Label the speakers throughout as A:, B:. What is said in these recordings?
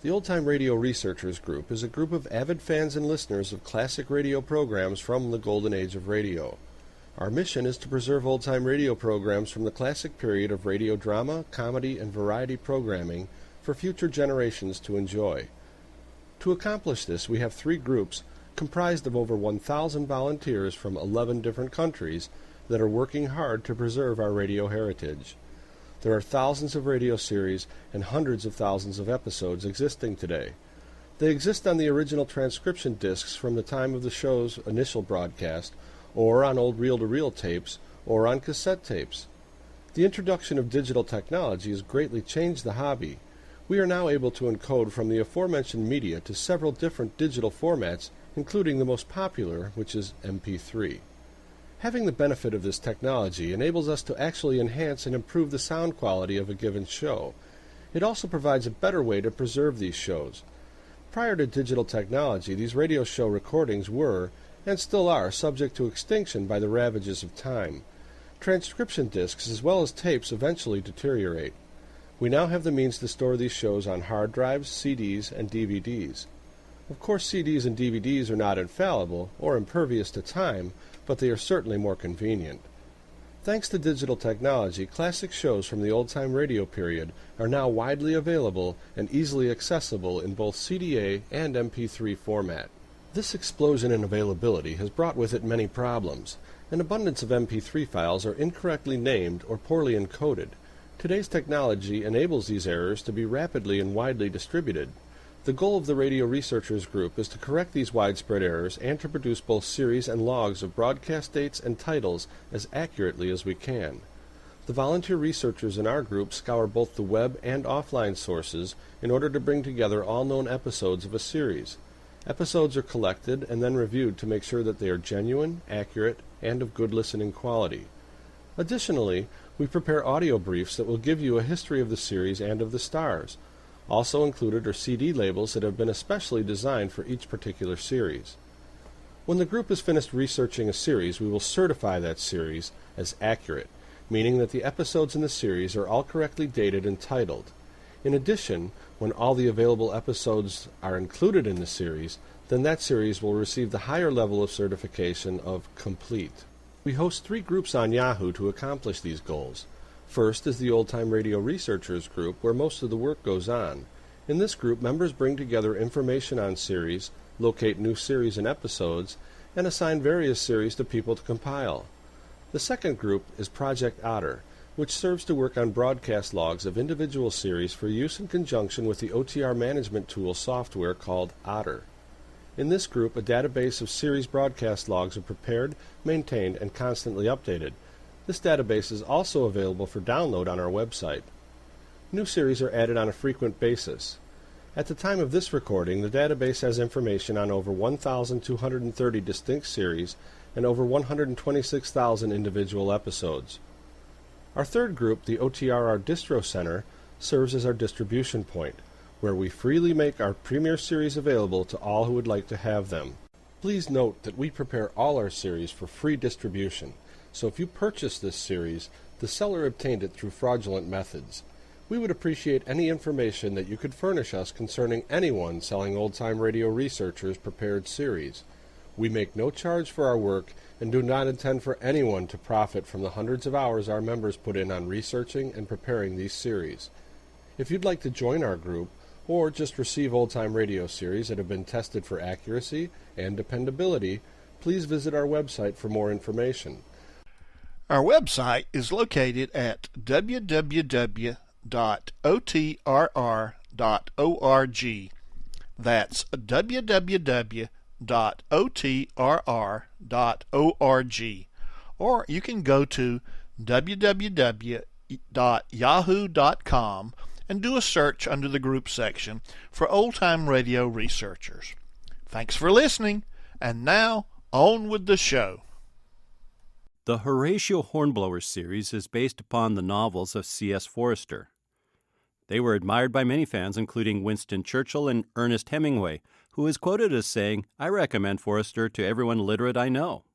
A: The Old Time Radio Researchers Group is a group of avid fans and listeners of classic radio programs from the golden age of radio. Our mission is to preserve old-time radio programs from the classic period of radio drama, comedy, and variety programming for future generations to enjoy. To accomplish this, we have three groups comprised of over 1,000 volunteers from 11 different countries that are working hard to preserve our radio heritage. There are thousands of radio series and hundreds of thousands of episodes existing today. They exist on the original transcription discs from the time of the show's initial broadcast, or on old reel-to-reel tapes, or on cassette tapes. The introduction of digital technology has greatly changed the hobby. We are now able to encode from the aforementioned media to several different digital formats, including the most popular, which is MP3. Having the benefit of this technology enables us to actually enhance and improve the sound quality of a given show. It also provides a better way to preserve these shows. Prior to digital technology, these radio show recordings were, and still are, subject to extinction by the ravages of time. Transcription discs as well as tapes eventually deteriorate. We now have the means to store these shows on hard drives, CDs, and DVDs. Of course, CDs and DVDs are not infallible or impervious to time, but they are certainly more convenient. Thanks to digital technology, classic shows from the old-time radio period are now widely available and easily accessible in both CDA and MP3 format. This explosion in availability has brought with it many problems. An abundance of MP3 files are incorrectly named or poorly encoded. Today's technology enables these errors to be rapidly and widely distributed. The goal of the Radio Researchers Group is to correct these widespread errors and to produce both series and logs of broadcast dates and titles as accurately as we can. The volunteer researchers in our group scour both the web and offline sources in order to bring together all known episodes of a series. Episodes are collected and then reviewed to make sure that they are genuine, accurate, and of good listening quality. Additionally, we prepare audio briefs that will give you a history of the series and of the stars. Also included are CD labels that have been especially designed for each particular series. When the group has finished researching a series, we will certify that series as accurate, meaning that the episodes in the series are all correctly dated and titled. In addition, when all the available episodes are included in the series, then that series will receive the higher level of certification of complete. We host three groups on Yahoo to accomplish these goals. First is the Old Time Radio Researchers Group, where most of the work goes on. In this group, members bring together information on series, locate new series and episodes, and assign various series to people to compile. The second group is Project Otter, which serves to work on broadcast logs of individual series for use in conjunction with the OTR management tool software called Otter. In this group, a database of series broadcast logs are prepared, maintained, and constantly updated. This database is also available for download on our website. New series are added on a frequent basis. At the time of this recording, the database has information on over 1,230 distinct series and over 126,000 individual episodes. Our third group, the OTRR Distro Center, serves as our distribution point, where we freely make our premier series available to all who would like to have them. Please note that we prepare all our series for free distribution. So if you purchase this series, the seller obtained it through fraudulent methods. We would appreciate any information that you could furnish us concerning anyone selling old-time radio researchers prepared series. We make no charge for our work and do not intend for anyone to profit from the hundreds of hours our members put in on researching and preparing these series. If you'd like to join our group, or just receive old-time radio series that have been tested for accuracy and dependability, please visit our website for more information.
B: Our website is located at www.otrr.org. That's www.otrr.org. Or you can go to www.yahoo.com and do a search under the group section for Old Time Radio Researchers. Thanks for listening, and now on with the show.
C: The Horatio Hornblower series is based upon the novels of C.S. Forester. They were admired by many fans, including Winston Churchill and Ernest Hemingway, who is quoted as saying, "I recommend Forester to everyone literate I know."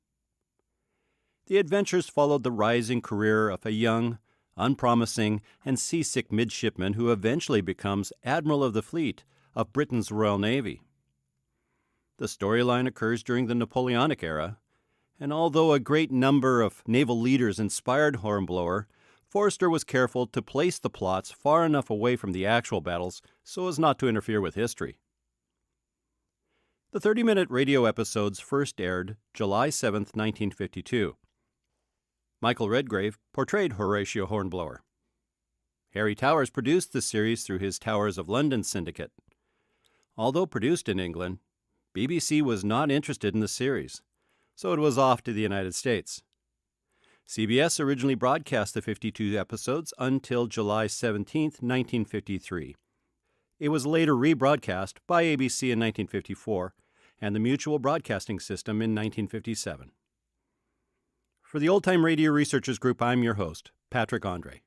C: The adventures followed the rising career of a young, unpromising, and seasick midshipman who eventually becomes Admiral of the Fleet of Britain's Royal Navy. The storyline occurs during the Napoleonic era, and although a great number of naval leaders inspired Hornblower, Forster was careful to place the plots far enough away from the actual battles so as not to interfere with history. The 30-minute radio episodes first aired July 7, 1952. Michael Redgrave portrayed Horatio Hornblower. Harry Towers produced the series through his Towers of London syndicate. Although produced in England, BBC was not interested in the series, so it was off to the United States. CBS originally broadcast the 52 episodes until July 17, 1953. It was later rebroadcast by ABC in 1954 and the Mutual Broadcasting System in 1957. For the Old Time Radio Researchers Group, I'm your host, Patrick Andre.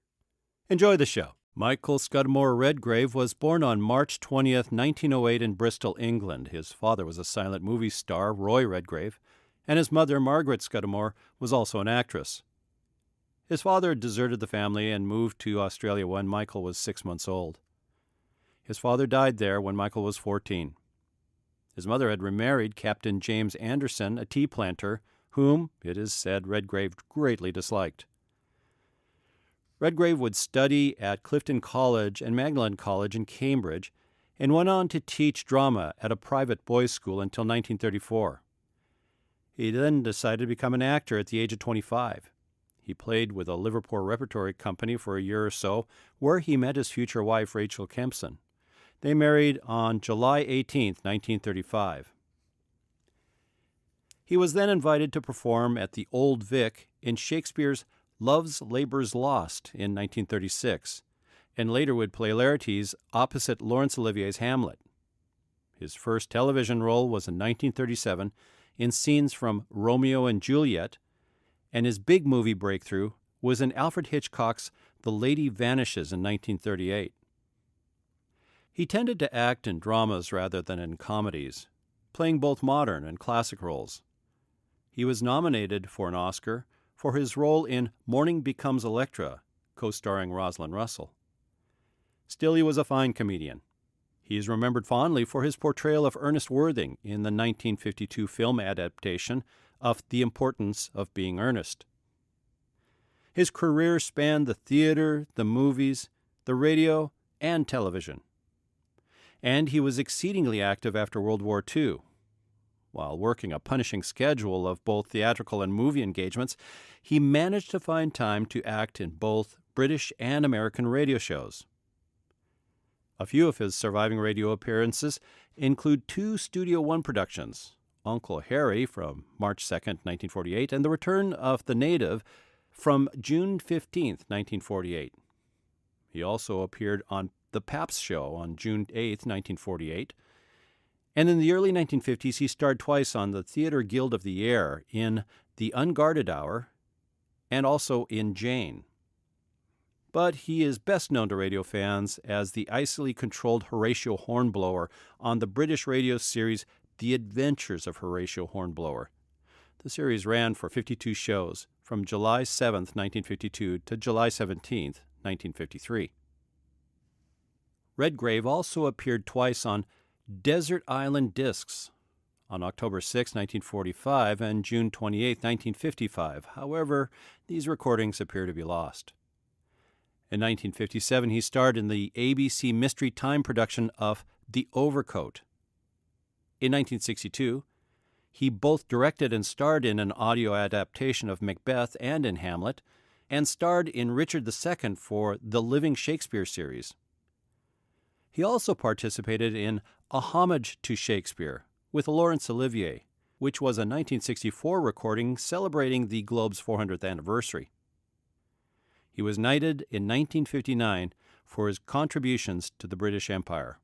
C: Enjoy the show. Michael Scudamore Redgrave was born on March 20th, 1908 in Bristol, England. His father was a silent movie star, Roy Redgrave, and his mother, Margaret Scudamore, was also an actress. His father had deserted the family and moved to Australia when Michael was 6 months old. His father died there when Michael was 14. His mother had remarried Captain James Anderson, a tea planter, whom, it is said, Redgrave greatly disliked. Redgrave would study at Clifton College and Magdalen College in Cambridge and went on to teach drama at a private boys' school until 1934. He then decided to become an actor at the age of 25. He played with a Liverpool repertory company for a year or so, where he met his future wife, Rachel Kempson. They married on July 18, 1935. He was then invited to perform at the Old Vic in Shakespeare's Love's Labour's Lost in 1936, and later would play Laertes opposite Laurence Olivier's Hamlet. His first television role was in 1937 in scenes from Romeo and Juliet, and his big movie breakthrough was in Alfred Hitchcock's The Lady Vanishes in 1938. He tended to act in dramas rather than in comedies, playing both modern and classic roles. He was nominated for an Oscar for his role in Morning Becomes Electra, co-starring Rosalind Russell. Still, he was a fine comedian. He is remembered fondly for his portrayal of Ernest Worthing in the 1952 film adaptation of The Importance of Being Earnest. His career spanned the theater, the movies, the radio, and television. And he was exceedingly active after World War II. While working a punishing schedule of both theatrical and movie engagements, he managed to find time to act in both British and American radio shows. A few of his surviving radio appearances include 2 Studio One productions, Uncle Harry from March 2, 1948, and The Return of the Native from June 15, 1948. He also appeared on The Pabst Show on June 8, 1948, and in the early 1950s he starred twice on the Theatre Guild of the Air in The Unguarded Hour and also in Jane. But he is best known to radio fans as the icily controlled Horatio Hornblower on the British radio series The Adventures of Horatio Hornblower. The series ran for 52 shows from July 7, 1952 to July 17, 1953. Redgrave also appeared twice on Desert Island Discs on October 6, 1945 and June 28, 1955. However, these recordings appear to be lost. In 1957, he starred in the ABC Mystery Time production of The Overcoat. In 1962, he both directed and starred in an audio adaptation of Macbeth and in Hamlet, and starred in Richard II for the Living Shakespeare series. He also participated in A Homage to Shakespeare with Laurence Olivier, which was a 1964 recording celebrating the Globe's 400th anniversary. He was knighted in 1959 for his contributions to the British Empire.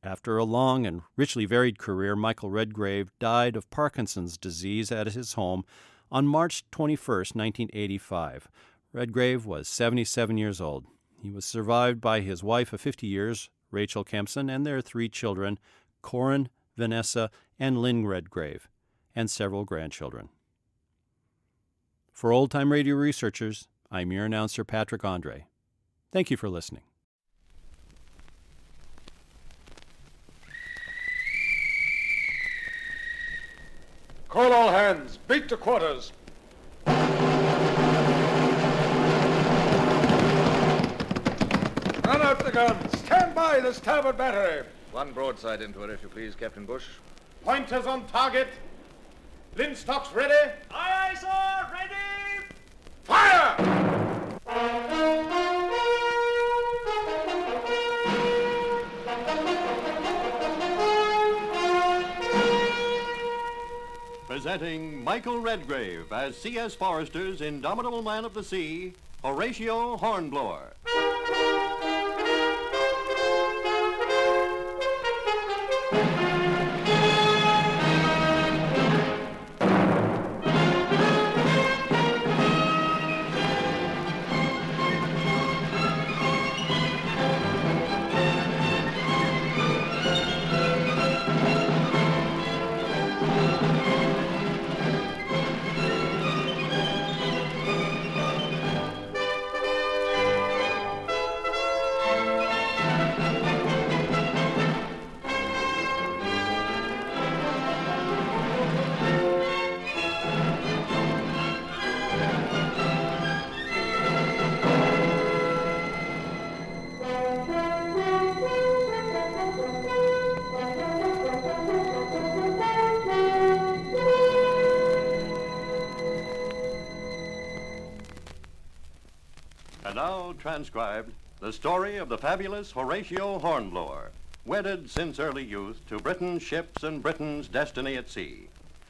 C: After a long and richly varied career, Michael Redgrave died of Parkinson's disease at his home on March 21, 1985. Redgrave was 77 years old. He was survived by his wife of 50 years, Rachel Kempson, and their 3 children, Corin, Vanessa, and Lynn Redgrave, and several grandchildren. For Old Time Radio Researchers, I'm your announcer, Patrick Andre. Thank you for listening.
D: Call all hands. Beat to quarters. Run out the guns. Stand by the starboard battery.
E: One broadside into it, if you please, Captain Bush.
D: Pointers on target. Linstocks ready.
F: Aye, aye, sir. Ready.
D: Fire!
C: Presenting Michael Redgrave as C.S. Forester's indomitable man of the sea, Horatio Hornblower. And now transcribed, the story of the fabulous Horatio Hornblower, wedded since early youth to Britain's ships and Britain's destiny at sea.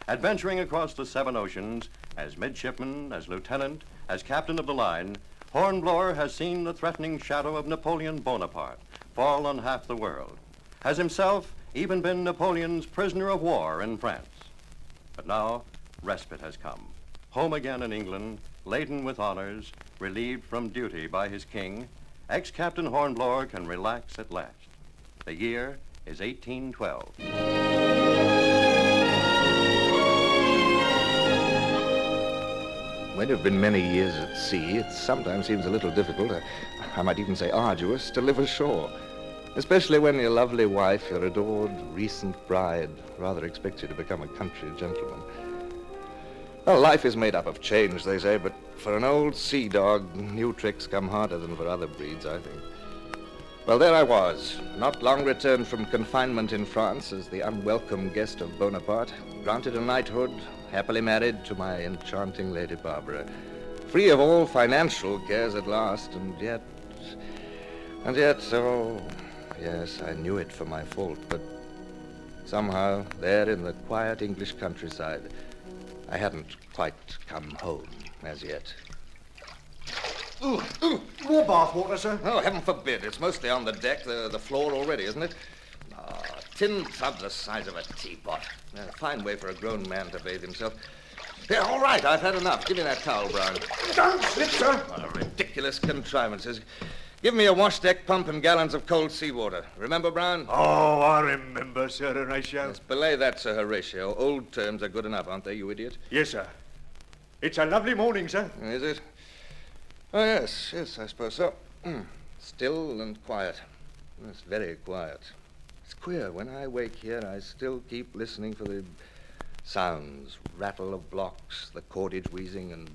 C: Adventuring across the 7 oceans, as midshipman, as lieutenant, as captain of the line, Hornblower has seen the threatening shadow of Napoleon Bonaparte fall on half the world, has himself even been Napoleon's prisoner of war in France. But now, respite has come. Home again in England, laden with honors, relieved from duty by his king, ex-Captain Hornblower can relax at last. The year is 1812.
E: When you've been many years at sea, it sometimes seems a little difficult, I might even say arduous, to live ashore. Especially when your lovely wife, your adored recent bride, rather expects you to become a country gentleman. Well, life is made up of change, they say, but for an old sea dog, new tricks come harder than for other breeds, I think. Well, there I was, not long returned from confinement in France as the unwelcome guest of Bonaparte, granted a knighthood, happily married to my enchanting Lady Barbara, free of all financial cares at last, and yet, oh, yes, I knew it for my fault, but somehow, there in the quiet English countryside, I hadn't quite come home as yet.
D: More bath water, sir.
E: Oh, heaven forbid. It's mostly on the deck, the floor already, isn't it? Oh, a tin tub the size of a teapot. A fine way for a grown man to bathe himself. Yeah, all right, I've had enough. Give me that towel, Brown.
D: Don't slip, sir.
E: What ridiculous contrivances. Give me a wash deck pump and gallons of cold seawater. Remember, Brown?
D: Oh, I remember, Sir Horatio.
E: Yes, belay that, Sir Horatio. Old terms are good enough, aren't they, you idiot?
D: Yes, sir. It's a lovely morning, sir.
E: Is it? Oh, yes, I suppose so. Still and quiet. It's very quiet. It's queer. When I wake here, I still keep listening for the sounds, rattle of blocks, the cordage wheezing, and...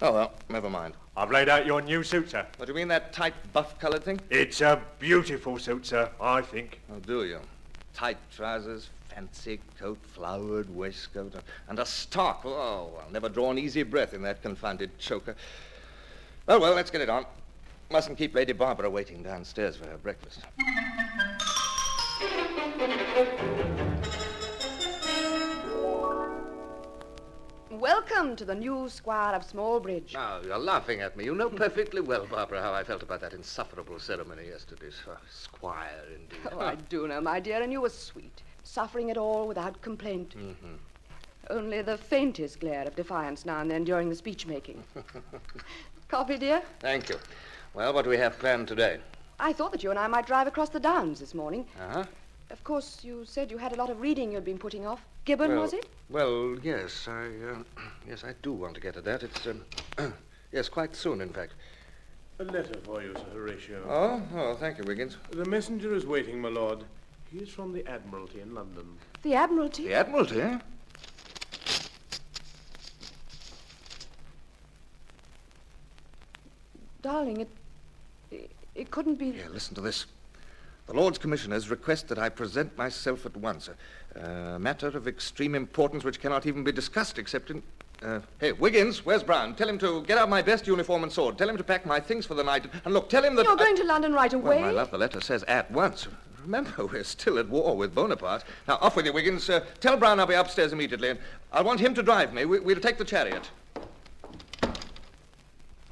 E: Oh, well, never mind.
D: I've laid out your new suit, sir.
E: What do you mean, that tight buff-colored thing?
D: It's a beautiful suit, sir, I think.
E: Oh, do you? Tight trousers, fancy coat, flowered waistcoat, and a stock. Oh, I'll never draw an easy breath in that confounded choker. Oh, well, let's get it on. Mustn't keep Lady Barbara waiting downstairs for her breakfast.
G: Welcome to the new Squire of Smallbridge.
E: Now, you're laughing at me. You know perfectly well, Barbara, how I felt about that insufferable ceremony yesterday. Squire, indeed.
G: Oh, I do know, my dear, and you were sweet, suffering it all without complaint.
E: Mm-hmm.
G: Only the faintest glare of defiance now and then during the speech-making. Coffee, dear?
E: Thank you. Well, what do we have planned today?
G: I thought that you and I might drive across the Downs this morning.
E: Uh-huh.
G: Of course, you said you had a lot of reading you'd been putting off. Gibbon, was it?
E: Well, yes, yes, I do want to get to that. It's, yes, quite soon, in fact.
H: A letter for you, Sir Horatio.
E: Oh, thank you, Wiggins.
H: The messenger is waiting, my lord. He is from the Admiralty in London.
G: The Admiralty?
E: The Admiralty, eh?
G: Darling, it couldn't be...
E: Here, listen to this. The Lords Commissioners request that I present myself at once. A matter of extreme importance which cannot even be discussed except in... Hey, Wiggins, where's Brown? Tell him to get out my best uniform and sword. Tell him to pack my things for the night. And look, tell him that...
G: You're going to London right away?
E: Well, my love, the letter says at once. Remember, we're still at war with Bonaparte. Now, off with you, Wiggins. Tell Brown I'll be upstairs immediately, and I'll want him to drive me. We'll take the chariot.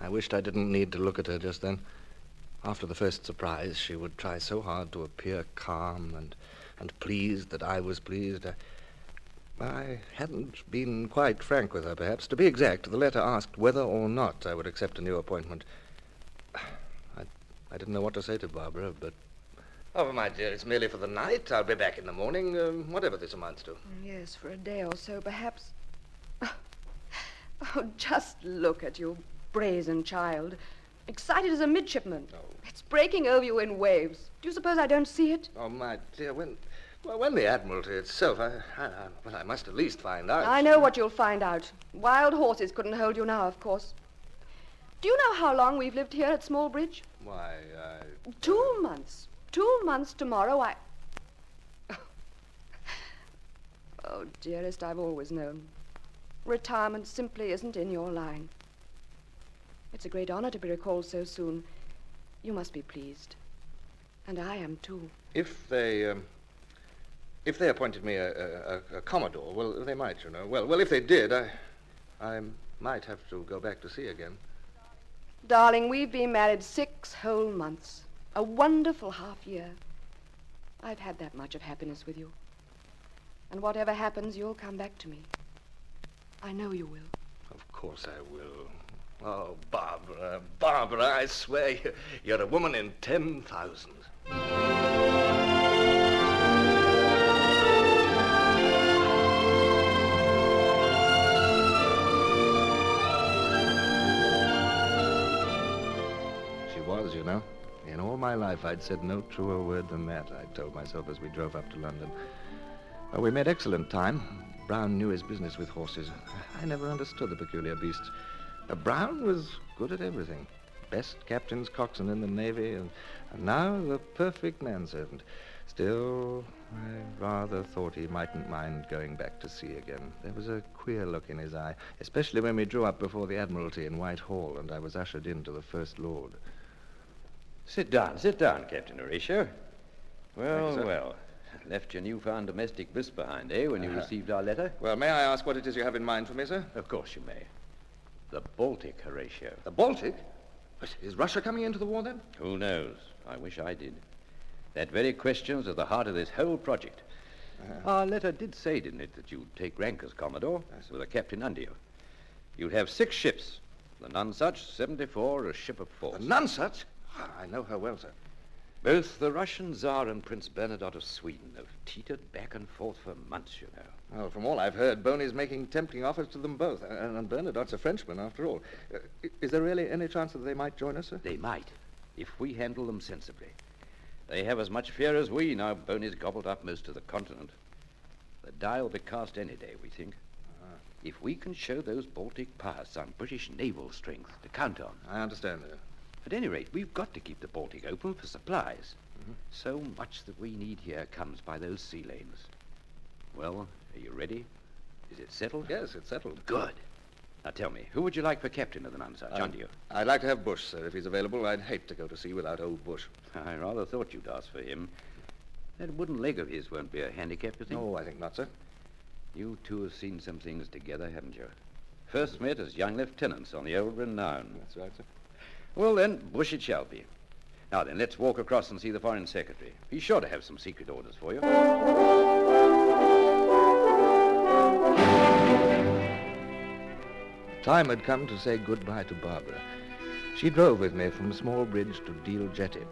E: I wished I didn't need to look at her just then. After the first surprise, she would try so hard to appear calm and pleased that I was pleased. I hadn't been quite frank with her, perhaps. To be exact, the letter asked whether or not I would accept a new appointment. I didn't know what to say to Barbara, but... Oh, my dear, it's merely for the night. I'll be back in the morning, whatever this amounts to.
G: Yes, for a day or so, perhaps. Oh, just look at you, brazen child. Excited as a midshipman.
E: Oh.
G: It's breaking over you in waves. Do you suppose I don't see it?
E: Oh, my dear, when the Admiralty itself, I must at least find out.
G: I know what you'll find out. Wild horses couldn't hold you now, of course. Do you know how long we've lived here at Smallbridge?
E: Why,
G: 2 months. 2 months tomorrow, Oh, dearest, I've always known. Retirement simply isn't in your line. It's a great honor to be recalled so soon. You must be pleased. And I am, too.
E: If they appointed me a Commodore, well, they might, you know. Well, if they did, I might have to go back to sea again.
G: Darling, we've been married 6 whole months. A wonderful half year. I've had that much of happiness with you. And whatever happens, you'll come back to me. I know you will.
E: Of course I will. Oh, Barbara, I swear you're a woman in 10,000. She was, you know. In all my life, I'd said no truer word than that, I told myself as we drove up to London. Well, we made excellent time. Brown knew his business with horses. I never understood the peculiar beasts. Brown was good at everything. Best captain's coxswain in the Navy, and now the perfect manservant. Still, I rather thought he mightn't mind going back to sea again. There was a queer look in his eye, especially when we drew up before the Admiralty in Whitehall, and I was ushered in to the First Lord.
I: Sit down, Captain Horatio. Well,
E: Thank you,
I: well. Left your newfound domestic bliss behind, eh, when you received our letter?
E: Well, may I ask what it is you have in mind for me, sir?
I: Of course you may. The Baltic, Horatio.
E: The Baltic? Is Russia coming into the war, then?
I: Who knows? I wish I did. That very question's at the heart of this whole project. Our letter did say, didn't it, that you'd take rank as Commodore, with a captain under you. You'd have 6 ships. The Nonsuch, 74, a ship of force.
E: The Nonsuch? I know her well, sir.
I: Both the Russian Tsar and Prince Bernadotte of Sweden have teetered back and forth for months, you know.
E: Well, from all I've heard, Boney's making tempting offers to them both. And Bernadotte's a Frenchman, after all. Is there really any chance that they might join us, sir?
I: They might, if we handle them sensibly. They have as much fear as we, now Boney's gobbled up most of the continent. The die will be cast any day, we think. If we can show those Baltic powers some British naval strength to count on.
E: I understand, sir.
I: At any rate, we've got to keep the Baltic open for supplies. So much that we need here comes by those sea lanes. Well, are you ready? Is it settled?
E: Yes, it's settled.
I: Good. Now tell me, who would you like for captain of the Nonsuch, under you?
E: I'd like to have Bush, sir, if he's available. I'd hate to go to sea without old Bush.
I: I rather thought you'd ask for him. That wooden leg of his won't be a handicap, you think?
E: No, I think not, sir.
I: You two have seen some things together, haven't you? First met as young lieutenants on the old Renown.
E: That's right, sir.
I: Well, then, Bush it shall be. Now, then, let's walk across and see the Foreign Secretary. He's sure to have some secret orders for you.
E: Time had come to say goodbye to Barbara. She drove with me from Smallbridge to Deal Jetty.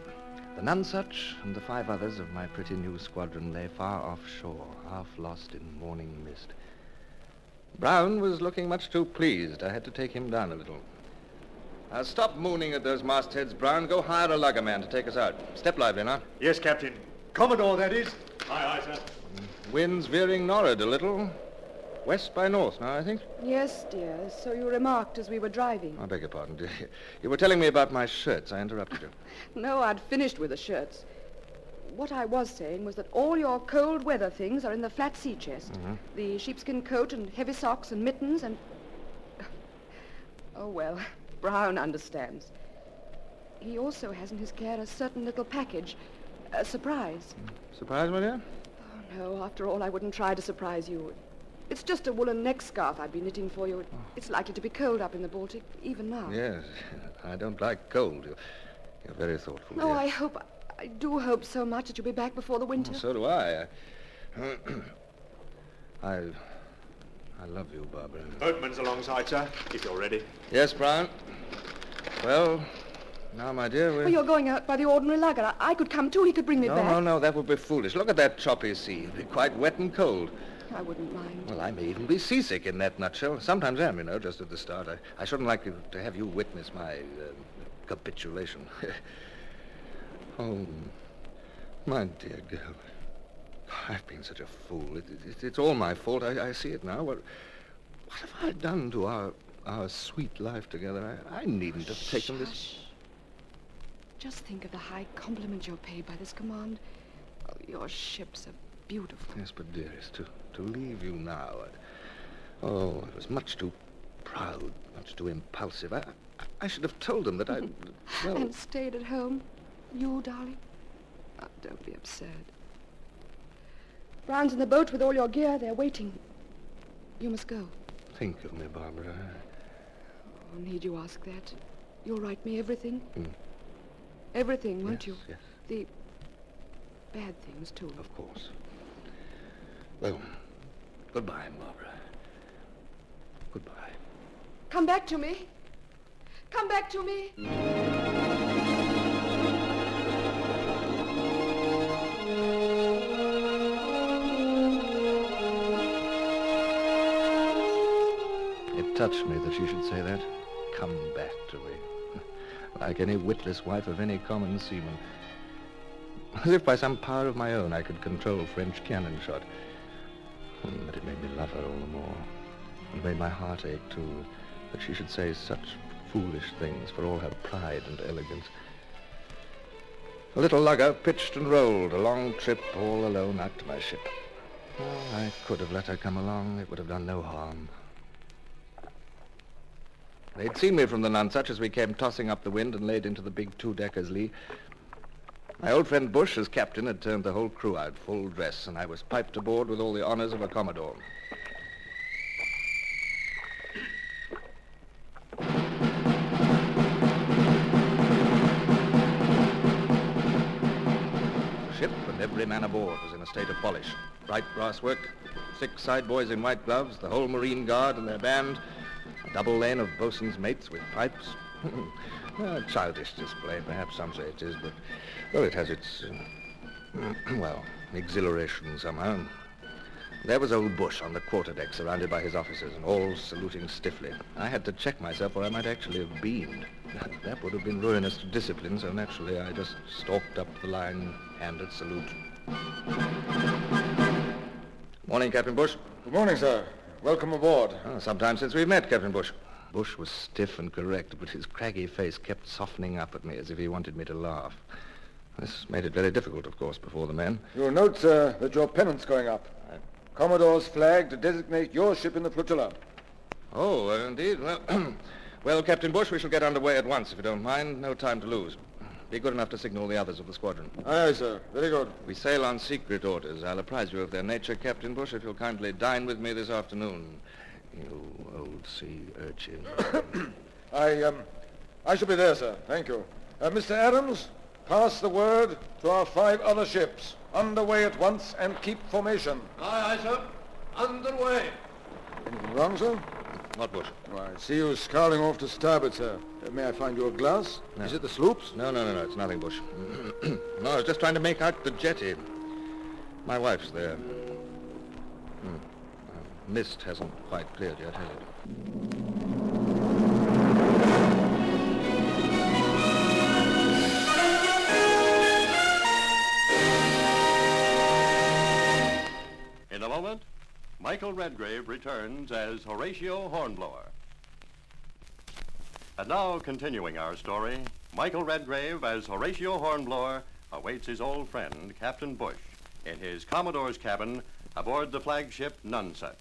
E: The Nonsuch and the 5 others of my pretty new squadron lay far offshore, half lost in morning mist. Brown was looking much too pleased. I had to take him down a little. Stop mooning at those mastheads, Brown. Go hire a luggerman to take us out. Step lively now.
D: Yes, Captain. Commodore, that is. Aye, aye, sir.
E: Wind's veering nor'ard a little. West by north now, I think.
G: Yes, dear. So you remarked as we were driving.
E: I beg your pardon, dear. You were telling me about my shirts. I interrupted you.
G: No, I'd finished with the shirts. What I was saying was that all your cold weather things are in the flat sea chest.
E: Mm-hmm.
G: The sheepskin coat and heavy socks and mittens and... Oh, well, Brown understands. He also has in his care a certain little package. A surprise.
E: Surprise, my dear?
G: Oh, no, after all, I wouldn't try to surprise you. It's just a woolen neck scarf I've been knitting for you. It's likely to be cold up in the Baltic, even now.
E: Yes, I don't like cold. You're very thoughtful,
G: Oh,
E: dear.
G: I do hope so much that you'll be back before the winter.
E: So do I. I love you, Barbara.
D: Boatman's alongside, sir, if you're ready.
E: Yes, Brown. Well, now, my dear,
G: Oh, you're going out by the ordinary lugger. I could come too. He could bring me back.
E: No, that would be foolish. Look at that choppy sea. It'd be quite wet and cold.
G: I wouldn't mind.
E: Well, I may even be seasick in that nutshell. Sometimes am, just at the start. I shouldn't like to have you witness my capitulation. Oh, my dear girl. I've been such a fool. It's all my fault. I see it now. What have I done to our sweet life together? I needn't have taken this...
G: Hush. Just think of the high compliment you're paid by this command. Oh, your ships are beautiful.
E: Yes, but dearest, to leave you now... I was much too proud, much too impulsive. I should have told them that I... Well...
G: And stayed at home. You, darling? Oh, don't be absurd. Brown's in the boat with all your gear. They're waiting. You must go.
E: Think of me, Barbara.
G: Oh, need you ask that? You'll write me everything?
E: Mm.
G: Everything, won't you?
E: Yes.
G: The bad things, too.
E: Of course. Well, goodbye, Barbara. Goodbye.
G: Come back to me. Come back to me.
E: It touched me that she should say that. Come back to me. Like any witless wife of any common seaman. As if by some power of my own I could control French cannon shot. But it made me love her all the more. And made my heart ache, too, that she should say such foolish things for all her pride and elegance. The little lugger pitched and rolled, a long trip all alone out to my ship. Oh, I could have let her come along. It would have done no harm. They'd seen me from the Nonsuch as we came tossing up the wind and laid into the big two-decker's lee. My old friend Bush, as captain, had turned the whole crew out full dress, and I was piped aboard with all the honors of a commodore. The ship and every man aboard was in a state of polish. Bright brass work, 6 side boys in white gloves, the whole Marine Guard and their band, a double lane of bosun's mates with pipes. A childish display, perhaps some say it is, but, well, it has its, exhilaration somehow. There was old Bush on the quarterdeck, surrounded by his officers, and all saluting stiffly. I had to check myself, or I might actually have beamed. That would have been ruinous to discipline, so naturally I just stalked up the line, handed salute. Morning, Captain Bush.
J: Good morning, sir. Welcome aboard.
E: Oh, some time since we've met, Captain Bush. Bush was stiff and correct, but his craggy face kept softening up at me as if he wanted me to laugh. This made it very difficult, of course, before the men.
J: You'll note, sir, that your pennant's going up. Commodore's flag to designate your ship in the flotilla.
E: Oh, indeed. Well, well, Captain Bush, we shall get underway at once, if you don't mind. No time to lose. Be good enough to signal the others of the squadron.
J: Aye, sir. Very good.
E: We sail on secret orders. I'll apprise you of their nature, Captain Bush, if you'll kindly dine with me this afternoon. You old sea urchin.
J: I shall be there, sir. Thank you. Mr. Adams, pass the word to our 5 other ships. Underway at once and keep formation.
H: Aye, sir. Underway.
J: Anything wrong, sir?
E: What, Bush?
J: Oh, I see you scowling off to starboard, sir. May I find you a glass?
E: No.
J: Is it the sloops?
E: No, it's nothing, Bush. No, I was just trying to make out the jetty. My wife's there. Mist hasn't quite cleared yet, has it?
K: In a moment, Michael Redgrave returns as Horatio Hornblower. And now, continuing our story, Michael Redgrave as Horatio Hornblower awaits his old friend, Captain Bush, in his Commodore's cabin aboard the flagship Nonesuch.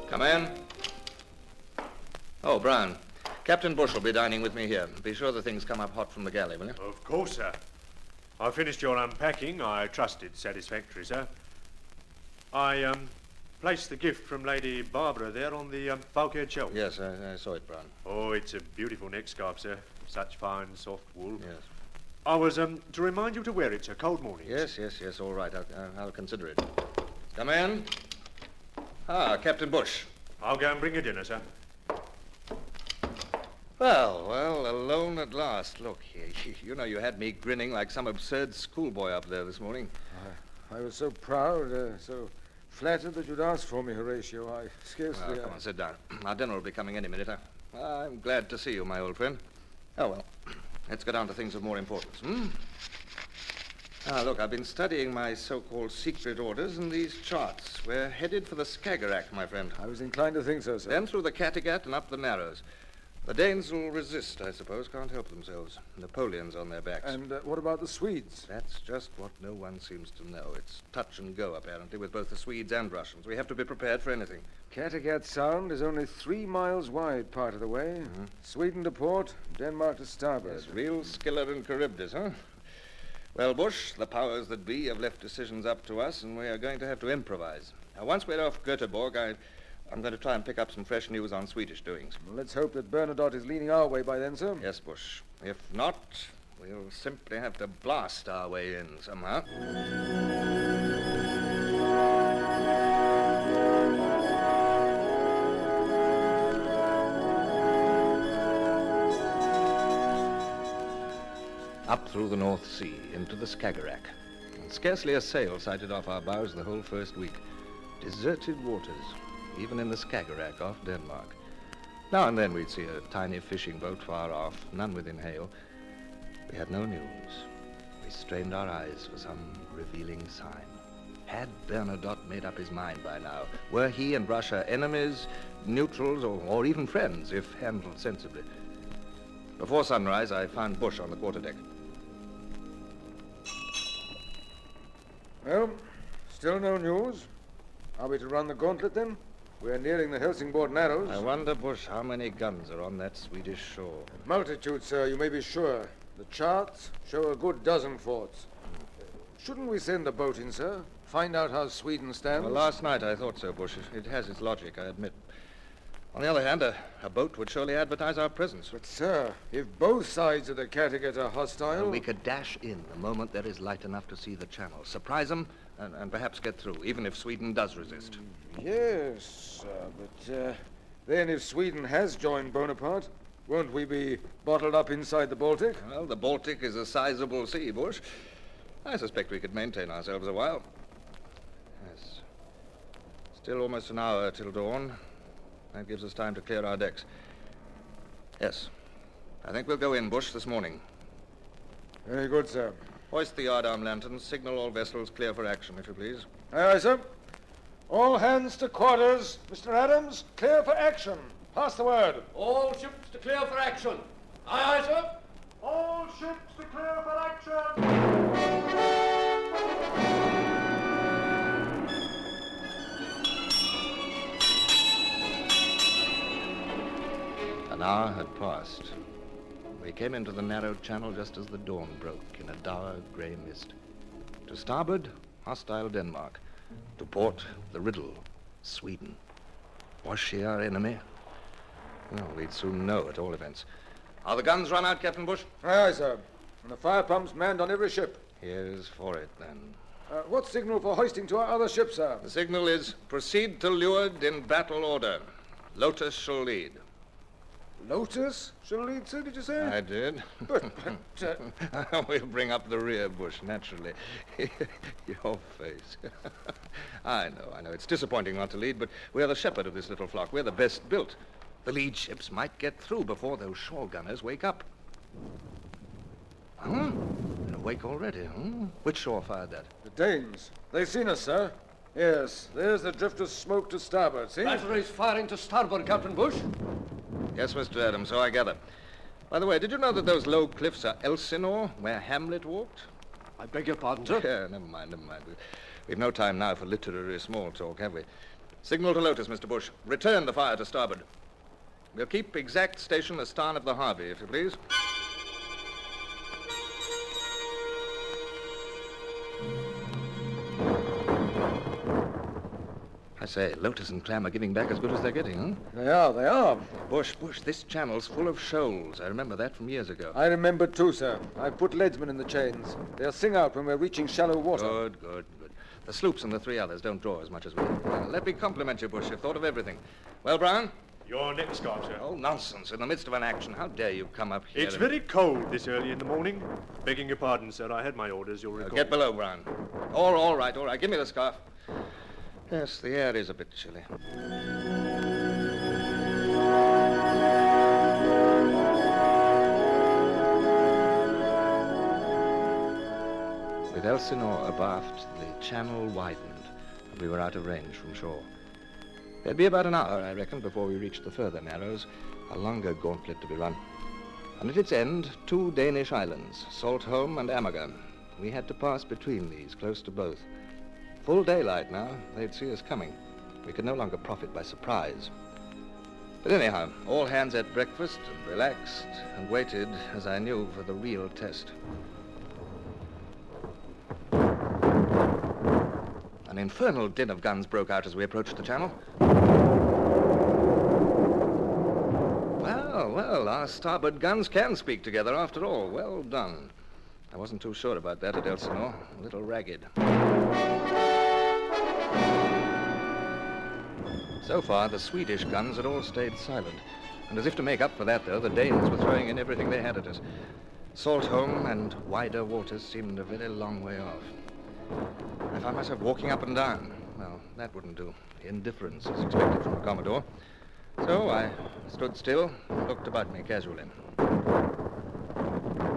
E: Come in. Oh, Brown. Captain Bush will be dining with me here. Be sure the things come up hot from the galley, will you?
D: Of course, sir. I finished your unpacking. I trust it's satisfactory, sir. I placed the gift from Lady Barbara there on the bulkhead shelf.
E: Yes, I saw it, Brown.
D: Oh, it's a beautiful neck scarf, sir. Such fine, soft wool.
E: Yes.
D: I was to remind you to wear it, sir. Cold mornings.
E: Yes. All right. I'll consider it. Come in. Ah, Captain Bush.
D: I'll go and bring you dinner, sir.
E: Well, alone at last. Look, you know you had me grinning like some absurd schoolboy up there this morning.
J: I was so proud, so flattered that you'd asked for me, Horatio. I scarcely...
E: Well, come on, sit down. Our dinner will be coming any minute. I'm glad to see you, my old friend. Oh, well, let's get on to things of more importance, look, I've been studying my so-called secret orders and these charts. We're headed for the Skagerrak, my friend.
J: I was inclined to think so, sir.
E: Then through the Kattegat and up the Narrows. The Danes will resist, I suppose. Can't help themselves. Napoleon's on their backs.
J: And what about the Swedes?
E: That's just what no one seems to know. It's touch and go, apparently, with both the Swedes and Russians. We have to be prepared for anything.
J: Kattegat Sound is only 3 miles wide part of the way. Mm-hmm. Sweden to port, Denmark to starboard.
E: Yes, real Skiller and Charybdis, huh? Well, Bush, the powers that be have left decisions up to us, and we are going to have to improvise. Now, once we're off Göteborg, I'm going to try and pick up some fresh news on Swedish doings.
J: Well, let's hope that Bernadotte is leaning our way by then, sir.
E: Yes, Bush. If not, we'll simply have to blast our way in somehow. Up through the North Sea, into the Skagerrak. And scarcely a sail sighted off our bows the whole first week. Deserted waters, even in the Skagerrak off Denmark. Now and then we'd see a tiny fishing boat far off, none within hail. We had no news. We strained our eyes for some revealing sign. Had Bernadotte made up his mind by now? Were he and Russia enemies, neutrals, or even friends, if handled sensibly? Before sunrise, I found Bush on the quarterdeck.
J: Well, still no news. Are we to run the gauntlet, then? We're nearing the Helsingborg Narrows.
E: I wonder, Bush, how many guns are on that Swedish shore?
J: Multitude, sir, you may be sure. The charts show a good dozen forts. Shouldn't we send a boat in, sir? Find out how Sweden stands?
E: Well, last night I thought so, Bush. It has its logic, I admit. On the other hand, a boat would surely advertise our presence.
J: But, sir, if both sides of the Kattegat are hostile...
E: Well, we could dash in the moment there is light enough to see the channel. Surprise them and perhaps get through, even if Sweden does resist.
J: Yes, sir, but then if Sweden has joined Bonaparte, won't we be bottled up inside the Baltic?
E: Well, the Baltic is a sizable sea, Bush. I suspect we could maintain ourselves a while. Yes. Still almost an hour till dawn. That gives us time to clear our decks. Yes. I think we'll go in, Bush, this morning.
J: Very good, sir.
E: Hoist the yardarm lanterns. Signal all vessels clear for action, if you please.
J: Aye, aye, sir. All hands to quarters. Mr. Adams, clear for action. Pass the word.
H: All ships to clear for action. Aye, aye, sir.
F: All ships to clear for action.
E: An hour had passed. We came into the narrow channel just as the dawn broke in a dour grey mist. To starboard, hostile Denmark. To port, the riddle, Sweden. Was she our enemy? Well, we'd soon know at all events. Are the guns run out, Captain Bush?
J: Aye, aye, sir. And the fire pumps manned on every ship.
E: Here's for it, then.
J: What signal for hoisting to our other ship, sir?
E: The signal is proceed to leeward in battle order. Lotus shall lead.
J: Lotus shall lead, sir, did you say?
E: I did.
J: But
E: We'll bring up the rear, Bush, naturally. Your face. I know. It's disappointing not to lead, but we're the shepherd of this little flock. We're the best built. The lead ships might get through before those shore gunners wake up. Huh? They're awake already, huh? Which shore fired that?
J: The Danes. They've seen us, sir. Yes, there's the drift of smoke to starboard, see?
H: Batteries firing to starboard, Captain Bush.
E: Yes, Mr. Adams, so I gather. By the way, did you know that those low cliffs are Elsinore, where Hamlet walked?
H: I beg your pardon, sir?
E: Yeah, never mind. We've no time now for literary small talk, have we? Signal to Lotus, Mr. Bush. Return the fire to starboard. We'll keep exact station astern of the Harvey, if you please. I say, Lotus and Clam are giving back as good as they're getting, huh?
J: They are.
E: Bush, this channel's full of shoals. I remember that from years ago.
J: I remember too, sir. I've put leadsmen in the chains. They'll sing out when we're reaching shallow water.
E: Good. The sloops and the three others don't draw as much as we do. Let me compliment you, Bush. You've thought of everything. Well, Brown?
D: Your neck scarf, sir.
E: Oh, nonsense. In the midst of an action. How dare you come up here?
D: It's very cold this early in the morning. Begging your pardon, sir. I had my orders, you'll recall.
E: Get below, Brown. All right. Give me the scarf. Yes, the air is a bit chilly. With Elsinore abaft, the channel widened, and we were out of range from shore. There'd be about an hour, I reckon, before we reached the further narrows, a longer gauntlet to be run. And at its end, 2 Danish islands, Saltholm and Amager. We had to pass between these, close to both. Full daylight now, they'd see us coming. We could no longer profit by surprise. But anyhow, all hands ate breakfast and relaxed and waited, as I knew, for the real test. An infernal din of guns broke out as we approached the channel. Well, our starboard guns can speak together after all. Well done. I wasn't too sure about that at Elsinore. A little ragged. So far, the Swedish guns had all stayed silent. And as if to make up for that, though, the Danes were throwing in everything they had at us. Saltholm and wider waters seemed a very long way off. I found myself walking up and down. Well, that wouldn't do. Indifference is expected from a Commodore. So I stood still and looked about me casually.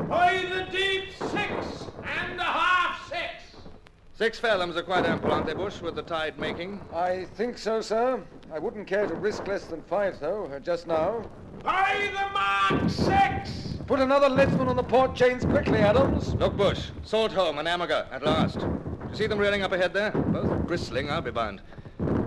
H: By the deep 6.5 6.
E: 6 fathoms are quite ample, aren't they, Bush, with the tide making?
J: I think so, sir. I wouldn't care to risk less than 5, though, just now.
H: By the mark 6.
J: Put another leadsman on the port chains quickly, Adams.
E: Look, Bush. Saltholm and Amager, at last. You see them reeling up ahead there? Both bristling, I'll be bound.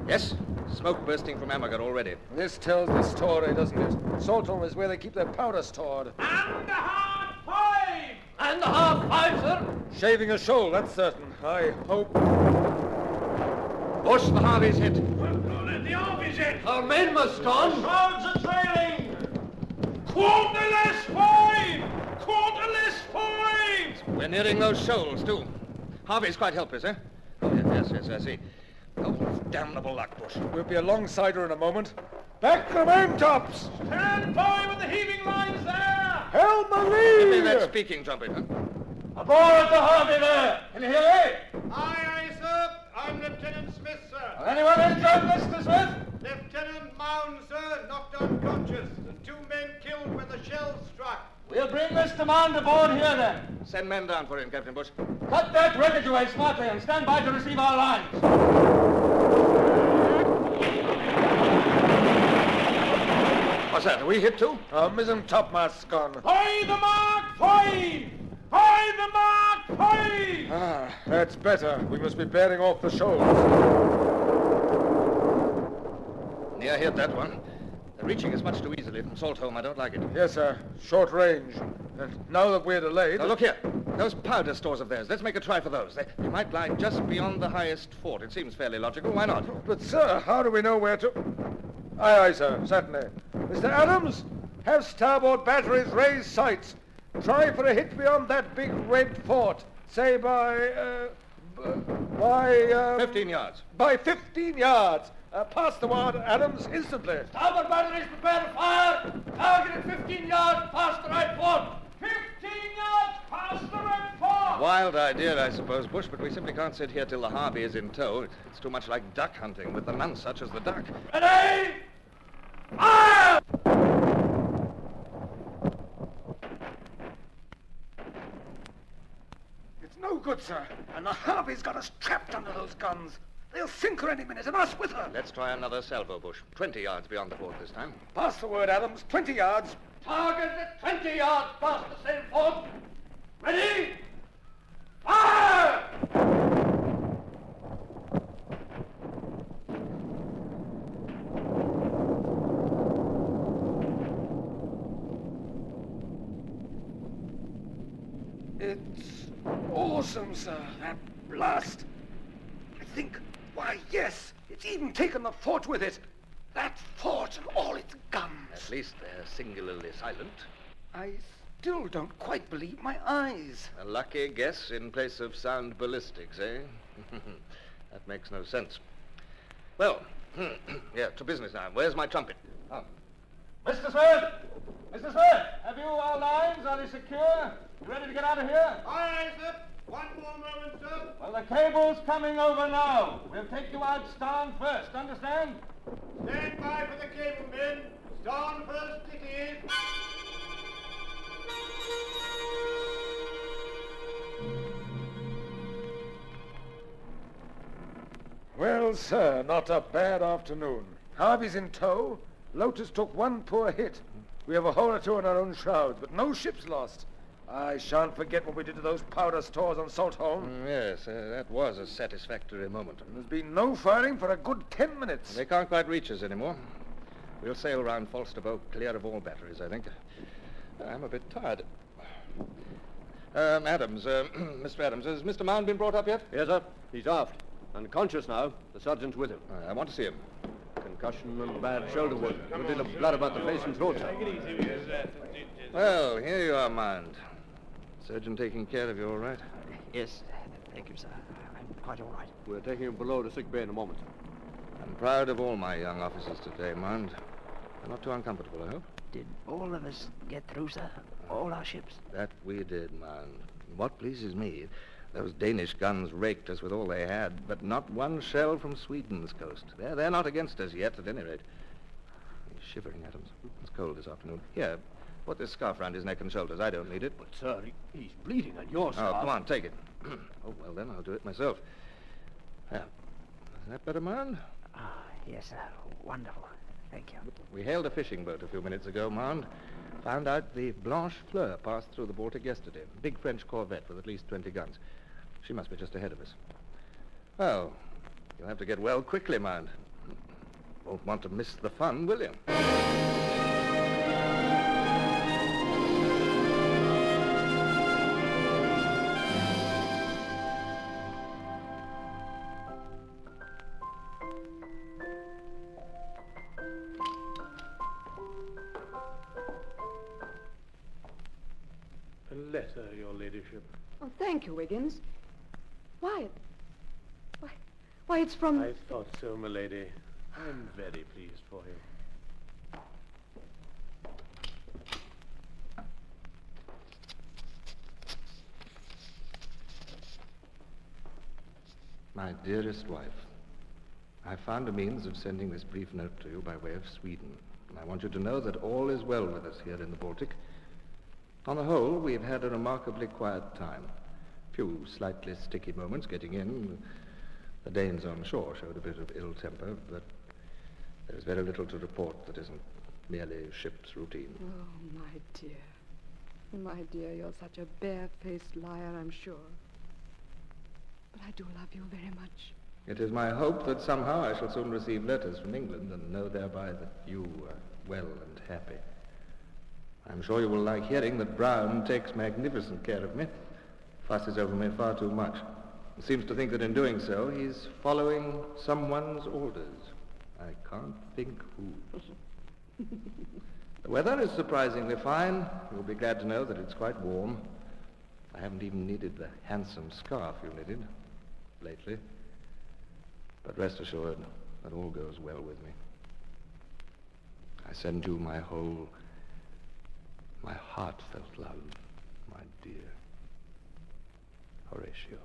E: Yes, smoke bursting from Amager already.
J: This tells the story, doesn't it? Saltholm is where they keep their powder stored.
H: And a half 5. And a half 5, sir.
J: Shaving a shoal, that's certain. I hope.
E: Bush, the Harvey's hit.
H: The Harvey's hit. Our men must on. Shrouds are trailing. Quarterless 5. Quarterless 5.
E: We're nearing those shoals, too. Harvey's quite helpless, eh? Oh, yes, I see. Oh, damnable luck, Bush.
J: We'll be alongside her in a moment. Back the main-tops!
H: Stand by with the heaving lines there!
J: Helm a lee!
E: Give me that speaking trumpet, huh?
H: Aboard the Harvey there! Can you hear me?
F: Aye, sir. I'm Lieutenant Smith, sir.
H: Anyone injured, Mr. Smith?
F: Lieutenant Mound, sir, knocked unconscious, and 2 men killed when the shells struck.
H: We'll bring Mr. Mound aboard here then.
E: Send men down for him, Captain Bush.
H: Cut that wreckage away smartly and stand by to receive our lines.
E: What's that? Are we hit too?
J: Our mizzen topmast's gone.
H: By the mark 5! By the mark 5!
J: Ah, that's better. We must be bearing off the shoals.
E: Near hit, that one. They're reaching us much too easily from Saltholm. I don't like it.
J: Yes, sir. Short range. And now that we're delayed...
E: Now, look here. Those powder stores of theirs. Let's make a try for those. They might lie just beyond the highest fort. It seems fairly logical. Why not?
J: But, sir, how do we know where to... Aye, sir, certainly. Mr. Adams, have starboard batteries raise sights. Try for a hit beyond that big red fort. Say by By,
E: 15 yards.
J: By 15 yards. Pass the word, Adams, instantly.
H: Starboard batteries, prepare to fire. Target at 15 yards past the right port. 15 yards past the right port.
E: Wild idea, I suppose, Bush, but we simply can't sit here till the Harvey is in tow. It's too much like duck hunting, with the none such as the duck.
H: Ready? Fire!
J: It's no good, sir. And the Harvey's got us trapped under those guns. They'll sink her any minute, and us with her.
E: Let's try another salvo, Bush. 20 yards beyond the fort this time.
J: Pass the word, Adams. 20 yards.
H: Target at 20 yards past the same fort. Ready? Fire!
J: It's awesome, sir, that blast. I think, why, yes, it's even taken the fort with it. That fort and all its guns.
E: At least they're singularly silent.
J: I still don't quite believe my eyes.
E: A lucky guess in place of sound ballistics, eh? That makes no sense. Well, yeah, to business now. Where's my trumpet? Oh.
H: Mr. Smith! Mr. Smith! Have you our lines? Are they secure? You ready to get out of here?
F: Aye, sir. One more moment, sir.
H: Well, the cable's coming over now. We'll take you out starn first, understand?
F: Stand by for the cable, men. Starn first it is.
J: Well, sir, not a bad afternoon. Harvey's in tow. Lotus took one poor hit. We have a hole or two in our own shrouds, but no ships lost. I shan't forget what we did to those powder stores on Salt Hole.
E: Yes, that was a satisfactory moment.
J: There's been no firing for a good 10 minutes.
E: They can't quite reach us anymore. We'll sail round Falsterbo, clear of all batteries, I think. I'm a bit tired. Adams, Mr. Adams, has Mr. Mound been brought up yet?
L: Yes, sir. He's aft. Unconscious now. The sergeant's with him.
E: I want to see him.
L: Concussion and bad shoulder wound. A bit of blood about the face and throat, sir.
E: Well, here you are, Mound. Surgeon taking care of you all right?
M: Yes, thank you, sir. I'm quite all right.
L: We're taking him below to sick bay in a moment.
E: I'm proud of all my young officers today, Mound. They're not too uncomfortable, I hope.
M: Did all of us get through, sir? All our ships?
E: That we did, Mound. What pleases me, those Danish guns raked us with all they had, but not one shell from Sweden's coast. They're not against us yet, at any rate. He's shivering, Adams. It's cold this afternoon. Here, put this scarf round his neck and shoulders. I don't need it.
L: But, sir, he's bleeding on your
E: Oh,
L: scarf.
E: come on, take it. Oh, well, then I'll do it myself. Yeah. Is that better, Mound?
M: Ah, yes, sir. Wonderful. Thank you.
E: We hailed a fishing boat a few minutes ago, Mound. Found out the Blanche Fleur passed through the Baltic yesterday. Big French corvette with at least 20 guns. She must be just ahead of us. Well, you'll have to get well quickly, Mound. Won't want to miss the fun, will you?
D: A letter, your ladyship.
G: Oh, thank you, Wiggins. Why, it's from...
D: I thought so, my lady. I'm very pleased for you.
E: My dearest wife, I found a means of sending this brief note to you by way of Sweden. And I want you to know that all is well with us here in the Baltic. On the whole, we've had a remarkably quiet time. Few slightly sticky moments getting in. The Danes on shore showed a bit of ill temper, but there's very little to report that isn't merely ship's routine.
G: Oh, my dear. My dear, you're such a bare-faced liar, I'm sure. But I do love you very much.
E: It is my hope that somehow I shall soon receive letters from England and know thereby that you are well and happy. I'm sure you will like hearing that Brown takes magnificent care of me, fusses over me far too much. Seems to think that in doing so, he's following someone's orders. I can't think who. The weather is surprisingly fine. You'll be glad to know that it's quite warm. I haven't even needed the handsome scarf you knitted. lately. But rest assured that all goes well with me. I send you my heartfelt love, my dear Horatio.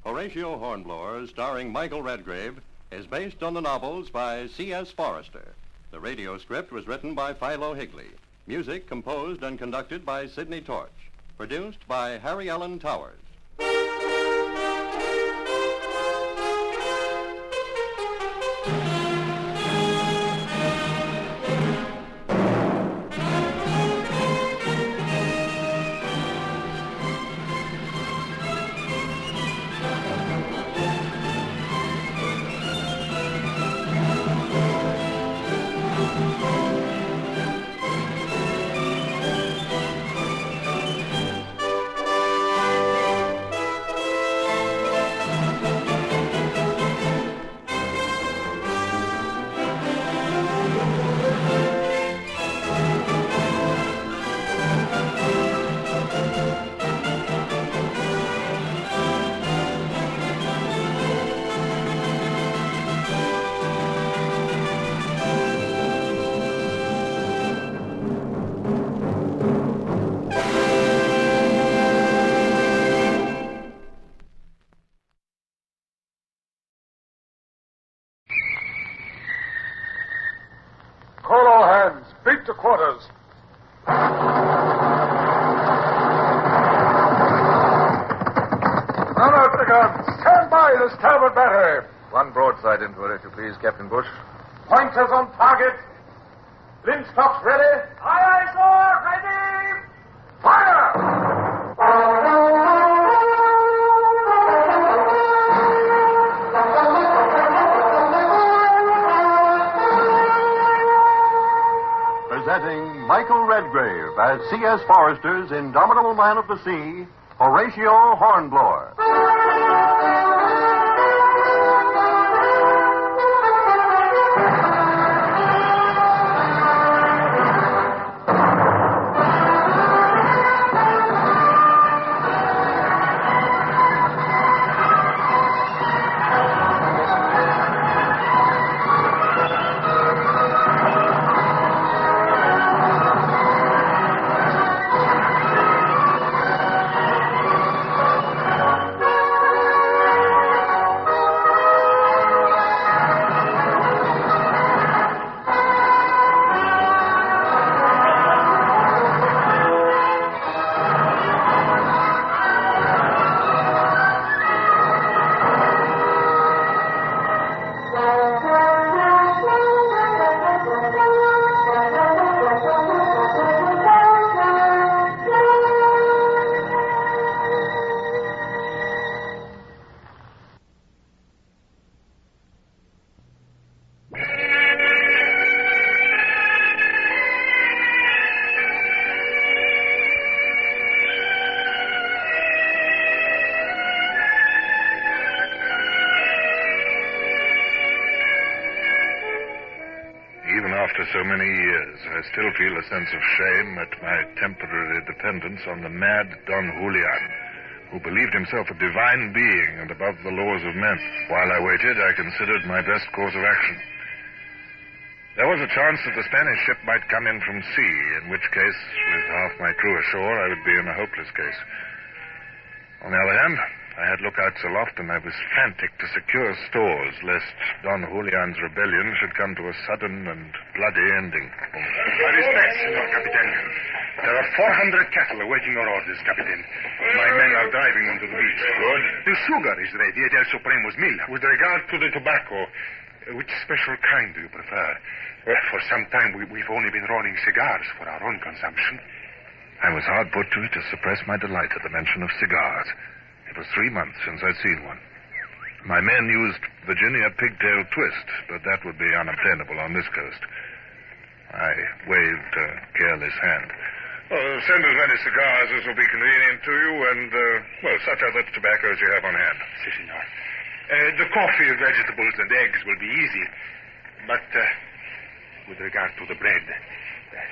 K: Horatio Hornblower, starring Michael Redgrave, is based on the novels by C.S. Forrester. The radio script was written by Philo Higley. Music composed and conducted by Sidney Torch. Produced by Harry Allen Towers.
J: Call all hands. Beat to quarters. Run out the guns. Stand by the starboard battery.
N: One broadside into her, if you please, Captain Bush.
J: Pointers on target. Linstocks ready.
H: Aye, aye, sir. Ready.
J: Fire!
O: Presenting Michael Redgrave as C.S. Forrester's indomitable man of the sea, Horatio Hornblower.
P: After so many years, I still feel a sense of shame at my temporary dependence on the mad Don Julian, who believed himself a divine being and above the laws of men. While I waited, I considered my best course of action. There was a chance that the Spanish ship might come in from sea, in which case, with half my crew ashore, I would be in a hopeless case. On the other hand, I had lookouts aloft, and I was frantic to secure stores, lest Don Julian's rebellion should come to a sudden and bloody ending.
Q: I respect, Senor Capitan. There are 400 cattle awaiting your orders, Capitan. My men are driving them to the beach. Good. The sugar is ready at El Supremo's mill. With regard to the tobacco, which special kind do you prefer? For some time, we've only been rolling cigars for our own consumption.
P: I was hard put to it to suppress my delight at the mention of cigars. It was 3 months since I'd seen one. My men used Virginia pigtail twist, but that would be unobtainable on this coast. I waved a careless hand.
Q: Oh, send as many cigars as will be convenient to you, and, such other tobacco as you have on hand. Si, senor. The coffee, vegetables, and eggs will be easy. But with regard to the bread,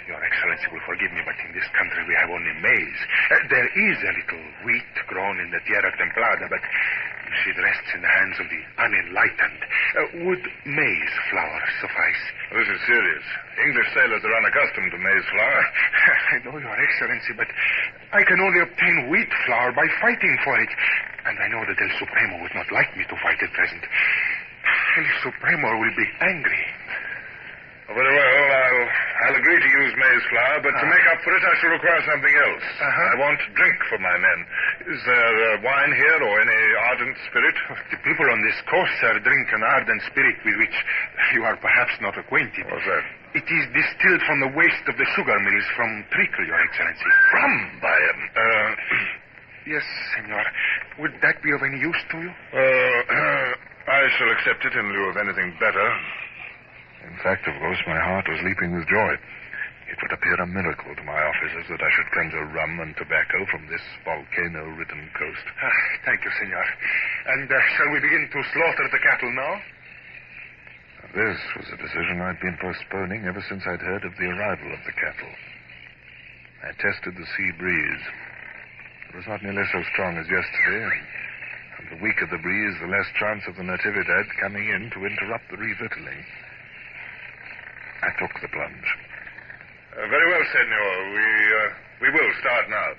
Q: Your Excellency will forgive me, but in this country we have only maize. There is a little wheat grown in the Tierra Templada, but it rests in the hands of the unenlightened. Would maize flour suffice?
P: This is serious. English sailors are unaccustomed to maize flour.
Q: I know, Your Excellency, but I can only obtain wheat flour by fighting for it. And I know that El Supremo would not like me to fight at present. El Supremo will be angry.
P: Very well, I'll agree to use maize flour, but to make up for it, I shall require something else. I want drink for my men. Is there wine here or any ardent spirit?
Q: The people on this coast, sir, drink an ardent spirit with which you are perhaps not acquainted.
P: What's that?
Q: It is distilled from the waste of the sugar mills from treacle, Your Excellency.
P: Rum, by him.
Q: Yes, senor. Would that be of any use to you?
P: I shall accept it in lieu of anything better. In fact, of course, my heart was leaping with joy. It would appear a miracle to my officers that I should conjure rum and tobacco from this volcano-ridden coast.
Q: Thank you, senor. And shall we begin to slaughter the cattle now?
P: This was a decision I'd been postponing ever since I'd heard of the arrival of the cattle. I tested the sea breeze. It was not nearly so strong as yesterday, and the weaker the breeze, the less chance of the Natividad coming in to interrupt the revictualling. I took the plunge. Very well, senor. We will start now.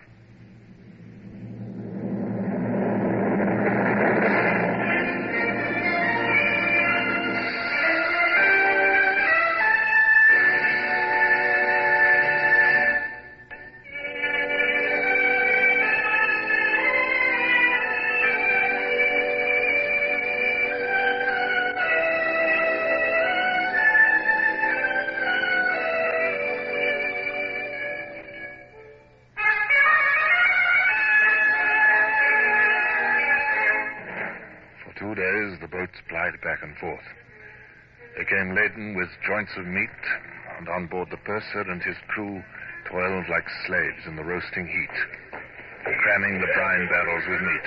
P: Plied back and forth. They came laden with joints of meat, and on board the purser and his crew toiled like slaves in the roasting heat, cramming the brine barrels with meat.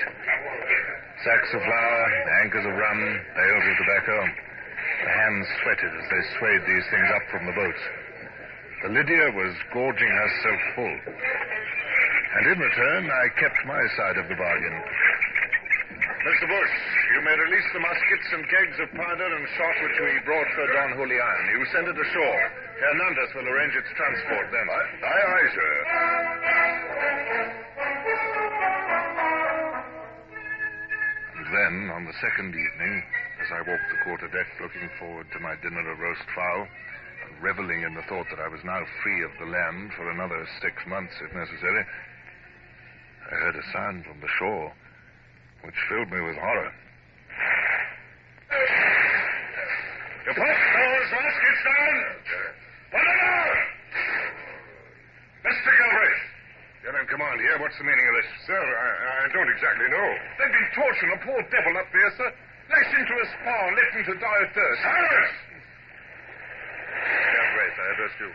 P: Sacks of flour, anchors of rum, pails of tobacco. The hands sweated as they swayed these things up from the boats. The Lydia was gorging herself full. And in return, I kept my side of the bargain. Mr. Bush, you may release the muskets and kegs of powder and shot which we brought for Don Julian. You send it ashore. Hernandez will arrange its transport then. Aye, sir. And then, on the second evening, as I walked the quarterdeck looking forward to my dinner of roast fowl, and reveling in the thought that I was now free of the land for another 6 months, if necessary, I heard a sound from the shore which filled me with horror. You put those muskets down! Put them down! Mr. Galbraith! You're in command here. What's the meaning of this? Sir, I don't exactly know. They've been torturing a poor devil up there, sir. Lashed into a spar and left him to die of thirst. Silence! Galbraith, I address you.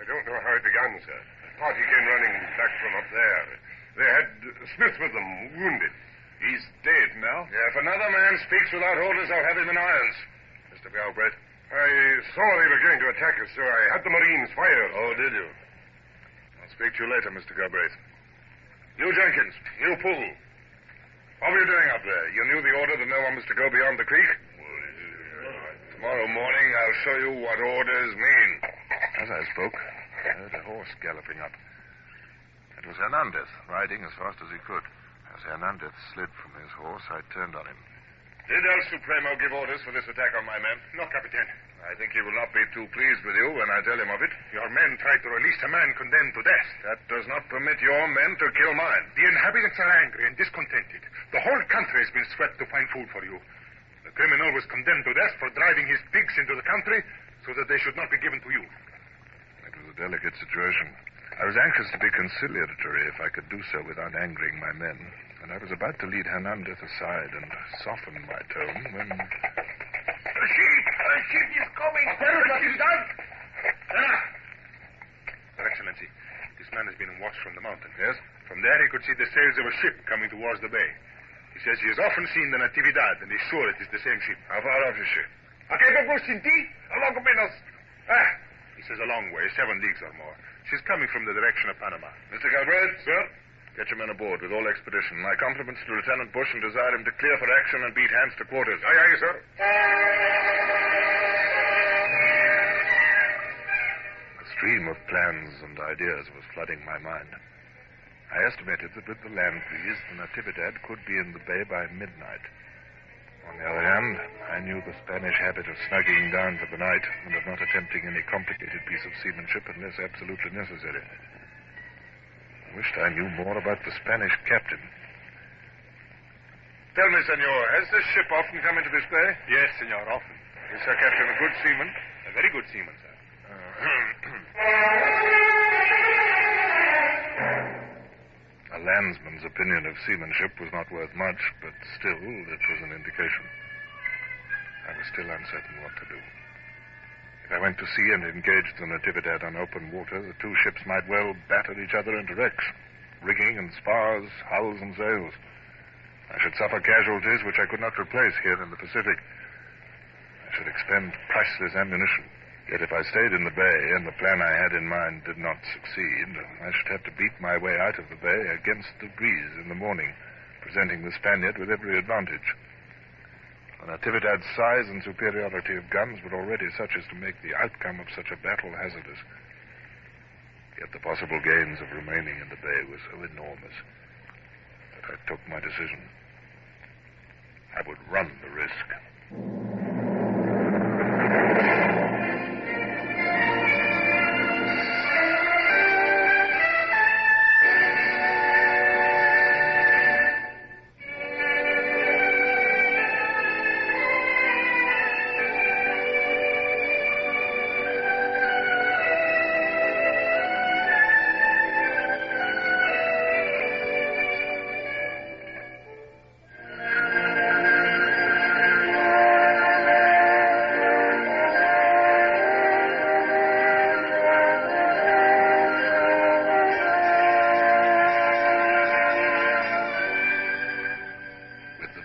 P: I don't know how it began, sir. The party came running back from up there. They had Smith with them, wounded. He's dead now? Yeah, if another man speaks without orders, I'll have him in irons. Mr. Galbraith. I saw they were going to attack us, so I had the Marines fire. Oh, did you? I'll speak to you later, Mr. Galbraith. You, Jenkins. You, Poole. What were you doing up there? You knew the order that no one was to go beyond the creek? Tomorrow morning, I'll show you what orders mean. As I spoke, I heard a horse galloping up. It was Hernandez, riding as fast as he could. As Hernandez slid from his horse, I turned on him. Did El Supremo give orders for this attack on my men? No, Capitan. I think he will not be too pleased with you when I tell him of it. Your men tried to release a man condemned to death. That does not permit your men to kill mine. The inhabitants are angry and discontented. The whole country has been swept to find food for you. The criminal was condemned to death for driving his pigs into the country so that they should not be given to you. It was a delicate situation. I was anxious to be conciliatory if I could do so without angering my men. And I was about to lead Hernandez aside and soften my tone when...
H: The ship is coming!
Q: Your Excellency, this man has been watched from the mountain. Yes? From there he could see the sails of a ship coming towards the bay. He says he has often seen the Natividad, and he's sure it is the same ship. How far off is she? A capable Sinti? A long menos. He says a long way, 7 leagues or more. She's coming from the direction of Panama. Mr. Galbraith? Sir? Get your men aboard with all expedition. My compliments to Lieutenant Bush and desire him to clear for action and beat hands to quarters.
P: Aye, aye, sir.
Q: A stream of plans and ideas was flooding my mind. I estimated that with the land breeze, the Natividad could be in the bay by midnight. On the other hand, I knew the Spanish habit of snugging down for the night and of not attempting any complicated piece of seamanship unless absolutely necessary. I wished I knew more about the Spanish captain. Tell me, senor, has this ship often come into this bay?
P: Yes, senor, often.
Q: Is her captain a good seaman?
P: A very good seaman, sir.
Q: A landsman's opinion of seamanship was not worth much, but still, it was an indication. I was still uncertain what to do. If I went to sea and engaged the Natividad on open water, the two ships might well batter each other into wrecks. Rigging and spars, hulls and sails. I should suffer casualties which I could not replace here in the Pacific. I should expend priceless ammunition. Yet if I stayed in the bay and the plan I had in mind did not succeed, I should have to beat my way out of the bay against the breeze in the morning, presenting the Spaniard with every advantage. The Natividad's size and superiority of guns were already such as to make the outcome of such a battle hazardous. Yet the possible gains of remaining in the bay were so enormous that I took my decision. I would run the risk.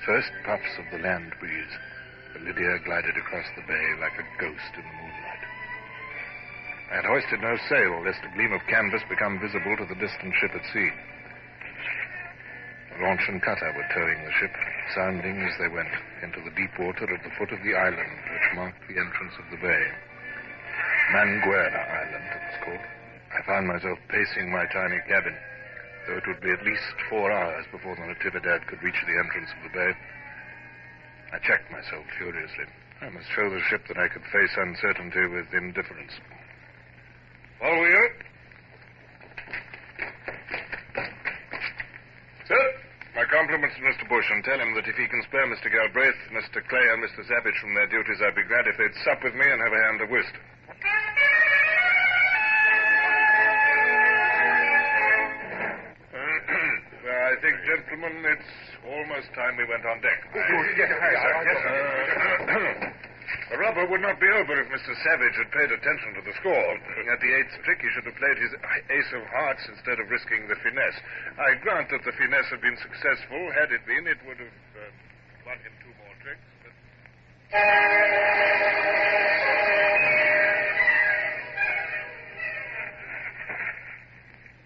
Q: First puffs of the land breeze, the Lydia glided across the bay like a ghost in the moonlight. I had hoisted no sail, lest a gleam of canvas become visible to the distant ship at sea. The launch and cutter were towing the ship, sounding as they went into the deep water at the foot of the island which marked the entrance of the bay. Guerrilla Island, it was called. I found myself pacing my tiny cabin, though it would be at least 4 hours before the Natividad could reach the entrance of the bay. I checked myself furiously. I must show the ship that I could face uncertainty with indifference. Follow you. Sir, my compliments to Mr. Bush, and tell him that if he can spare Mr. Galbraith, Mr. Clay, and Mr. Savage from their duties, I'd be glad if they'd sup with me and have a hand of whist. I think, gentlemen, it's almost time we went on deck. The rubber would not be over if Mr. Savage had paid attention to the score. At the 8th trick, he should have played his ace of hearts instead of risking the finesse. I grant that the finesse had been successful. Had it been, it would have won him 2 more tricks. But...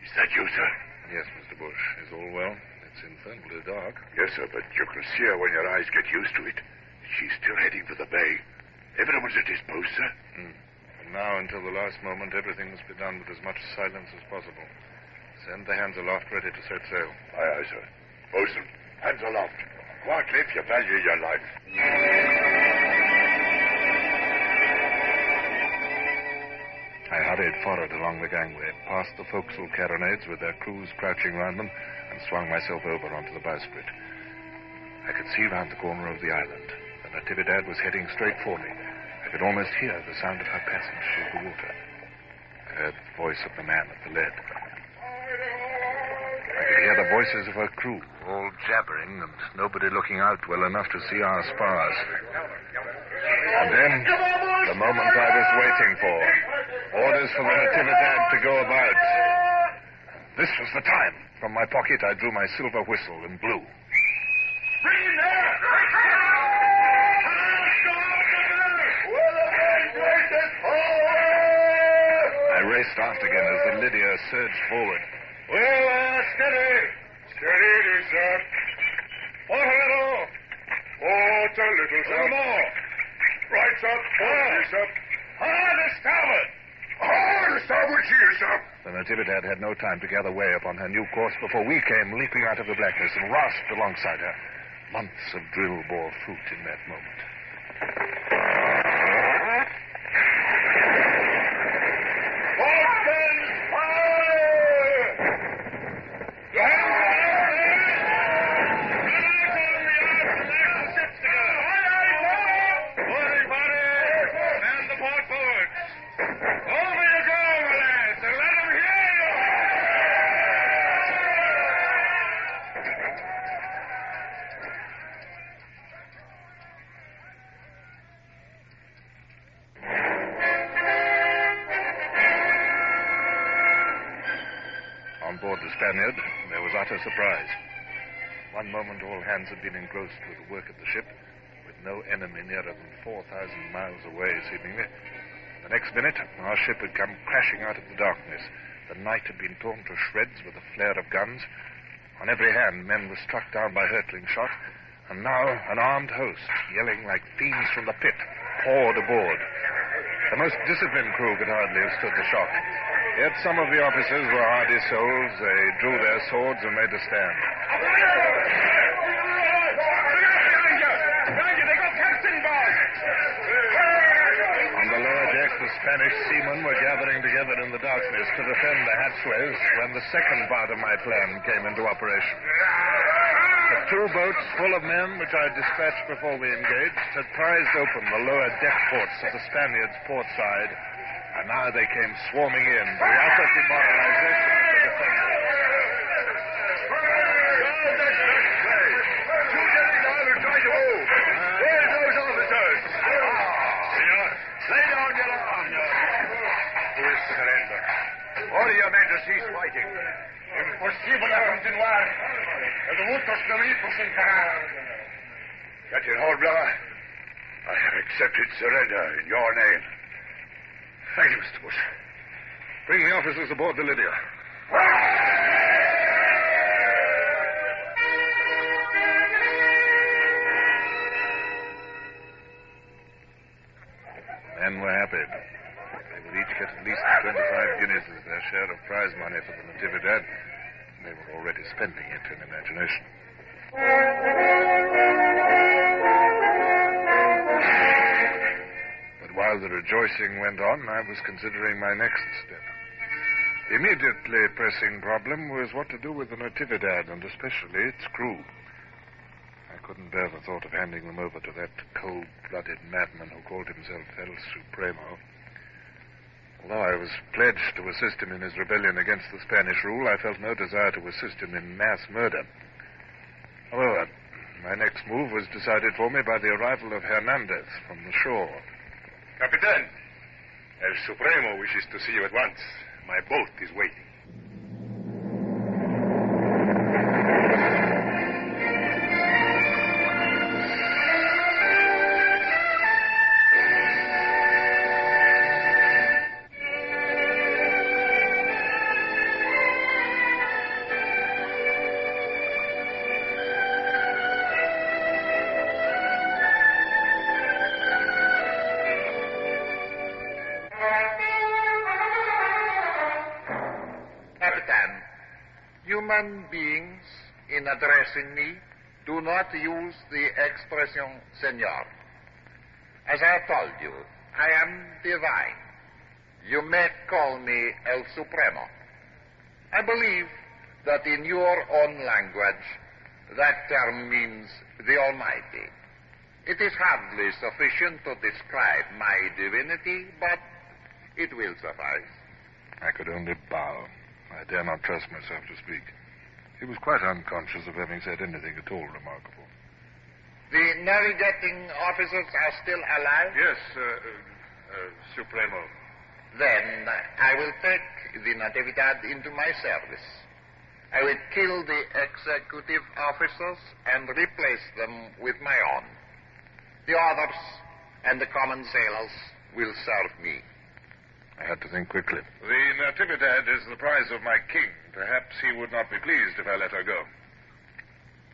P: Is that you, sir?
Q: Yes, Mr. Bush. Is all well? It's infernally dark.
P: Yes, sir, but you can see her when your eyes get used to it. She's still heading for the bay. Everyone's at his post, sir.
Q: From now until the last moment, everything must be done with as much silence as possible. Send the hands aloft ready to set sail.
P: Aye, aye, sir. Bosun, hands aloft. Quietly if you value your life.
Q: I hurried forward along the gangway, past the forecastle carronades with their crews crouching round them, and swung myself over onto the bowsprit. I could see round the corner of the island. The Natividad was heading straight for me. I could almost hear the sound of her passage through the water. I heard the voice of the man at the lead. I could hear the voices of her crew, all jabbering and nobody looking out well enough to see our spars. And then, the moment I was waiting for, orders for the Natividad to go about. This was the time. From my pocket, I drew my silver whistle and blew.
P: raced aft again as the Lydia surged forward.
Q: Well, steady. Steady it is, sir. Port a little. Port a little, sir. A little more. Right, sir. Port, sir. Hard to starboard. Hard to starboard cheer, sir.
P: The Natividad had no time to gather way upon her new course before we came leaping out of the blackness and rasped alongside her. Months of drill bore fruit in that moment. On board the Spaniard, there was utter surprise. One moment all hands had been engrossed with the work of the ship, with no enemy nearer than 4,000 miles away, seemingly. The next minute, our ship had come crashing out of the darkness. The night had been torn to shreds with the flare of guns. On every hand, men were struck down by hurtling shot, and now an armed host, yelling like fiends from the pit, poured aboard. The most disciplined crew could hardly have stood the shock. Yet some of the officers were hardy souls. They drew their swords and made a stand. On the lower deck, the Spanish seamen were gathering together in the darkness to defend the hatchways when the second part of my plan came into operation. The 2 boats full of men, which I dispatched before we engaged, had prized open the lower deck ports of the Spaniards' port side, and now they came swarming in to the utter demoralization of the defenders.
Q: Where's those officers? Senor, lay down your arms. Who is surrender? Order your men to cease fighting. Impossible continuar. El muchos caminos sin parar. Captain Hornblower, I have accepted surrender in your name.
P: Thank you, Mr. Bush. Bring the officers aboard the Lydia. Men were happy. They would each get at least 25 guineas as their share of prize money for the Natividad. They were already spending it in imagination. But while the rejoicing went on, I was considering my next step. The immediately pressing problem was what to do with the Natividad, and especially its crew. I couldn't bear the thought of handing them over to that cold-blooded madman who called himself El Supremo. Although I was pledged to assist him in his rebellion against the Spanish rule, I felt no desire to assist him in mass murder. However, my next move was decided for me by the arrival of Hernandez from the shore.
Q: Capitan, El Supremo wishes to see you at once. My boat is waiting.
R: Human beings, in addressing me, do not use the expression senor. As I have told you, I am divine. You may call me El Supremo. I believe that in your own language, that term means the Almighty. It is hardly sufficient to describe my divinity, but it will suffice.
P: I could only bow. I dare not trust myself to speak. He was quite unconscious of having said anything at all remarkable.
R: The navigating officers are still alive?
Q: Yes, Supremo.
R: Then I will take the Natividad into my service. I will kill the executive officers and replace them with my own. The others and the common sailors will serve me.
P: I had to think quickly.
Q: The Natividad is the prize of my king. Perhaps he would not be pleased if I let her go.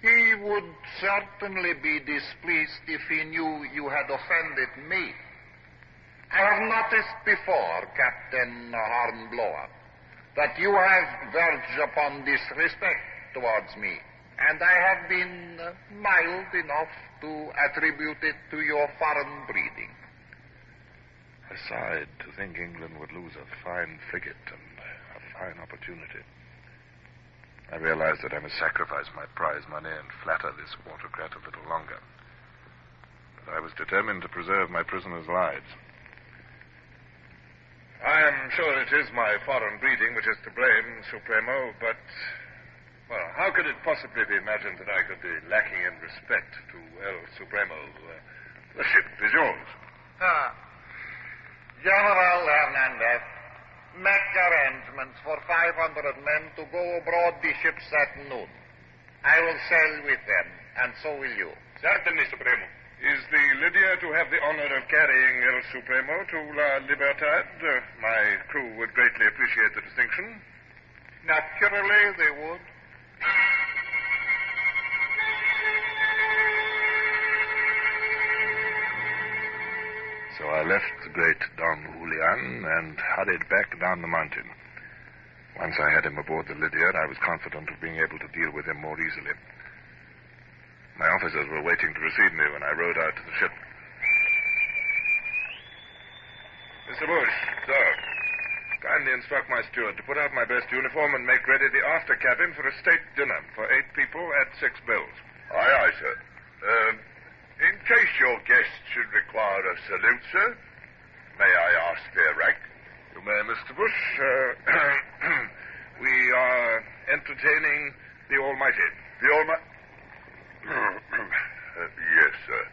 R: He would certainly be displeased if he knew you had offended me. I have noticed before, Captain Hornblower, that you have verged upon disrespect towards me, and I have been mild enough to attribute it to your foreign breeding.
P: I sighed to think England would lose a fine frigate and a fine opportunity. I realized that I must sacrifice my prize money and flatter this autocrat a little longer. But I was determined to preserve my prisoners' lives.
Q: I am sure it is my foreign breeding which is to blame, Supremo, but, well, how could it possibly be imagined that I could be lacking in respect to El Supremo? The ship is yours.
R: General Hernandez, make arrangements for 500 men to go aboard the ships at noon. I will sail with them, and so will you.
Q: Certainly, Supremo. Is the Lydia to have the honor of carrying El Supremo to La Libertad? My crew would greatly appreciate the distinction.
R: Naturally, they would.
P: So I left the great Don Julian and hurried back down the mountain. Once I had him aboard the Lydia, I was confident of being able to deal with him more easily. My officers were waiting to receive me when I rode out to the ship.
Q: Mr. Bush, sir, kindly instruct my steward to put out my best uniform and make ready the after cabin for a state dinner for 8 people at 6 bells.
S: Aye, aye, sir. In case your guests should require a salute, sir, may I ask their rank?
Q: You may, Mr. Bush. We are entertaining the Almighty.
S: The Almighty? Yes, sir.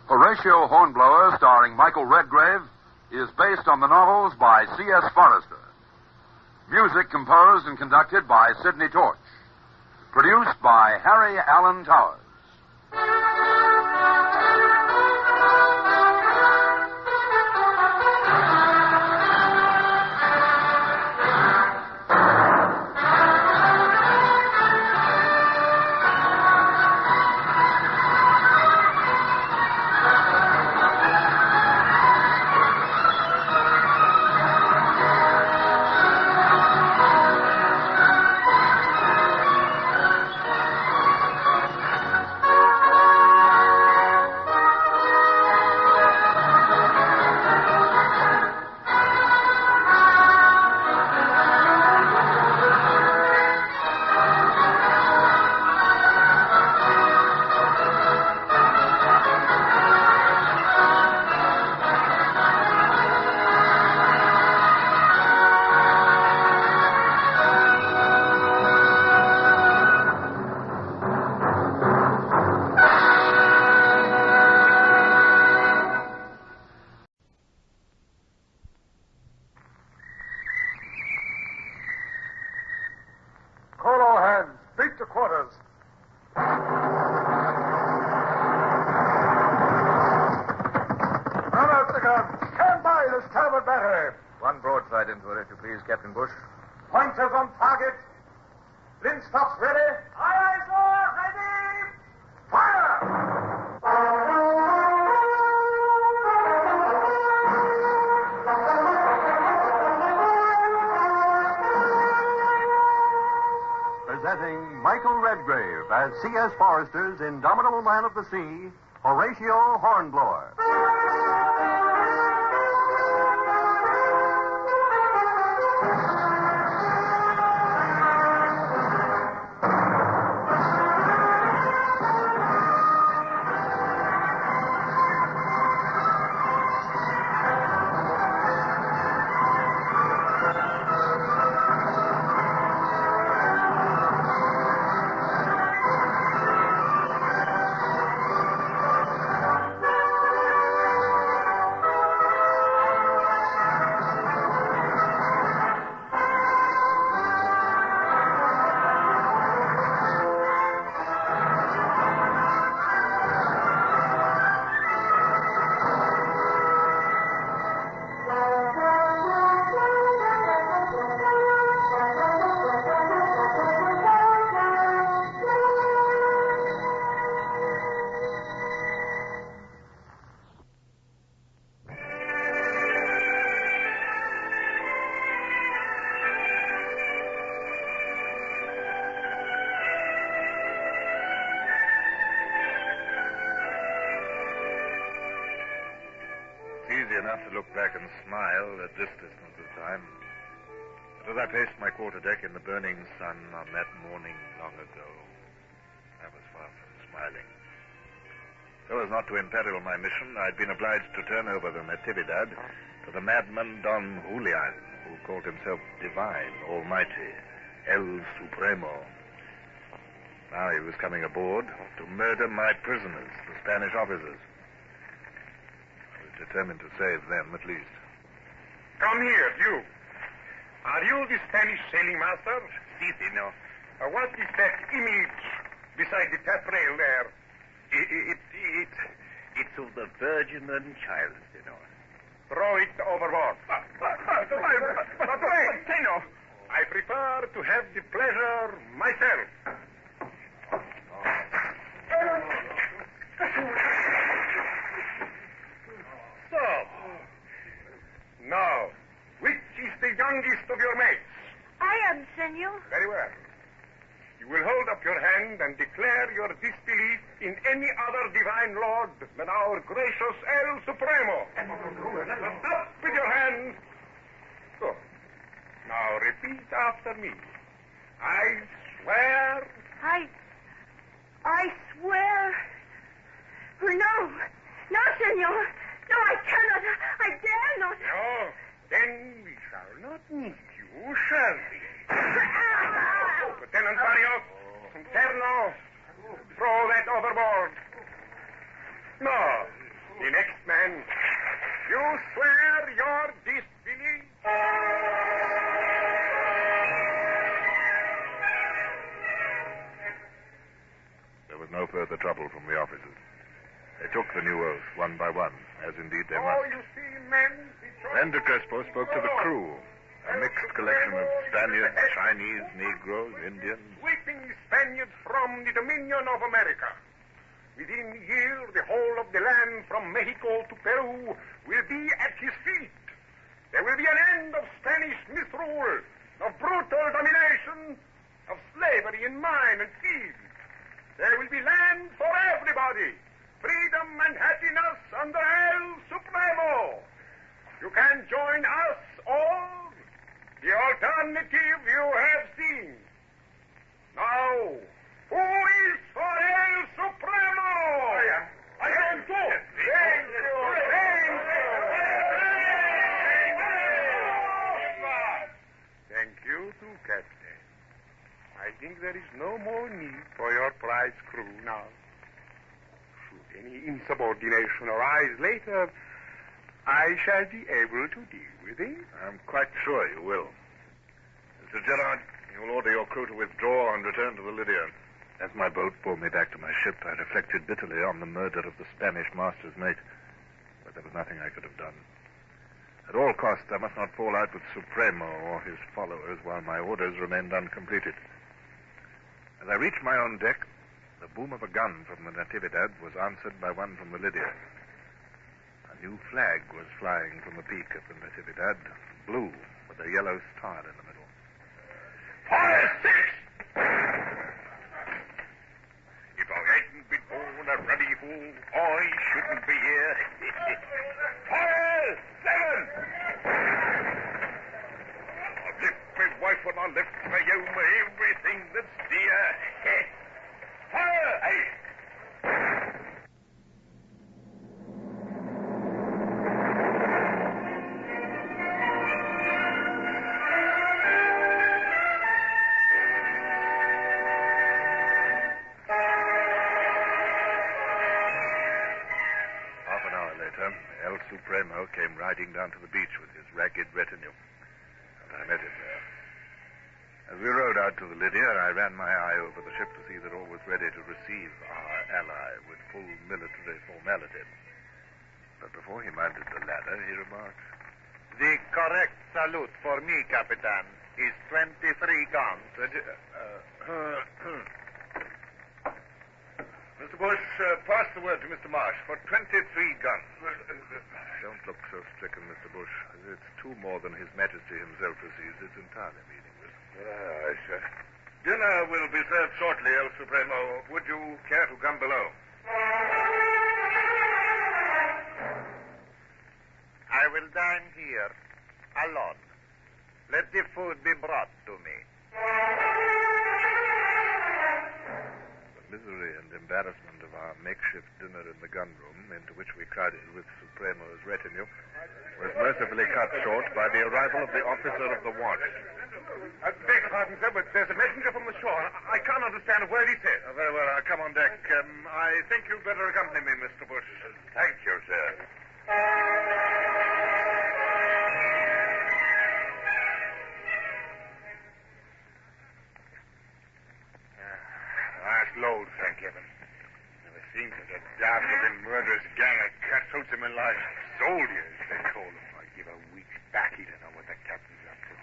O: Horatio Hornblower, starring Michael Redgrave, is based on the novels by C.S. Forester. Music composed and conducted by Sidney Torch. Produced by Harry Allen Towers.
N: One broadside into it, if you please, Captain Bush.
J: Pointers on target. Linstops ready. Aye, aye, sir. Ready. Fire!
O: Presenting Michael Redgrave as C.S. Forester's indomitable man of the sea, Horatio Hornblower.
P: easy enough to look back and smile at this distance of time. But as I paced my quarterdeck in the burning sun on that morning long ago, I was far from smiling. So as not to imperil my mission, I'd been obliged to turn over the Natividad to the madman Don Julian, who called himself Divine, Almighty, El Supremo. Now he was coming aboard to murder my prisoners, the Spanish officers. I was determined to save them, at least.
Q: Come here, you. Are you the Spanish sailing master?
T: Si, senor.
Q: What is that image beside the taffrail there?
T: It's of the Virgin and Child, senor.
Q: Throw it overboard. But wait, senor. I prefer to have the pleasure myself. So, now, which is the youngest of your mates?
U: I am, senor.
Q: Very well. You will hold up your hand and declare your disbelief in any other divine lord than our gracious El Supremo. Up with your hand. Good. Now repeat after me. I swear.
U: I swear. Oh, no. No, senor. No, I cannot. I dare not.
Q: No. Then we shall not need you, shall we? Lieutenant Barrio, Terno, throw that overboard. No, the next man. You swear your disbelief?
P: There was no further trouble from the officers. They took the new oath one by one, as indeed they must.
Q: You see, men...
P: Then De Crespo spoke to the crew, a mixed collection of Spaniards, Chinese, Negroes, Indians.
Q: Sweeping the Spaniards from the dominion of America. Within a year, the whole of the land from Mexico to Peru will be at his feet. There will be an end of Spanish misrule, of brutal domination, of slavery in mine and field. There will be land for everybody, freedom and happiness under El Supremo. You can join us all. The alternative you have seen. Now, who is for El Supremo? I am too. Thank you. Thank you too, Captain. I think there is no more need for your prize crew now. Should any insubordination arise later, I shall be able to deal with it.
P: I'm quite sure you will. Mr. Gerard, you will order your crew to withdraw and return to the Lydia. As my boat bore me back to my ship, I reflected bitterly on the murder of the Spanish master's mate. But there was nothing I could have done. At all costs, I must not fall out with Supremo or his followers while my orders remained uncompleted. As I reached my own deck, the boom of a gun from the Natividad was answered by one from the Lydia. A new flag was flying from the peak of the Natividad, blue with a yellow star in the middle.
Q: Fire 6! If I hadn't been born a ruddy fool, I shouldn't be here. Fire 7! I've left my wife and I left my home, everything that's dear. Fire 8!
P: El Supremo came riding down to the beach with his ragged retinue, and I met him there. As we rowed out to the Lydia, I ran my eye over the ship to see that all was ready to receive our ally with full military formality. But before he mounted the ladder, he remarked,
R: "The correct salute for me, Capitan, is 23 guns."
P: Mr. Bush, pass the word to Mr. Marsh for 23 guns. Don't look so stricken, Mr. Bush. It's two more than His Majesty himself receives. It's entirely meaningless.
Q: Aye, sir.
P: Dinner will be served shortly, El Supremo. Would you care to come below?
R: I will dine here, alone. Let the food be brought to me.
P: The misery and embarrassment of our makeshift dinner in the gunroom, into which we crowded with Supremo's retinue, was mercifully cut short by the arrival of the officer of the watch.
Q: Beg pardon, sir, but there's a messenger from the shore. I can't understand a word he says.
P: Very well, I'll come on deck. I think you'd better accompany me, Mr. Bush.
S: Thank you, sir.
Q: Last load, thank heaven. Never seen such a damnable murderous gang of cutthroatsmen like soldiers, they call them. I give a week's baccy to know what the captain's up to.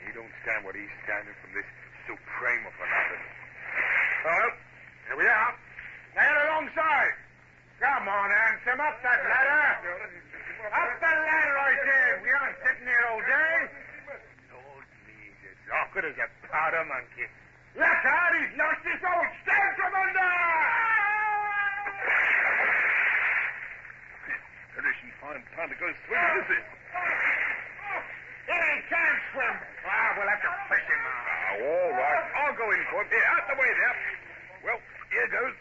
Q: He don't stand what he's standing from this Supremo for nothing. Well, here we are. Nail alongside. Come on, Ansem, up that ladder. Up the ladder, I said. We aren't sitting here all day. Lord me, it's awkward as a powder monkey. Look out, he's lost his old stand from under!
P: There isn't fine time to go swimming, is it?
Q: He can't swim. We'll have to fish him out.
P: All right. I'll go in for it. Here, out the way there. Well, here goes.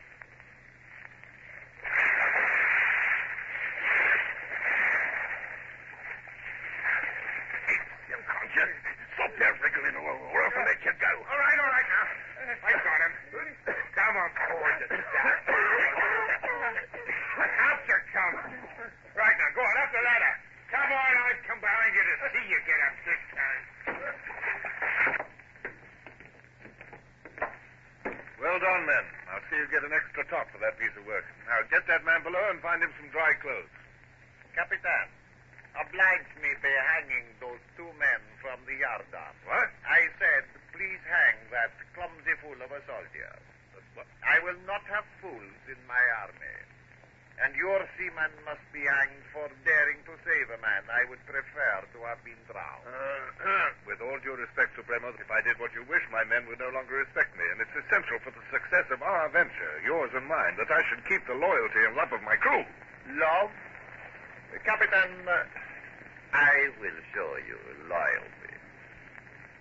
Q: You conscious. Stop there, wriggling all over, or else I'll let you go. All right now. I got him. Come on, boys. Out you come. Right now, go on, up the ladder. Come on, I've come behind you to see you get up this time.
P: Well done, men. I'll see you get an extra top for that piece of work. Now, get that man below and find him some dry clothes.
R: Capitan, oblige me by hanging those two men from the yardarm.
P: What?
R: I said, please hang that clumsy fool of a soldier. I will not have fools in my army. And your seaman must be hanged for daring to save a man I would prefer to have been drowned.
P: With all due respect, Supremo, if I did what you wish, my men would no longer respect me, and it's essential for the success of our venture, yours and mine, that I should keep the loyalty and love of my crew.
R: Love? Capitan, I will show you loyalty.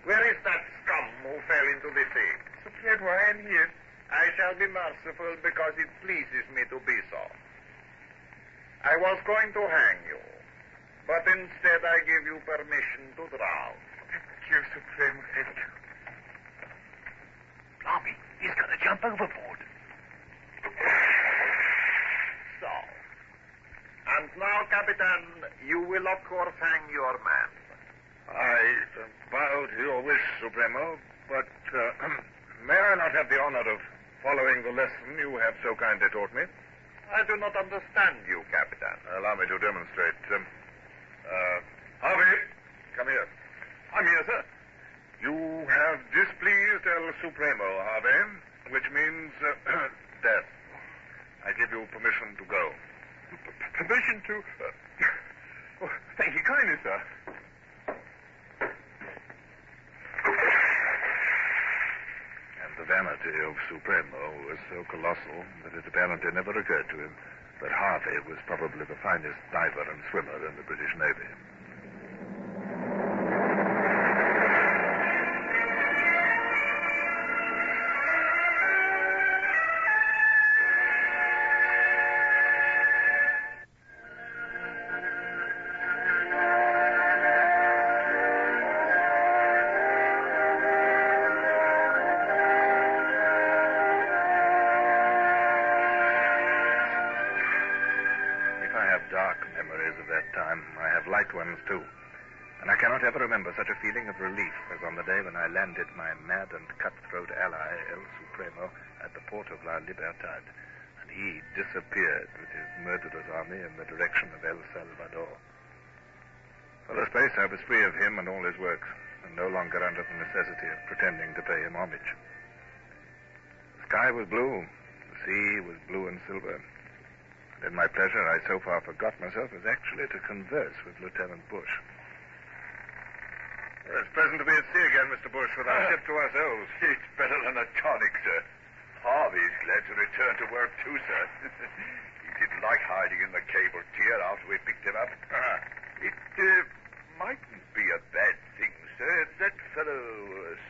R: Where is that scum who fell into the sea?
Q: Supremo, I am here.
R: I shall be merciful because it pleases me to be so. I was going to hang you, but instead I give you permission to drown.
Q: Thank you, Supremo. Thank you.
M: Blimey, he's going to jump overboard.
R: So. And now, Capitan, you will of course hang your man.
P: I bow to your wish, Supremo, but may I not have the honor of following the lesson you have so kindly taught me?
R: I do not understand you, Capitan.
P: Allow me to demonstrate. Harvey, come here.
Q: I'm here, sir.
P: You have displeased El Supremo, Harvey, which means death. I give you permission to go.
Q: Permission to... thank you kindly, sir.
P: The vanity of Supremo was so colossal that it apparently never occurred to him that Harvey was probably the finest diver and swimmer in the British Navy. Too. And I cannot ever remember such a feeling of relief as on the day when I landed my mad and cutthroat ally, El Supremo, at the port of La Libertad, and he disappeared with his murderous army in the direction of El Salvador. For a space I was free of him and all his works, and no longer under the necessity of pretending to pay him homage. The sky was blue, the sea was blue and silver. In my pleasure, I so far forgot myself as actually to converse with Lieutenant Bush. Well, it's pleasant to be at sea again, Mr. Bush, with our ship to ourselves.
S: It's better than a tonic, sir. Harvey's glad to return to work, too, sir. He didn't like hiding in the cable tier after we picked him up. It mightn't be a bad thing, sir, if that fellow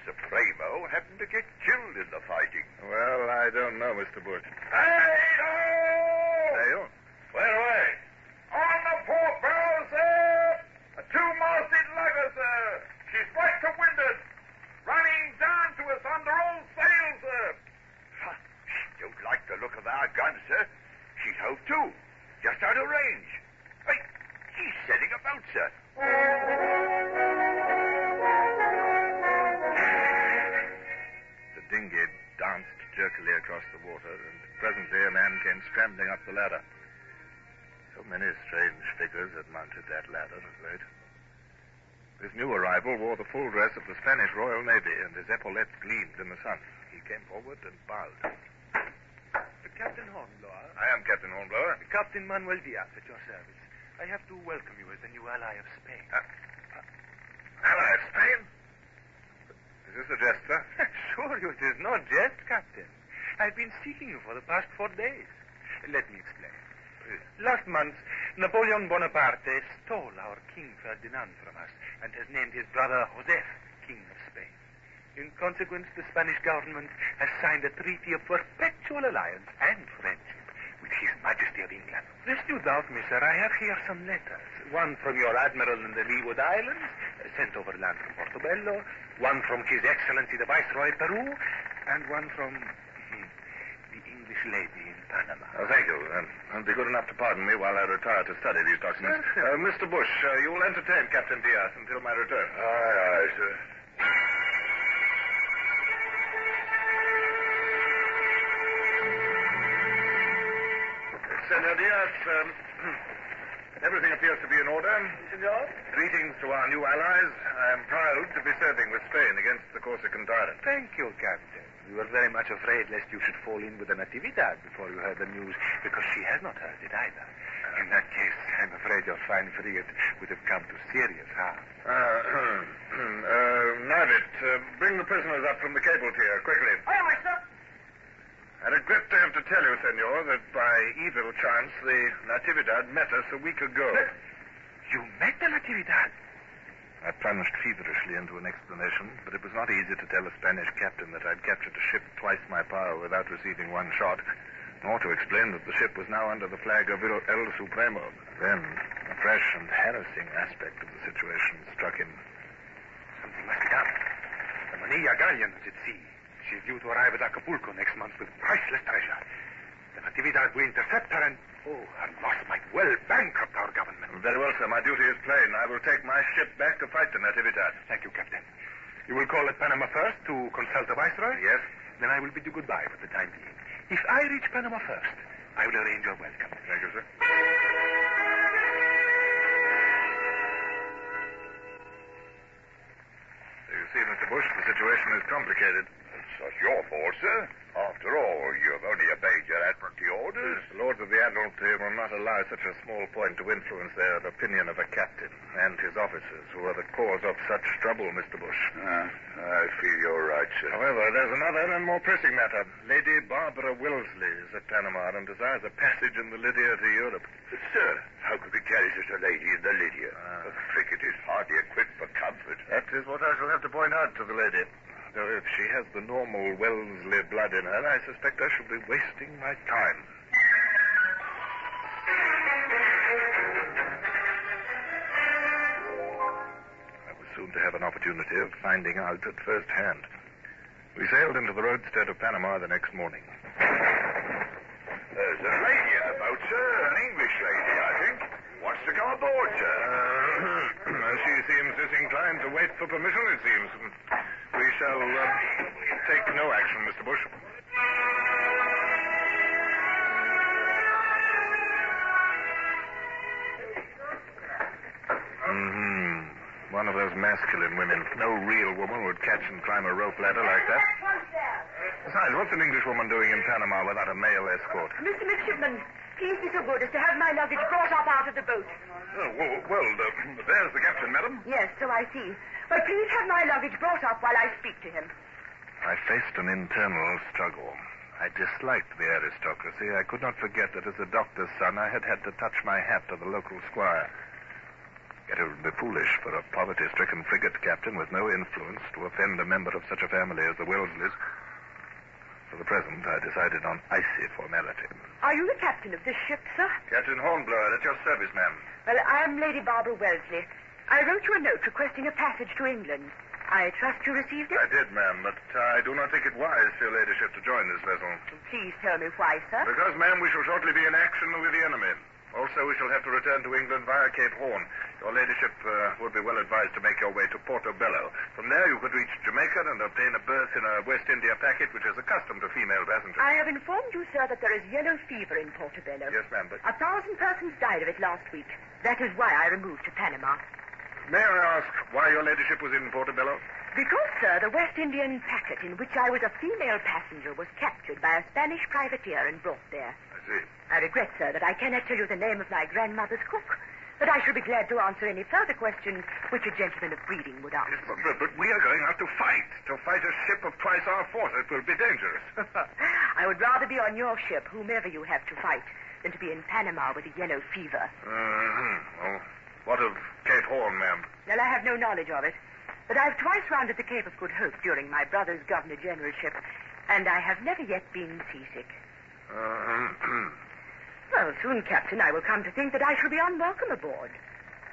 S: Supremo happened to get killed in the fighting.
P: Well, I don't know, Mr. Bush.
S: Hey-ho!
P: Hey-ho?
S: Where away? On the port bow, sir! A two-masted lugger, sir! She's right to windward! Running down to us under all sail, sir! She don't like the look of our guns, sir. She's hove to, just out of range. Hey, she's setting about, sir.
P: The dinghy danced jerkily across the water, and presently a man came scrambling up the ladder. So many strange figures had mounted that ladder of late. This new arrival wore the full dress of the Spanish Royal Navy, and his epaulets gleamed in the sun. He came forward and bowed.
A: Captain Hornblower.
P: I am Captain Hornblower.
A: Captain Manuel Diaz at your service. I have to welcome you as the new ally of Spain.
P: Ally of Spain? Is this a jest, sir?
A: Sure, it is no jest, Captain. I've been seeking you for the past 4 days. Let me explain. Last month, Napoleon Bonaparte stole our King Ferdinand from us and has named his brother Joseph King of Spain. In consequence, the Spanish government has signed a treaty of perpetual alliance and friendship with His Majesty of England. Lest you doubt me, sir, I have here some letters. One from your admiral in the Leeward Islands, sent overland from Portobello. One from His Excellency the Viceroy of Peru. And one from the English lady in Panama.
P: Oh, thank you. And be good enough to pardon me while I retire to study these documents. Mr. Bush, you will entertain Captain Diaz until my return.
S: Aye, sir.
P: Senor Diaz, everything appears to be in order.
A: Senor?
P: Greetings to our new allies. I am proud to be serving with Spain against the Corsican tyrant.
A: Thank you, Captain. We were very much afraid lest you should fall in with the Natividad before you heard the news, because she has not heard it either. In that case, I'm afraid your fine frigate would have come to serious harm.
P: Navid, bring the prisoners up from the cable tier, quickly.
U: Aye, aye, sir.
P: I regret to have to tell you, senor, that by evil chance the Natividad met us a week ago.
A: You met the Natividad?
P: I plunged feverishly into an explanation, but it was not easy to tell a Spanish captain that I'd captured a ship twice my power without receiving one shot, nor to explain that the ship was now under the flag of El Supremo. Then, a fresh and harassing aspect of the situation struck him.
A: Something must be done. The Manilla galleon is at sea. She's due to arrive at Acapulco next month with priceless treasure. The Natividad will intercept her and, her loss might well bankrupt our government.
P: Very well, sir. My duty is plain. I will take my ship back to fight the Natividad.
A: Thank you, Captain. You will call at Panama first to consult the Viceroy?
P: Yes.
A: Then I will bid you goodbye for the time being. If I reach Panama first, I will arrange your welcome.
P: Thank you, sir. You see, Mr. Bush, the situation is complicated.
S: It's not your fault, sir. After all, you've only obeyed your Admiralty orders.
P: The Lords of the Admiralty will not allow such a small point to influence their opinion of a captain and his officers, who are the cause of such trouble, Mr. Bush.
S: I feel you're right, sir.
P: However, there's another and more pressing matter. Lady Barbara Wellesley is at Panama and desires a passage in the Lydia to Europe.
S: But, sir, how could we carry such a lady in the Lydia? The frigate is hardly equipped for comfort.
P: That is what I shall have to point out to the lady. Though if she has the normal Wellesley blood in her, I suspect I shall be wasting my time. I was soon to have an opportunity of finding out at first hand. We sailed into the roadstead of Panama the next morning.
S: There's a lady in the boat, sir. An English lady, I think. Wants to go aboard, sir.
P: She seems disinclined to wait for permission, it seems. We shall take no action, Mr. Bush. One of those masculine women. No real woman would catch and climb a rope ladder like that. Besides, what's an Englishwoman doing in Panama without a male escort?
U: Mr. Midshipman, please be so good as to have my luggage brought up out of the boat.
P: There's the captain, madam.
U: Yes, so I see. But please have my luggage brought up while I speak to him.
P: I faced an internal struggle. I disliked the aristocracy. I could not forget that as a doctor's son I had had to touch my hat to the local squire. Yet it would be foolish for a poverty-stricken frigate captain with no influence to offend a member of such a family as the Wellesleys. For the present, I decided on icy formality.
U: Are you the captain of this ship, sir?
P: Captain Hornblower, at your service, ma'am.
U: Well, I am Lady Barbara Wellesley. I wrote you a note requesting a passage to England. I trust you received it?
P: I did, ma'am, but I do not think it wise for your ladyship to join this vessel.
U: Please tell me why, sir.
P: Because, ma'am, we shall shortly be in action with the enemy. Also, we shall have to return to England via Cape Horn. Your ladyship would be well advised to make your way to Portobello. From there, you could reach Jamaica and obtain a berth in a West India packet, which is accustomed to female passengers.
U: I have informed you, sir, that there is yellow fever in Portobello.
P: Yes, ma'am, but...
U: 1,000 persons died of it last week. That is why I removed to Panama.
P: May I ask why your ladyship was in Portobello?
U: Because, sir, the West Indian packet in which I was a female passenger was captured by a Spanish privateer and brought there.
P: I see.
U: I regret, sir, that I cannot tell you the name of my grandmother's cook, but I shall be glad to answer any further questions which a gentleman of breeding would ask.
P: Yes, but we are going out to fight a ship of twice our force. It will be dangerous.
U: I would rather be on your ship, whomever you have to fight, than to be in Panama with a yellow fever.
P: Well, what of Cape Horn, ma'am?
U: Well, I have no knowledge of it, but I've twice rounded the Cape of Good Hope during my brother's governor-generalship, and I have never yet been seasick. Well, soon, Captain, I will come to think that I shall be unwelcome aboard.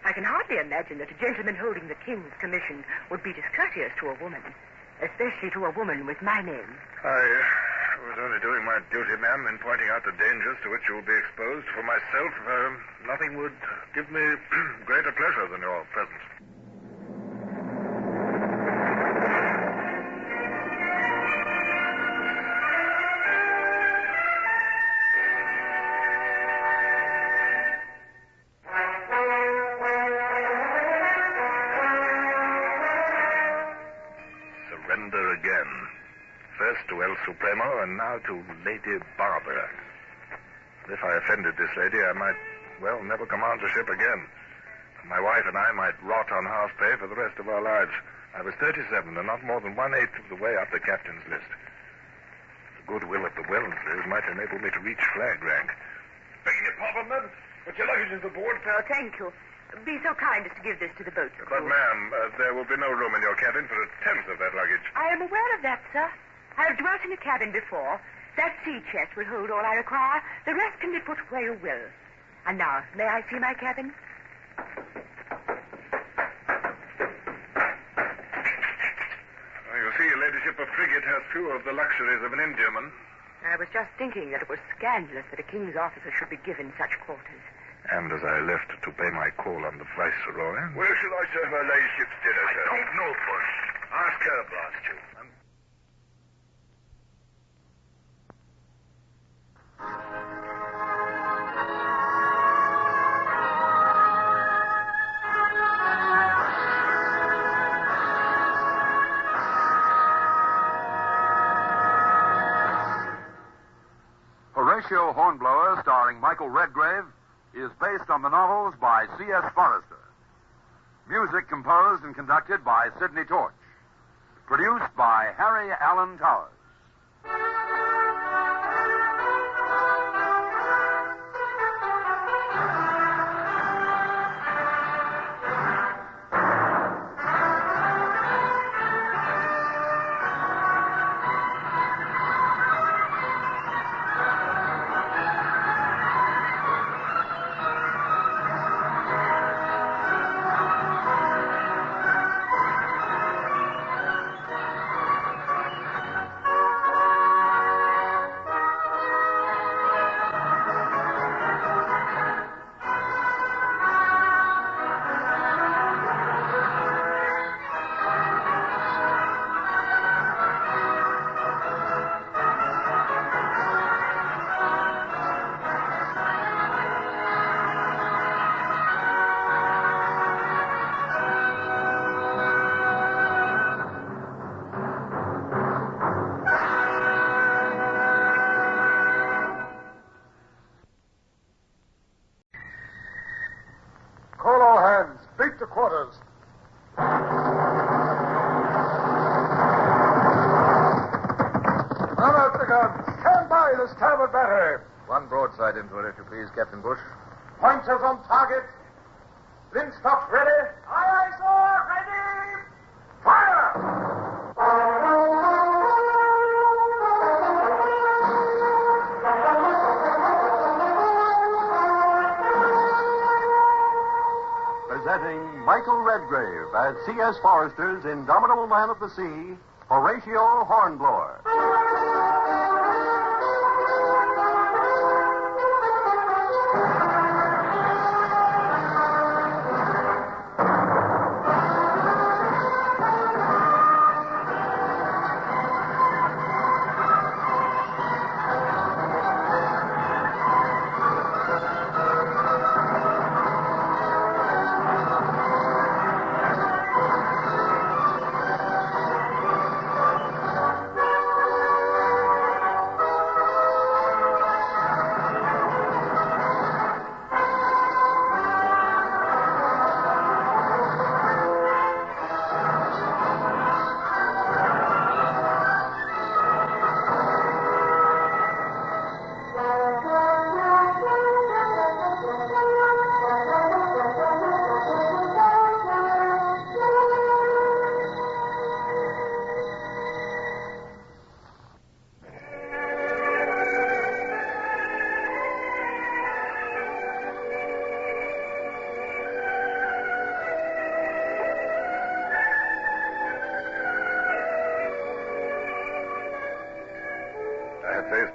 U: I can hardly imagine that a gentleman holding the King's commission would be discourteous to a woman, especially to a woman with my name.
P: I was only doing my duty, ma'am, in pointing out the dangers to which you will be exposed. For myself, nothing would give me greater pleasure than your presence. To El Supremo, and now to Lady Barbara. If I offended this lady, I might, well, never command a ship again. My wife and I might rot on half pay for the rest of our lives. I was 37 and not more than 1/8 of the way up the captain's list. The goodwill of the Wellesleys might enable me to reach flag rank.
Q: Begging your pardon, ma'am, but your luggage is aboard.
U: Oh, thank you. Be so kind as to give this to the boat's crew.
P: But, ma'am, there will be no room in your cabin for 1/10 of that luggage.
U: I am aware of that, sir. I have dwelt in a cabin before. That sea chest will hold all I require. The rest can be put where you will. And now, may I see my cabin?
P: You see, your ladyship, a frigate has few of the luxuries of an Indiaman.
U: I was just thinking that it was scandalous that a king's officer should be given such quarters.
P: And as I left to pay my call on the Viceroy...
Q: Where shall I serve her ladyship's dinner, sir?
P: I don't know, Bush. Ask her, blast you.
O: Horatio Hornblower, starring Michael Redgrave, is based on the novels by C.S. Forester. Music composed and conducted by Sidney Torch. Produced by Harry Allen Towers.
J: Quarters. Run out the guns. Stand by the starboard battery.
N: One broadside into it, if you please, Captain Bush.
J: Pointers on target.
F: Flintstocks ready? Aye, aye, sir. Ready. Fire!
B: Presenting Michael Redgrave as C.S. Forester's indomitable man of the sea, Horatio Hornblower.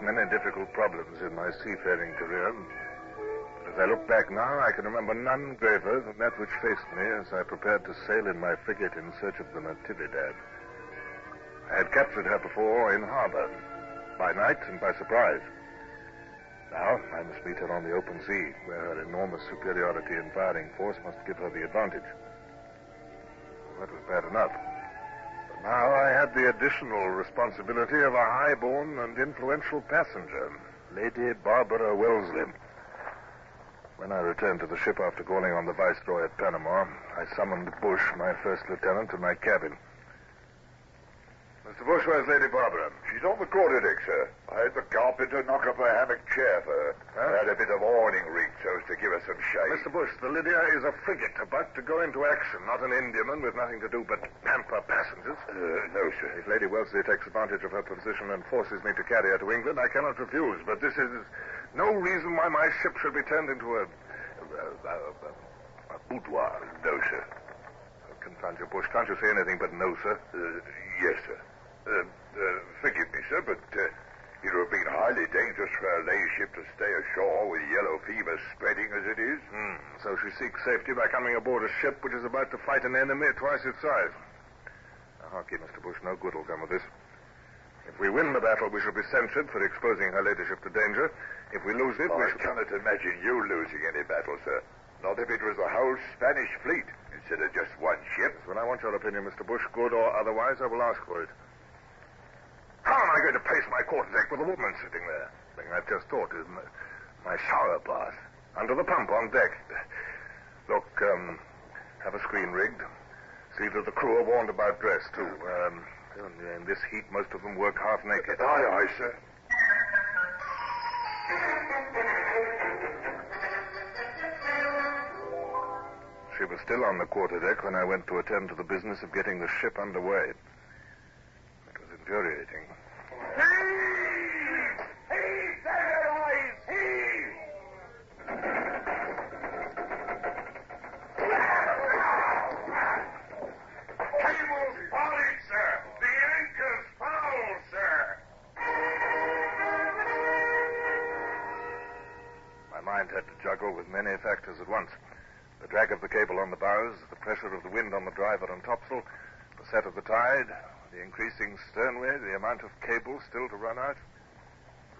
P: Many difficult problems in my seafaring career. But as I look back now, I can remember none graver than that which faced me as I prepared to sail in my frigate in search of the Natividad. I had captured her before in harbor, by night and by surprise. Now I must meet her on the open sea, where her enormous superiority in firing force must give her the advantage. That was bad enough. Now I had the additional responsibility of a high-born and influential passenger, Lady Barbara Wellesley. When I returned to the ship after calling on the Viceroy at Panama, I summoned Bush, my first lieutenant, to my cabin.
V: Mr. Bush, where's Lady Barbara? She's on the quarterdeck, sir. I had the carpenter knock up a hammock chair for her. I had a bit of awning rigged so as to give her some shade.
P: Mr. Bush, the Lydia is a frigate about to go into action, not an Indiaman with nothing to do but pamper passengers.
V: No, sir.
P: If Lady Wellesley takes advantage of her position and forces me to carry her to England, I cannot refuse. But this is no reason why my ship should be turned into a boudoir.
V: No, sir.
P: Confound you, Bush. Can't you say anything but no, sir?
V: Yes, sir. Forgive me, sir, but it would have been highly dangerous for her ladyship to stay ashore with yellow fever spreading as it is.
P: So she seeks safety by coming aboard a ship which is about to fight an enemy twice its size. Now, hark ye, Mr. Bush, no good will come of this. If we win the battle, we shall be censured for exposing her ladyship to danger. If we lose it,
V: I cannot imagine you losing any battle, sir. Not if it was the whole Spanish fleet instead of just one ship.
P: When I want your opinion, Mr. Bush, good or otherwise, I will ask for it. How am I going to pace my quarterdeck with a woman sitting there? The thing I've just thought is my shower bath under the pump on deck. Look, have a screen rigged. See that the crew are warned about dress, too. In this heat, most of them work half naked.
V: Aye, aye, sir.
P: She was still on the quarterdeck when I went to attend to the business of getting the ship underway. It was infuriating. Had to juggle with many factors at once. The drag of the cable on the bows, the pressure of the wind on the driver and topsail, the set of the tide, the increasing sternway, the amount of cable still to run out.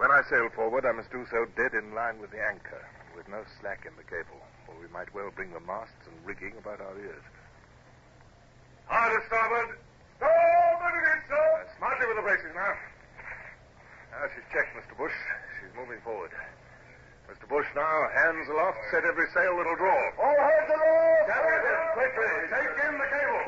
P: When I sail forward, I must do so dead in line with the anchor, with no slack in the cable, or we might well bring the masts and rigging about our ears.
S: Hard to starboard. Starboard it is, sir.
P: Smartly with the braces now. She's checked, Mr. Bush. She's moving forward. Mr. Bush now, hands aloft, set every sail that'll draw.
S: All hands aloft!
P: Gather it in, quickly. Take in the cable.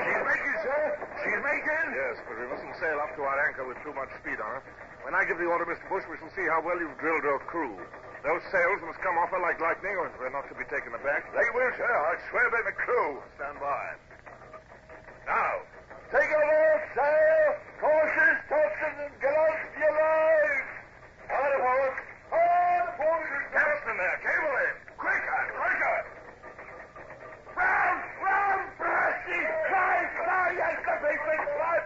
S: She's making, sir. She's making.
P: Yes, but we mustn't sail up to our anchor with too much speed on her. When I give the order, Mr. Bush, we shall see how well you've drilled your crew.
V: Those sails must come off her like lightning, or we're not to be taken aback. They will, sir. I swear by McCool. Stand by. Now, take a look, sail. Courses, topsails, and gallants, your lives. Hard apart. Hard apart. Captain there, cable in. Quicker, quicker. Round, round, brashy. Fly, yes, the big fly.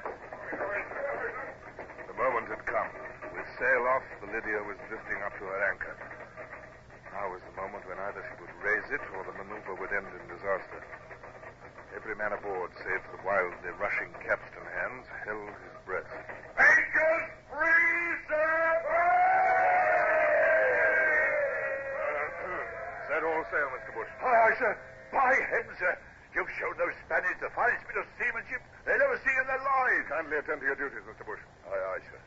V: The moment had come. With sail off, the Lydia was drifting up to her anchor. Now was the moment when either she would raise it or the maneuver would end in disaster. Every man aboard, save the wildly rushing capstan hands, held his breath.
S: Anchors free, sir!
V: Set all sail, Mr. Bush. Aye, aye, sir. By heaven, sir. You've shown those Spaniards the finest bit of seamanship they'll ever see in their lives. Kindly attend to your duties, Mr. Bush. Aye, aye, sir.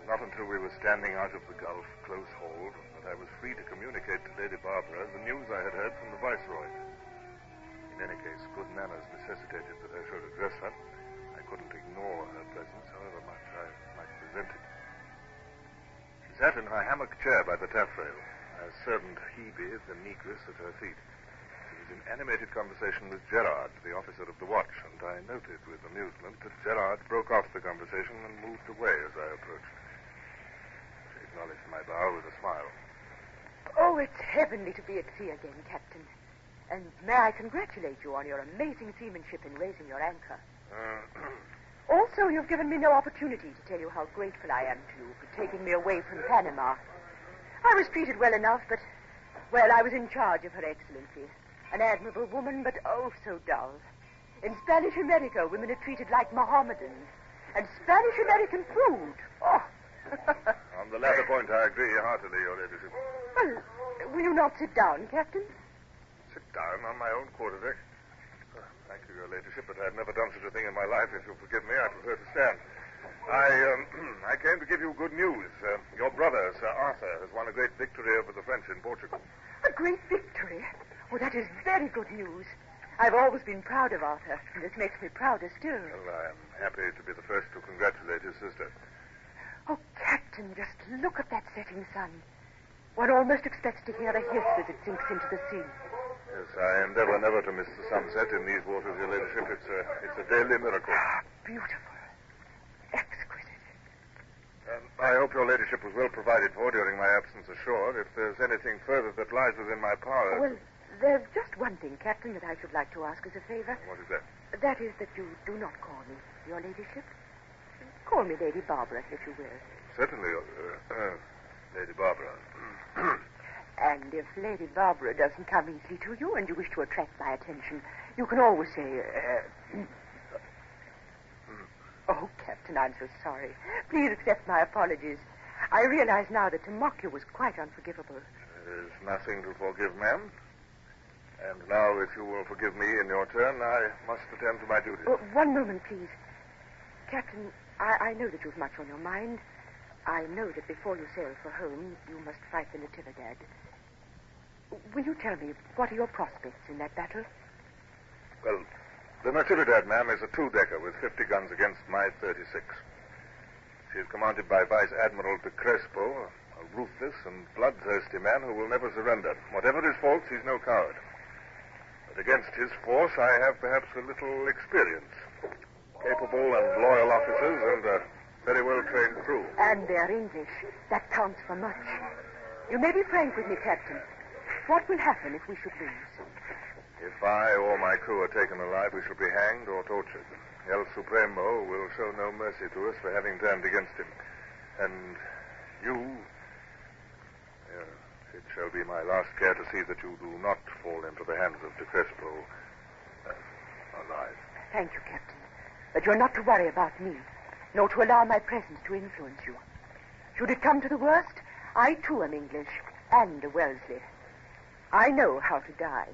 V: Not until we were standing out of the Gulf, close hauled, that I was free to communicate to Lady Barbara the news I had heard from the Viceroy. In any case, good manners necessitated that I should address her. I couldn't ignore her presence, however much I might resent it. She sat in her hammock chair by the taffrail, a servant Hebe, the negress, at her feet. She was in animated conversation with Gerard, the officer of the watch, and I noted with amusement that Gerard broke off the conversation and moved away as I approached. Acknowledged my bow with a smile.
U: Oh, it's heavenly to be at sea again, Captain. And may I congratulate you on your amazing seamanship in raising your anchor. Also, you've given me no opportunity to tell you how grateful I am to you for taking me away from Panama. I was treated well enough, but, well, I was in charge of Her Excellency. An admirable woman, but oh, so dull. In Spanish America, women are treated like Mohammedans. And Spanish American food, oh...
V: On the latter point, I agree heartily, Your Ladyship.
U: Well, will you not sit down, Captain?
V: Sit down on my own quarterdeck? Thank you, Your Ladyship, but I've never done such a thing in my life. If you'll forgive me, I prefer to stand. I came to give you good news. Your brother, Sir Arthur, has won a great victory over the French in Portugal.
U: A great victory? Oh, that is very good news. I've always been proud of Arthur, and this makes me prouder still.
V: Well, I am happy to be the first to congratulate his sister.
U: Oh, Captain, just look at that setting sun. One almost expects to hear a hiss as it sinks into the sea.
V: Yes, I endeavor never to miss the sunset in these waters, Your Ladyship. It's a daily miracle.
U: Beautiful. Exquisite.
V: I hope Your Ladyship was well provided for during my absence ashore. If there's anything further that lies within my power...
U: Well, there's just one thing, Captain, that I should like to ask as a favor.
V: What is that?
U: That is that you do not call me Your Ladyship. Call me Lady Barbara, if you will.
V: Certainly, Lady Barbara.
U: And if Lady Barbara doesn't come easily to you and you wish to attract my attention, you can always say, Oh, Captain, I'm so sorry. Please accept my apologies. I realize now that to mock you was quite unforgivable.
V: There's nothing to forgive, ma'am. And now, if you will forgive me in your turn, I must attend to my duties.
U: One moment, please. Captain, I know that you've much on your mind. I know that before you sail for home, you must fight the Natividad. Will you tell me, what are your prospects in that battle?
V: Well, the Natividad, ma'am, is a two-decker with 50 guns against my 36. She is commanded by Vice Admiral de Crespo, a ruthless and bloodthirsty man who will never surrender. Whatever his faults, he's no coward. But against his force, I have perhaps a little experience. Capable and loyal officers and a very well-trained crew.
U: And they're English. That counts for much. You may be frank with me, Captain. What will happen if we should lose?
V: If I or my crew are taken alive, we shall be hanged or tortured. El Supremo will show no mercy to us for having turned against him. And you... it shall be my last care to see that you do not fall into the hands of de Crespo alive.
U: Thank you, Captain. But you're not to worry about me, nor to allow my presence to influence you. Should it come to the worst, I too am English, and a Wellesley. I know how to die.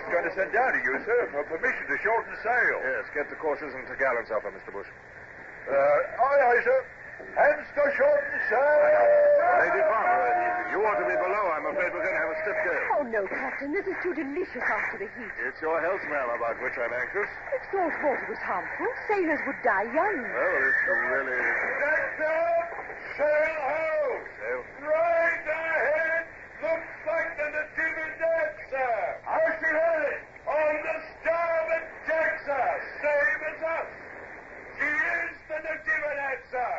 V: just going to send down to you, sir, for permission to shorten sail. Yes, get the courses and the gallants off her, Mr. Bush. Aye, sir. Hands to shorten sail. Lady Barbara, you ought to be below. I'm afraid we're going to have a stiff gale.
U: Oh, no, Captain. This is too delicious after the heat.
V: It's your health, ma'am, about which I'm anxious.
U: If salt water was harmful, sailors would die young.
V: Well, it's really...
S: Sail ho!
V: Sail?
S: Right ahead! Looks like the Natividad, sir. How's she headed? On the starboard deck, sir. Same as us. She is the Natividad, sir.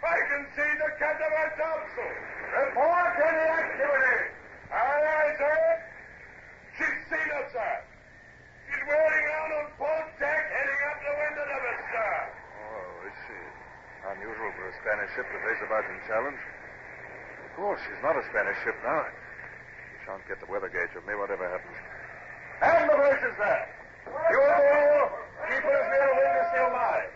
S: I can see the cat of her topsail. Report any activity. Aye, aye, sir. She's seen us, sir. She's whirling round on port deck, heading up the wind of us, sir.
V: Oh, is she? Unusual for a Spanish ship to face a Belgian challenge. Of course, she's not a Spanish ship now. She shan't get the weather gauge of me, whatever happens.
S: And the braces, sir. You all keep her as near the wind as she'll lie.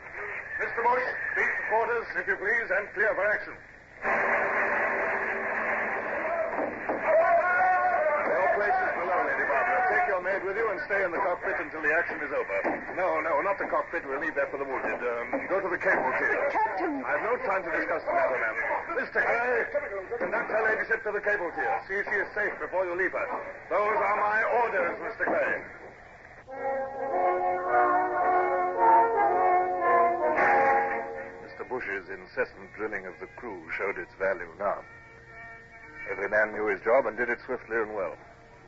V: Mr. Bush, beat the quarters, if you please, and clear for action. Your place is below, Lady Barbara. Take your maid with you and stay in the cockpit until the action is over. No, not the cockpit. We'll leave that for the wounded. Go to the cable tier.
U: Captain!
V: I've no time to discuss the matter, ma'am. Mr. Clay, conduct her ladyship to the cable tier. See if she is safe before you leave her. Those are my orders, Mr. Clay. Mr. Bush's incessant drilling of the crew showed its value now. Every man knew his job and did it swiftly and well.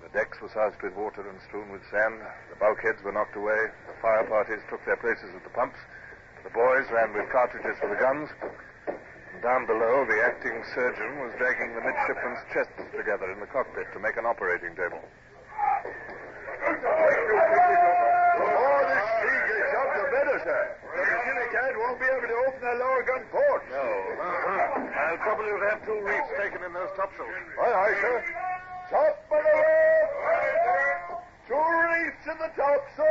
V: The decks were soused with water and strewn with sand. The bulkheads were knocked away. The fire parties took their places at the pumps. The boys ran with cartridges for the guns. And down below, the acting surgeon was dragging the midshipmen's chests together in the cockpit to make an operating table.
S: The more this sea gets up, the better, sir. The syndicated won't be able to open their lower gun ports.
V: No. I'll probably have 2 reefs taken in those topsails.
S: Aye, aye, sir. Top of the rope. 2 reefs in the topsail.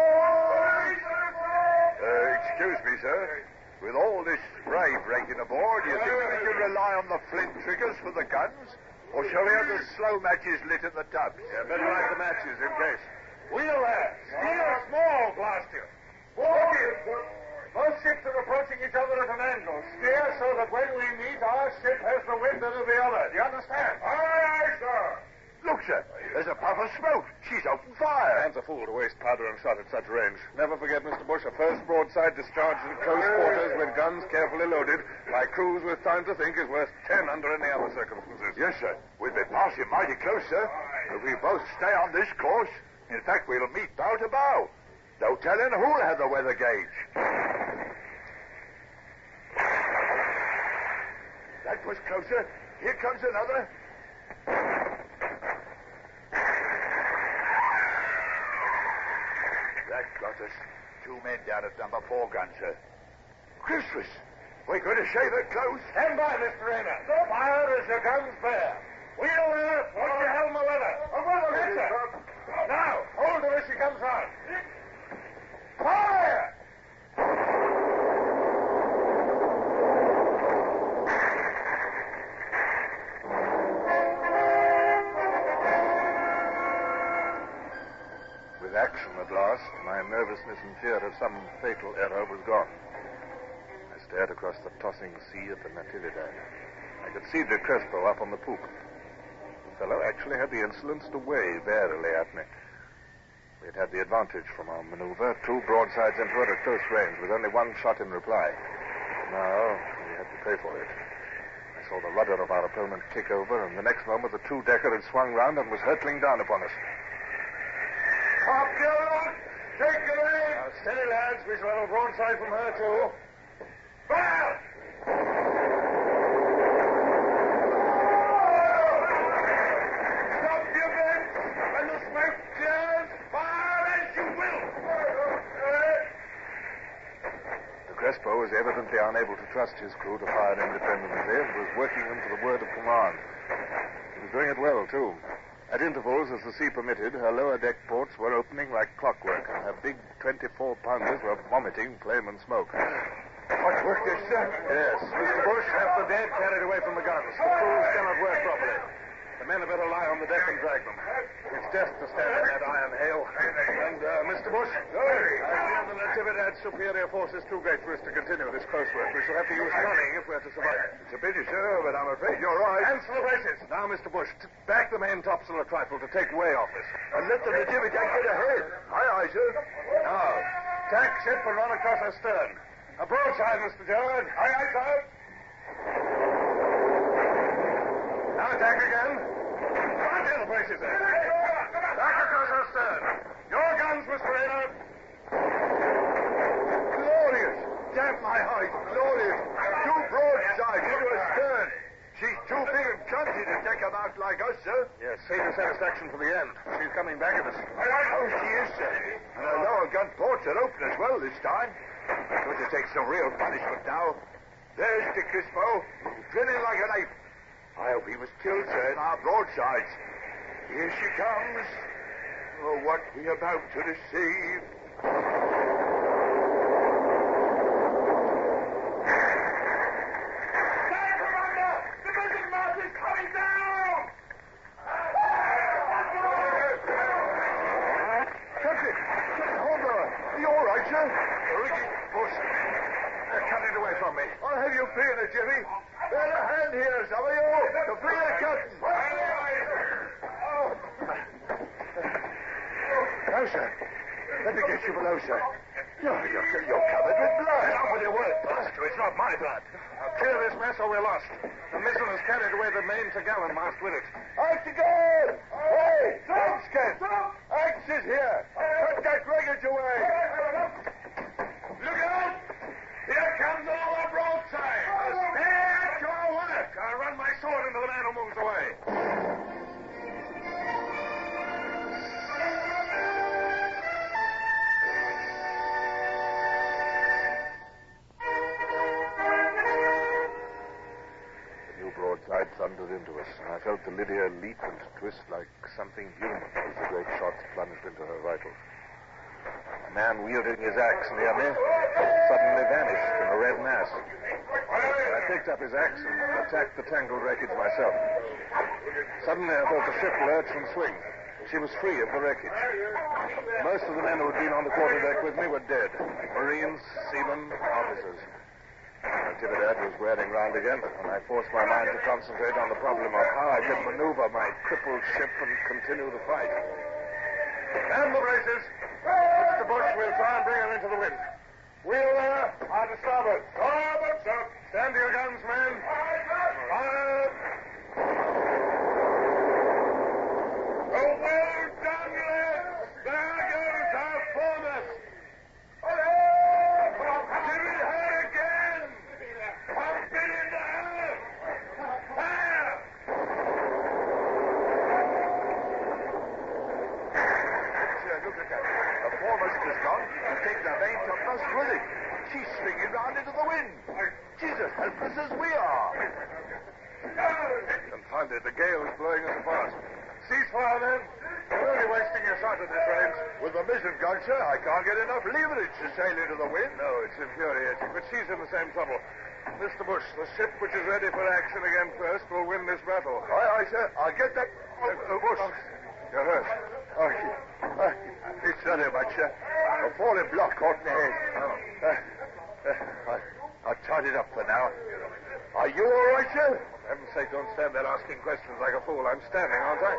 V: Excuse me, sir. With all this spray breaking aboard, do you think we can rely on the flint triggers for the guns? Or shall we have the slow matches lit in the tubs? Yeah, better light the matches in case.
S: Wheel there. Steer small, blaster. Walk in. Both ships are approaching each other at an angle. Steer so that when we meet, our ship has the wind of the other. Do you understand? Aye, aye, sir.
V: Look, sir. There's a puff of smoke. She's opened fire. Man's a fool to waste powder and shot at such range. Never forget, Mr. Bush, a first broadside discharged in close quarters with guns carefully loaded by crews with time to think is worth 10 under any other circumstances.
S: Yes, sir. We've been passing mighty close, sir. If we both stay on this course, in fact, we'll meet bow to bow. No telling who'll have the weather gauge. That was closer. Here comes another. That got us. 2 men down at number 4 gun, sir. Christmas! We're going to shave it close. Stand by, Mr. Rayner. Fire as your guns bear. Wheel there. Watch your helm of weather. Now, hold her as she comes on. Fire!
V: With action at last, my nervousness and fear of some fatal error was gone. I stared across the tossing sea at the Natividad. I could see the Crespo up on the poop. The fellow actually had the insolence to wave airily at me. We had had the advantage from our maneuver, 2 broadsides into her at close range, with only 1 shot in reply. Now, we had to pay for it. I saw the rudder of our opponent kick over, and the next moment the 2-decker had swung round and was hurtling down upon us.
S: Top gallant! Take it in!
V: Now, steady, lads. We shall have a broadside from her, too.
S: Fire! Stop your men! When the smoke clears, fire as you will!
V: The Crespo was evidently unable to trust his crew to fire independently and was working them to the word of command. He was doing it well, too. At intervals, as the sea permitted, her lower deck ports were opening like clockwork, and her big 24-pounders were vomiting flame and smoke.
S: What work this, sir?
V: Yes. Mr. Bush, have the dead carried away from the guns. The crews cannot work properly. The men had better lie on the deck and drag them. It's death to stand in that iron hail. And, Mr. Bush, I fear the Natividad superior force is too great for us to continue this close work. We shall have to use running if we're to survive.
P: It's a pity, sir, but I'm afraid you're right.
V: Hands to the braces. Now, Mr. Bush, back the main topsail a trifle to take way off us.
P: And let the Natividad get ahead. Aye, sir.
V: Now, tack ship and run across her stern. A broadside, Mr. Gerard. Aye, sir. Now attack again. Right in the braces there. Back across her stern. Your guns, Mr. Raynor.
P: Glorious. Damn my hide. Glorious. Two broadsides into a stern. She's too big and clumsy to take them out like us, sir.
V: Yes, save your satisfaction for the end. She's coming back at us.
P: Oh, she is, sir. And her lower gun ports are open as well this time. Going to take some real punishment now. There's Dick Crispo, drilling like a knife. I hope he was killed, sir, in our broadsides. Here she comes. Oh, what we about to receive.
S: Stand, Commander! The mizzen mast is coming down!
P: Captain Hornblower, are you all right, sir?
V: Ricky, Bush, they're cutting away from me.
P: I'll have you free in a jiffy. Bear a hand here, some of you, to free the captain. Now, sir, let me get you below, sir. You're covered with blood.
V: Get off with your word, Buster. It's not my blood. Now clear this mess or we're lost. The mizzen has carried away the main topgallant mast with it.
P: Axe again! Hey, Tomskin! Axe is here. Cut that wreckage away.
S: Look out! Here comes our broadside! Stay at your work!
V: I'll run my sword into the man who moves away. Broadside thundered into us, and I felt the Lydia leap and twist like something human as the great shots plunged into her vitals. A man wielding his axe near me suddenly vanished in a red mass. I picked up his axe and attacked the tangled wreckage myself. Suddenly I felt the ship lurch and swing. She was free of the wreckage. Most of the men who had been on the quarterdeck with me were dead. Marines, seamen, officers. Natividad was wearing round again, and I forced my mind to concentrate on the problem of how I could maneuver my crippled ship and continue the fight. Man the braces! Mr. Bush, we'll try and bring her into the wind. We'll, hard to starboard. Starboard, sir. Stand to your guns, men. Fire! Oh, well done, lads! There goes our foremost! Give it her again! Pump it into her! Fire!
P: Sir, look at that. The foremost is gone. He's taken the main topmast with it. She's swinging round into the wind. She's as helpless as we are.
V: Confound it, the gale is blowing us apart. Ceasefire, then. You're only wasting your shot at this range.
P: With the mizzen gun, sir, I can't get enough leverage to sail into the wind.
V: No, it's infuriating, but she's in the same trouble. Mr. Bush, the ship which is ready for action again first will win this battle.
P: Aye, sir. I'll get that.
V: Bush, you're hurt.
P: It's not much, sir. A falling block caught in the head. I'll tie it up for now. Are you all right, sir?
V: For heaven's sake, don't stand there asking questions like a fool. I'm standing, aren't I?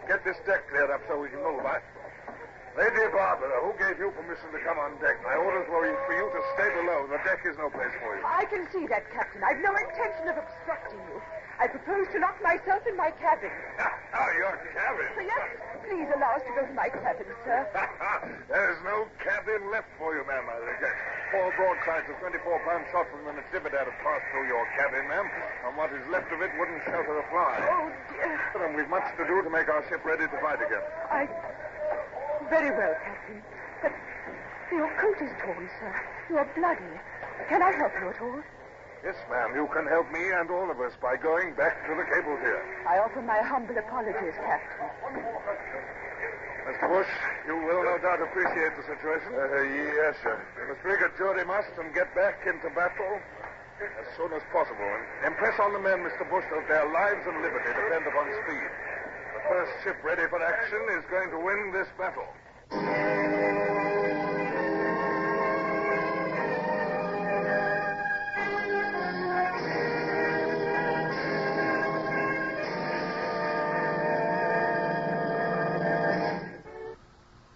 V: Get this deck cleared up so we can move, Lady Barbara, who gave you permission to come on deck? My orders were for you to stay below. The deck is no place for you.
U: I can see that, Captain. I've no intention of obstructing you. I propose to lock myself in my cabin.
V: Your cabin?
U: Yes, please allow us to go to my cabin, sir.
V: There's no cabin left for you, ma'am, I regret. 4 broadsides of 24-pound shot from the Natividad have passed through your cabin, ma'am, and what is left of it wouldn't shelter a fly.
U: Oh, dear.
V: And we've much to do to make our ship ready to fight again.
U: Very well, Captain. But your coat is torn, sir. You are bloody. Can I help you at all?
V: Yes, ma'am. You can help me and all of us by going back to the cable tier.
U: I offer my humble apologies, Captain.
V: Mr. Bush, you will no doubt appreciate the situation.
P: Yes, sir.
V: We must rig a jury must and get back into battle as soon as possible. And impress on the men, Mr. Bush, that their lives and liberty depend upon speed. The first ship ready for action is going to win this battle.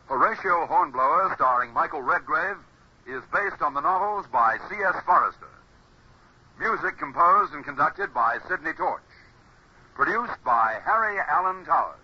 O: Horatio Hornblower, starring Michael Redgrave, is based on the novels by C.S. Forrester. Music composed and conducted by Sidney Torch. Produced by Harry Allen Towers.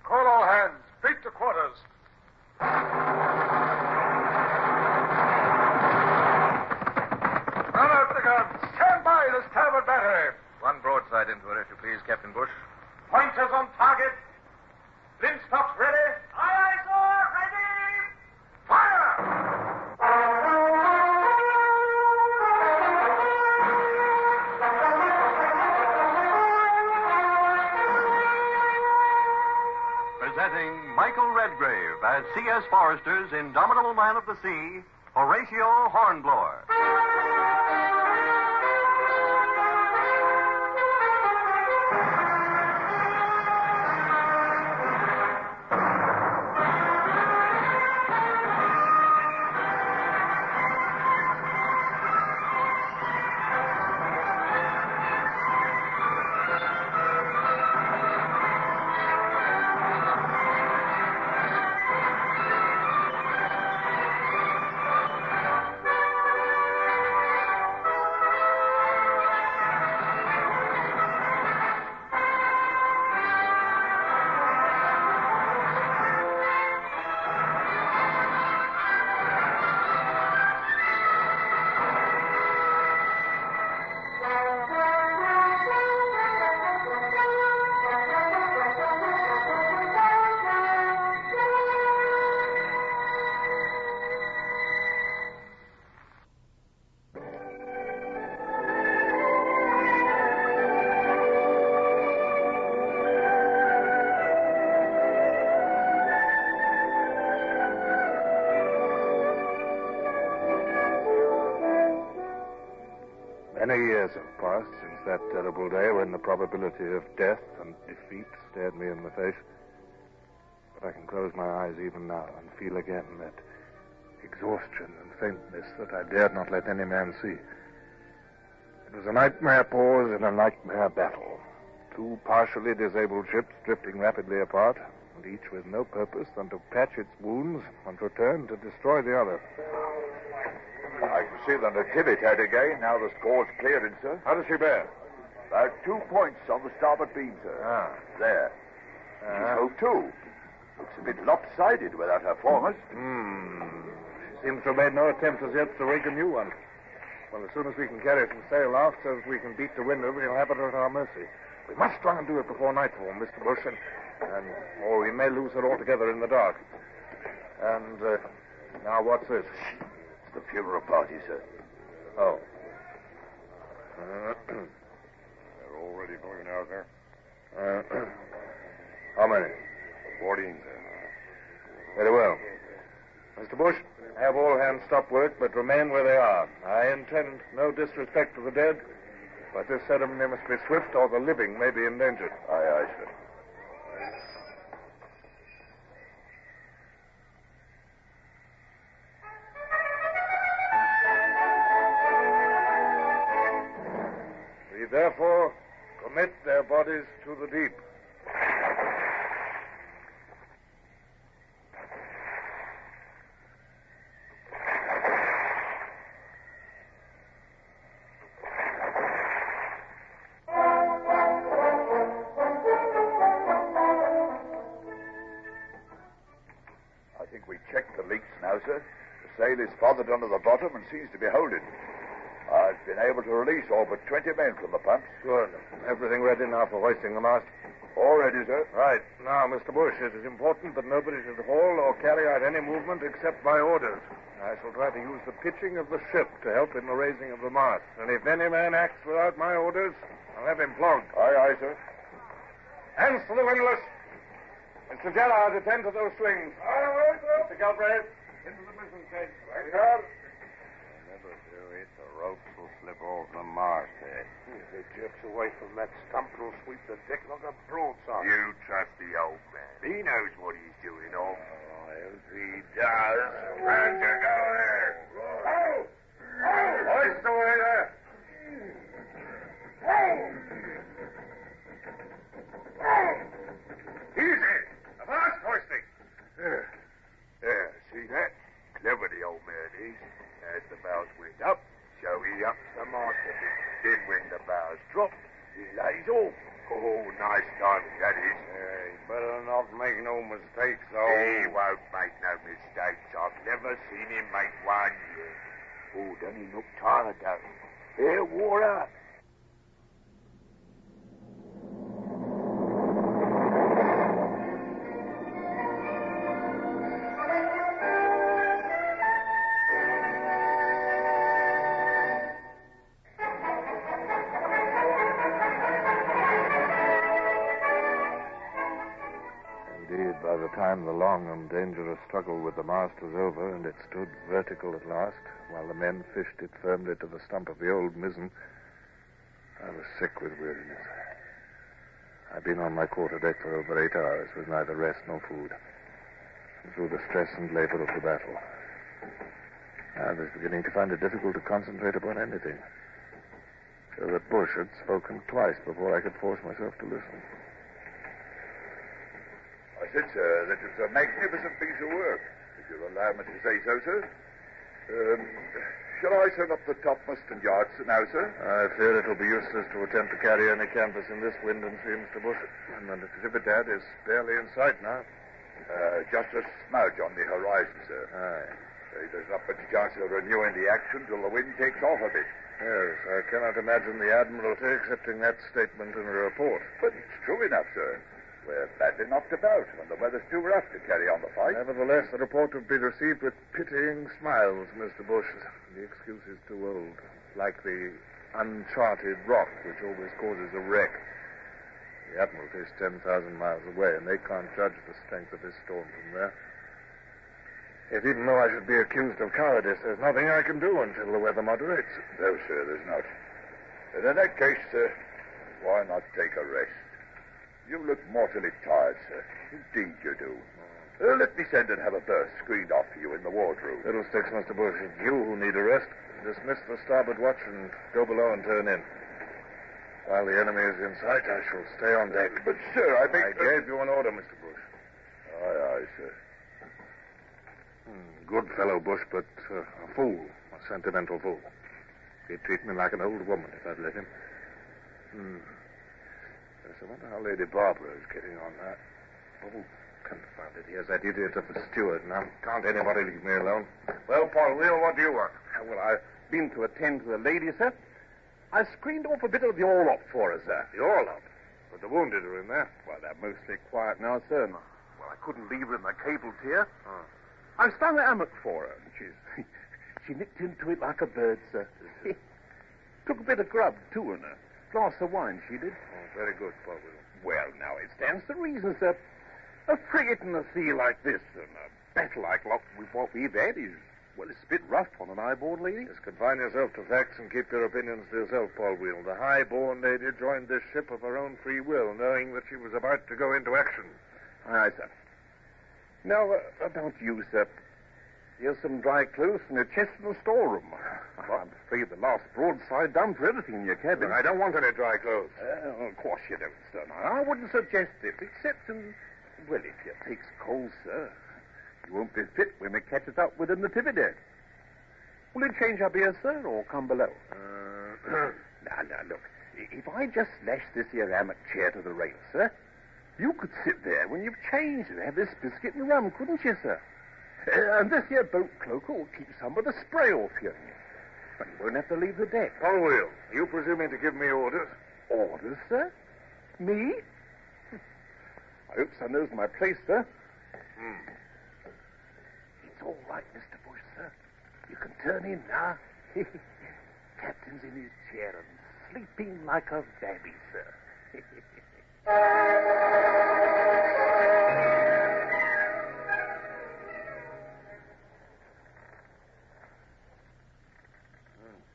J: Call all hands. Beat to quarters. Run out the guns. Stand by the starboard battery.
N: One broadside into it, if you please, Captain Bush.
F: Pointers on target. Linstops ready. Aye, aye, sir. Ready.
B: Presenting Michael Redgrave as C.S. Forrester's indomitable man of the sea, Horatio Hornblower.
V: Many years have passed since that terrible day when the probability of death and defeat stared me in the face. But I can close my eyes even now and feel again that exhaustion and faintness that I dared not let any man see. It was a nightmare pause in a nightmare battle. Two partially disabled ships drifting rapidly apart, and each with no purpose than to patch its wounds and return to destroy the other.
C: I can see the Natividad again, now the score's cleared, sir.
V: How does she bear?
C: About 2 points on the starboard beam, sir. There. She's hove too. Looks a bit lopsided without her foremast.
V: She seems to have made no attempt as yet to rig a new one. Well, as soon as we can carry some sail aft so that we can beat the wind over, we'll have it at our mercy. We must try and do it before nightfall, Mr. Bush, or we may lose her altogether in the dark. And, now what's this?
C: The funeral party, sir.
V: Oh.
C: They're already going out there.
V: How many?
C: 14, sir.
V: Very well. Mr. Bush, have all hands stop work, but remain where they are. I intend no disrespect to the dead, but this ceremony must be swift or the living may be endangered.
C: Aye, aye, sir.
V: service to the deep.
C: I think we checked the leaks now, sir. The sail is farther under the bottom and seems to be holding. I've been able to release all but 20 men from the pumps.
V: Good. Everything ready now for hoisting the mast?
C: All ready, sir.
V: Right. Now, Mr. Bush, it is important that nobody should haul or carry out any movement except by orders. I shall try to use the pitching of the ship to help in the raising of the mast. And if any man acts without my orders, I'll have him flogged.
C: Aye, sir.
V: Hands to the windlass. Mr. Gerard, attend to those swings. Aye, sir. Mr. Galbraith, into the mizzen cage. Right, sir.
I: Never do it. The ropes will slip off the masthead.
V: If it jerks away from that stump, it'll sweep the deck like a broadside.
I: You trust the old man. He knows what he's doing, oh. If he does, round you go there.
V: Oh! Hoist away there.
I: Easy. Avast hoisting. There, see that? Clever the old man is. As the bows went up, so he ups the mast a bit. Then when the bows drop, he lays off. Oh, nice time that is.
V: He better not make no mistakes, though.
I: He won't make no mistakes. I've never seen him make one yet. Oh, doesn't he look tired, though? They're wore out.
V: Indeed, by the time the long and dangerous struggle with the mast was over and it stood vertical at last, while the men fished it firmly to the stump of the old mizzen, I was sick with weariness. I'd been on my quarterdeck for over 8 hours with neither rest nor food, and through the stress and labor of the battle. I was beginning to find it difficult to concentrate upon anything, so that Bush had spoken twice before I could force myself to listen.
C: I said, sir, that it was a magnificent piece of work, if you'll allow me to say so, sir. Shall I send up the topmast and yards now, sir?
V: I fear it'll be useless to attempt to carry any canvas in this wind and sea, Mr. Bush. And the Natividad is barely in sight now.
C: Just a smudge on the horizon, sir.
V: Aye.
C: There's not much chance of renewing the action till the wind takes off a bit.
V: Yes, I cannot imagine the Admiralty accepting that statement in a report.
C: But it's true enough, sir. We're badly knocked about, and the weather's too rough to carry on the fight.
V: Nevertheless, the report would be received with pitying smiles, Mr. Bush. The excuse is too old. Like the uncharted rock, which always causes a wreck. The Admiralty is 10,000 miles away, and they can't judge the strength of this storm from there. Yet even though I should be accused of cowardice, there's nothing I can do until the weather moderates.
C: No, sir, there's not. And in that case, why not take a rest? You look mortally tired, sir. Indeed you do. Let me send and have a berth screened off for you in the wardroom.
V: Fiddlesticks, Mr. Bush. It's you who need a rest. Dismiss the starboard watch and go below and turn in. While the enemy is in sight, I shall stay on deck.
C: But, sir, I
V: gave you an order, Mr. Bush.
C: Aye, sir.
V: Good fellow, Bush, but a fool. A sentimental fool. He'd treat me like an old woman if I'd let him. Yes, I wonder how Lady Barbara is getting on that. Oh, confound it. He has that idiot of a steward now. Can't anybody leave me alone?
L: Well, Paul Wheel, what do you want? Well, I've been to attend to the lady, sir. I screened off a bit of the orlop for her, sir.
V: The orlop? But the wounded are in there.
L: Well, they're mostly quiet now, sir. Well, I couldn't leave her in the cable tier. I've stung the hammock for her, and she nipped into it like a bird, sir. Took a bit of grub, too, and a glass of wine, she did.
V: Oh, very good, Paul Wheel.
L: Well, now, it stands to reason, sir. A frigate in the sea like this, and a battle like what we've had is, well, it's a bit rough on an high-born lady.
V: Just confine yourself to facts and keep your opinions to yourself, Paul Wheel. The high-born lady joined this ship of her own free will, knowing that she was about to go into action.
L: Aye, sir. Now, about you, sir. Here's some dry clothes from your chest in the storeroom. I'm afraid the last broadside done for everything in your cabin.
V: I don't want any dry clothes.
L: Of course you don't, sir. Now, I wouldn't suggest it, except well, if you takes cold, sir, you won't be fit when we catch it up with the Natividad. Will you change up here, sir, or come below? Now, look. If I just lash this here hammock chair to the rail, sir, you could sit there when you've changed and have this biscuit and rum, couldn't you, sir? And this here boat cloak will keep some of the spray off you. But you won't have to leave the deck.
V: Oh, Will, you presuming to give me orders?
L: Orders, sir? Me? I hope son knows my place, sir. It's all right, Mr. Bush, sir. You can turn in now. Captain's in his chair and sleeping like a baby, sir.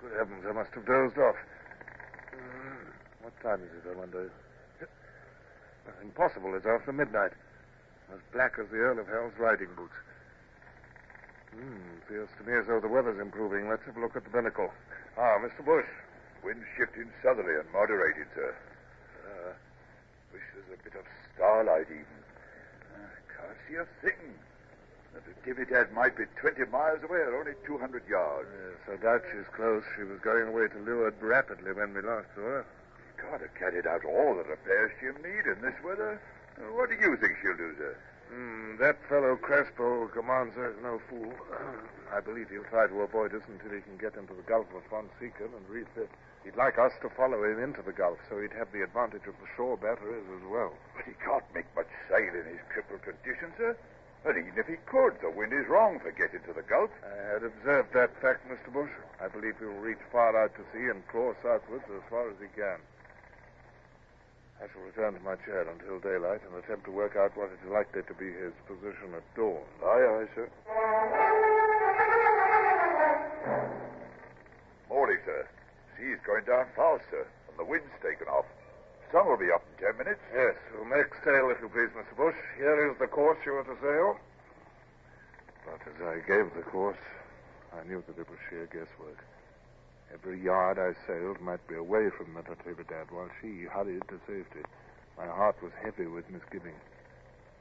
V: Good heavens, I must have dozed off. What time is it, I wonder? Impossible, it's after midnight. As black as the Earl of Hell's riding boots. Feels to me as though the weather's improving. Let's have a look at the binnacle. Mr. Bush.
C: Wind's shifting southerly and moderated, sir. Wish there's a bit of starlight even. Can't see a thing. The Natividad might be 20 miles away or only 200 yards.
V: Yes, I doubt she's close. She was going away to leeward rapidly when we last saw her.
C: She can't have carried out all the repairs she'll need in this weather. What do you think she'll do, sir?
V: That fellow Crespo who commands her is no fool. I believe he'll try to avoid us until he can get into the Gulf of Fonseca and refit. He'd like us to follow him into the Gulf, so he'd have the advantage of the shore batteries as well.
C: But he can't make much sail in his crippled condition, sir. And even if he could, the wind is wrong for getting to the Gulf.
V: I had observed that fact, Mr. Bush. I believe he'll reach far out to sea and claw southwards as far as he can. I shall return to my chair until daylight and attempt to work out what is likely to be his position at dawn.
C: Aye, sir. Morning, sir. Sea's going down fast, sir, and the wind's taken off. Sun will be up in 10 minutes.
V: Yes, we'll make sail, if you please, Mr. Bush. Here is the course you are to sail. But as I gave the course, I knew that it was sheer guesswork. Every yard I sailed might be away from the Natividad while she hurried to safety. My heart was heavy with misgiving,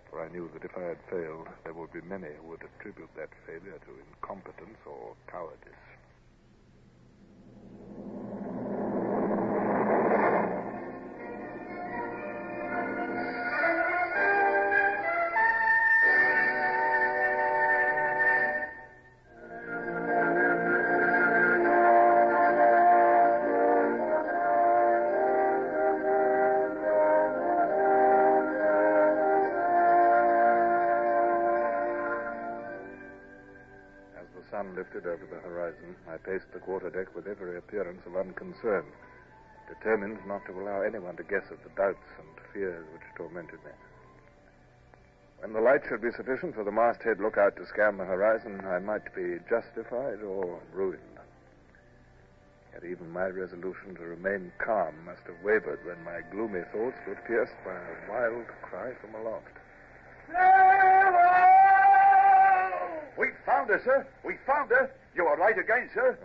V: for I knew that if I had failed, there would be many who would attribute that failure to incompetence or cowardice. Lifted over the horizon, I paced the quarterdeck with every appearance of unconcern, determined not to allow anyone to guess at the doubts and fears which tormented me. When the light should be sufficient for the masthead lookout to scan the horizon, I might be justified or ruined. Yet even my resolution to remain calm must have wavered when my gloomy thoughts were pierced by a wild cry from aloft.
C: We found her, sir. We found her. You are right again, sir.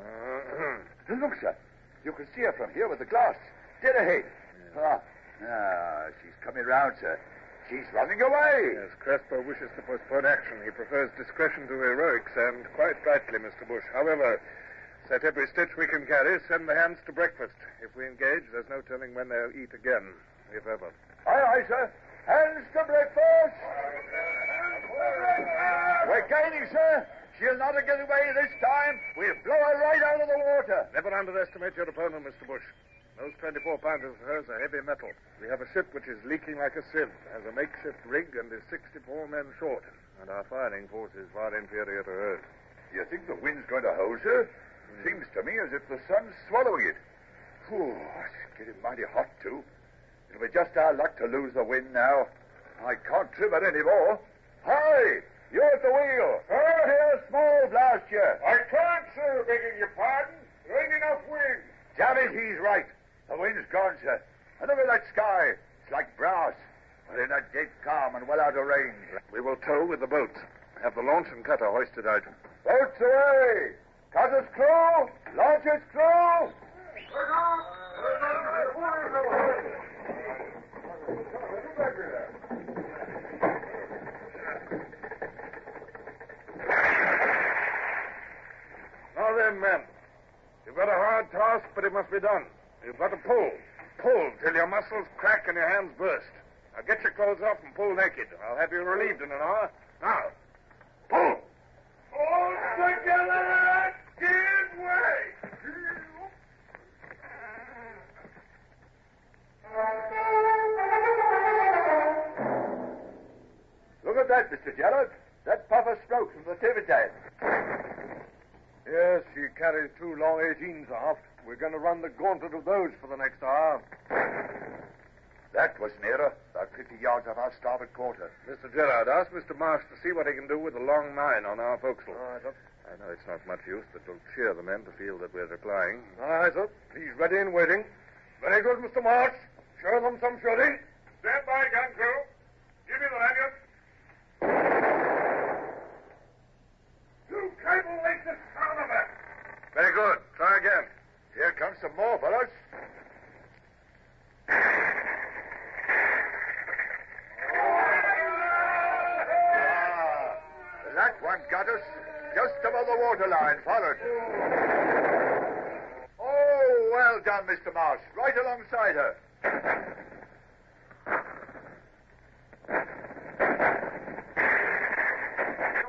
C: Look, sir. You can see her from here with the glass. Dead ahead. She's coming round, sir. She's running away.
V: Yes, Crespo wishes to postpone action. He prefers discretion to heroics, and quite rightly, Mr. Bush. However, set every stitch we can carry, send the hands to breakfast. If we engage, there's no telling when they'll eat again, if ever.
C: Aye, sir. Hands to breakfast. We're gaining, sir. She'll not get away this time. We'll blow her right out of the water.
V: Never underestimate your opponent, Mr. Bush. Those 24-pounders of hers are heavy metal. We have a ship which is leaking like a sieve, has a makeshift rig, and is 64 men short. And our firing force is far inferior to hers.
C: You think the wind's going to hold, sir? Seems to me as if the sun's swallowing it. It's getting mighty hot, too. It'll be just our luck to lose the wind now. I can't trim it any more. Hi! You're at the wheel. Here's small blast you.
I: I can't, sir, begging your pardon. There ain't enough wind.
C: Damn it, he's right. The wind's gone, sir. And look at that sky. It's like brass. We're in a dead calm and well out of range.
V: We will tow with the boats. Have the launch and cutter hoisted out.
C: Boats away! Cutters crew! Launches crew!
V: Now then, men. You've got a hard task, but it must be done. You've got to pull. Pull till your muscles crack and your hands burst. Now get your clothes off and pull naked. I'll have you relieved in an hour. Now, pull!
S: All together! Give way!
C: Look at that, Mr. Gerald. That puff of smoke from the Natividad.
V: Yes, she carries 2 long 18s aft. We're going to run the gauntlet of those for the next hour.
C: That was nearer. About 50 yards off our starboard quarter.
V: Mr. Gerard, ask Mr. Marsh to see what he can do with the long mine on our forecastle. I know it's not much use, but it'll cheer the men to feel that we're replying. Aye, sir. He's ready and waiting. Very good, Mr. Marsh. Show them some shooting.
S: Stand by, gun crew. Give me the lanyard. 2 cable lengths of sound of it.
V: Very good. Try again.
C: Here comes some more, fellows. That one got us just above the waterline, followed. Oh, well done, Mr. Marsh. Right alongside her.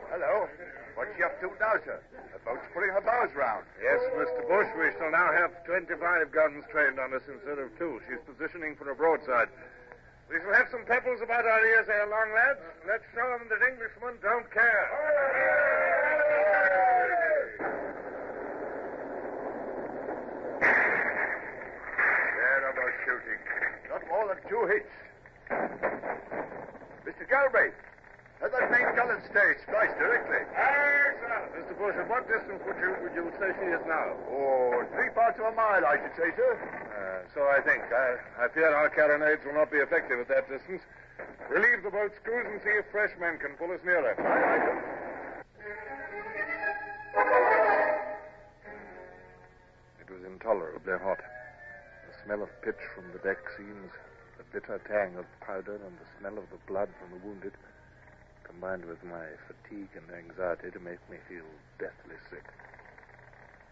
C: Hello. What's she up to now, sir? The boat's putting her bows round.
V: Yes, Mr. Bush, we shall now have 25 guns trained on us instead of 2. She's positioning for a broadside. We shall have some pebbles about our ears ere long, lads. Let's show them that Englishmen don't care.
C: There are those shooting. Not more than 2 hits. Mr. Galbraith, have that main gallant stay spliced directly.
V: Aye, sir. Mr. Bush, at what distance would you say she is now?
C: Oh, 3/4 of a mile, I should say, sir.
V: So I think. I fear our carronades will not be effective at that distance. Relieve the boat's crews and see if fresh men can pull us nearer. It was intolerably hot. The smell of pitch from the deck seams, the bitter tang of powder, and the smell of the blood from the wounded, combined with my fatigue and anxiety to make me feel deathly sick.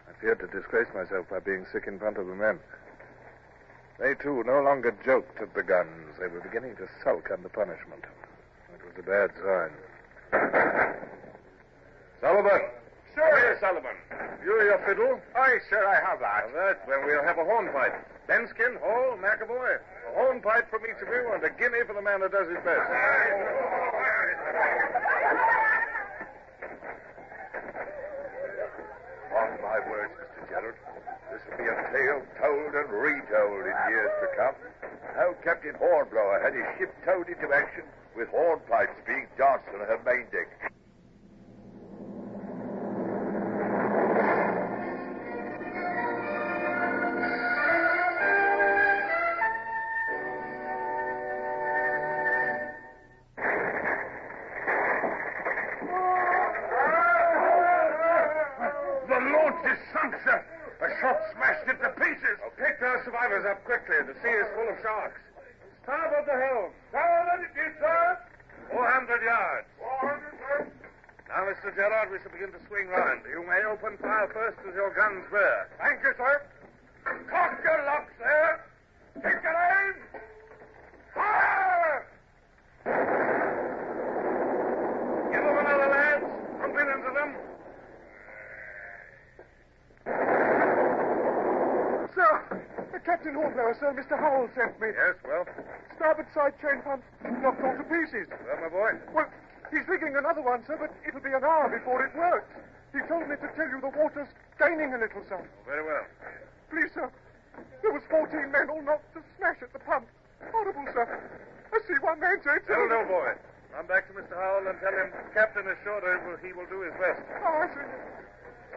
V: I feared to disgrace myself by being sick in front of the men. They, too, no longer joked at the guns. They were beginning to sulk under punishment. It was a bad sign. Sullivan!
S: Sir!
V: Here, Sullivan. You your fiddle?
S: Aye, sir, I have that.
V: Then we'll have a hornpipe. Benskin, Hall, McAvoy. A hornpipe from each of you and a guinea for the man who does his best.
C: On my words, Mr. Gerald, this will be a tale told and retold in years to come. How Captain Hornblower had his ship towed into action with hornpipes being danced on her main deck.
V: The launch is sunk, sir. A shot smashed it to pieces. Oh, pick those survivors up quickly. The sea is full of sharks. Starboard the helm. Starboard it is, sir. 400 yards. 400, sir. Now, Mr. Gerard, we shall begin to swing round. You may open fire first as your guns bear. Thank you, sir. Cock your lock, sir. Take your aim. Fire! Give them another, lads. Pump in into them.
S: Sir, Captain Hornblower, sir, Mr. Howell sent me.
V: Yes, well?
S: Starboard side chain pumps knocked all to pieces.
V: Well, my boy?
S: Well, he's rigging another one, sir, but it'll be an hour before it works. He told me to tell you the water's gaining a little, sir.
V: Oh, very well.
S: Please, sir. There was 14 men all knocked to smash at the pump. Horrible, sir. I see one man say it's...
V: That'll do, boy. Run back to Mr. Howell and tell him the captain is sure he will do his best.
S: Oh, I see.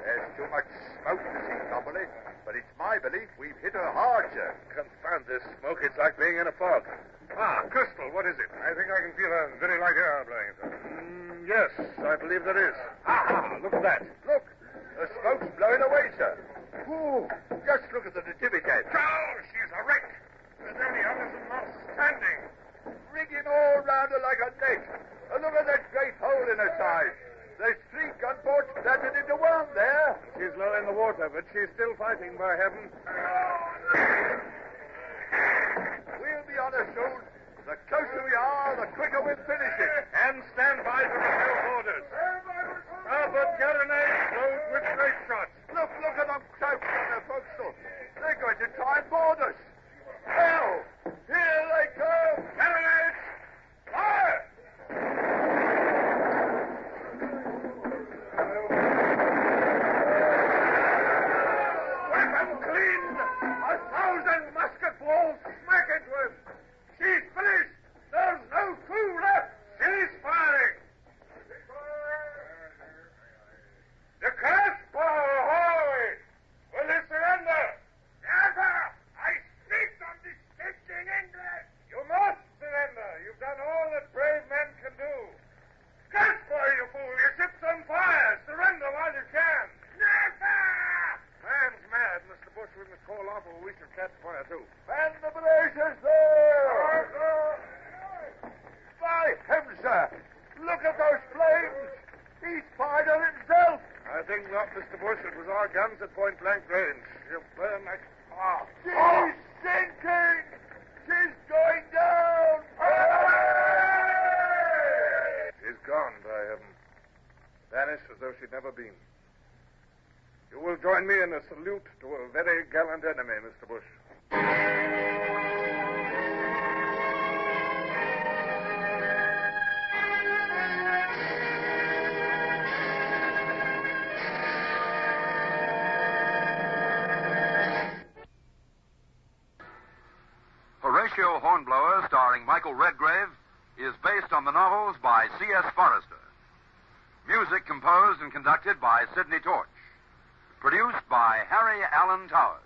C: There's too much smoke to see properly, but it's my belief we've hit her hard, sir.
V: Confound this smoke. It's like being in a fog. Ah, Crystal, what is it? I think I can feel a very light air blowing, sir. Yes, I believe there is. Ah, look at that.
C: Look, the smoke's blowing away, sir. Ooh, just look at the Natividad.
V: Oh, she's a wreck. There's only others and not standing.
C: Rigging all round her like a net. And look at that great hole in her side. There's 3 gunboats planted into one there.
V: She's low in the water, but she's still fighting, by heaven.
C: We'll be on her soon. The closer we are, the quicker we'll finish it.
V: And stand by to repel orders. Starboard carronades load with grape shots.
C: Look at them crouched on the forecastle. They're going to try and board us. Hell, here they come.
V: Carronades, fire!
C: Weapon cleaned. 1,000 musket balls smack into him. She's finished. There's no crew left.
V: She's firing. The Casper, ahoy! Will you surrender?
C: Never. I speak undistinct English.
V: You must surrender. You've done all that brave men can do. Casper, you fool! Your ship's on fire! Surrender while you can!
C: Never!
V: Man's mad, Mr. Bush. We must call off or we shall catch fire, too.
C: Man the blazes there! By heaven, sir! Look at those flames! He's fired on himself!
V: I think not, Mr. Bush. It was our guns at point-blank range. She'll burn like...
C: She's sinking! She's going down!
V: She's gone, by heaven. Vanished as though she'd never been. You will join me in a salute to a very gallant enemy, Mr. Bush.
O: Horatio Hornblower, starring Michael Redgrave, is based on the novels by C.S. Forrester. Music composed and conducted by Sidney Torch. Produced by Harry Allen Towers.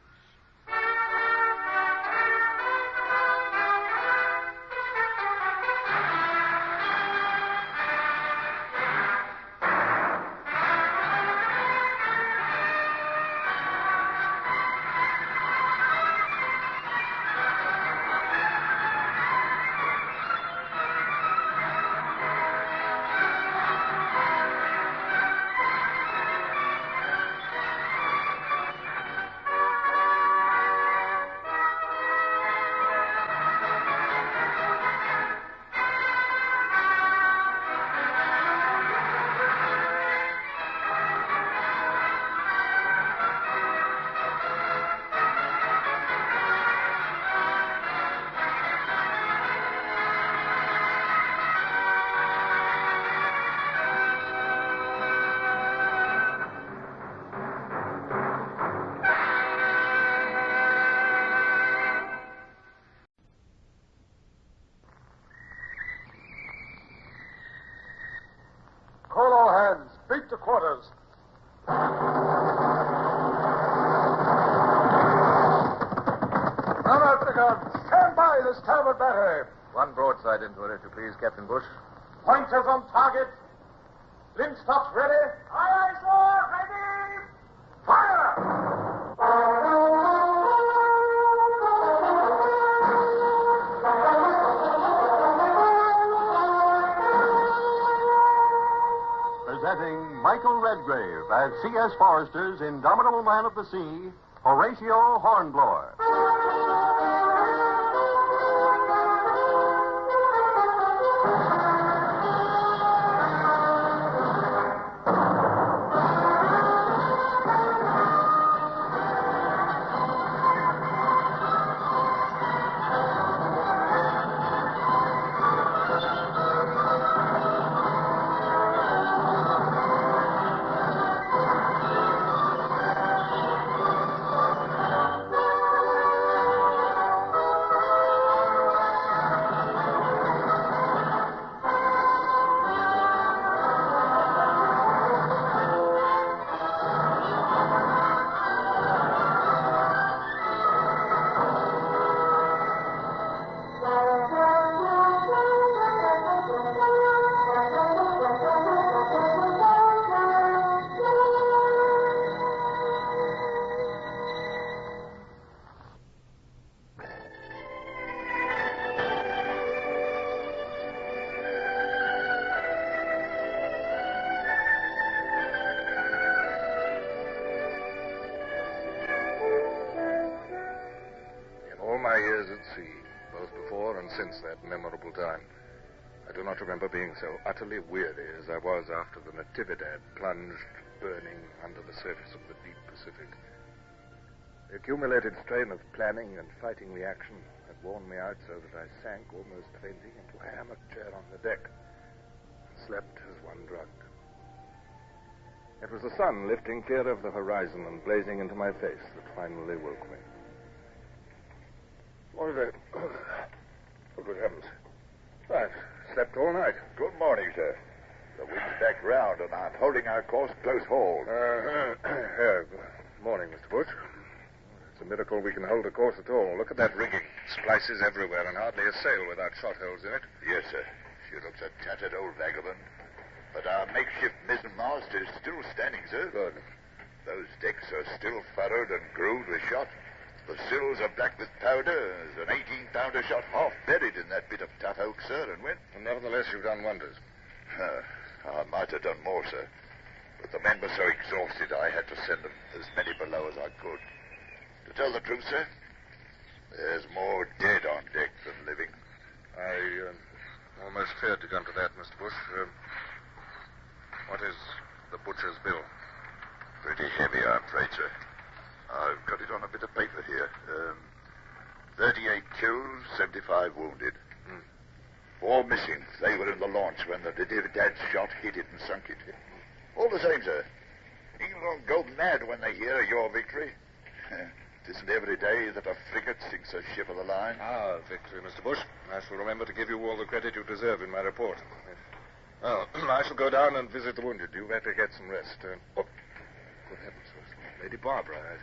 J: Call all hands. Beat to quarters. Run out the guns. Stand by the starboard battery.
N: One broadside into it, if you please, Captain Bush.
J: Pointers on target. Linstops ready. Aye, aye, sir. Ready. Fire!
B: Presenting Michael Redgrave as C.S. Forrester's indomitable man of the sea, Horatio Hornblower.
V: years at sea, both before and since that memorable time. I do not remember being so utterly weary as I was after the Natividad plunged, burning, under the surface of the deep Pacific. The accumulated strain of planning and fighting the action had worn me out so that I sank almost fainting into a hammock chair on the deck and slept as one drugged. It was the sun lifting clear over the horizon and blazing into my face that finally woke me. What is it? Oh, good heavens. I've slept all night.
C: Good morning, sir. The wind's back round, and I'm holding our course close hauled.
V: Good morning, Mr. Bush. It's a miracle we can hold a course at all. Look at that rigging. Splices everywhere, and hardly a sail without shot holes in it.
C: Yes, sir. She looks a tattered old vagabond. But our makeshift mizzenmast is still standing, sir.
V: Good.
C: Those decks are still furrowed and grooved with shot. The sills are black with powder. There's an 18-pounder shot half buried in that bit of tough oak, sir, and
V: And nevertheless, you've done wonders.
C: I might have done more, sir. But the men were so exhausted, I had to send them as many below as I could. To tell the truth, sir, there's more dead on deck than living.
V: I almost feared to come to that, Mr. Bush. What is the butcher's bill?
C: Pretty heavy, I'm afraid, sir. I've got it on a bit of paper here. 38 killed, 75 wounded. 4 missing. They were in the launch when the Natividad shot hit it and sunk it. All the same, sir. England go mad when they hear of your victory. It isn't every day that a frigate sinks a ship of the line.
V: Our victory, Mr. Bush. I shall remember to give you all the credit you deserve in my report. Well, I shall go down and visit the wounded. You better get some rest. Good heavens, Lady Barbara.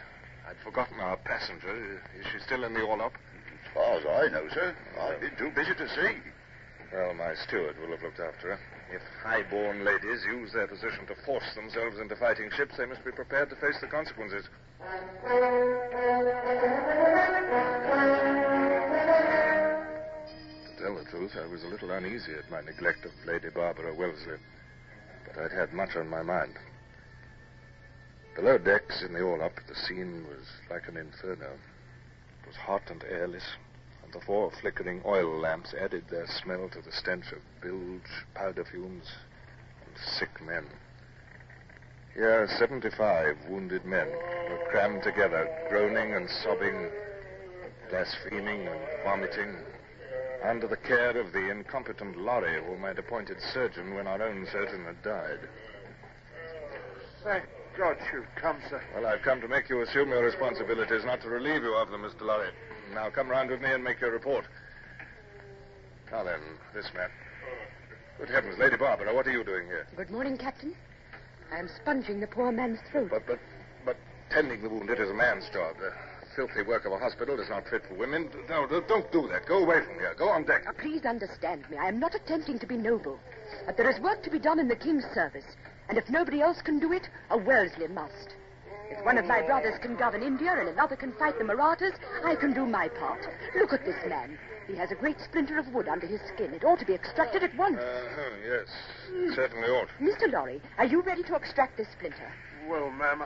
V: I'd forgotten our passenger. Is she still in the orlop?
C: As far as I know, sir. I've been too busy to see.
V: Well, my steward will have looked after her. If high-born ladies use their position to force themselves into fighting ships, they must be prepared to face the consequences. To tell the truth, I was a little uneasy at my neglect of Lady Barbara Wellesley, but I'd had much on my mind. Below decks in the orlop, the scene was like an inferno. It was hot and airless, and the 4 flickering oil lamps added their smell to the stench of bilge, powder fumes, and sick men. Here, 75 wounded men were crammed together, groaning and sobbing, blaspheming and vomiting, under the care of the incompetent Lorry whom I'd appointed surgeon when our own surgeon had died.
L: Thank God you've come, sir.
V: Well, I've come to make you assume your responsibilities, not to relieve you of them, Mr. Lorry. Now, come round with me and make your report. Now then, this man. Good heavens, Lady Barbara, what are you doing here?
U: Good morning, Captain. I'm sponging the poor man's throat.
V: But tending the wounded is a man's job. The filthy work of a hospital is not fit for women. No, don't do that. Go away from here. Go on deck.
U: Please understand me. I am not attempting to be noble. But there is work to be done in the King's service. And if nobody else can do it, a Wellesley must. If one of my brothers can govern India and another can fight the Marathas, I can do my part. Look at this man. He has a great splinter of wood under his skin. It ought to be extracted at once.
V: Yes, it certainly ought.
U: Mr. Lorry, are you ready to extract this splinter?
L: Well, ma'am,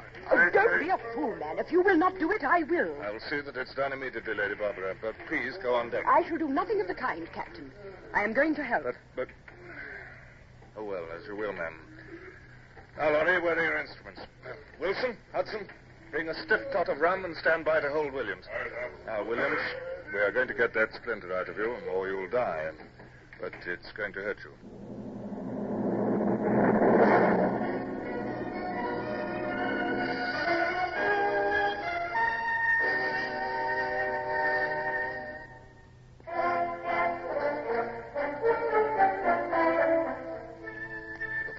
U: don't be a fool, man. If you will not do it, I will.
V: I'll see that it's done immediately, Lady Barbara. But please, go on deck.
U: I shall do nothing of the kind, Captain. I am going to help.
V: But... Oh, well, as you will, ma'am. Now, Lorry, where are your instruments? Wilson, Hudson, bring a stiff tot of rum and stand by to hold Williams. Now, Williams, we are going to get that splinter out of you, or you'll die. But it's going to hurt you.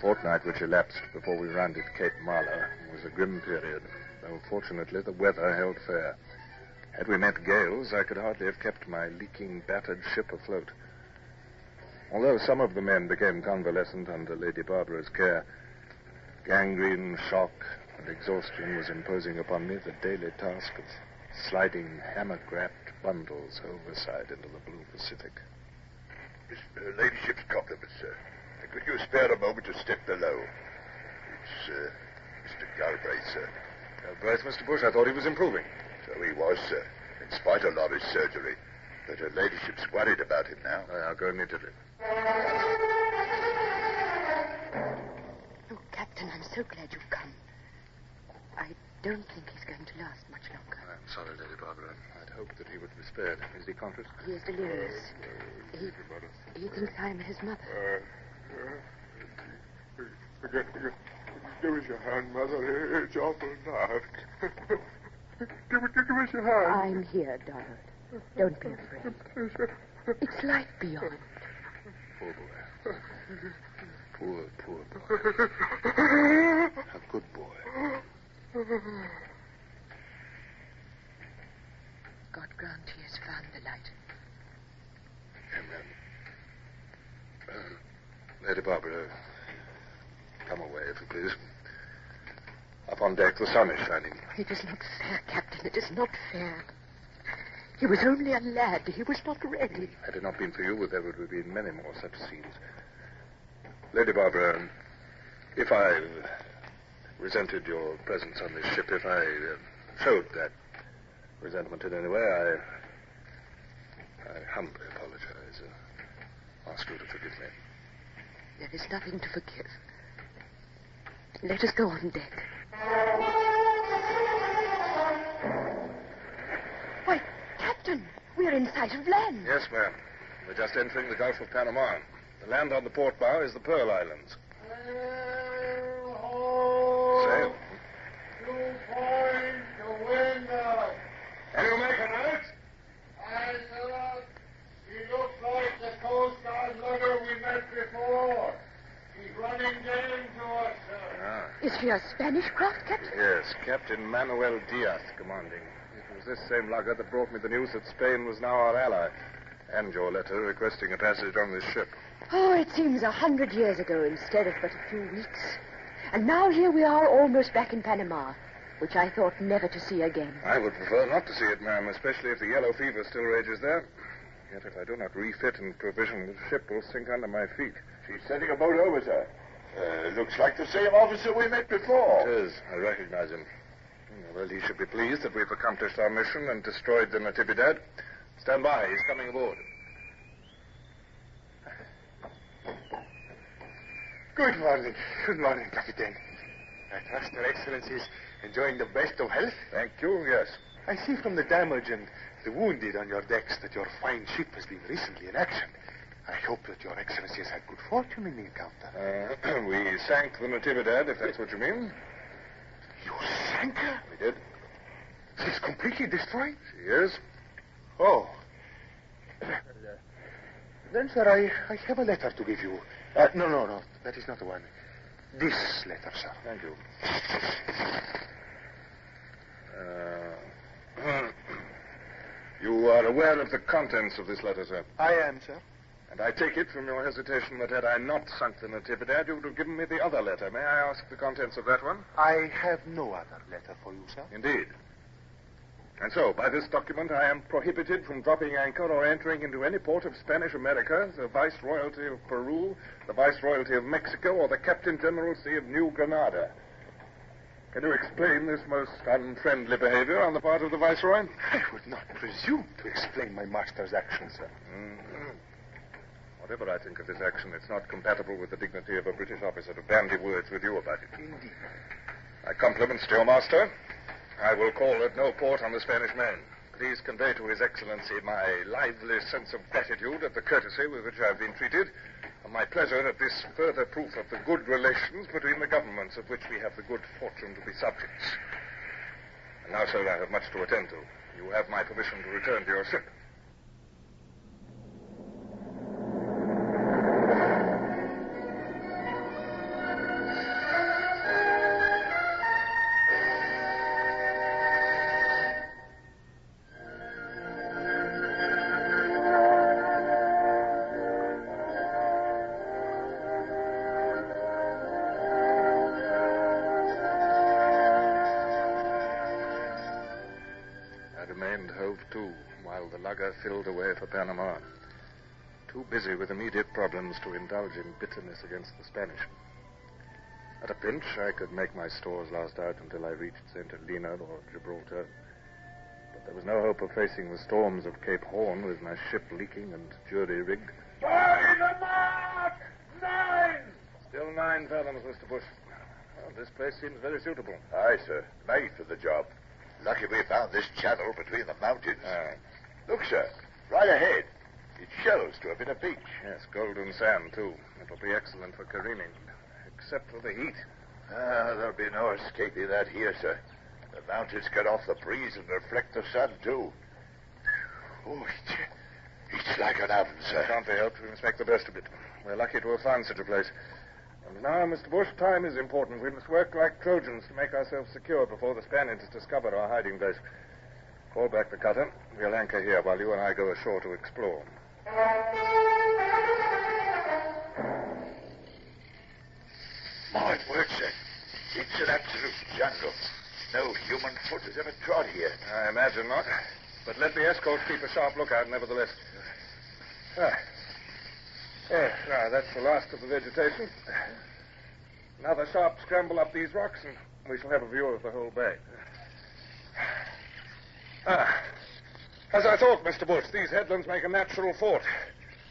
V: Fortnight which elapsed before we rounded Cape Marlow was a grim period, though fortunately the weather held fair. Had we met gales, I could hardly have kept my leaking, battered ship afloat. Although some of the men became convalescent under Lady Barbara's care, gangrene, shock, and exhaustion was imposing upon me the daily task of sliding hammock-wrapped bundles overside into the blue Pacific.
C: His ladyship's compliments, sir. Could you spare a moment to step below? It's Mr. Galbraith, sir.
V: Galbraith, Mr. Bush? I thought he was improving.
C: So he was, sir, in spite of Lorry's surgery. But her ladyship's worried about him now.
P: I'll go immediately.
U: Oh, Captain, I'm so glad you've come. I don't think he's going to last much longer.
P: I'm sorry, Lady Barbara. I'd hoped that he would be spared. Is he conscious?
U: He is delirious. He thinks I'm his mother.
I: Give us your hand, Mother. It's awful dark. Give us your hand.
U: I'm here, Donald. Don't be afraid. It's light beyond.
P: Poor boy. Poor boy. A good boy.
U: God grant he has found the light.
P: Amen. Lady Barbara, come away, if you please. Up on deck, the sun is shining.
U: It is not fair, Captain. It is not fair. He was only a lad. He was not ready.
P: Had it not been for you, there would have been many more such scenes. Lady Barbara, if I resented your presence on this ship, if I showed that resentment in any way, I humbly apologize. Ask you to forgive me.
U: There is nothing to forgive. Let us go on deck. Why, Captain, we're in sight of land.
P: Yes, ma'am. We're just entering the Gulf of Panama. The land on the port bow is the Pearl Islands. Sail.
F: 2 points to windward.
P: Can you make a note?
F: Aye, sir. He looks like the Coast Guard lugger we met before. He's running game to us, sir.
U: Is she a Spanish craft, Captain?
P: Yes, Captain Manuel Diaz commanding. It was this same lugger that brought me the news that Spain was now our ally, and your letter requesting a passage on this ship.
U: Oh, it seems 100 years ago instead of but a few weeks. And now here we are almost back in Panama, which I thought never to see again.
P: I would prefer not to see it, ma'am, especially if the yellow fever still rages there. Yet if I do not refit and provision, the ship will sink under my feet.
C: She's sending a boat over, sir. Looks like the same officer we met before.
P: It is. I recognize him. Well, he should be pleased that we've accomplished our mission and destroyed the Natividad. Stand by. He's coming aboard.
L: Good morning. Good morning, Captain. I trust Your Excellency is enjoying the best of health.
P: Thank you, yes.
L: I see from the damage and the wounded on your decks that your fine ship has been recently in action. I hope that Your Excellency has had good fortune in the encounter.
P: We sank the Natividad, if that's what you mean.
L: You sank her?
P: We did.
L: She's completely destroyed?
P: She is.
L: Oh. Then, sir, I have a letter to give you. No. That is not the one. This letter, sir.
P: Thank you. You are aware of the contents of this letter, sir?
L: I am, sir.
P: And I take it from your hesitation that had I not sunk the Natividad, you would have given me the other letter. May I ask the contents of that one?
L: I have no other letter for you, sir.
P: Indeed. And so, by this document, I am prohibited from dropping anchor or entering into any port of Spanish America, the Viceroyalty of Peru, the Viceroyalty of Mexico, or the Captain Generalcy of New Granada. Can you explain this most unfriendly behavior on the part of the Viceroy?
L: I would not presume to explain my master's actions, sir.
P: Mm-hmm. Whatever I think of his action, it's not compatible with the dignity of a British officer to bandy words with you about it.
L: Indeed.
P: My compliments to your master. I will call at no port on the Spanish Main. Please convey to His Excellency my lively sense of gratitude at the courtesy with which I have been treated, and my pleasure at this further proof of the good relations between the governments of which we have the good fortune to be subjects. And now, sir, I have much to attend to. You have my permission to return to your ship. Filled away for Panama. Too busy with immediate problems to indulge in bitterness against the Spanish. At a pinch, I could make my stores last out until I reached St. Helena or Gibraltar.
V: But there was no hope of facing the storms of Cape Horn with my ship leaking and jury-rigged.
F: By the mark! 9!
V: Still 9 fathoms, Mr. Bush. Well, this place seems very suitable.
C: Aye, sir. Made for the job. Lucky we found this channel between the mountains. Look, sir. Right ahead. It shelves to a bit of beach.
V: Yes, golden sand, too. It'll be excellent for careening, except for the heat.
C: There'll be no escaping that here, sir. The mountains cut off the breeze and reflect the sun, too. Oh, it's like an oven, sir.
V: Can't be helped. We must make the best of it. We're lucky to have found such a place. And now, Mr. Bush, time is important. We must work like Trojans to make ourselves secure before the Spaniards discover our hiding place. Call back the cutter. We'll anchor here while you and I go ashore to explore.
C: My word, sir. It's an absolute jungle. No human foot has ever trod here.
V: I imagine not. But let the escorts keep a sharp lookout, nevertheless. Now, that's the last of the vegetation. Another sharp scramble up these rocks, and we shall have a view of the whole bay. As I thought, Mr. Bush, these headlands make a natural fort.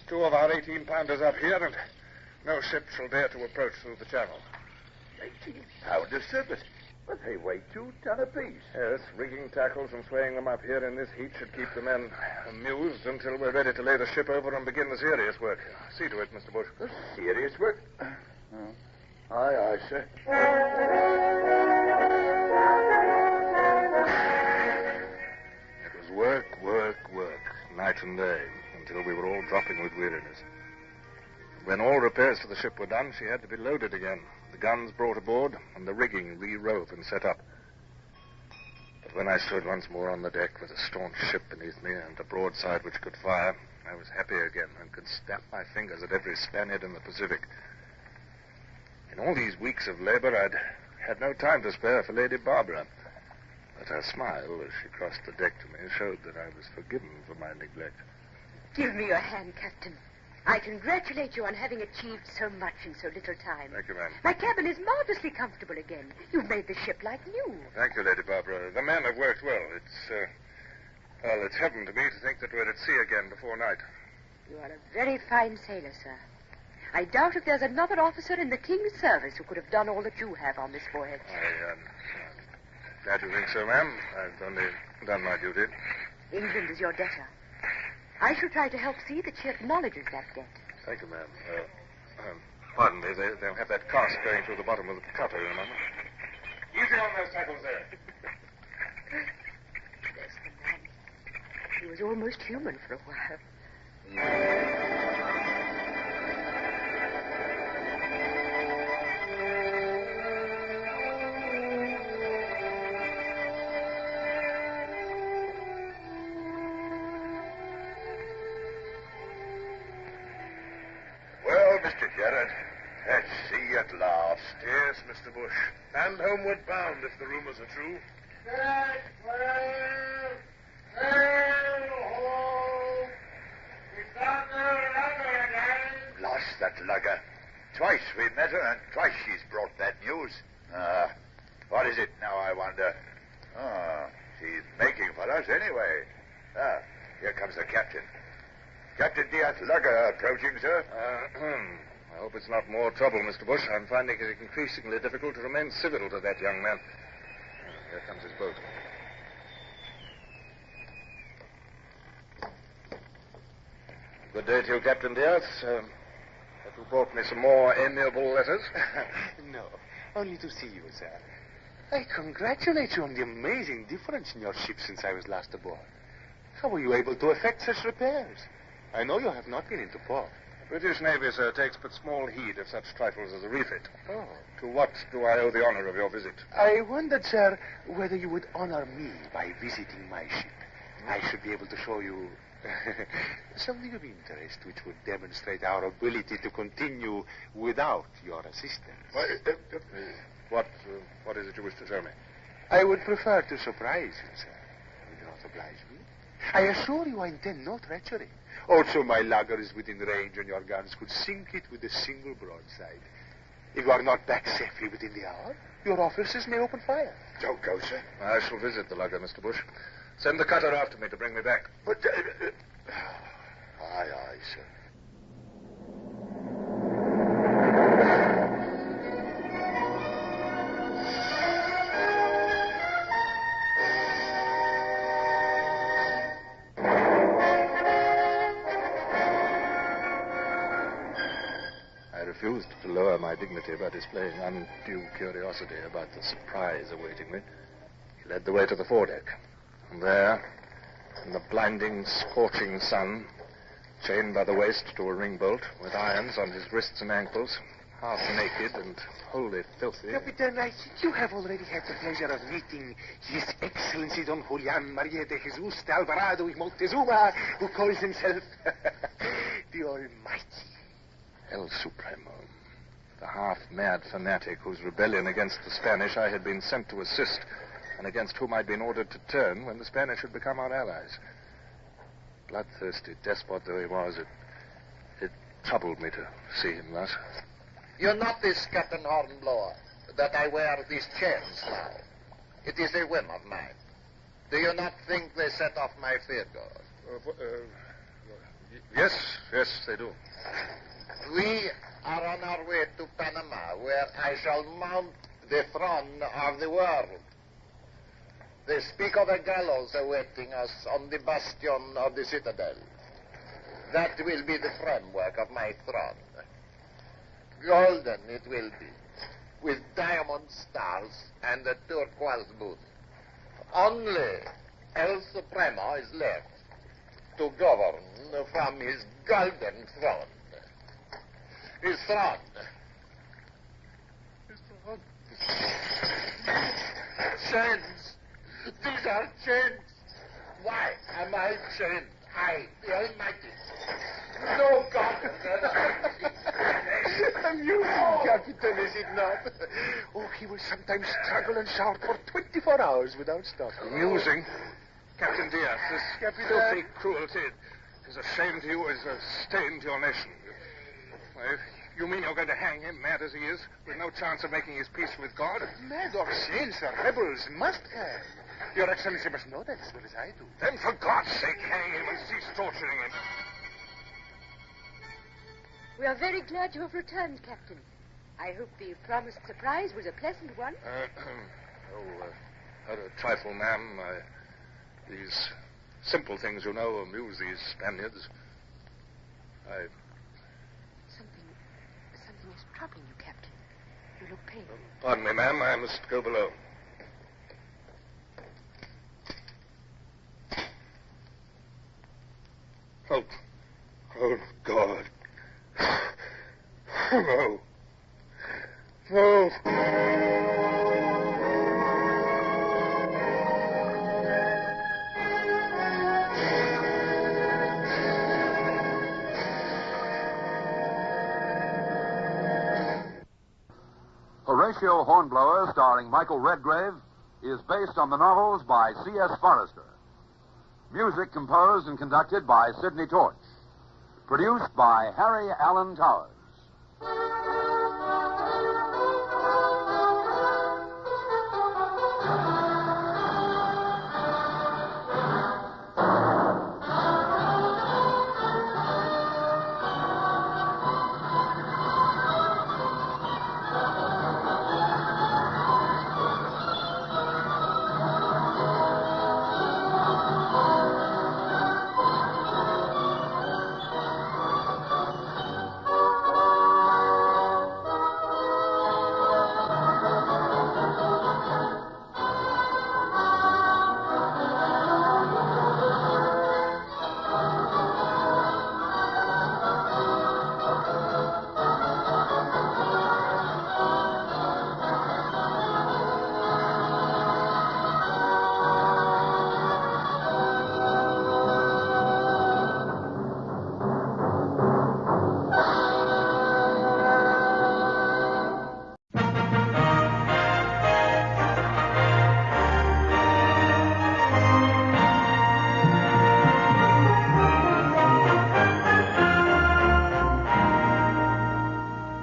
V: 2 of our 18-pounders up here, and no ship shall dare to approach through the channel.
C: 18-pounders, sir, but they weigh 2 ton apiece.
V: Yes, rigging tackles and swaying them up here in this heat should keep the men amused until we're ready to lay the ship over and begin the serious work. See to it, Mr. Bush.
C: The serious work? Aye, sir.
V: It was work, night and day, until we were all dropping with weariness. When all repairs to the ship were done, she had to be loaded again, the guns brought aboard, and the rigging re-rove and set up. But when I stood once more on the deck with a staunch ship beneath me and a broadside which could fire, I was happy again and could snap my fingers at every Spaniard in the Pacific. In all these weeks of labor, I'd had no time to spare for Lady Barbara. But her smile, as she crossed the deck to me, showed that I was forgiven for my neglect.
U: Give me your hand, Captain. I congratulate you on having achieved so much in so little time.
V: Thank you, ma'am.
U: My cabin is marvelously comfortable again. You've made the ship like new.
V: Thank you, Lady Barbara. The men have worked well. It's heaven to me to think that we're at sea again before night.
U: You are a very fine sailor, sir. I doubt if there's another officer in the King's service who could have done all that you have on this voyage.
V: I'm glad you think so, ma'am. I've only done my duty.
U: England is your debtor. I shall try to help see that she acknowledges that debt.
V: Thank you, ma'am. Pardon me. They'll have that cask going through the bottom of the cutter in a moment. Easy on those tackles there.
U: Bless the man. He was almost human for a while.
C: At sea at last.
V: Yes, Mr. Bush. And homeward bound, if the rumors are true.
F: Set well, sail home. It's under lugger again.
C: Lost that lugger. Twice we met her, and twice she's brought that news. What is it now, I wonder? She's making for us anyway. Here comes the captain. Captain Diaz Lugger approaching, sir.
V: I hope it's not more trouble, Mr. Bush. I'm finding it increasingly difficult to remain civil to that young man. Here comes his boat. Good day to you, Captain Diaz. Have you brought me some more amiable letters?
D: No, only to see you, sir. I congratulate you on the amazing difference in your ship since I was last aboard. How were you able to effect such repairs? I know you have not been into port.
V: The British Navy, sir, takes but small heed of such trifles as a refit.
D: Oh.
V: To what do I owe the honor of your visit?
D: I wondered, sir, whether you would honor me by visiting my ship. I should be able to show you something of interest which would demonstrate our ability to continue without your assistance.
V: What is it you wish to show me?
D: I would prefer to surprise you, sir. Will you not oblige me? I assure you I intend no treachery. Also, my lugger is within range, and your guns could sink it with a single broadside. If you are not back safely within the hour, your officers may open fire.
C: Don't go, sir.
V: I shall visit the lugger, Mr. Bush.
L: Send the cutter after me to bring me back.
D: But... aye, sir.
L: I refused to lower my dignity by displaying undue curiosity about the surprise awaiting me. He led the way to the foredeck. And there, in the blinding, scorching sun, chained by the waist to a ring bolt, with irons on his wrists and ankles, half naked and wholly filthy.
D: Captain, I think you have already had the pleasure of meeting His Excellency Don Julian Maria de Jesus de Alvarado y Montezuma, who calls himself the Almighty.
L: El Supremo, the half-mad fanatic whose rebellion against the Spanish I had been sent to assist, and against whom I'd been ordered to turn when the Spanish had become our allies. Bloodthirsty despot though he was, it troubled me to see him thus.
R: You notice, Captain Hornblower, that I wear these chains now. It is a whim of mine. Do you not think they set off my figure?
L: Yes, they do.
R: We are on our way to Panama, where I shall mount the throne of the world. They speak of a gallows awaiting us on the bastion of the citadel. That will be the framework of my throne. Golden it will be, with diamond stars and a turquoise moon. Only El Supremo is left to govern from his golden throne. His throne. Chains. These are chains. Why am I chained? I, the Almighty. No God.
D: Amusing, Captain, is it not? Oh, he will sometimes struggle and shout for 24 hours without stopping.
L: Amusing? Captain Diaz, this filthy cruelty is a shame to you, is a stain to your nation. You mean you're going to hang him, mad as he is, with no chance of making his peace with God?
D: Mad or sane, sir, rebels must hang. Your Excellency must know that as well as I do.
L: Then for God's sake, hang him and cease torturing him.
U: We are very glad you have returned, Captain. I hope the promised surprise was a pleasant one.
L: A trifle, ma'am. These simple things, you know, amuse these Spaniards.
U: Something is troubling you, Captain. You look pale.
L: Pardon me, ma'am. I must go below. Oh, God. No. No.
O: Horatio Hornblower, starring Michael Redgrave, is based on the novels by C.S. Forrester. Music composed and conducted by Sidney Torch. Produced by Harry Allen Towers.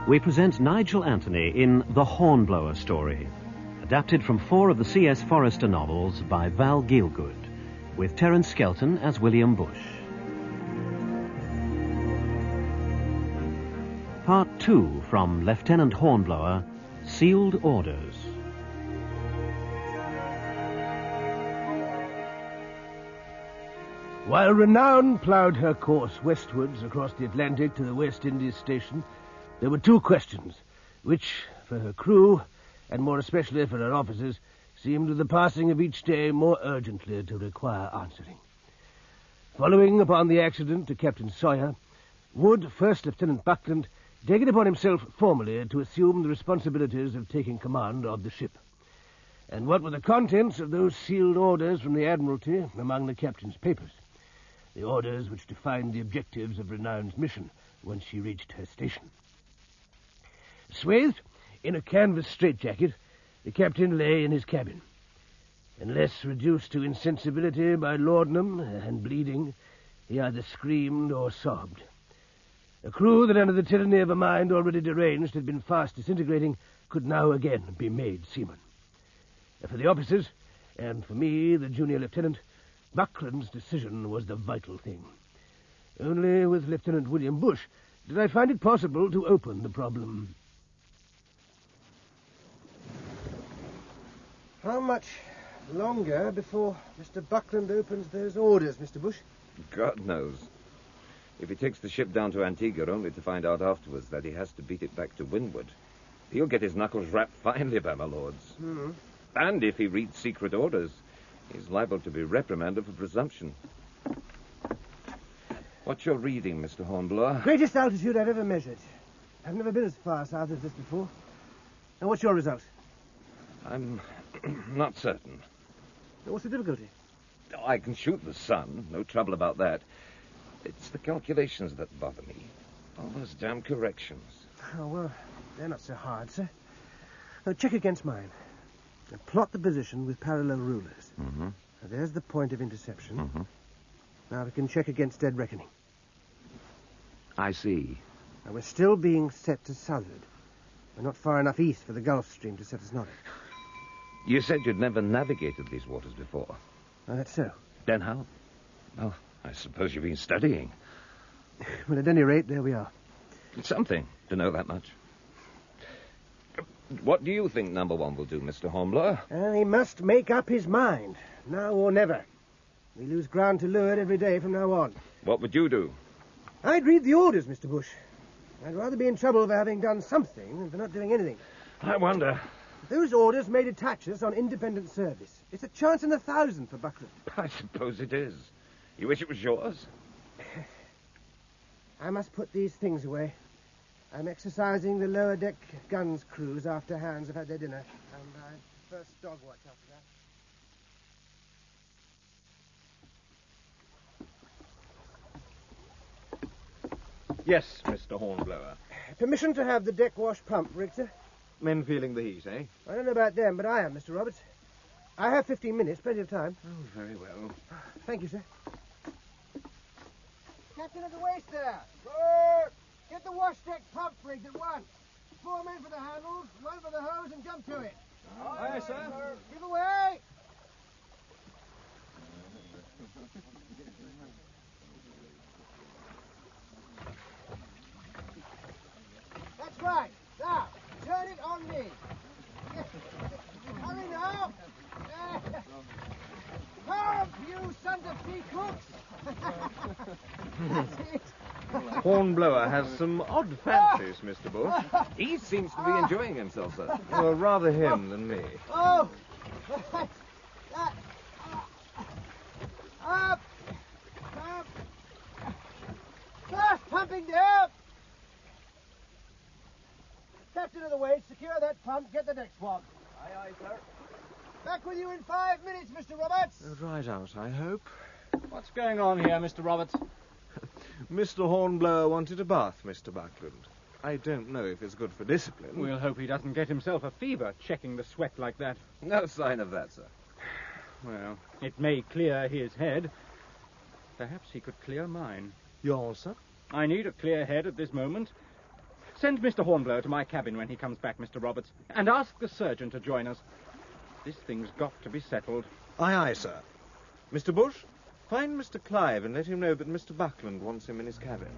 E: We present Nigel Anthony in The Hornblower Story, adapted from 4 of the C.S. Forrester novels by Val Gielgud. with Terence Skelton as William Bush. Part 2 from Lieutenant Hornblower, Sealed Orders.
G: While Renown ploughed her course westwards across the Atlantic to the West Indies station, there were two questions, which, for her crew, and more especially for her officers, seemed with the passing of each day more urgently to require answering. Following upon the accident to Captain Sawyer, would First Lieutenant Buckland take it upon himself formally to assume the responsibilities of taking command of the ship? And what were the contents of those sealed orders from the Admiralty among the captain's papers? The orders which defined the objectives of Renown's mission when she reached her station. Swathed in a canvas straitjacket, the captain lay in his cabin. Unless reduced to insensibility by laudanum and bleeding, he either screamed or sobbed. A crew that, under the tyranny of a mind already deranged, had been fast disintegrating, could now again be made seamen. For the officers, and for me, the junior lieutenant, Buckland's decision was the vital thing. Only with Lieutenant William Bush did I find it possible to open the problem.
K: How much longer before Mr. Buckland opens those orders, Mr. Bush?
W: God knows. If he takes the ship down to Antigua only to find out afterwards that he has to beat it back to windward, he'll get his knuckles rapped finely by my lords.
K: Hmm.
W: And if he reads secret orders, he's liable to be reprimanded for presumption. What's your reading, Mr. Hornblower?
K: Greatest altitude I've ever measured. I've never been as far south as this before. Now, what's your result?
W: I'm not certain.
K: What's the difficulty?
W: I can shoot the sun. No trouble about that. It's the calculations that bother me. All those damn corrections.
K: Oh, well, they're not so hard, sir. Now, check against mine. Now, plot the position with parallel rulers.
W: Mm-hmm.
K: Now, there's the point of interception.
W: Mm-hmm.
K: Now we can check against dead reckoning.
W: I see.
K: Now, we're still being set to southward. We're not far enough east for the Gulf Stream to set us north.
W: You said you'd never navigated these waters before.
K: Oh, that's so.
W: Then how? Well, I suppose you've been studying.
K: Well, at any rate, there we are.
W: It's something to know that much. What do you think number one will do, Mr. Hornblower?
K: He must make up his mind, now or never. We lose ground to leeward every day from now on.
W: What would you do?
K: I'd read the orders, Mr. Bush. I'd rather be in trouble for having done something than for not doing anything.
W: I wonder.
K: Those orders may detach us on independent service. It's a chance in 1,000 for Buckland.
W: I suppose it is. You wish it was yours?
K: I must put these things away. I'm exercising the lower deck guns crews after hands have had their dinner. And I first dog watch after that.
X: Yes, Mr. Hornblower.
K: Permission to have the deck wash pump, Richter.
X: Men feeling the heat, eh?
K: I don't know about them, but I am, Mr. Roberts. I have 15 minutes, plenty of time.
X: Oh, very well.
K: Thank you, sir. Captain of the waist there. Good. Get the wash deck pump rigged at once. 4 men for the handles, 1 for the hose, and jump to it.
X: Aye, sir.
K: Give away. That's right. Now, turn it on me. Hurry now. Help, you sons of peacocks. That's it.
X: Hornblower has some odd fancies, Mr. Bush.
W: He seems to be enjoying himself, sir.
X: Well, rather him than me.
K: Oh! Up! Up! Fast pumping down! Captain of the weight, secure that pump, get the deck swab. Aye, aye, sir. Back with you in 5 minutes, Mr. Roberts.
X: Right out, I hope.
Y: What's going on here, Mr. Roberts?
X: Mr. Hornblower wanted a bath, Mr. Buckland. I don't know if it's good for discipline.
Y: We'll hope he doesn't get himself a fever checking the sweat like that.
W: No sign of that, sir.
Y: Well, it may clear his head. Perhaps he could clear mine.
X: Yours, sir?
Y: I need a clear head at this moment. Send Mr. Hornblower to my cabin when he comes back, Mr. Roberts, and ask the surgeon to join us. This thing's got to be settled.
X: Aye, aye, sir. Mr. Bush, find Mr. Clive and let him know that Mr. Buckland wants him in his cabin.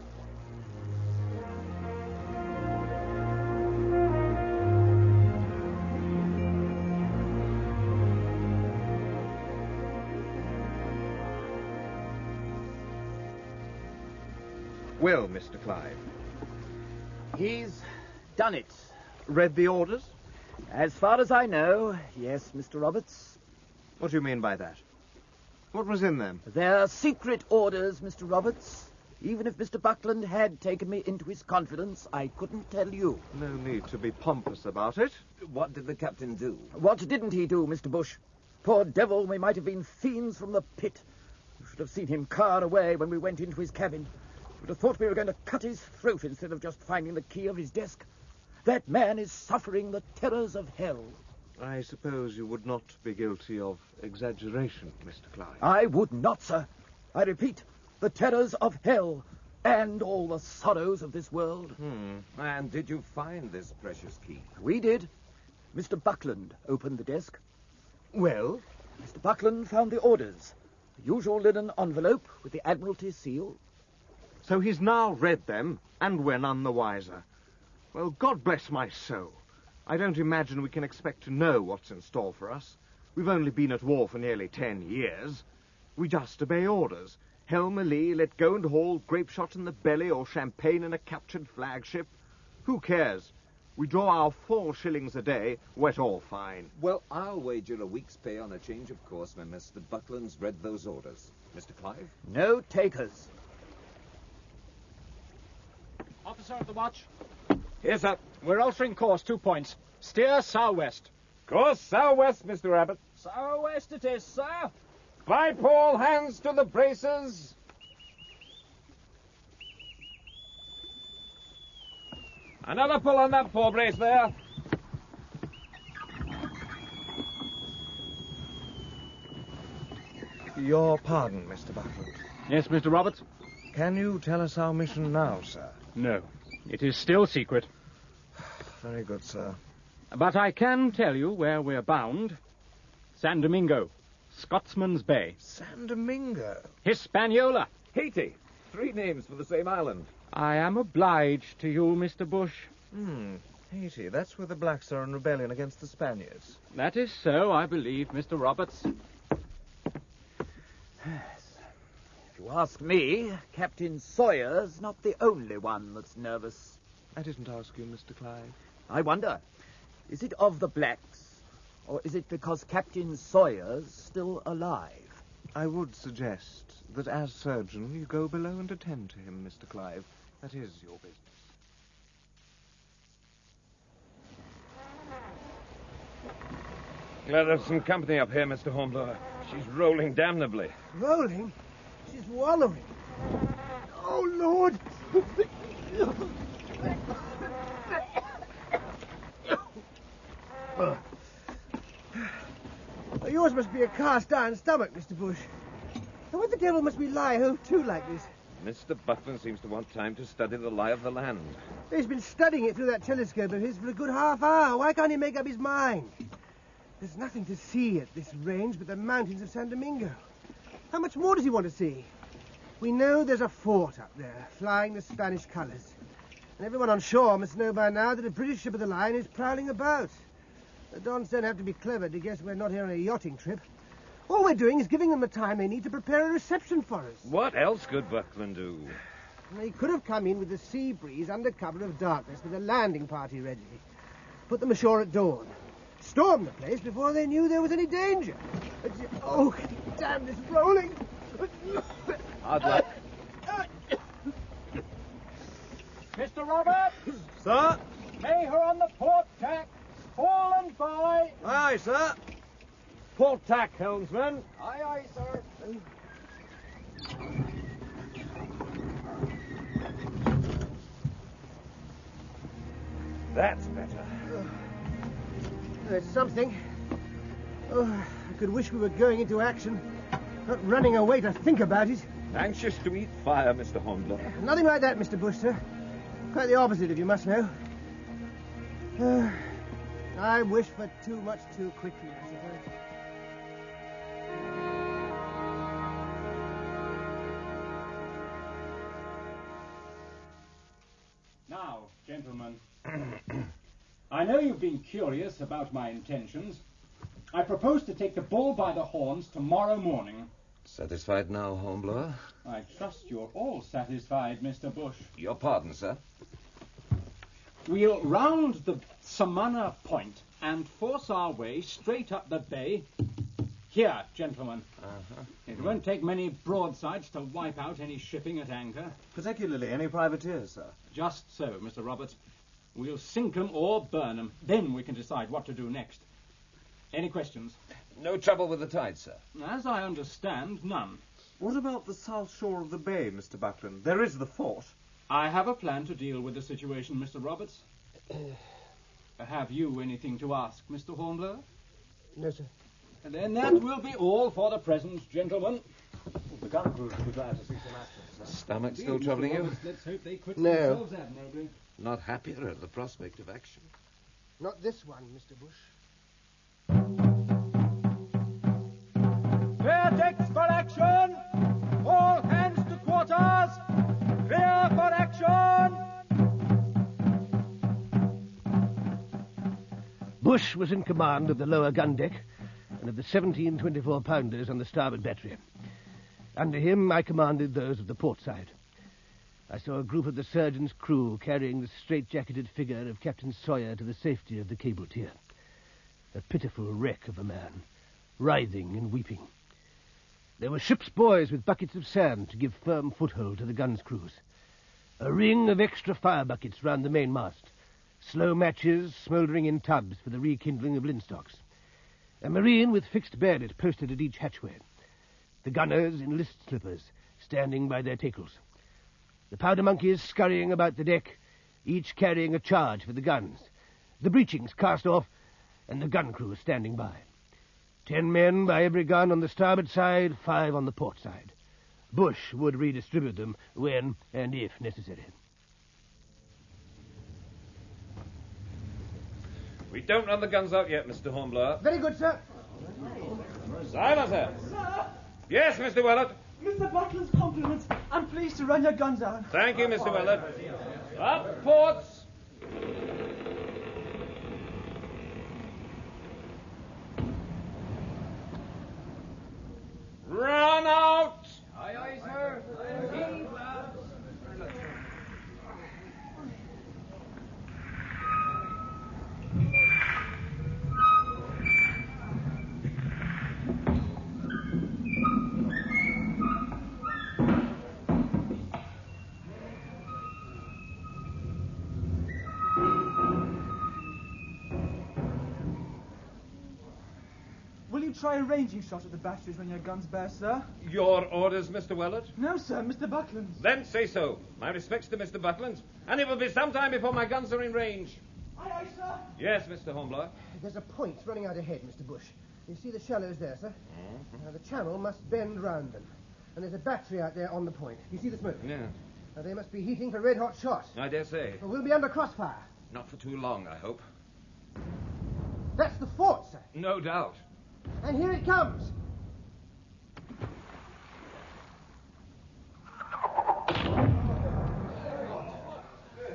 X: Well, Mr. Clive.
A: He's done it.
X: Read the orders?
A: As far as I know, yes, Mr. Roberts.
X: What do you mean by that? What was in them?
A: They're secret orders, Mr. Roberts. Even if Mr. Buckland had taken me into his confidence, I couldn't tell you.
X: No need to be pompous about it.
W: What did the captain do?
A: What didn't he do, Mr. Bush? Poor devil, we might have been fiends from the pit. You should have seen him car away when we went into his cabin. You would have thought we were going to cut his throat instead of just finding the key of his desk. That man is suffering the terrors of hell.
X: I suppose you would not be guilty of exaggeration, Mr. Clive.
A: I would not, sir. I repeat, the terrors of hell and all the sorrows of this world.
W: And did you find this precious key?
A: We did. Mr. Buckland opened the desk.
X: Well?
A: Mr. Buckland found the orders. The usual linen envelope with the Admiralty seal.
X: So he's now read them, and we're none the wiser. Well, God bless my soul. I don't imagine we can expect to know what's in store for us. We've only been at war for nearly 10 years. We just obey orders. Helm a lee, let go and haul, grape shot in the belly, or champagne in a captured flagship. Who cares? We draw our 4 shillings a day, wet or fine.
W: Well, I'll wager a week's pay on a change of course when Mr. Buckland's read those orders. Mr. Clive?
A: No takers.
Y: Officer of the watch.
W: Here's up.
Y: We're altering course 2 points. Steer southwest.
W: Course southwest, Mr. Abbott.
A: Southwest it is, sir.
W: Pipe all hands to the braces. Another pull on that fore brace there.
X: Your pardon, Mr. Buckland.
Y: Yes, Mr. Roberts?
X: Can you tell us our mission now, sir?
Y: No. It is still secret.
X: Very good, sir.
Y: But I can tell you where we're bound. San Domingo. Scotsman's Bay.
X: San Domingo?
Y: Hispaniola.
W: Haiti. 3 names for the same island.
Y: I am obliged to you, Mr. Bush.
X: Haiti. That's where the blacks are in rebellion against the Spaniards.
Y: That is so, I believe, Mr. Roberts.
A: If you ask me, Captain Sawyer's not the only one that's nervous.
X: I didn't ask you, Mr. Clive.
A: I wonder, is it of the blacks, or is it because Captain Sawyer's still alive?
X: I would suggest that as surgeon you go below and attend to him, Mr. Clive. That is your business.
W: Glad there's some company up here, Mr. Hornblower. She's rolling damnably.
K: Rolling? She's wallowing. Oh, Lord! Yours must be a cast-iron stomach, Mr. Bush. And what the devil must we lie hove to like this?
W: Mr. Buckland seems to want time to study the lie of the land.
K: He's been studying it through that telescope of his for a good half hour. Why can't he make up his mind? There's nothing to see at this range but the mountains of San Domingo. How much more does he want to see? We know there's a fort up there, flying the Spanish colours. And everyone on shore must know by now that a British ship of the line is prowling about. The Dons don't have to be clever to guess we're not here on a yachting trip. All we're doing is giving them the time they need to prepare a reception for us.
W: What else could Buckland do?
K: They could have come in with the sea breeze under cover of darkness with a landing party ready. Put them ashore at dawn. Storm the place before they knew there was any danger. Oh, damn this rolling.
W: Hard luck.
Y: Mr. Roberts!
X: Sir?
Y: Lay her on the port tack. Fall and by.
X: Aye, sir. Port tack, helmsman.
Y: Aye, aye, sir.
W: That's better.
K: It's something. Oh, I could wish we were going into action, not running away to think about it.
W: Anxious to eat fire, Mr. Hornblower.
K: Nothing like that, Mr. Bush, sir. Quite the opposite, if you must know. I wish for too much too quickly, I suppose.
Y: know you've been curious about my intentions. I propose to take the bull by the horns tomorrow morning.
W: Satisfied now, Hornblower?
Y: I trust you're all satisfied, Mr. Bush.
W: Your pardon, sir.
Y: We'll round the Samana Point and force our way straight up the bay. Here, gentlemen. It won't take many broadsides to wipe out any shipping at anchor.
H: Particularly any privateers, sir.
Y: Just so, Mr. Roberts. We'll sink 'em or burn 'em. Then we can decide what to do next. Any questions?
W: No trouble with the tide, sir.
Y: As I understand, none.
H: What about the south shore of the bay, Mr. Buckland? There is the fort.
Y: I have a plan to deal with the situation, Mr. Roberts. Have you anything to ask, Mr. Hornblower?
K: No, sir.
Y: And then that will be all for the present, gentlemen.
H: The gun crew will be glad to see some action, sir.
W: Stomach still troubling you?
Y: Let's hope they quit
K: No.
Y: themselves admirably.
W: Not happier at the prospect of action.
K: Not this one, Mr. Bush.
Y: Clear decks for action! All hands to quarters! Clear for action!
G: Bush was in command of the lower gun deck and of the 17 24-pounders on the starboard battery. Under him, I commanded those of the port side. I saw a group of the surgeon's crew carrying the straight-jacketed figure of Captain Sawyer to the safety of the cable tier. A pitiful wreck of a man, writhing and weeping. There were ship's boys with buckets of sand to give firm foothold to the guns' crews. A ring of extra fire buckets round the mainmast. Slow matches smouldering in tubs for the rekindling of linstocks. A marine with fixed bayonet posted at each hatchway. The gunners in list slippers standing by their tackles. The powder monkeys scurrying about the deck, each carrying a charge for the guns. The breechings cast off, and the gun crew standing by. 10 men by every gun on the starboard side, 5 on the port side. Bush would redistribute them when and if necessary.
W: We don't run the guns out yet, Mr. Hornblower.
K: Very good, sir.
W: Silence, sir.
M: Sir!
W: Yes, Mr. Willett.
M: Mr. Buckland's compliments. I'm pleased to run your guns out.
W: Thank you, Mr. Willett. Up ports. Run out!
A: Aye, aye, sir.
M: Will you try a ranging shot at the batteries when your guns burst, sir?
W: Your orders, Mr. Willett?
M: No, sir, Mr. Buckland's.
W: Then say so. My respects to Mr. Buckland, and it will be some time before my guns are in range.
M: Aye, aye, sir.
W: Yes, Mr. Hornblower.
K: There's a point running out ahead, Mr. Bush. You see the shallows there, sir? Now, the channel must bend round them. And there's a battery out there on the point. You see the smoke?
W: Yeah,
K: Now, they must be heating for red-hot shot.
W: I dare say.
K: Well, we'll be under crossfire.
W: Not for too long, I hope.
K: That's the fort, sir.
W: No doubt.
K: And here it comes.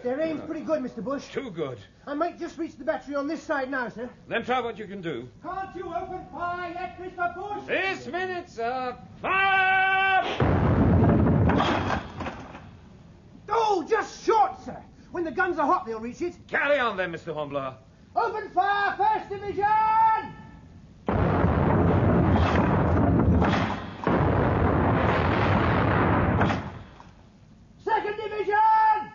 K: Their aim's pretty good, Mr. Bush.
W: Too good.
K: I might just reach the battery on this side now, sir.
W: Then try what you can do.
M: Can't you open fire yet, Mr. Bush?
W: This minute, sir. Fire!
K: Oh, just short, sir. When the guns are hot, they'll reach it.
W: Carry on then, Mr. Hornblower.
K: Open fire, 1st Division! Second Division!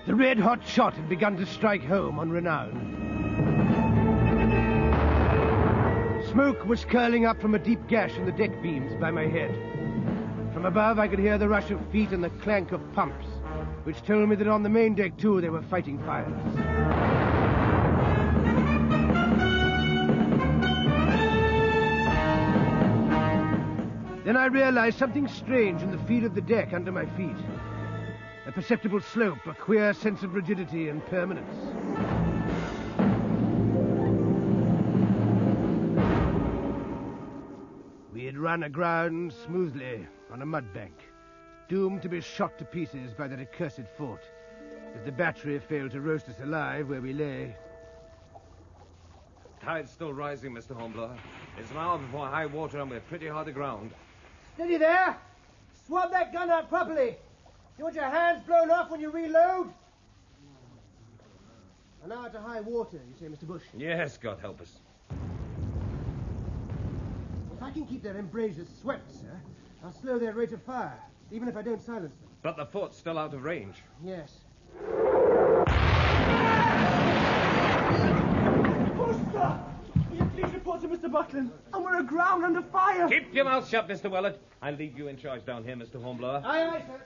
G: The red-hot shot had begun to strike home on Renown. Smoke was curling up from a deep gash in the deck beams by my head. From above, I could hear the rush of feet and the clank of pumps, which told me that on the main deck, too, they were fighting fires. Then I realized something strange in the feel of the deck under my feet. A perceptible slope, a queer sense of rigidity and permanence. We had We'd run aground smoothly on a mud bank, doomed to be shot to pieces by that accursed fort, if the battery failed to roast us alive where we lay.
W: Tide's still rising, Mr. Hornblower. It's an hour before high water and we're pretty hard aground.
K: Steady there! Swab that gun out properly. You want your hands blown off when you reload? An hour to high water, you say, Mr. Bush?
W: Yes, God help us.
K: If I can keep their embrasures swept, sir, I'll slow their rate of fire, even if I don't silence them.
W: But the fort's still out of range.
K: Yes.
M: Push, sir! Will you please report to Mr. Buckland? And we're aground under fire.
W: Keep your mouth shut, Mr. Willett. I'll leave you in charge down here, Mr. Hornblower.
K: Aye, aye, sir.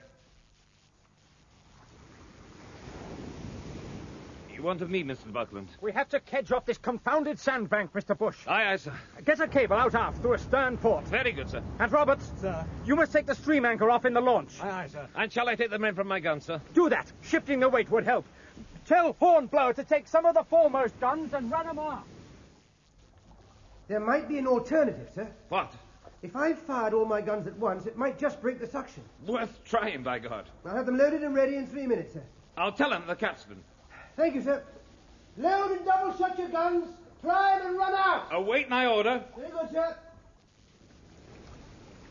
W: You want of me, Mr. Buckland?
A: We have to kedge off this confounded sandbank, Mr. Bush.
W: Aye, aye, sir.
A: Get a cable out aft through a stern port.
W: Very good, sir.
A: And Roberts,
M: Sir.
A: you must take the stream anchor off in the launch.
M: Aye, aye, sir.
W: And shall I take the men from my gun, sir?
A: Do that. Shifting the weight would help. Tell Hornblower to take some of the foremost guns and run them off.
K: There might be an alternative, sir.
W: What?
K: If I fired all my guns at once, it might just break the suction.
W: Worth trying, by God.
K: I'll have them loaded and ready in 3 minutes, sir.
W: I'll tell him, the capstan.
K: Thank you, sir. Load and double shut your guns. Climb and run out.
W: Await my order.
K: Very good, sir.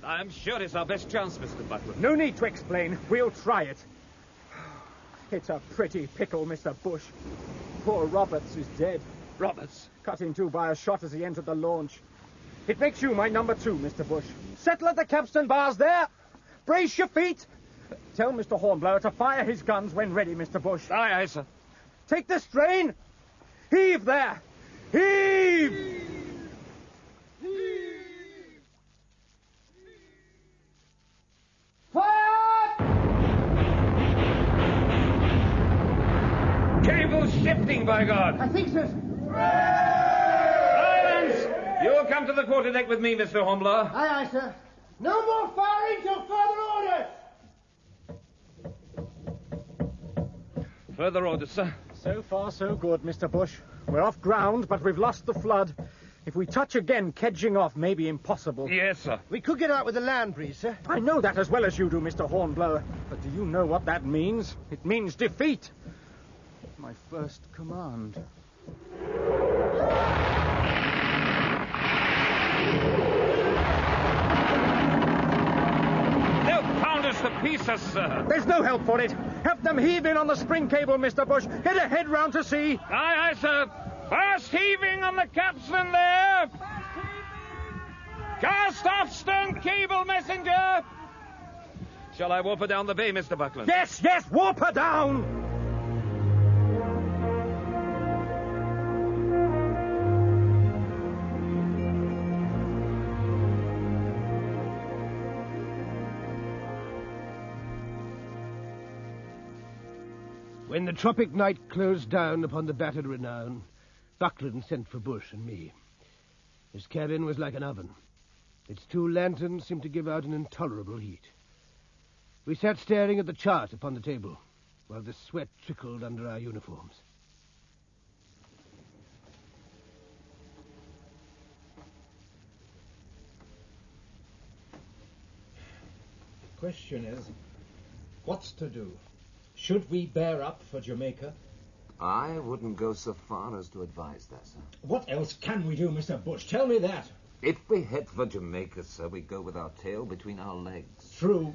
W: I'm sure it's our best chance, Mr. Buckland.
A: No need to explain. We'll try it. It's a pretty pickle, Mr. Bush. Poor Roberts is dead.
W: Roberts?
A: Cut in two by a shot as he entered the launch. It makes you my number 2, Mr. Bush. Settle at the capstan bars there. Brace your feet. Tell Mr. Hornblower to fire his guns when ready, Mr. Bush.
W: Aye, aye, sir.
A: Take the strain. Heave there. Heave!
K: Fire!
W: Cable's shifting, by God.
K: I think so.
W: Silence! You'll come to the quarterdeck with me, Mr. Hornblower.
K: Aye, aye, sir. No more firing till further orders.
W: Further orders, sir.
A: So far, so good, Mr. Bush. We're off ground, but we've lost the flood. If we touch again, kedging off may be impossible.
W: Yes, sir.
K: We could get out with a land breeze, sir.
A: I know that as well as you do, Mr. Hornblower. But do you know what that means? It means defeat. My first command.
W: They'll pound us to pieces, sir.
A: There's no help for it. Have them heave in on the spring cable, Mr. Bush. Get a head round to sea.
W: Aye, aye, sir. Fast heaving on the capstan there. Cast off stern cable, messenger. Shall I warp her down the bay, Mr. Buckland?
A: Yes, yes, warp her down.
G: When the tropic night closed down upon the battered Renown, Buckland sent for Bush and me. His cabin was like an oven. Its 2 lanterns seemed to give out an intolerable heat. We sat staring at the chart upon the table, while the sweat trickled under our uniforms.
J: The question is, what's to do? Should we bear up for Jamaica?
W: I wouldn't go so far as to advise that, sir.
J: What else can we do, Mr. Bush? Tell me that.
W: If we head for Jamaica, sir, we go with our tail between our legs.
J: True.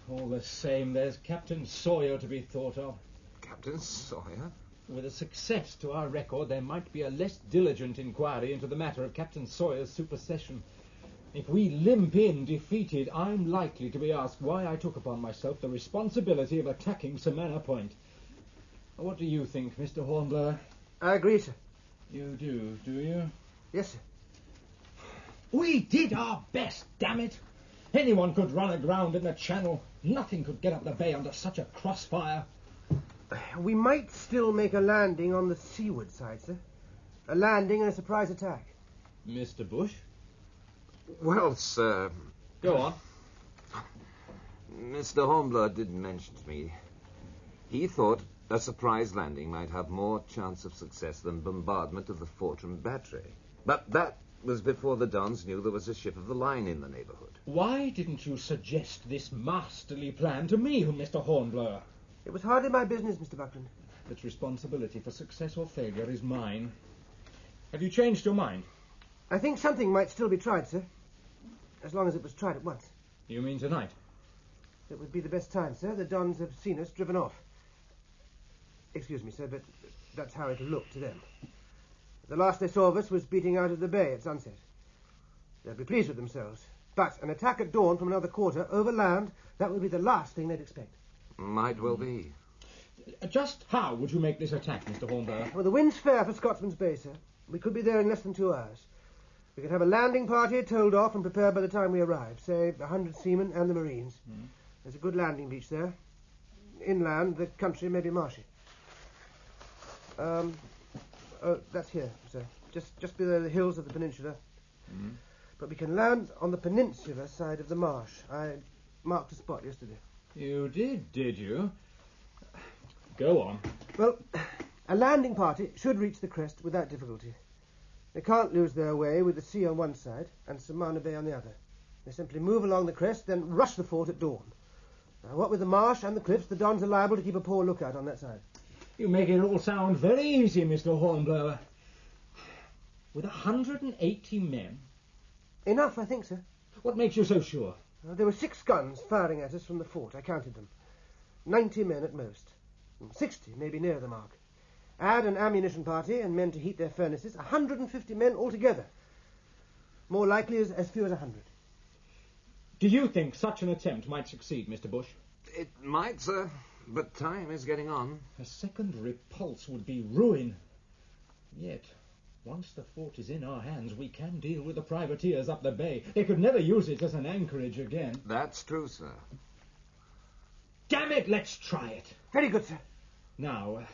J: All the same, there's Captain Sawyer to be thought of.
W: Captain Sawyer?
J: With a success to our record, there might be a less diligent inquiry into the matter of Captain Sawyer's supersession. If we limp in defeated, I'm likely to be asked why I took upon myself the responsibility of attacking Samana Point. What do you think, Mr. Hornblower?
K: I agree, sir.
J: You do you?
K: Yes, sir.
J: We did our best, damn it! Anyone could run aground in the channel. Nothing could get up the bay under such a crossfire.
K: We might still make a landing on the seaward side, sir. A landing and a surprise attack.
J: Mr. Bush?
W: Well, sir...
J: Go on.
W: Mr. Hornblower did mention to me. He thought a surprise landing might have more chance of success than bombardment of the fort and battery. But that was before the Dons knew there was a ship of the line in the neighborhood.
J: Why didn't you suggest this masterly plan to me, Mr. Hornblower?
K: It was hardly my business, Mr. Buckland.
J: Its responsibility for success or failure is mine. Have you changed your mind?
K: I think something might still be tried, sir. As long as it was tried at once.
J: You mean tonight?
K: It would be the best time, sir. The Dons have seen us driven off. Excuse me, sir, but that's how it'll look to them. The last they saw of us was beating out of the bay at sunset. They'll be pleased with themselves. But an attack at dawn from another quarter, over land, that would be the last thing they'd expect.
W: Might well be.
J: Just how would you make this attack, Mr. Hornblower?
K: Well, the wind's fair for Scotsman's Bay, sir. We could be there in less than 2 hours. We could have a landing party told off and prepared by the time we arrive, say 100 seamen and the Marines. There's a good landing beach there. Inland, the country may be marshy. That's here, sir. Just below the hills of the peninsula. But we can land on the peninsula side of the marsh. I marked a spot yesterday.
J: You did you? Go on.
K: Well, a landing party should reach the crest without difficulty. They can't lose their way with the sea on one side and Samana Bay on the other. They simply move along the crest, then rush the fort at dawn. Now, what with the marsh and the cliffs, the Dons are liable to keep a poor lookout on that side.
J: You make it all sound very easy, Mr. Hornblower. With 180 men?
K: Enough, I think, sir.
J: What makes you so sure?
K: There were 6 guns firing at us from the fort. I counted them. 90 men at most. 60, maybe near the mark. Add an ammunition party and men to heat their furnaces. 150 men altogether. More likely as few as 100.
J: Do you think such an attempt might succeed, Mr. Bush?
W: It might, sir, but time is getting on.
J: A second repulse would be ruin. Yet, once the fort is in our hands, we can deal with the privateers up the bay. They could never use it as an anchorage again.
W: That's true, sir.
J: Damn it, let's try it.
K: Very good, sir.
J: Now,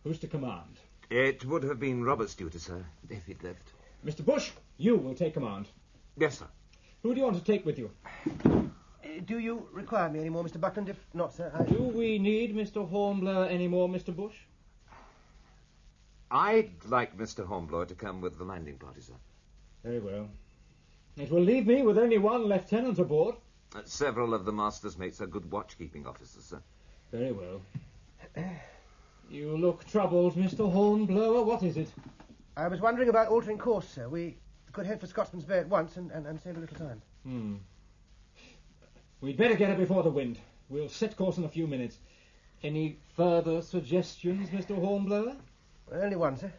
J: who's to command?
W: It would have been Robert's duty, sir, if he'd lived.
J: Mr. Bush, you will take command.
W: Yes, sir.
J: Who do you want to take with you?
K: Do you require me any more, Mr. Buckland? If not, sir,
J: Do we need Mr. Hornblower any more, Mr. Bush?
W: I'd like Mr. Hornblower to come with the landing party, sir.
J: Very well. It will leave me with only 1 lieutenant aboard.
W: Several of the master's mates are good watch-keeping officers, sir.
J: Very well. You look troubled, Mr. Hornblower. What is it?
K: I was wondering about altering course, sir. We could head for Scotsman's Bay at once and save a little time.
J: We'd better get it before the wind. We'll set course in a few minutes. Any further suggestions, Mr. Hornblower?
K: Well, only one, sir.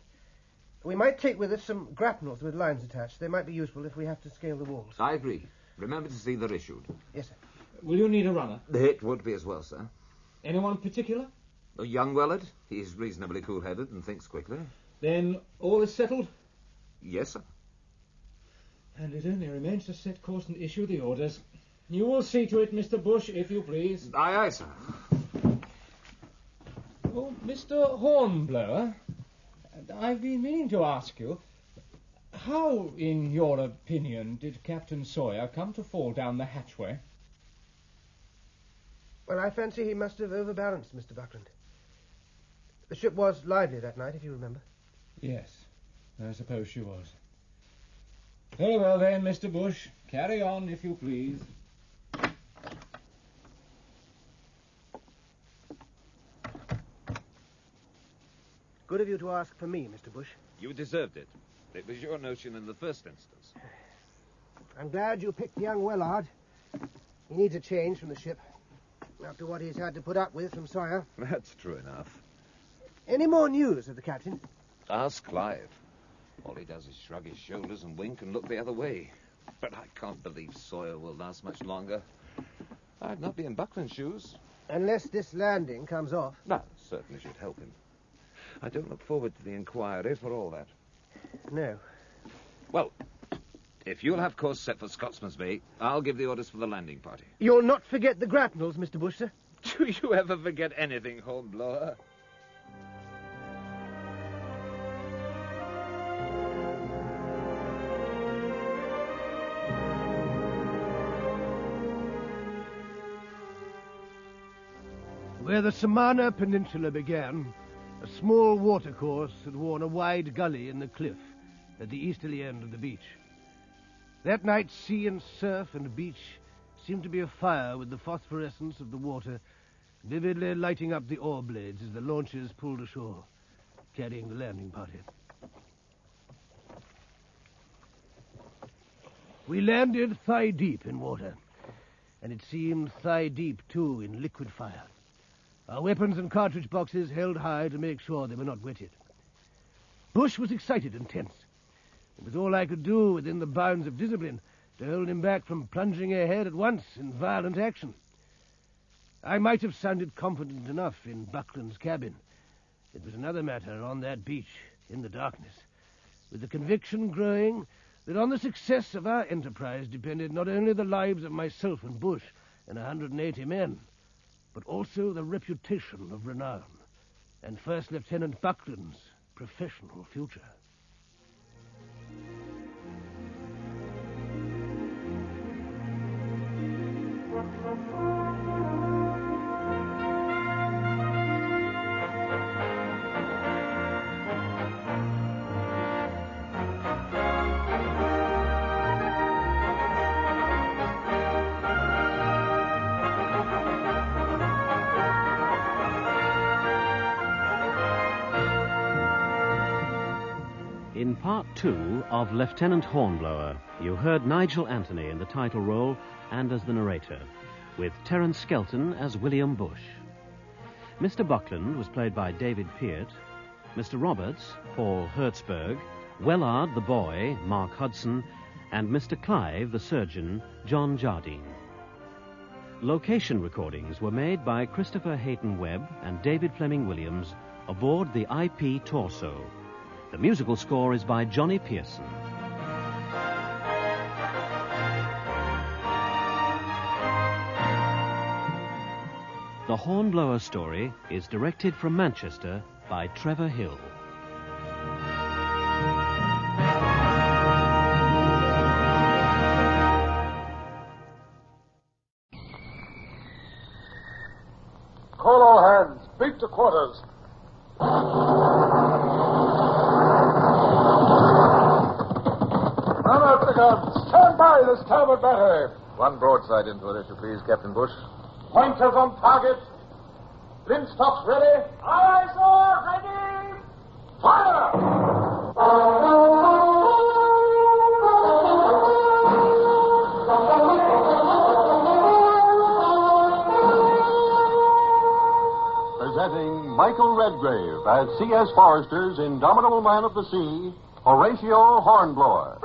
K: We might take with us some grapnels with lines attached. They might be useful if we have to scale the walls.
W: I agree. Remember to see they're issued.
K: Yes, sir.
J: Will you need a runner?
W: It would be as well, sir.
J: Anyone particular?
W: Young Wellard. He's reasonably cool-headed and thinks quickly.
J: Then all is settled?
W: Yes, sir.
J: And it only remains to set course and issue the orders. You will see to it, Mr. Bush, if you please.
W: Aye, aye, sir.
J: Oh, Mr. Hornblower, I've been meaning to ask you, how, in your opinion, did Captain Sawyer come to fall down the hatchway?
K: Well, I fancy he must have overbalanced, Mr. Buckland. The ship was lively that night, if you remember.
J: Yes, I suppose she was. Very well then, Mr. Bush. Carry on, if you please.
K: Good of you to ask for me, Mr. Bush.
W: You deserved it. It was your notion in the first instance.
K: I'm glad you picked young Wellard. He needs a change from the ship. After what he's had to put up with from Sawyer.
W: That's true enough.
K: Any more news of the captain?
W: Ask Clive. All he does is shrug his shoulders and wink and look the other way. But I can't believe Sawyer will last much longer. I'd not be in Buckland's shoes.
K: Unless this landing comes off.
W: That certainly should help him. I don't look forward to the inquiry for all that.
K: No.
W: Well, if you'll have course set for Scotsman's Bay, I'll give the orders for the landing party.
K: You'll not forget the grapnels, Mr. Bush, sir?
W: Do you ever forget anything, Hornblower?
G: Where the Samana Peninsula began, a small watercourse had worn a wide gully in the cliff, at the easterly end of the beach. That night, sea and surf and beach seemed to be afire with the phosphorescence of the water vividly lighting up the oar blades as the launches pulled ashore, carrying the landing party. We landed thigh-deep in water, and it seemed thigh-deep, too, in liquid fire. Our weapons and cartridge boxes held high to make sure they were not wetted. Bush was excited and tense. It was all I could do within the bounds of discipline to hold him back from plunging ahead at once in violent action. I might have sounded confident enough in Buckland's cabin. It was another matter on that beach in the darkness, with the conviction growing that on the success of our enterprise depended not only the lives of myself and Bush and 180 men, but also the reputation of renown and First Lieutenant Buckland's professional future.
E: In Part 2 of Lieutenant Hornblower, you heard Nigel Anthony in the title role and as the narrator, with Terence Skelton as William Bush. Mr. Buckland was played by David Peart, Mr. Roberts, Paul Hertzberg, Wellard the boy, Mark Hudson, and Mr. Clive the surgeon, John Jardine. Location recordings were made by Christopher Hayton Webb and David Fleming Williams aboard the IP Torso. The musical score is by Johnny Pearson. The Hornblower story is directed from Manchester by Trevor Hill.
B: Call all hands. Beat to quarters. Run out the guns. Stand by the starboard battery.
N: One broadside into it, if you please, Captain Bush.
B: Pointers on target. Linstocks ready.
F: Aye, sir. Ready.
B: Fire!
Q: Presenting Michael Redgrave as C.S. Forrester's indomitable man of the sea, Horatio Hornblower.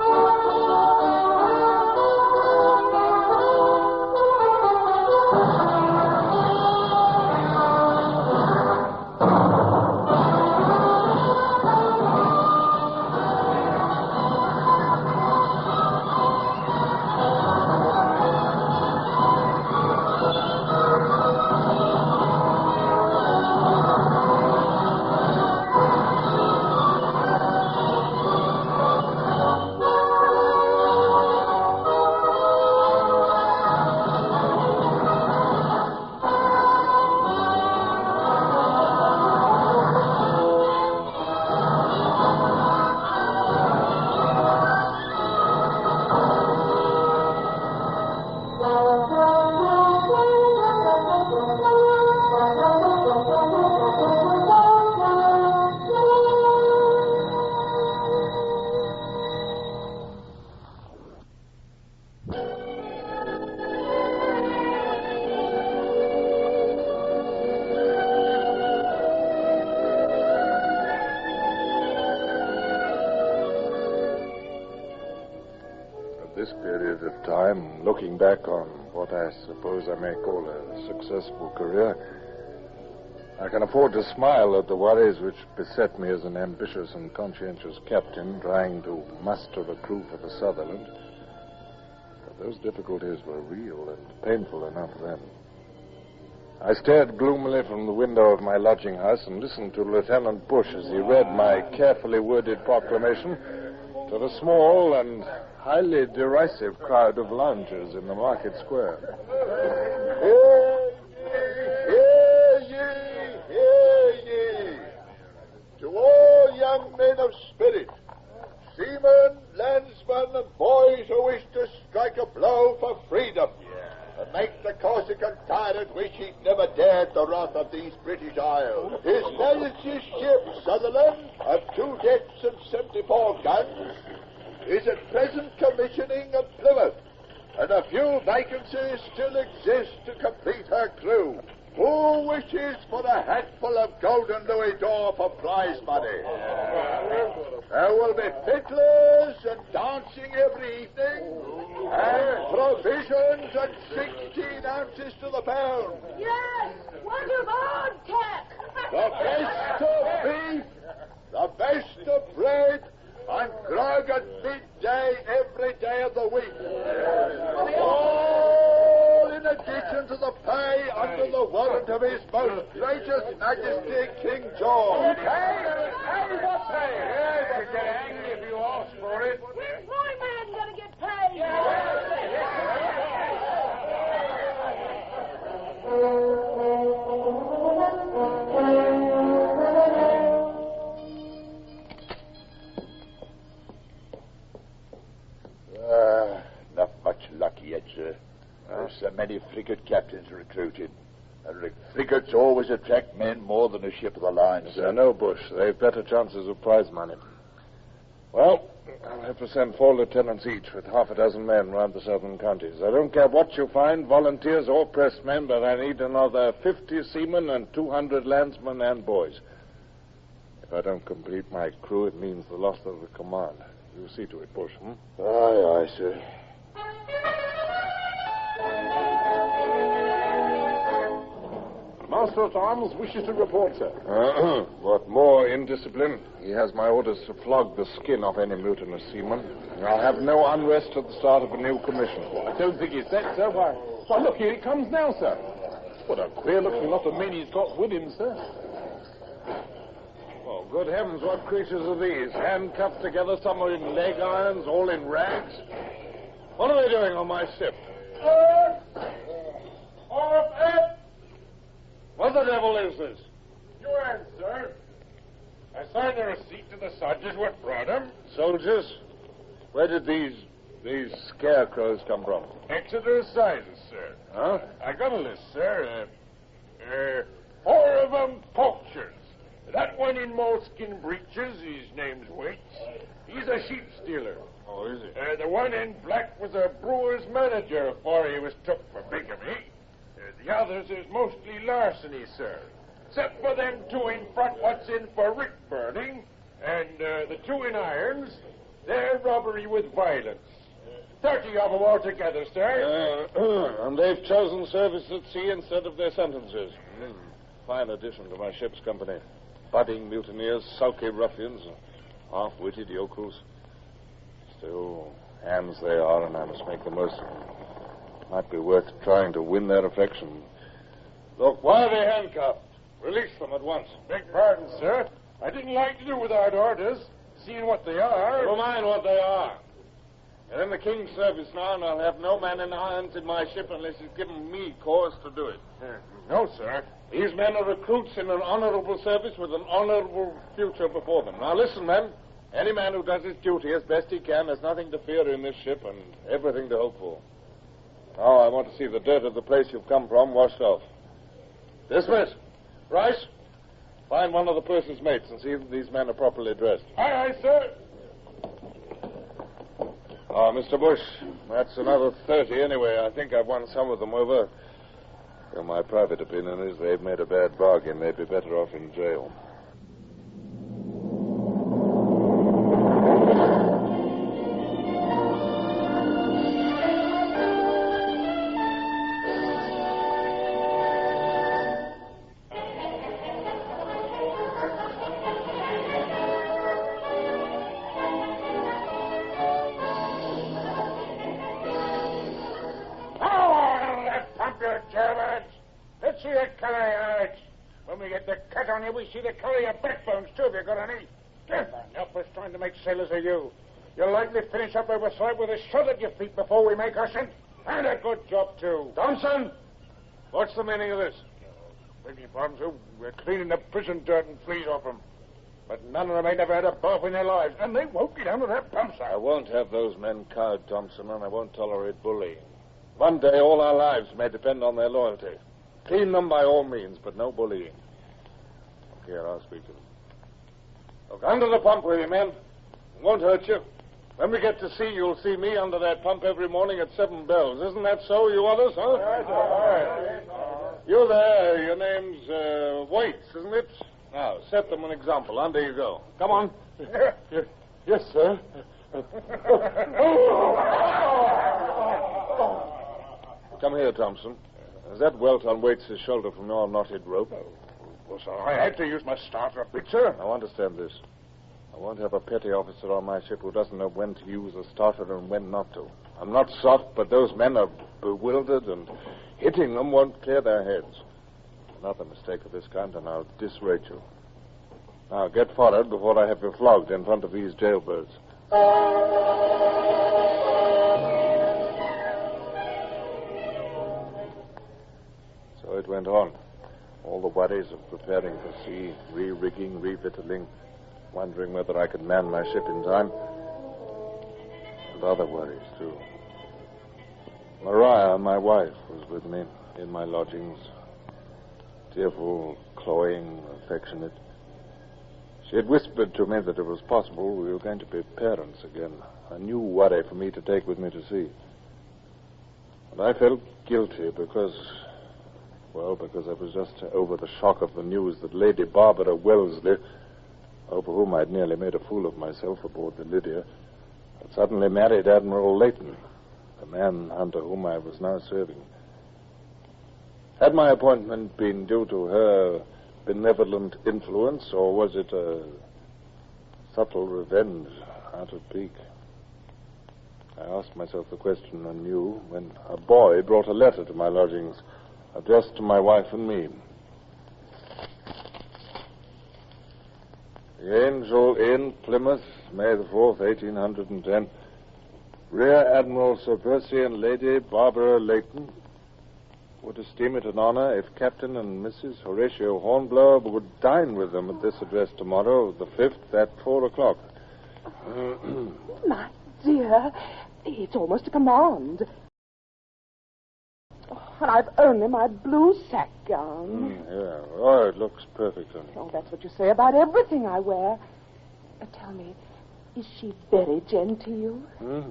V: This period of time, looking back on what I suppose I may call a successful career, I can afford to smile at the worries which beset me as an ambitious and conscientious captain trying to muster a crew for the Sutherland. But those difficulties were real and painful enough then. I stared gloomily from the window of my lodging house and listened to Lieutenant Bush as he read my carefully worded proclamation to the small and highly derisive crowd of loungers in the market square.
B: To all young men of spirit, seamen
F: at which he'd never dared the wrath of these British Isles. His Majesty's ship, Sutherland, of 2 decks and 74 guns, is at present commissioning at Plymouth, and a few vacancies still exist to complete her crew. Who wishes for a handful of golden louis d'or for prize money? There will be fiddlers and dancing every evening, and provisions at 16 ounces to the pound.
U: Yes, what of hardtack?
F: The best of beef, the best of bread, and grog at midday every day of the week. All in addition to the pay under the warrant of His Most Gracious Majesty King George. Hey, what pay? Yes, you get angry if you ask for it.
U: When's my man going to get paid?
F: Not much luck yet, sir. There's so many frigate captains recruited. And frigates always attract men more than a ship of the line, sir.
V: I know, Bush. They've better chances of prize money. Well, I'll have to send 4 lieutenants each with half a dozen men round the southern counties. I don't care what you find, volunteers or pressed men, but I need another 50 seamen and 200 landsmen and boys. If I don't complete my crew, it means the loss of the command. You see to it, Bush,
F: Aye, aye, sir.
V: Master at Arms wishes to report, sir. What more indiscipline? He has my orders to flog the skin off any mutinous seaman. I'll have no unrest at the start of a new commission.
C: I don't think it's that, sir. Why, look, here he comes now, sir. What a queer-looking lot of men he's got with him, sir.
V: Oh, good heavens, what creatures are these? Handcuffed together, some are in leg irons, all in rags. What are they doing on my ship? What the devil is this?
C: You answer. I signed a receipt to the soldiers what brought him.
V: Soldiers? Where did these scarecrows come from?
C: Exeter Assizes, sir.
V: Huh?
C: I got a list, sir. 4 of them poachers. That one in moleskin breeches, his name's Waits. He's a sheep stealer.
V: Oh, is he?
C: The one in black was a brewer's manager before he was took for bigamy. The others is mostly larceny, sir. Except for them 2 in front what's in for rick burning, and the 2 in irons, they're robbery with violence. 30 of them altogether, sir.
V: And they've chosen service at sea instead of their sentences. Fine addition to my ship's company. Budding mutineers, sulky ruffians, half-witted yokels. Still, hands they are, and I must make the most of them. Might be worth trying to win their affection. Look, why are they handcuffed? Release them at once.
C: Beg pardon, sir. I didn't like to do without orders, seeing what they are.
V: Never mind what they are. They're in the King's service now, and I'll have no man in irons in my ship unless he's given me cause to do it.
C: No, sir.
V: These men are recruits in an honorable service with an honorable future before them. Now, listen, men. Any man who does his duty as best he can has nothing to fear in this ship and everything to hope for. Now, I want to see the dirt of the place you've come from washed off. Dismiss. Rice, find one of the purser's mates and see that these men are properly dressed.
C: Aye, aye, sir.
V: Oh, Mr. Bush, that's another 30 anyway. I think I've won some of them over. Well, my private opinion is they've made a bad bargain. They'd be better off in jail.
C: We see the color of your backbones, too, if you've got any. Get on, help us trying to make sailors of you. You'll likely finish up overside with a shot at your feet before we make our scent. And a good job, too.
V: Thompson! What's the meaning of this?
C: Beg your pardon, sir. We're cleaning the prison dirt and fleas off them. But none of them ain't ever had a bath in their lives, and they won't get under that pump, sir.
V: I won't have those men cowed, Thompson, and I won't tolerate bullying. One day, all our lives may depend on their loyalty.
C: Clean them by all means, but no bullying. Here, I'll speak to them. Look, under the pump with you, men. It won't hurt you. When we get to sea, you'll see me under that pump every morning at 7 bells. Isn't that so, you others, huh? All right. You there, your name's Waits, isn't it? Now, set them an example. Under you go. Come on. Yes, sir. Come here, Thompson. Is that welt on Waits' shoulder from your knotted rope?
L: Well, sir, I had to use my starter bit, sir.
C: Now, understand this. I won't have a petty officer on my ship who doesn't know when to use a starter and when not to. I'm not soft, but those men are bewildered, and hitting them won't clear their heads. Another mistake of this kind, and I'll disrate you. Now, get forward before I have you flogged in front of these jailbirds. So it went on. All the worries of preparing for sea, re-rigging, revictualling, wondering whether I could man my ship in time. And other worries, too. Maria, my wife, was with me in my lodgings. Tearful, cloying, affectionate. She had whispered to me that it was possible we were going to be parents again. A new worry for me to take with me to sea. And I felt guilty because I was just over the shock of the news that Lady Barbara Wellesley, over whom I'd nearly made a fool of myself aboard the Lydia, had suddenly married Admiral Leighton, the man under whom I was now serving. Had my appointment been due to her benevolent influence, or was it a subtle revenge out of pique? I asked myself the question anew when a boy brought a letter to my lodgings, addressed to my wife and me. The Angel Inn, Plymouth, May the 4th, 1810. Rear Admiral Sir Percy and Lady Barbara Leighton would esteem it an honor if Captain and Mrs. Horatio Hornblower would dine with them at this address tomorrow, the 5th, at 4 o'clock.
U: My dear, it's almost a command. And I've only my blue sack gown.
C: Yeah. Oh, it looks perfect on you.
U: Oh, that's what you say about everything I wear. Tell me, is she very genteel?
C: No.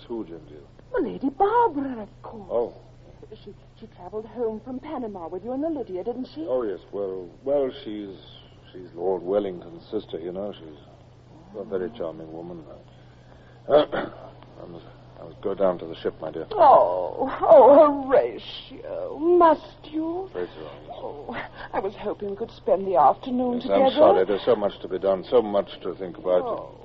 C: Who genteel?
U: Well, Lady Barbara, of course.
C: Oh.
U: She traveled home from Panama with you and the Lydia, didn't she?
C: Oh, yes. Well, she's Lord Wellington's sister, you know. She's a very charming woman. I must go down to the ship, my dear.
U: Oh, Horatio, must you?
C: Afraid so, yes.
U: Oh, I was hoping we could spend the afternoon together.
C: I'm sorry. There's so much to be done, so much to think about.
U: Oh.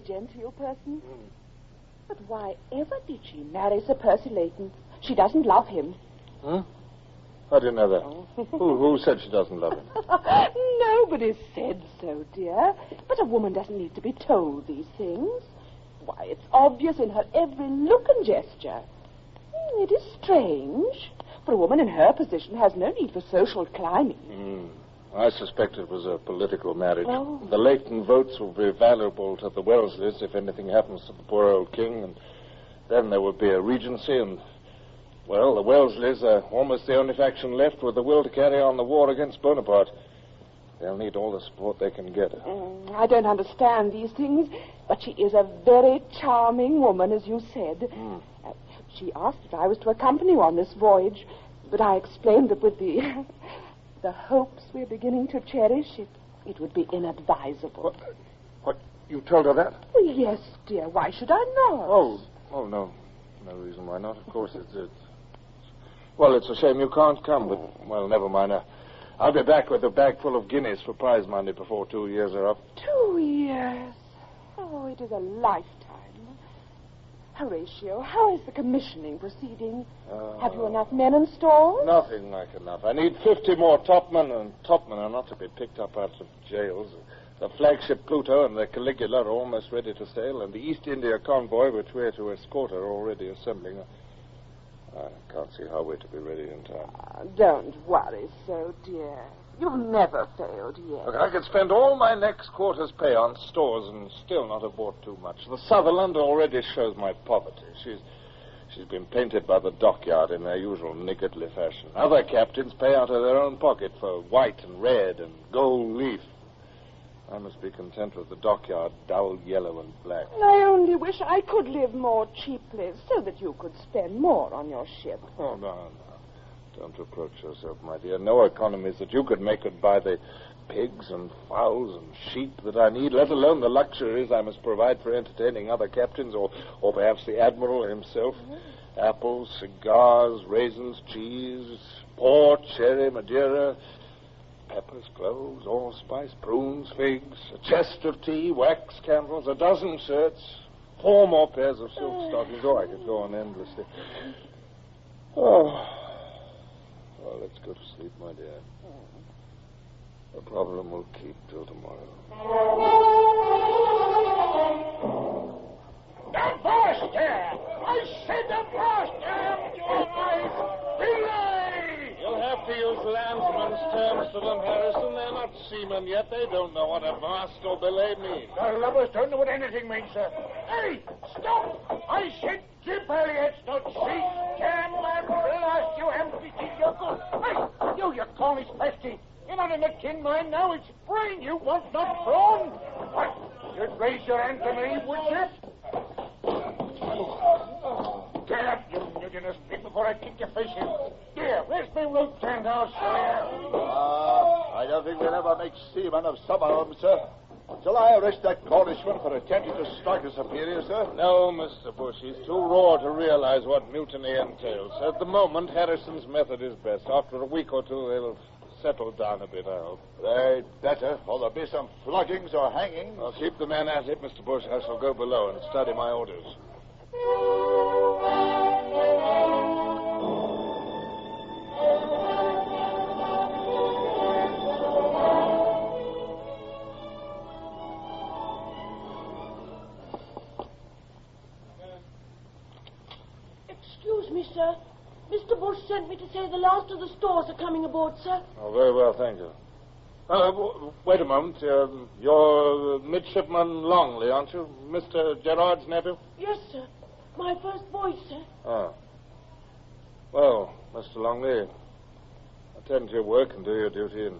U: Genteel person. But why ever did she marry Sir Percy Leighton? She doesn't love him.
C: Huh? How do you know that? Who said she doesn't love him?
U: Nobody said so, dear. But a woman doesn't need to be told these things. Why, it's obvious in her every look and gesture. It is strange. For a woman in her position has no need for social climbing.
C: I suspect it was a political marriage.
U: Oh.
C: The Leighton votes will be valuable to the Wellesleys if anything happens to the poor old king, and then there will be a regency, and, well, the Wellesleys are almost the only faction left with the will to carry on the war against Bonaparte. They'll need all the support they can get.
U: I don't understand these things, but she is a very charming woman, as you said. She asked if I was to accompany you on this voyage, but I explained that with the... the hopes we're beginning to cherish, it would be inadvisable.
C: What? You told her that?
U: Well, yes, dear. Why should I not?
C: Oh, no. No reason why not. Of course, it's... Well, it's a shame you can't come, but, well, never mind. I'll be back with a bag full of guineas for prize money before 2 years are up.
U: 2 years? Oh, it is a lifetime.
I: Horatio, how is the commissioning proceeding? Have you enough men and stores?
C: Nothing like enough. I need 50 more topmen, and topmen are not to be picked up out of jails. The flagship Pluto and the Caligula are almost ready to sail, and the East India convoy, which we're to escort, are already assembling. I can't see how we're to be ready in time.
I: Don't worry so, dear. You've never failed yet.
C: Look, I could spend all my next quarter's pay on stores and still not have bought too much. The Sutherland already shows my poverty. She's been painted by the dockyard in their usual niggardly fashion. Other captains pay out of their own pocket for white and red and gold leaf. I must be content with the dockyard, dull yellow and black.
I: I only wish I could live more cheaply so that you could spend more on your ship.
C: Oh, no. Don't reproach yourself, my dear. No economies that you could make would buy the pigs and fowls and sheep that I need, let alone the luxuries I must provide for entertaining other captains or perhaps the Admiral himself. Mm-hmm. Apples, cigars, raisins, cheese, port, sherry, Madeira, peppers, cloves, allspice, prunes, figs, a chest of tea, wax candles, a dozen shirts, 4 more pairs of silk stockings. Oh, I could go on endlessly. Oh, let's go to sleep, my dear. The problem will keep till tomorrow.
F: The master! I said the master! Your eyes! Belay!
C: You'll have to use landsman's terms to them, Harrison. They're not seamen yet. They don't know what a mast or belay means.
F: The lovers don't know what anything means, sir. Hey, stop! I said jib Elliot's not sea. Damn my blast, you empty yokel. Hey, you Cornish pesty. You're not in the tin mine now. It's brain you want, not brawn. What? You'd raise your hand to me, would you? Get up, you mutinous pig, before I kick your face in. Here, where's my rope turned out, sir? I don't think we'll ever make seamen of some of them, sir. Shall I arrest that Cornishman for attempting to strike a superior, sir?
C: No, Mr. Bush. He's too raw to realize what mutiny entails. At the moment, Harrison's method is best. After a week or two, they'll settle down a bit, I hope.
F: They'd better, or there'll be some floggings or hangings.
C: I'll keep the men at it, Mr. Bush. I shall go below and study my orders.
P: Excuse me, sir. Mr. Bush sent me to say the last of the stores are coming aboard, sir.
C: Oh, very well, thank you. Wait a moment. You're Midshipman Longley, aren't you? Mr. Gerard's nephew?
P: Yes, sir. My first voice, sir.
C: Ah. Well, Mr. Longley, attend to your work and do your duty, and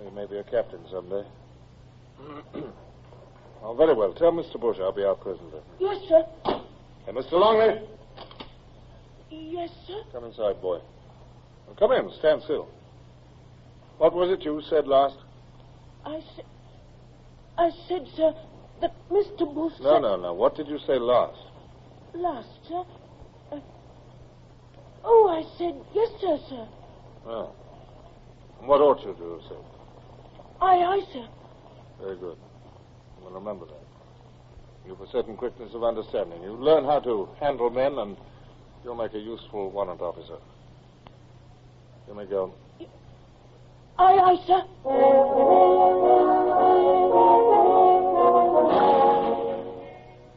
C: you may be a captain someday. Oh, very well. Tell Mr. Bush I'll be out presently.
P: Yes, sir.
C: Hey, Mr. Longley.
P: Yes, sir.
C: Come inside, boy. Well, come in. Stand still. What was it you said last?
P: I said, sir, that Mr. Bush
C: No. What did you say last?
P: Last, sir? I said, yes, sir.
C: Oh. And what ought you to have said?
P: Aye, sir.
C: Very good. Well, remember that. You've a certain quickness of understanding. You learn how to handle men, and you'll make a useful warrant officer. You may go.
P: Aye, sir.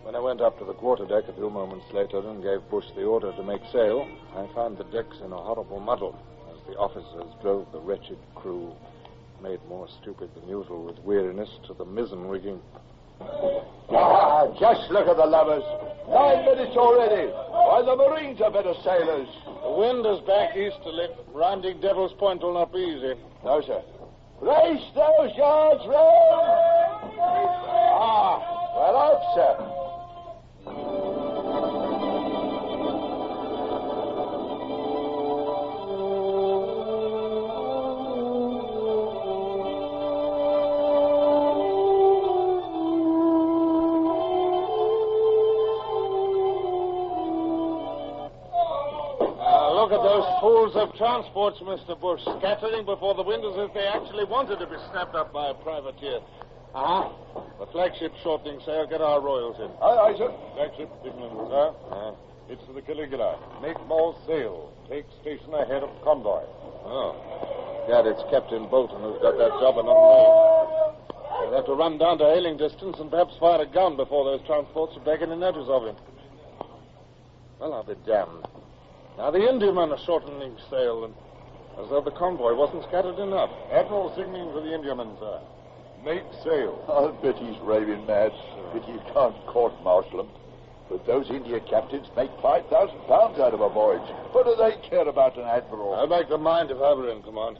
C: When I went up to the quarterdeck a few moments later and gave Bush the order to make sail, I found the decks in a horrible muddle as the officers drove the wretched crew, made more stupid than usual with weariness, to the mizzen rigging.
F: Just look at the lovers. 9 minutes already. Why, the Marines are better sailors.
C: The wind is back easterly. Rounding Devil's Point will not be easy.
F: No, sir. Brace those yards round. Well out, sir.
C: Look at those fools of transports, Mr. Bush, scattering before the wind as if they actually wanted to be snapped up by a privateer.
B: The flagship shortening sail. Get our royals in.
F: Aye, sir.
B: Flagship signal, sir. It's the Caligula. Make more sail. Take station ahead of convoy. Oh. Gad, it's Captain Bolton who's got that job and not me. We'll have to run down to hailing distance and perhaps fire a gun before those transports have taken any notice of him. Well, I'll be damned. Now, the Indiamen are shortening sail, and as though the convoy wasn't scattered enough. Admiral signaling for the Indiamen, sir. Make sail.
F: I'll bet he's raving mad. But you can't court-martial him. But those India captains make £5,000 out of a voyage. What do they care about an admiral?
B: I'd make the mind if I were in command.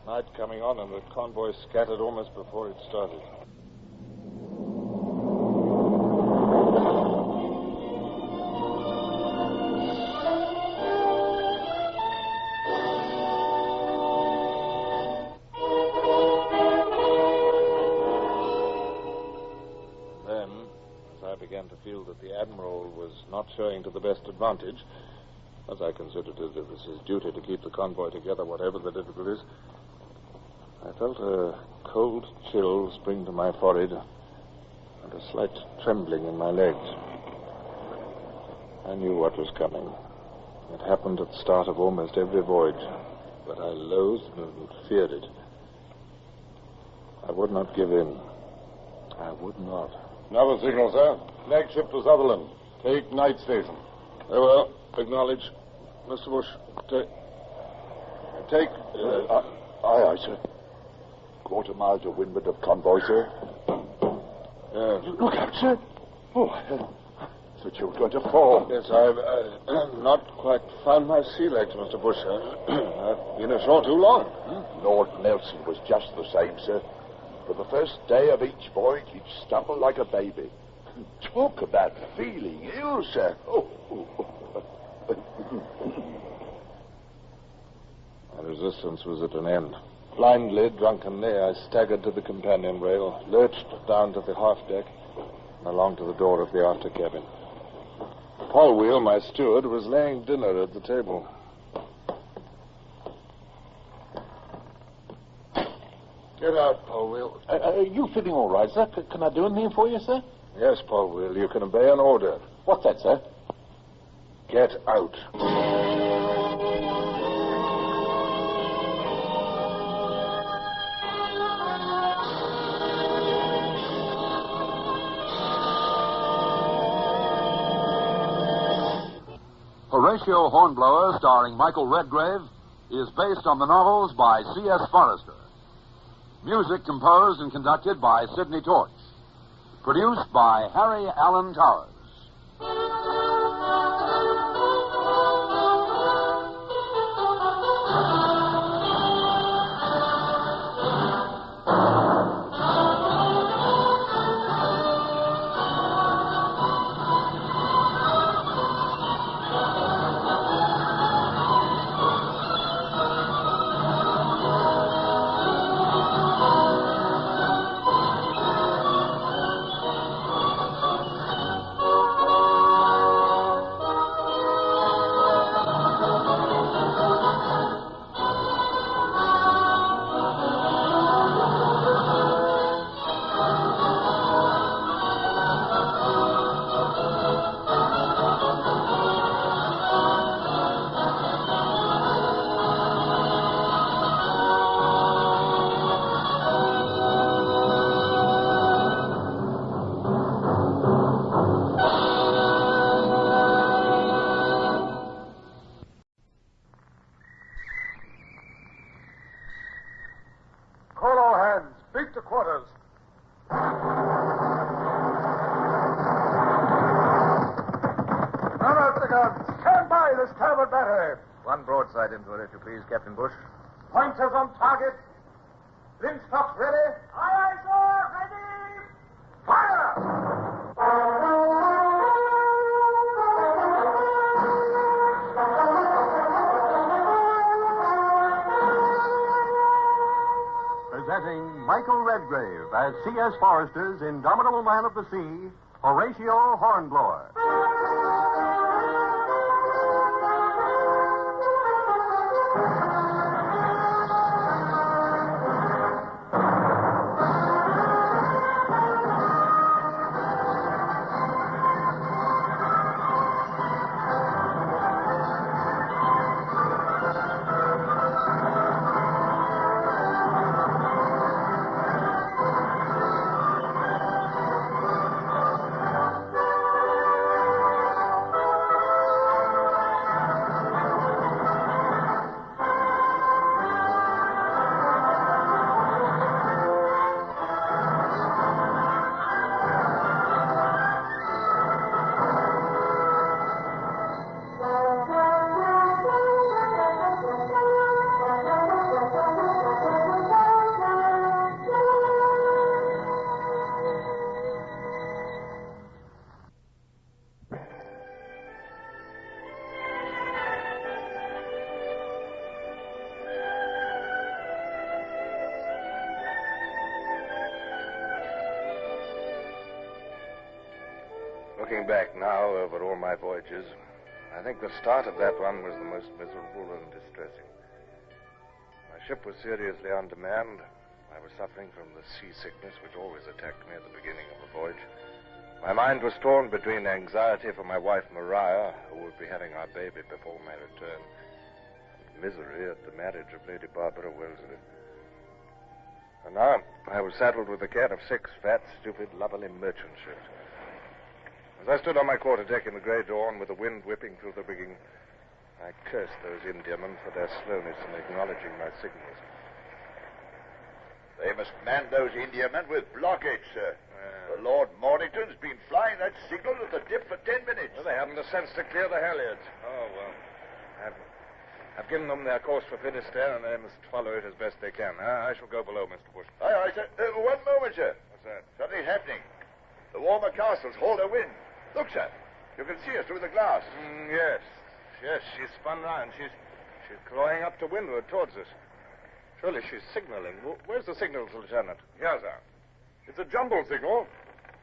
B: Night coming on, and the convoy scattered almost before it started. Feel that the Admiral was not showing to the best advantage, as I considered it was his duty to keep the convoy together, whatever the difficulties, I felt a cold chill spring to my forehead and a slight trembling in my legs. I knew what was coming. It happened at the start of almost every voyage, but I loathed and feared it. I would not give in. I would not. Another signal, sir. Flagship to Sutherland. Take night station. Very well. Acknowledge. Mr. Bush, take...
F: Aye, sir. Quarter mile to windward of convoy, sir. Look out, sir. Oh, I thought you were going to fall.
B: Yes, I've not quite found my sea legs, Mr. Bush. I've been ashore too long.
F: Lord Nelson was just the same, sir. For the first day of each voyage, he'd stumble like a baby. Talk about feeling ill, sir.
B: My resistance was at an end. Blindly, drunkenly, I staggered to the companion rail, lurched down to the half-deck, and along to the door of the after cabin. Paul Wheel, my steward, was laying dinner at the table. Get out, Paul Wheel.
F: Are you feeling all right, sir? Can I do anything for you, sir?
B: Yes, Paul Wheel, you can obey an order.
F: What's that, sir?
B: Get out.
Q: Horatio Hornblower, starring Michael Redgrave, is based on the novels by C.S. Forrester. Music composed and conducted by Sidney Torch. Produced by Harry Allen Towers.
N: One broadside into it, if you please, Captain Bush.
B: Pointers on target. Linstocks ready.
D: Aye, aye, sir. Ready.
B: Fire!
Q: Presenting Michael Redgrave as C.S. Forrester's indomitable man of the sea, Horatio Hornblower.
V: Looking back now over all my voyages, I think the start of that one was the most miserable and distressing. My ship was seriously undermanned. I was suffering from the seasickness which always attacked me at the beginning of a voyage. My mind was torn between anxiety for my wife Maria, who would be having our baby before my return, and misery at the marriage of Lady Barbara Wellesley. And now I was saddled with the care of 6 fat, stupid, lubberly merchant ships. As I stood on my quarterdeck in the grey dawn with the wind whipping through the rigging, I cursed those Indiamen for their slowness in acknowledging my signals.
F: They must man those Indiamen with blockades, sir. The Lord Mornington's been flying that signal at the dip for 10 minutes.
V: Well, they haven't the sense to clear the halyards. Oh, well. I've given them their course for Finisterre, and they must follow it as best they can. I shall go below, Mr. Bush.
F: Aye, sir. One moment, sir.
V: What's that?
F: Something's happening. The Warmer Castle's hauled a wind. Look, sir. You can see her through the glass.
V: Yes. Yes, she's spun round. She's clawing up to windward towards us. Surely she's signaling. Where's the signals, Lieutenant?
C: Here, sir. It's a jumble signal.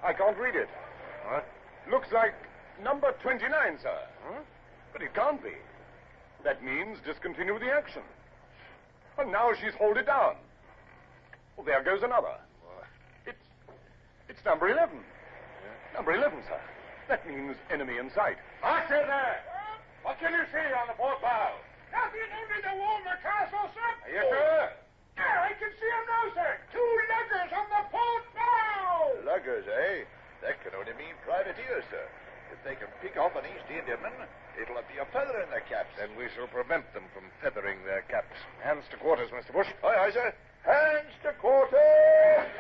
C: I can't read it.
V: What?
C: Looks like number 29, sir. Huh? But it can't be. That means discontinue the action. And now she's hauled it down. Well, there goes another. It's number 11. Yeah. Number 11, sir. That means enemy in sight.
V: I say there. What can you see on the port bow?
D: Nothing under the Warmer Castle, sir.
V: Are you sure?
D: Yeah, I can see them now, sir. 2 luggers on the port bow.
F: Luggers, eh? That can only mean privateers, sir. If they can pick off an East Indiaman, it'll be a feather in their caps.
V: Then we shall prevent them from feathering their caps. Hands to quarters, Mr. Bush.
F: Aye, sir. Hands to quarters!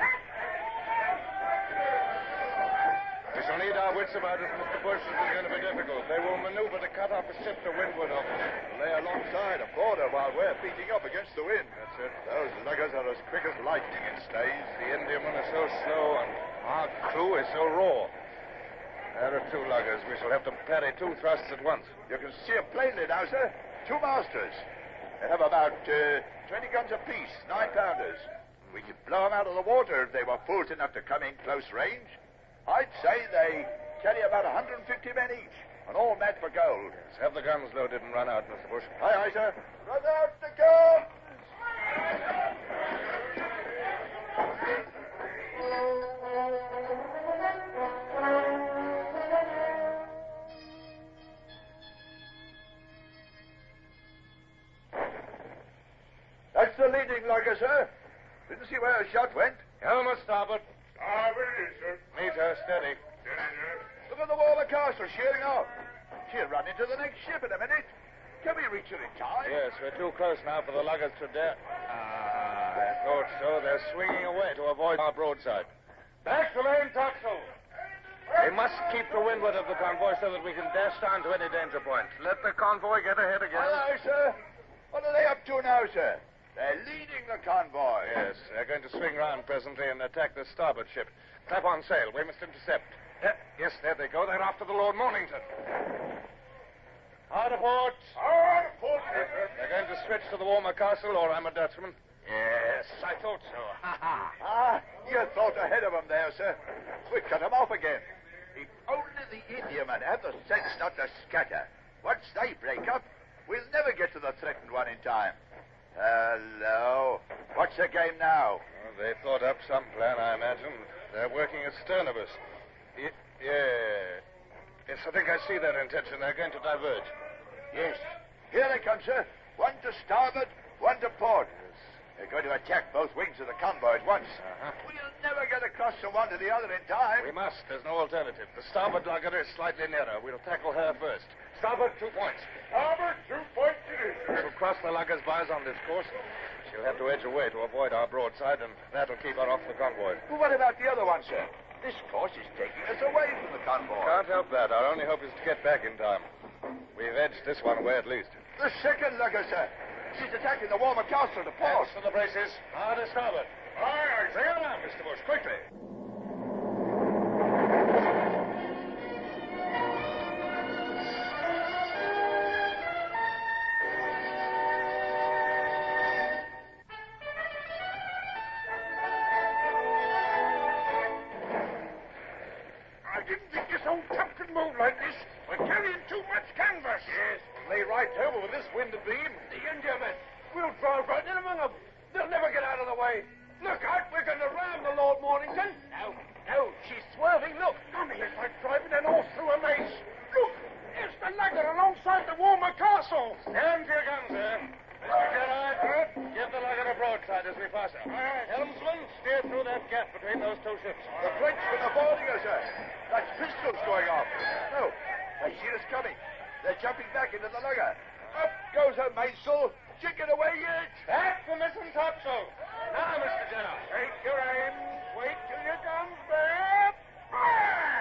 V: We shall need our wits about it, Mr. Bush. It is going to be difficult. They will maneuver to cut off a ship to windward of us.
F: Lay alongside a border while we're beating up against the wind.
V: That's it.
F: Those luggers are as quick as lightning in stays.
V: The Indiamen are so slow, and our crew is so raw. There are 2 luggers. We shall have to parry 2 thrusts at once.
F: You can see them plainly now, sir. 2 masters. They have about 20 guns apiece, 9-pounders. We could blow them out of the water if they were fools enough to come in close range. I'd say they carry about 150 men each, and all mad for gold.
V: Yes, have the guns loaded and run out, Mr. Bush.
F: Aye, sir. Run out the guns! That's the leading lugger, sir. Didn't see where her shot went.
V: Helm a starboard.
C: Starboard, sir.
V: Meet her, steady.
F: Look at the Warmer Castle sheering off. She'll run into the next ship in a minute. Can we reach her in time?
V: Yes, we're too close now for the luggers to dare. I thought so. They're swinging away to avoid our broadside. Back to main topsail. We must keep to windward of the convoy so that we can dash down to any danger point. Let the convoy get ahead again.
F: Aye, sir. What are they up to now, sir? They're leading the convoy.
V: Yes, they're going to swing round presently and attack the starboard ship. Clap on sail. We must intercept. Yes, there they go. They're after the Lord Mornington. Hard port.
C: Hard port.
V: They're going to switch to the Warmer Castle, or I'm a Dutchman. Yes, I thought so.
F: You thought ahead of them there, sir. We cut them off again. If only the Indiamen had the sense not to scatter. Once they break up, we'll never get to the threatened one in time. Hello. What's the game now?
V: Well, they've thought up some plan, I imagine. They're working astern of us. Yes, I think I see their intention. They're going to diverge.
F: Yes. Here they come, sir. One to starboard, one to port. Yes. They're going to attack both wings of the convoy at once. We'll never get across from one to the other in time.
V: We must. There's no alternative. The starboard lugger is slightly nearer. We'll tackle her first. Starboard, 2 points.
C: Starboard, 2 points it is, sir.
V: We'll cross the lugger's bows on this course. She'll have to edge away to avoid our broadside, and that'll keep her off the convoy.
F: Well, what about the other one, sir? This course is taking us away from the convoy.
V: Can't help that. Our only hope is to get back in time. We've edged this one away at least.
F: The second lugger, sir. She's attacking the Warmer Castle to port.
V: Hands to the braces. Hard to starboard.
C: Aye,
V: bring her down, Mr. Bush, quickly.
C: I didn't think this old captain right over with this wind abeam. The Indiamen. We'll drive right in among them. They'll never get out of the way. Look out, we're going to ram the Lord Mornington. No, she's swerving. Look, it's like driving an horse through a maze. Look, it's the lugger alongside the Walmer Castle.
B: Stand to your guns, sir. Mr. Gerard, give the lugger a broadside as we pass her. Helmsman, steer through that gap between those two ships.
F: The Frenchmen are boarding us, sir. That's pistols going off. No, I see us coming. They're jumping back into the lugger. Up goes her mainsail. Chicken away yet.
B: Back the mizzen topsail. Now, Mr. Gerard.
C: Take your aim. Wait till your guns bear. Fire!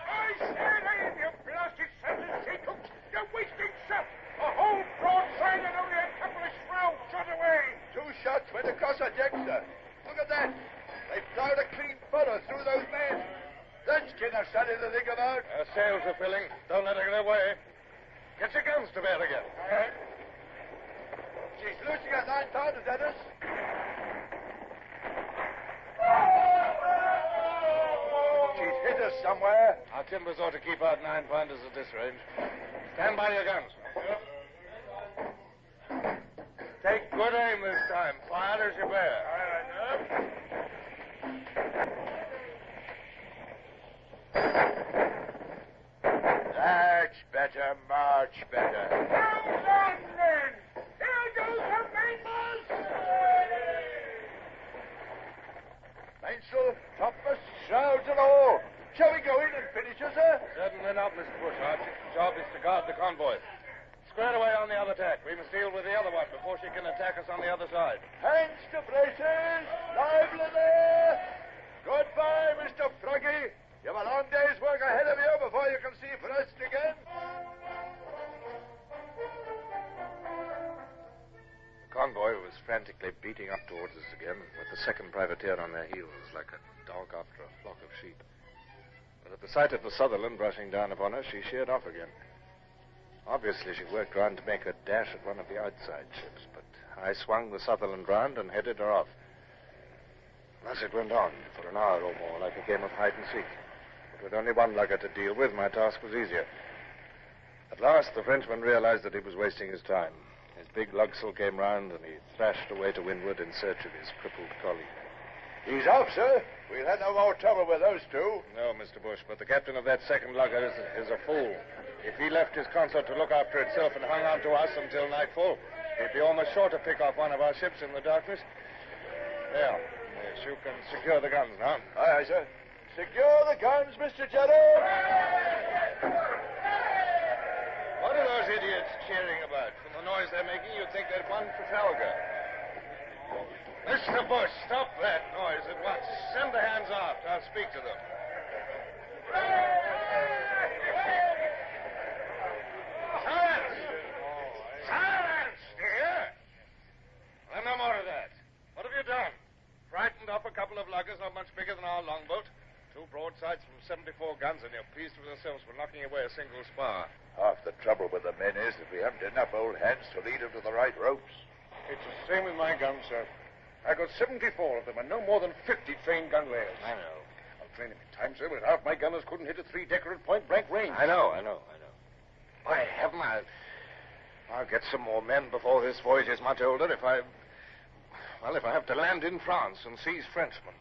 C: I stand aim, you blasted sons of seacooks. You're wasting shot. A whole broadside and only a couple of shrouds shot away.
F: 2 shots went across our deck, sir. Look at that. They plowed a clean furrow through those men. That's Skinner something to think about.
B: Our sails are filling. Don't let her get away. Get your guns to bear again.
F: She's losing her 9-pounders at us. She's hit us somewhere.
B: Our timbers ought to keep out 9-pounders at this range. Stand by your guns. Take good aim this time. Fire as you bear.
F: That's better, much better.
C: Well done, then. Here goes her mainmast.
F: Mainsail, topmast, shrouds and all. Shall we go in and finish her, sir?
B: Certainly not, Mr. Bush. Our job is to guard the convoy. Square away on the other tack. We must deal with the other one before she can attack us on the other side.
F: Hands to braces. Lively there. Goodbye, Mr. Froggy. You have a long day's work ahead of you before you can see Brest again.
L: The convoy was frantically beating up towards us again, with the second privateer on their heels, like a dog after a flock of sheep. But at the sight of the Sutherland rushing down upon her, she sheered off again. Obviously, she worked round to make a dash at one of the outside ships, but I swung the Sutherland round and headed her off. Thus it went on for an hour or more, like a game of hide and seek. But with only one lugger to deal with, my task was easier. At last, the Frenchman realized that he was wasting his time. His big lugsail came round, and he thrashed away to windward in search of his crippled colleague.
F: He's off, sir. We'll have no more trouble with those two.
B: No, Mr. Bush, but the captain of that second lugger is a fool. If he left his consort to look after itself and hung on to us until nightfall, he'd be almost sure to pick off one of our ships in the darkness. There. Yes, you can secure the guns now.
F: Aye, sir. Secure the guns, Mr. Gerald.
B: What are those idiots cheering about? From the noise they're making, you'd think they'd won Trafalgar. Mr. Bush, stop that noise at once. Send the hands aft. I'll speak to them. Silence! Silence! Do you hear? Well, no more of that. What have you done? Frightened off a couple of luggers not much bigger than our longboat. 2 broadsides from 74 guns, and you're pleased with yourselves for knocking away a single spar.
F: Half the trouble with the men is that we haven't enough old hands to lead them to the right ropes.
C: It's the same with my guns, sir. I got 74 of them and no more than 50 trained gun layers.
B: I know.
C: I'll train them in time, sir, but half my gunners couldn't hit a 3-decker at point-blank range.
B: I know. By heaven, I'll get some more men before this voyage is much older if I have to land in France and seize Frenchmen.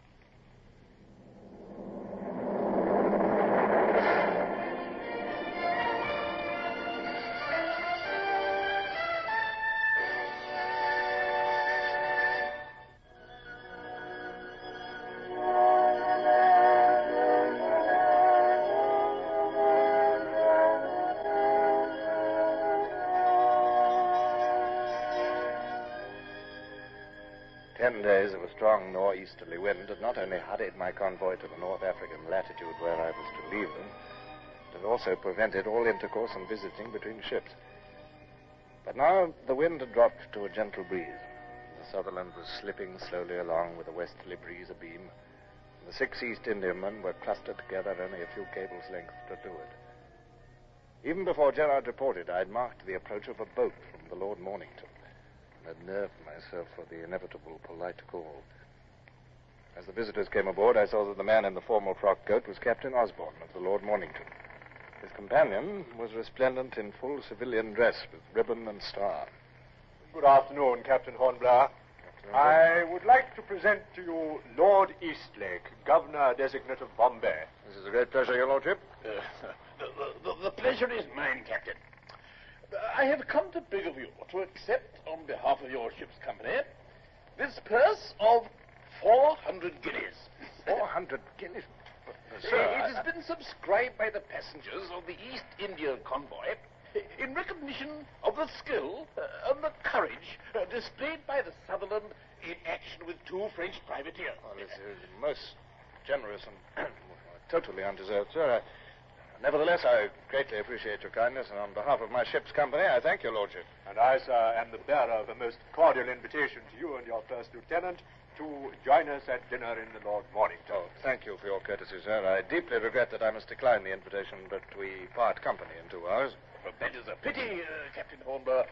L: 10 days of a strong northeasterly wind had not only hurried my convoy to the North African latitude where I was to leave them, but had also prevented all intercourse and visiting between ships. But now the wind had dropped to a gentle breeze. The Sutherland was slipping slowly along with a westerly breeze abeam, and the 6 East Indiamen were clustered together only a few cables' lengths to leeward. Even before Gerard reported, I had marked the approach of a boat from the Lord Mornington, and had nerved myself for the inevitable polite call.
O: As the visitors came aboard, I saw that the man in the formal frock coat was Captain Osborne of the Lord Mornington. His companion was resplendent in full civilian dress with ribbon and star.
R: Good afternoon, Captain Hornblower. I would like to present to you Lord Eastlake, Governor-designate of Bombay.
O: This is a great pleasure, Your Lordship.
C: The pleasure is mine, Captain. I have come to beg of you to accept, on behalf of your ship's company, this purse of 400 guineas.
O: 400 guineas?
C: It has been subscribed by the passengers of the East India Convoy in recognition of the skill and the courage displayed by the Sutherland in action with 2 French privateers.
O: Well, this is most generous and totally undeserved, sir. Nevertheless, I greatly appreciate your kindness, and on behalf of my ship's company, I thank your lordship.
R: And I, sir, am the bearer of a most cordial invitation to you and your first lieutenant to join us at dinner in the Lord Mornington.
O: Oh, thank you for your courtesy, sir. I deeply regret that I must decline the invitation, but we part company in 2 hours.
C: But that is a pity, Captain Hornblower.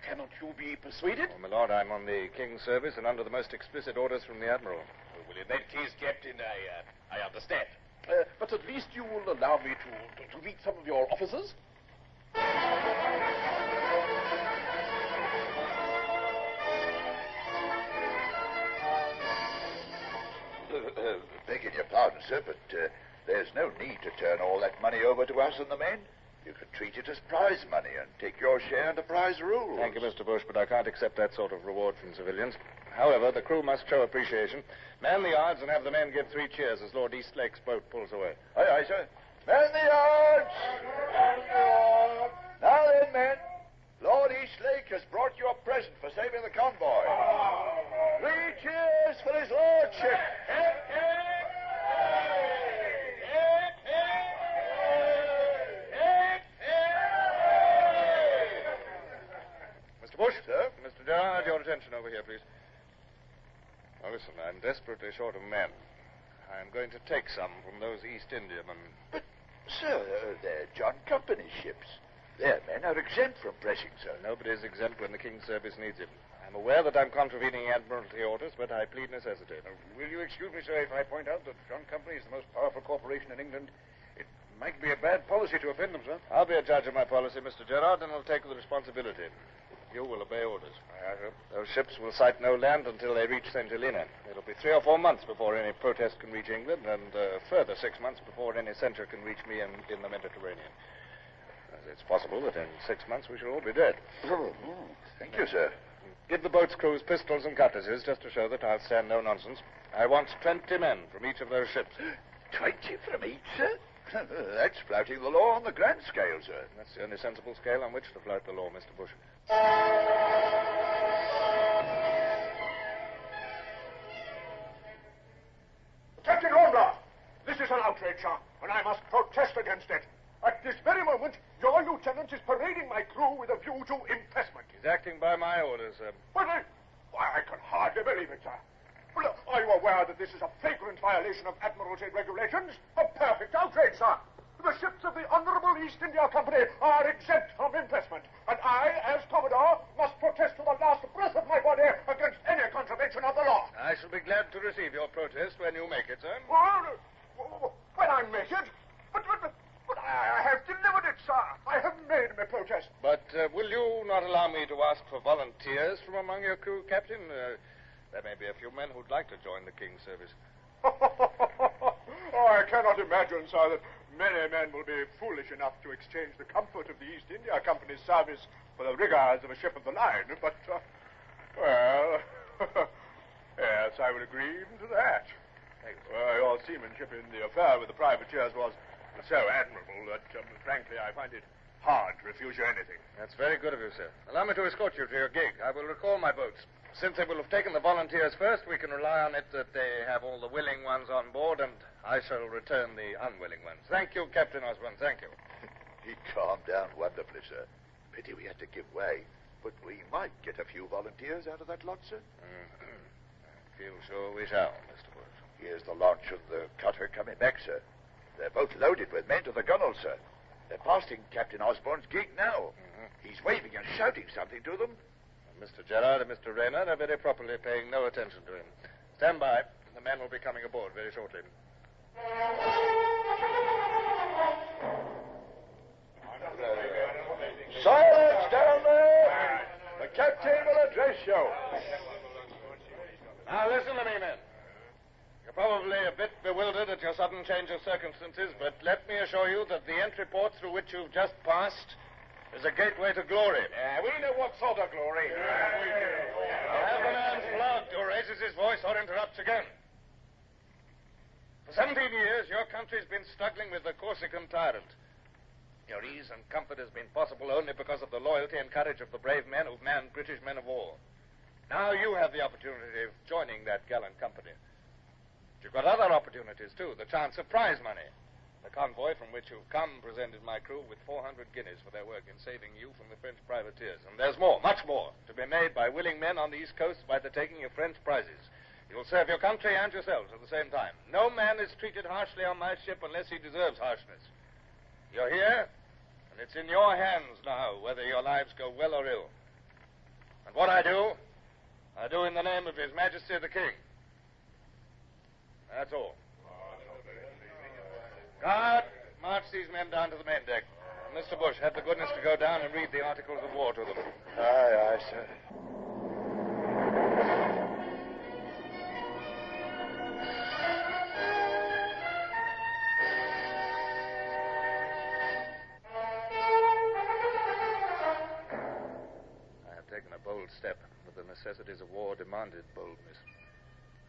C: Cannot you be persuaded?
O: Oh, my lord, I'm on the King's service and under the most explicit orders from the Admiral.
C: Well, in that case, Captain, I understand. But at least you will allow me to meet some of your officers?
F: Begging your pardon, sir, but there's no need to turn all that money over to us and the men. You can treat it as prize money and take your share under prize rules.
O: Thank you, Mr. Bush, but I can't accept that sort of reward from civilians. However, the crew must show appreciation. Man the yards and have the men give 3 cheers as Lord Eastlake's boat pulls away.
F: Aye, aye, sir. Man the yards! Now then, men. Lord Eastlake has brought you a present for saving the convoy. 3 cheers for his lordship.
O: Mr. Bush?
F: Sir?
O: Mr. Gerard, your attention over here, please. Now, listen, I'm desperately short of men. I'm going to take some from those East Indiamen.
F: But, sir, they're John Company's ships. Their men are exempt from pressing, sir.
O: Nobody is exempt when the King's service needs him. I'm aware that I'm contravening Admiralty orders, but I plead necessity.
S: Will you excuse me, sir, if I point out that John Company is the most powerful corporation in England? It might be a bad policy to offend them, sir.
O: I'll be a judge of my policy, Mr. Gerard, and I'll take the responsibility. You will obey orders. Those ships will sight no land until they reach St. Helena. It'll be 3 or 4 months before any protest can reach England, and further 6 months before any censure can reach me in the Mediterranean. It's possible that in 6 months we shall all be dead.
F: Thank you, sir.
O: Give the boat's crews pistols and cutlasses just to show that I'll stand no nonsense. I want 20 men from each of those ships.
F: 20 from each, sir? That's flouting the law on the grand scale, sir.
O: That's the only sensible scale on which to flout the law, Mr. Bush.
R: Captain Hornblower, this is an outrage, sir, and I must protest against it. At this very moment, your lieutenant is parading my crew with a view to impressment.
O: He's acting by my orders, sir.
R: But I can hardly believe it, sir. Well, are you aware that this is a flagrant violation of Admiralty regulations? A perfect outrage, sir. The ships of the Honourable East India Company are exempt from impressment, and I, as Commodore, must protest to the last breath of my body against any contravention of the law.
O: I shall be glad to receive your protest when you make it, sir.
R: Well, when I make it? But I have delivered it, sir. I have made my protest.
O: But will you not allow me to ask for volunteers from among your crew, Captain? There may be a few men who'd like to join the King's service.
R: Oh, I cannot imagine, sir, that many men will be foolish enough to exchange the comfort of the East India Company's service for the rigors of a ship of the line. But, well, yes, I will agree even to that. Your seamanship in the affair with the privateers was so admirable that, frankly, I find it hard to refuse you anything.
O: That's very good of you, sir. Allow me to escort you to your gig. I will recall my boats. Since they will have taken the volunteers first, we can rely on it that they have all the willing ones on board, and I shall return the unwilling ones. Thank you, Captain Osborne. Thank you.
F: He calmed down wonderfully, sir. Pity we had to give way. But we might get a few volunteers out of that lot, sir.
O: I feel sure we shall, Mr. Bush.
F: Here's the launch and the cutter coming back, sir. They're both loaded with men to the gunwale, sir. They're passing Captain Osborne's gig now. He's waving and shouting something to them.
O: Mr. Gerard and Mr. Rayner are very properly paying no attention to him. Stand by. The men will be coming aboard very shortly.
C: Silence down there! The captain will address you.
O: Now listen to me, men. You're probably a bit bewildered at your sudden change of circumstances, but let me assure you that the entry port through which you've just passed is a gateway to glory.
C: We know what sort of glory.
O: Have the man flogged who raises his voice or interrupts again. For 17 years, your country's been struggling with the Corsican tyrant. Your ease and comfort has been possible only because of the loyalty and courage of the brave men who've manned British men of war. Now you have the opportunity of joining that gallant company. But you've got other opportunities, too. The chance of prize money. The convoy from which you've come presented my crew with 400 guineas for their work in saving you from the French privateers. And there's more, much more, to be made by willing men on the East Coast by the taking of French prizes. You'll serve your country and yourselves at the same time. No man is treated harshly on my ship unless he deserves harshness. You're here, and it's in your hands now whether your lives go well or ill. And what I do in the name of His Majesty the King. That's all. Guard, march these men down to the main deck. And Mr. Bush, have the goodness to go down and read the articles of war to them.
C: Aye, sir.
O: Step, but the necessities of war demanded boldness.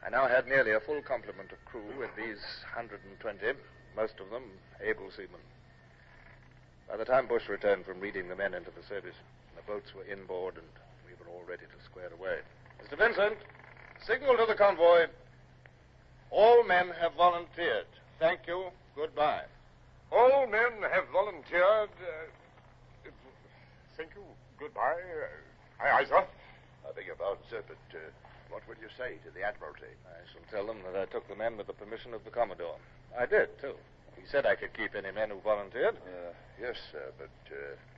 O: I now had nearly a full complement of crew with these 120, most of them able seamen. By the time Bush returned from reading the men into the service, the boats were inboard and we were all ready to square away. Mr. Vincent, signal to the convoy. All men have volunteered. Thank you. Goodbye.
C: All men have volunteered. Thank you. Goodbye. Aye, sir.
F: I beg your pardon, sir, but what will you say to the Admiralty?
O: I shall tell them that I took the men with the permission of the Commodore. I did, too. He said I could keep any men who volunteered.
F: Yes, sir, but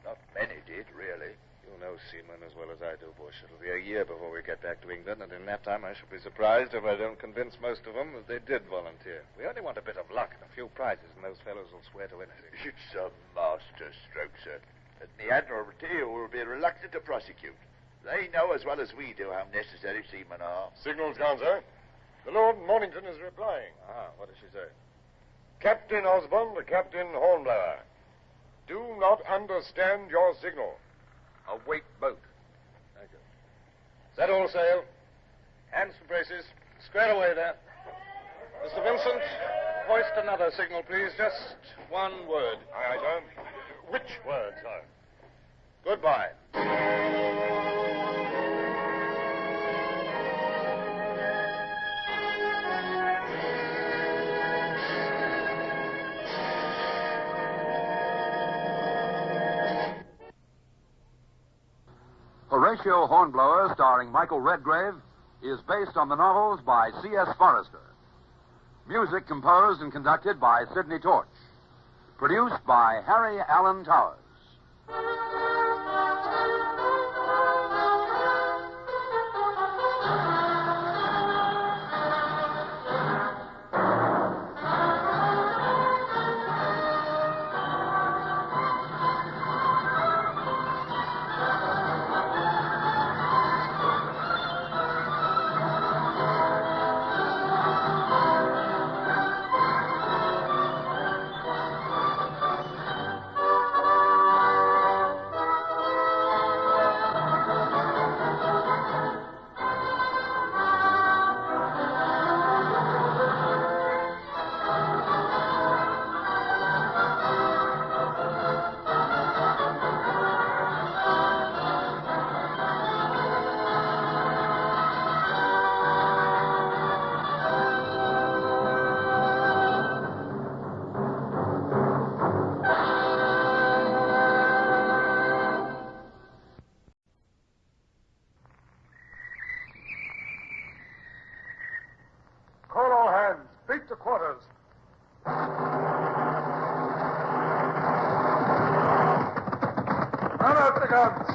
F: not many did, really.
O: You know seamen as well as I do, Bush. It'll be a year before we get back to England, and in that time I shall be surprised if I don't convince most of them that they did volunteer. We only want a bit of luck and a few prizes, and those fellows will swear to anything.
F: It's a master stroke, sir. And the Admiralty will be reluctant to prosecute. They know as well as we do how necessary seamen are.
C: Signal's gone, sir. The Lord Mornington is replying.
O: What does she say?
C: Captain Osborne to Captain Hornblower. Do not understand your signal.
O: Await boat. Thank you. Set all sail. Hands for braces. Square away there. Mr. Vincent, hoist another signal, please. Just one word.
C: Aye, sir. Which word, sir?
O: Goodbye.
Q: Horatio Hornblower, starring Michael Redgrave, is based on the novels by C.S. Forrester. Music composed and conducted by Sidney Torch. Produced by Harry Allen Towers.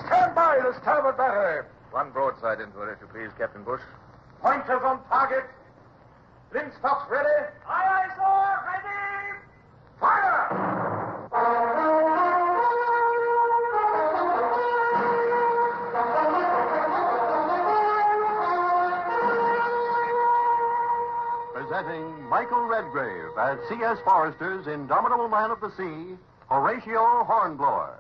C: Stand by the starboard battery.
O: One broadside into it, if you please, Captain Bush.
C: Pointers on target.
N: Flintstocks ready?
D: Aye, aye, sir. Ready.
N: Fire!
H: Presenting Michael Redgrave as C.S. Forrester's indomitable man of the sea, Horatio Hornblower.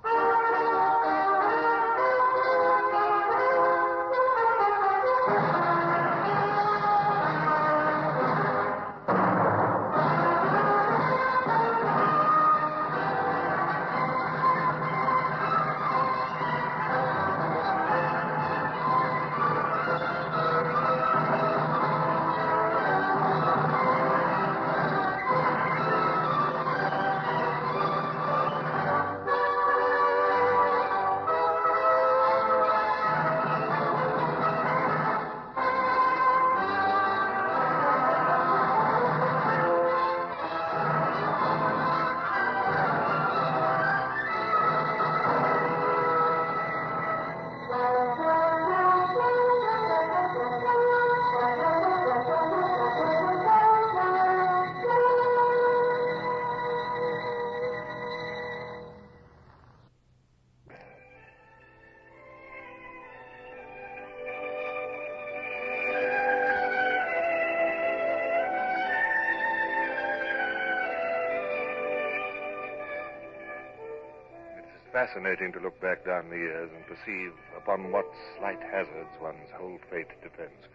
V: Fascinating to look back down the years and perceive upon what slight hazards one's whole fate depends.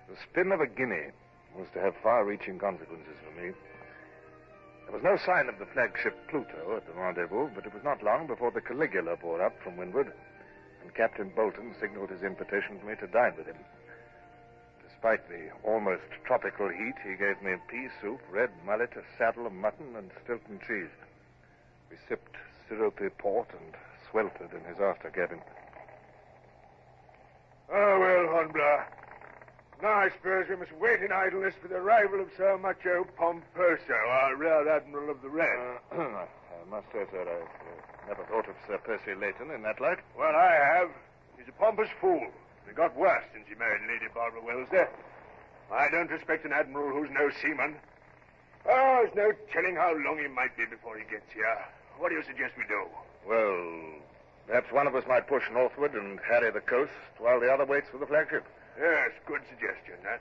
V: The spin of a guinea was to have far-reaching consequences for me. There was no sign of the flagship Pluto at the rendezvous, but it was not long before the Caligula bore up from windward, and Captain Bolton signaled his invitation for me to dine with him. Despite the almost tropical heat, he gave me pea soup, red mullet, a saddle of mutton, and Stilton cheese. We sipped syrupy port and sweltered in his after cabin.
C: Oh, well, Hornblower. Now I suppose we must wait in idleness for the arrival of Sir Michael Pomposo, our Rear Admiral of the Red.
V: I must say, sir, I've never thought of Sir Percy Leighton in that light.
C: Well, I have. He's a pompous fool. He got worse since he married Lady Barbara Wellesley. I don't respect an admiral who's no seaman. Oh, there's no telling how long he might be before he gets here. What do you suggest we do?
V: Well, perhaps one of us might push northward and harry the coast while the other waits for the flagship.
C: Yes, good suggestion, that.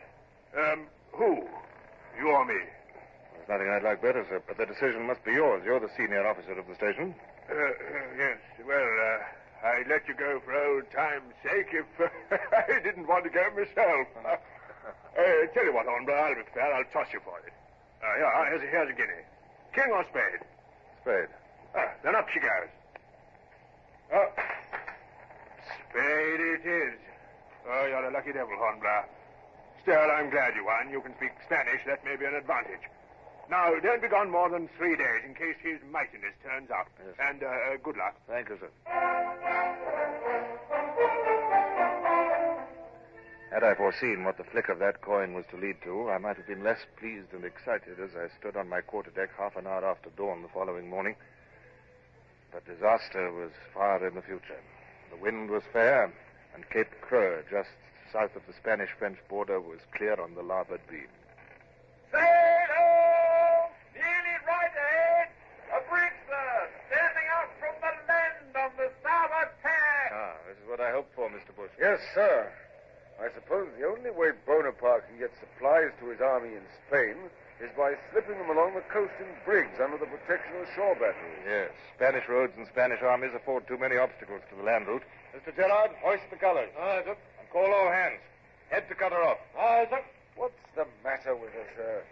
C: Who? You or me?
V: There's nothing I'd like better, sir, but the decision must be yours. You're the senior officer of the station.
C: Yes. Well, I'd let you go for old time's sake if I didn't want to go myself. Tell you what, Hornblower, I'll be fair. I'll toss you for it. Here's a guinea. King or spade?
V: Spade.
C: Then up she goes. Oh, spade it is. Oh, you're a lucky devil, Hornblower. Still, I'm glad you won. You can speak Spanish. That may be an advantage. Now, don't be gone more than 3 days in case his mightiness turns up.
V: Yes.
C: And good luck.
V: Thank you, sir. Had I foreseen what the flick of that coin was to lead to, I might have been less pleased and excited as I stood on my quarterdeck half an hour after dawn the following morning. But disaster was far in the future. The wind was fair, and Cape Creux, just south of the Spanish-French border, was clear on the larboard beam.
D: Sail ho! Nearly right ahead. A brig, sir, standing out from the land on the starboard tack.
V: This is what I hoped for, Mr. Bush.
B: Yes, sir. I suppose the only way Bonaparte can get supplies to his army in Spain is by slipping them along the coast in brigs under the protection of shore batteries.
V: Yes, Spanish roads and Spanish armies afford too many obstacles to the land route. Mr. Gerard, hoist the colors.
C: Sir.
V: And call all hands. Head to cut her off.
C: Sir.
B: What's the matter with her, sir?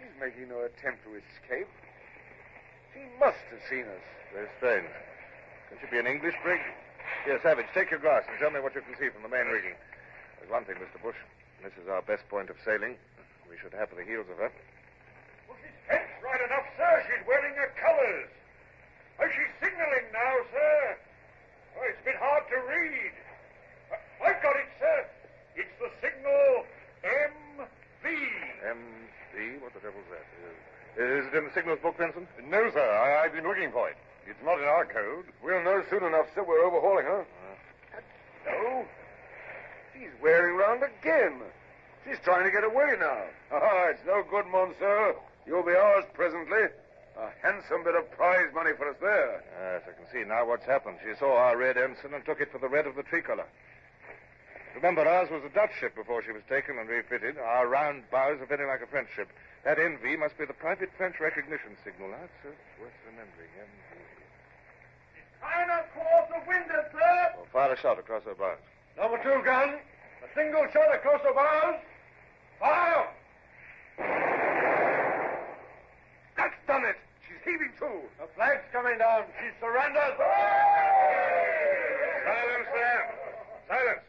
B: He's making no attempt to escape. She must have seen us.
V: Very strange. Can she be an English brig? Here, Savage, take your glass and tell me what you can see from the main rigging. There's one thing, Mr. Bush. This is our best point of sailing. We should have the heels of her.
C: Well, she's heads right enough, sir. She's wearing her colors. Oh, she's signaling now, sir. Oh, it's been hard to read. I've got it, sir. It's the signal MV.
V: MV? What the devil's that? Is it in the signals book, Vincent?
B: No, sir. I've been looking for it. It's not in our code. We'll know soon enough, sir. We're overhauling her. No. She's wearing round again.
L: She's trying to get away now. Ah, it's no good, monsieur. You'll be ours presently. A handsome bit of prize money for us there.
O: Yes, I can see now what's happened. She saw our red ensign and took it for the red of the tricolour. Remember, ours was a Dutch ship before she was taken and refitted. Our round bows are very like a French ship. That NV must be the private French recognition signal. That's worth remembering. NV.
D: China quarter winded, sir.
O: Well, fire a shot across her bows.
D: Number 2 gun. A single shot across the bows. Fire!
L: That's done it. She's heaving to.
D: The flag's coming down. She surrenders.
O: Silence there. Silence.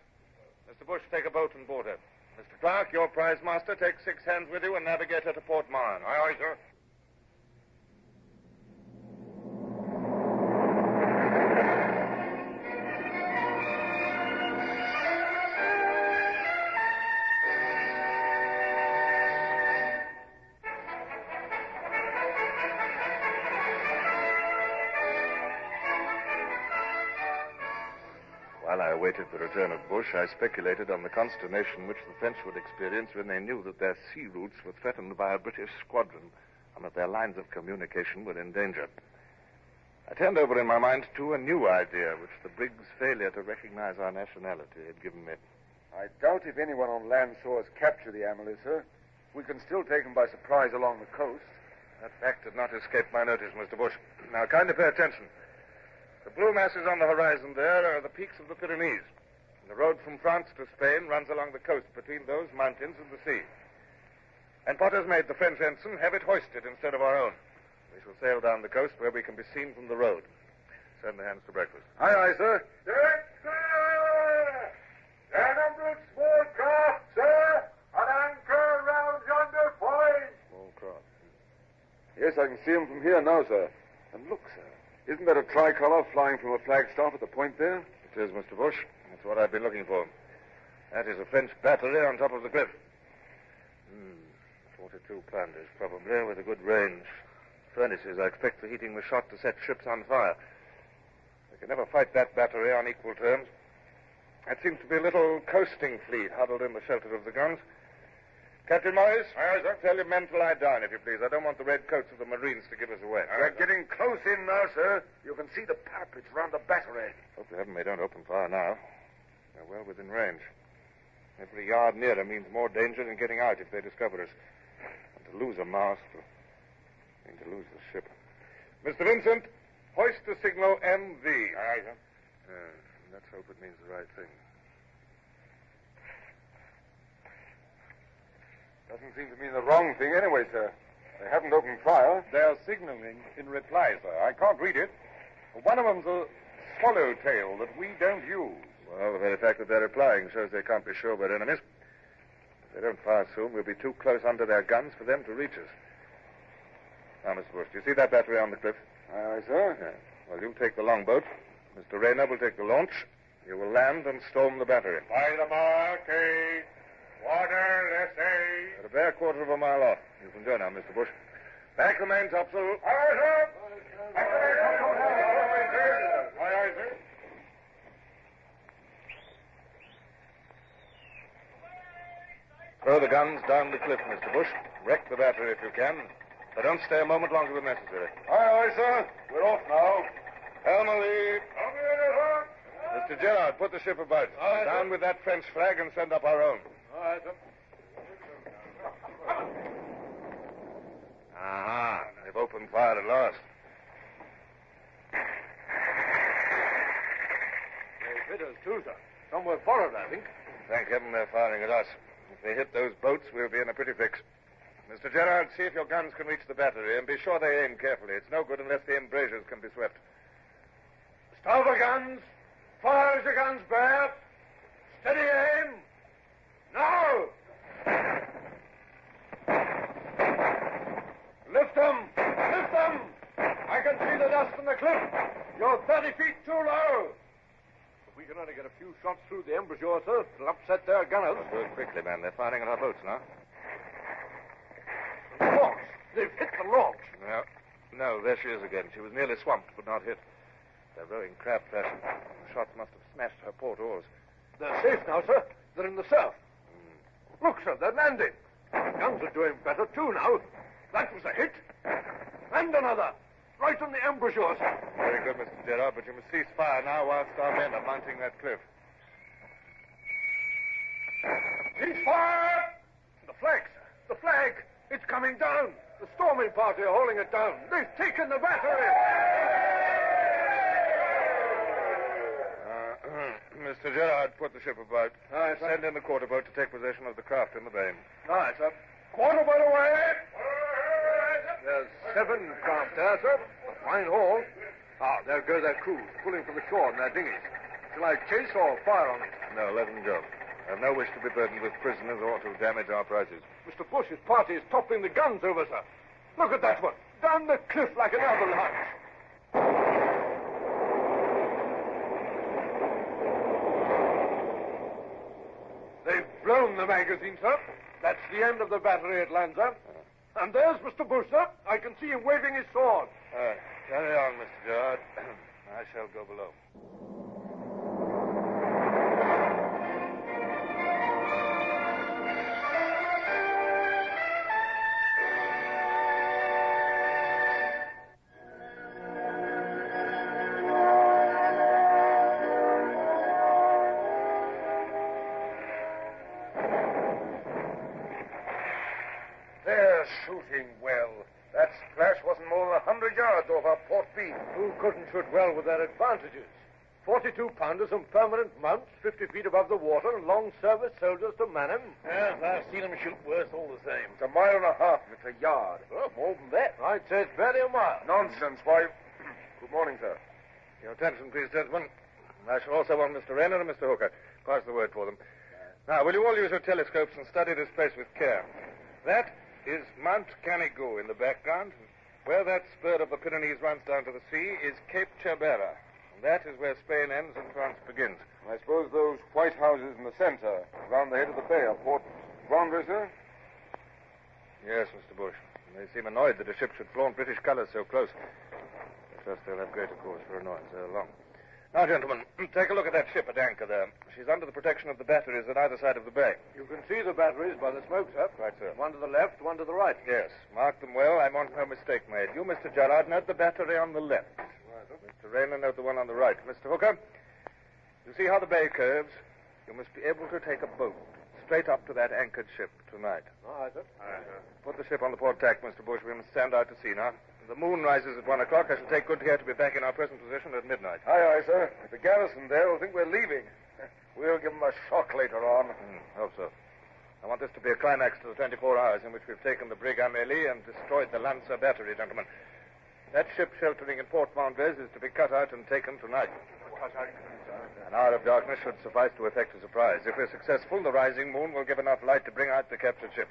O: Mr. Bush, take a boat and board her. Mr. Clark, your prize master, take 6 hands with you and navigate her to Port Mahon.
L: Aye, aye, sir.
O: While I awaited the return of Bush, I speculated on the consternation which the French would experience when they knew that their sea routes were threatened by a British squadron and that their lines of communication were in danger. I turned over in my mind, too, a new idea which the brig's failure to recognize our nationality had given me.
L: I doubt if anyone on land saw us capture the Amelie, sir. We can still take them by surprise along the coast.
O: That fact did not escape my notice, Mr. Bush. Now, kindly pay attention. The blue masses on the horizon there are the peaks of the Pyrenees. And the road from France to Spain runs along the coast between those mountains and the sea. And Potter's made the French ensign have it hoisted instead of our own. We shall sail down the coast where we can be seen from the road. Send the hands to breakfast.
L: Aye, aye, sir.
D: Yes, sir. Their number of small craft, sir, at anchor round yonder point.
O: Small craft.
L: Yes, I can see them from here now, sir. And look, sir. Isn't that a tricolour flying from a flagstaff at the point there?
O: It is, Mr. Bush. That's what I've been looking for. That is a French battery on top of the cliff. 42 pounders, probably, with a good range. Furnaces, I expect, for heating the shot to set ships on fire. They can never fight that battery on equal terms. That seems to be a little coasting fleet huddled in the shelter of the guns. Captain Morris, tell your men to lie down, if you please. I don't want the red coats of the Marines to give us away.
L: We're getting close in now, sir. You can see the parapets round the battery.
O: Hope to heaven they don't open fire now. They're well within range. Every yard nearer means more danger in getting out if they discover us. And to lose a mast means to lose the ship. Mr. Vincent, hoist the signal MV. Aye, sir. Let's hope it means the right thing.
L: Doesn't seem to mean the wrong thing anyway, sir. They haven't opened fire.
B: They're signaling in reply, sir. I can't read it. One of them's a swallowtail that we don't use.
O: Well, the very fact that they're replying shows they can't be sure we're enemies. If they don't fire soon, we'll be too close under their guns for them to reach us. Now, Mr. Bush, do you see that battery on the cliff?
L: Aye, sir.
O: Yeah. Well, you'll take the longboat. Mr. Rayner will take the launch. You will land and storm the battery.
D: By the mark, eh? Water, let's say.
O: At a bare quarter of a mile off. You can go now, Mr. Bush. Back the main topsail.
D: Aye, sir. Back the main topsail. Aye, aye, sir.
O: Throw the guns down the cliff, Mr. Bush. Wreck the battery if you can. But don't stay a moment longer than necessary.
L: Aye, aye, sir. We're off now.
O: Helm a lead. Mr. Gerard, put the ship about.
D: Aye,
O: down
D: sir.
O: with that French flag and send up our own.
D: Aye, sir.
O: Aha, they've opened fire at last.
L: They hit us, too, sir. Somewhere forward, I think.
O: Thank heaven they're firing at us. If they hit those boats, we'll be in a pretty fix. Mr. Gerard, see if your guns can reach the battery, and be sure they aim carefully. It's no good unless the embrasures can be swept.
D: Stow the guns. Fire as your guns bear. Steady aim. Now! Lift them! Lift them! I can see the dust from the cliff. You're 30 feet too low.
L: If we can only get a few shots through the embrasure, sir, it'll upset their gunners.
O: Do it quickly, man. They're firing at our boats now.
L: Launch! They've hit the launch.
O: No, there she is again. She was nearly swamped, but not hit. They're rowing crab fashion. The shots must have smashed her port oars.
L: They're safe now, sir. They're in the surf. Look, sir, they're landing. The guns are doing better, too, now. That was a hit. And another. Right on the embouchure, sir.
O: Very good, Mr. Gerard, but you must cease fire now whilst our men are mounting that cliff.
L: Cease fire! The flag, sir. The flag. It's coming down. The storming party are holding it down. They've taken the battery.
O: Mr. Gerard, put the ship about.
L: Aye, sir.
O: Send in the quarter boat to take possession of the craft in the bay.
L: Aye, sir. Quarter boat away. There's 7 craft there, sir. A fine haul. Ah, there go their crews, pulling for the shore in their dinghies. Shall I chase or fire on them?
O: No, let them go. I have no wish to be burdened with prisoners or to damage our prizes.
L: Mr. Bush's party is toppling the guns over, sir. Look at that one. Down the cliff like an avalanche. They've blown the magazine, sir. That's the end of the battery at Lanza. And there's Mr. Bush, sir. I can see him waving his sword.
O: Carry on, Mr. Gerard. I shall go below.
L: Shooting well. That splash wasn't more than 100 yards off our port beam. Who couldn't shoot well with their advantages? 42-pounders and permanent mounts, 50 feet above the water, and long-service soldiers to man 'em.
S: Yes, I've seen 'em shoot worse all the same.
L: It's a mile and a half, if it's a yard.
S: Oh, more than that.
L: I'd say it's barely a mile. Nonsense, why? Good morning, sir.
O: Your attention, please, gentlemen. I shall also want Mr. Renner and Mr. Hooker. Pass the word for them. Now, will you all use your telescopes and study this place with care? That is Mount Canigou in the background. Where that spur of the Pyrenees runs down to the sea is Cape Cervera. And that is where Spain ends and France begins.
B: I suppose those white houses in the center, round the head of the bay, are Port Vendres, sir?
O: Yes, Mr. Bush. They seem annoyed that a ship should flaunt British colors so close. I trust they'll have greater cause for annoyance ere long. Now, gentlemen, take a look at that ship at anchor there. She's under the protection of the batteries at either side of the bay.
L: You can see the batteries by the smoke, sir.
O: Right, sir.
L: One to the left, one to the right.
O: Yes. Mark them well. I want no mistake made. You, Mr. Gerard, note the battery on the left.
L: Right, sir.
O: Mr. Rayner, note the one on the right. Mr. Hooker, you see how the bay curves? You must be able to take a boat straight up to that anchored ship tonight.
L: All right, sir.
O: All right, sir. Put the ship on the port tack, Mr. Bush. We must stand out to sea now. The moon rises at 1 o'clock. I shall take good care to be back in our present position at midnight.
B: Aye, sir. If the garrison there will think we're leaving, we'll give them a shock later on.
O: Hope so. I want this to be a climax to the 24 hours in which we've taken the brig Amélie and destroyed the Lancer battery, gentlemen. That ship sheltering in Port Vendres is to be cut out and taken tonight. An hour of darkness should suffice to effect a surprise. If we're successful, the rising moon will give enough light to bring out the captured ship.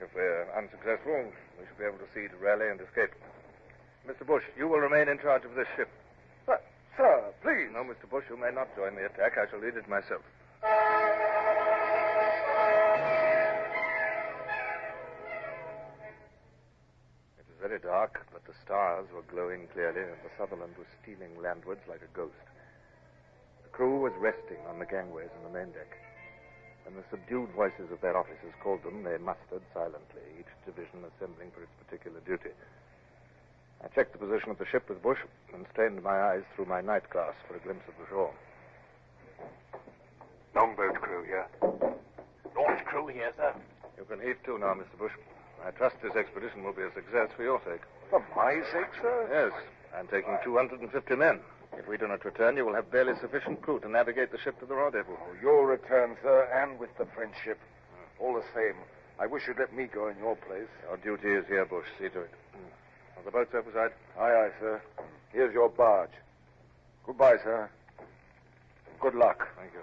O: If we're unsuccessful, we shall be able to see to rally and escape. Mr. Bush, you will remain in charge of this ship.
L: But, sir, please.
O: No, Mr. Bush, you may not join the attack. I shall lead it myself. It was very dark, but the stars were glowing clearly, and the Sutherland was steaming landwards like a ghost. The crew was resting on the gangways and the main deck. When the subdued voices of their officers called them, they mustered silently, each division assembling for its particular duty. I checked the position of the ship with Bush and strained my eyes through my night glass for a glimpse of the shore.
S: Longboat crew here. Launch crew here, sir.
O: You can heave to now, Mr. Bush. I trust this expedition will be a success for your sake.
L: For my sake, sir?
O: Yes. I'm taking 250 men. If we do not return, you will have barely sufficient crew to navigate the ship to the rendezvous.
B: Oh, you'll return, sir, and with the French ship. All the same, I wish you'd let me go in your place.
O: Your duty is here, Bush. See to it. Are the boats outside?
B: Aye, sir. Here's your barge. Goodbye, sir. Good luck.
O: Thank you.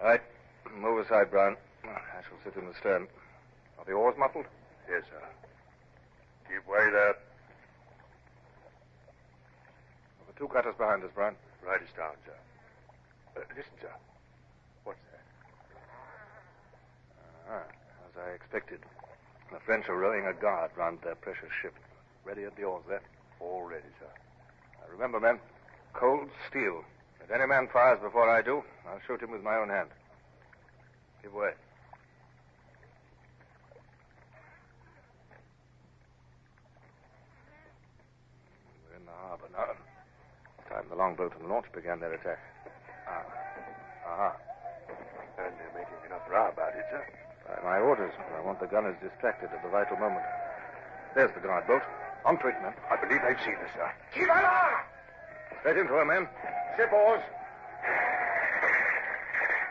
O: All right. Move aside, Brown. I shall sit in the stern. Are the oars muffled?
L: Yes, sir. Keep way there.
O: The two cutters behind us, Brown.
L: Right us down, sir. Listen, sir. What's that?
O: As I expected. The French are rowing a guard round their precious ship. Ready at the oars there?
L: All ready, sir.
O: Now remember, men, cold steel. If any man fires before I do, I'll shoot him with my own hand. Give way. We're in the harbor now. Time the longboat and launch began their attack. Aha.
L: And they're making enough row about it, sir.
O: By my orders, I want the gunners distracted at the vital moment. There's the guard boat. On to it, men.
L: I believe they've seen us, sir.
O: Keep on! Straight into her, men. Ship oars.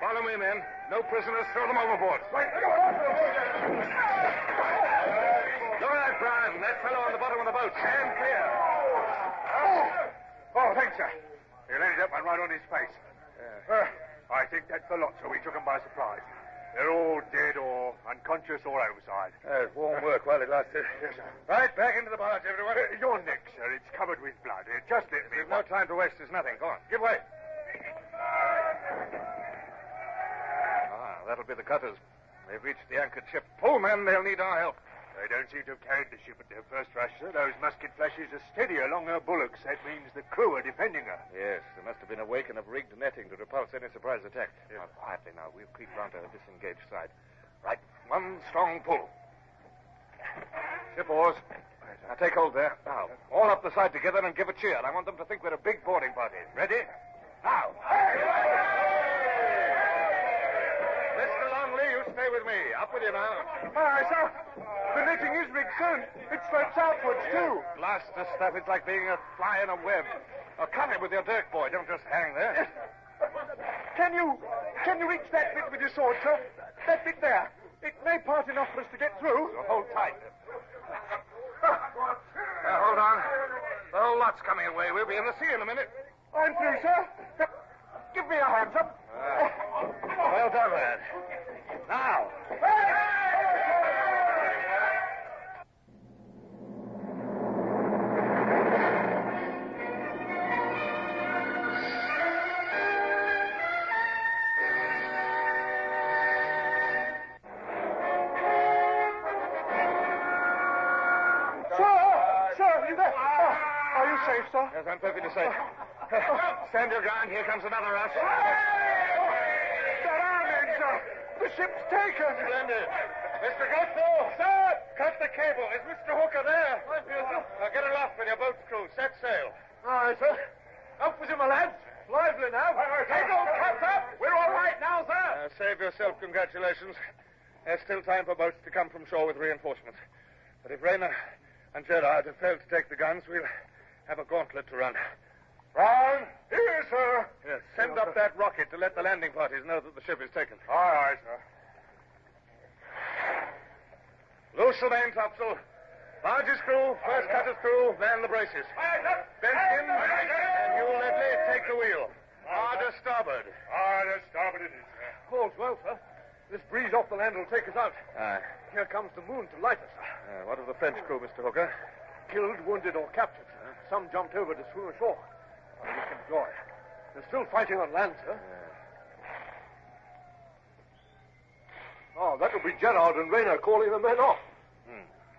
O: Follow me, men. No prisoners. Throw them overboard.
L: Right.
O: Look at that, Brian. That fellow on the bottom of the boat. Stand clear.
L: Oh, thanks, sir. He landed up and right on his face. I think that's the lot, so we took them by surprise. They're all dead or unconscious or outside.
O: Warm work while it lasted.
L: Yes, sir.
O: Right, back into the barge, everyone.
L: Your neck, sir. It's covered with blood. Just let me...
O: There's no time to waste. There's nothing. Go on. Give way. That'll be the cutters. They've reached the anchored ship. Pull, men. They'll need our help.
L: They don't seem to have carried the ship at their first rush, sir. Those musket flashes are steady along her bulwarks. That means the crew are defending her.
O: Yes, there must have been a wake and have rigged netting to repulse any surprise attack. Yes. Now, quietly now. We'll creep round to her disengaged side. Right. One strong pull. Ship oars. Now, take hold there. Now, all up the side together and give a cheer. I want them to think we're a big boarding party. Ready? Now. Mr. Longley, you stay with me. Up with you now.
L: Aye, sir. The netting is rigged, sir. It slopes outwards, too.
O: Blast the stuff. It's like being a fly in a web. Now, come in with your dirk, boy. Don't just hang there.
L: Can you reach that bit with your sword, sir? That bit there. It may part enough for us to get through.
O: So hold tight. Hold on. The whole lot's coming away. We'll be in the sea in a minute.
L: I'm through, sir. Give me a hand, sir.
O: Well done, lad. Now.
L: Safe, sir?
O: Yes, I'm perfectly safe. Stand your ground. Here comes another rush.
L: There are men, sir. The ship's taken.
O: Splendid. Mr. Gusto. Sir. Cut the cable. Is Mr. Hooker there?
L: I'm here, sir.
O: Now get aloft with your boat's crew. Set sail.
L: Aye, sir. Up with you, my lads. Lively now.
O: Take old caps up. We're all right now, sir. Save yourself congratulations. There's still time for boats to come from shore with reinforcements. But if Rayner and Gerard have failed to take the guns, we'll have a gauntlet to run.
L: Brown, here, sir.
O: Yes, send up that rocket to let the landing parties know that the ship is taken.
L: Aye, sir.
O: Loose the main topsail. Barge's crew, first cutter's crew, man the braces. Benskin and you, Ledley, take the wheel. Hard to starboard.
L: Hard to starboard it is, sir. Holds well, sir. This breeze off the land will take us out.
O: Aye.
L: Here comes the moon to light us.
O: What of the French crew, Mr. Hooker?
L: Killed, wounded, or captured, sir. Some jumped over to swim ashore. We can enjoy. They're still fighting on land, sir. Oh, that'll be Gerard and Rayner calling the men off.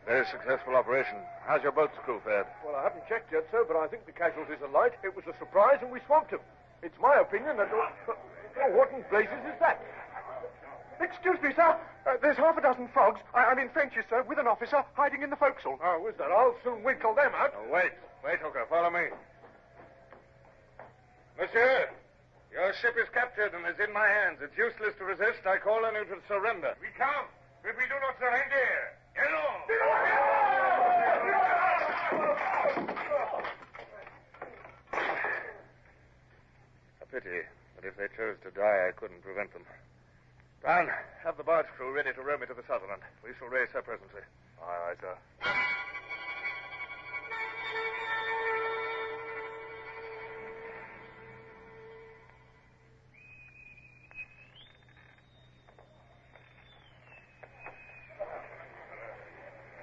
O: Very successful operation. How's your boat's crew fared?
L: Well, I haven't checked yet, sir, but I think the casualties are light. It was a surprise, and we swamped them. It's my opinion that... Oh, what in blazes is that? Excuse me, sir. There's half a dozen frogs, I mean Frenchies, sir, with an officer hiding in the forecastle. Oh, is that? I'll soon winkle them out.
O: Oh, wait, Hooker. Follow me. Monsieur, your ship is captured and is in my hands. It's useless to resist. I call on you to surrender.
L: We come, but we do not surrender. Hello!
O: A pity, but if they chose to die, I couldn't prevent them. Brown, have the barge crew ready to row me to the Sutherland. We shall raise her presently.
L: Aye, sir.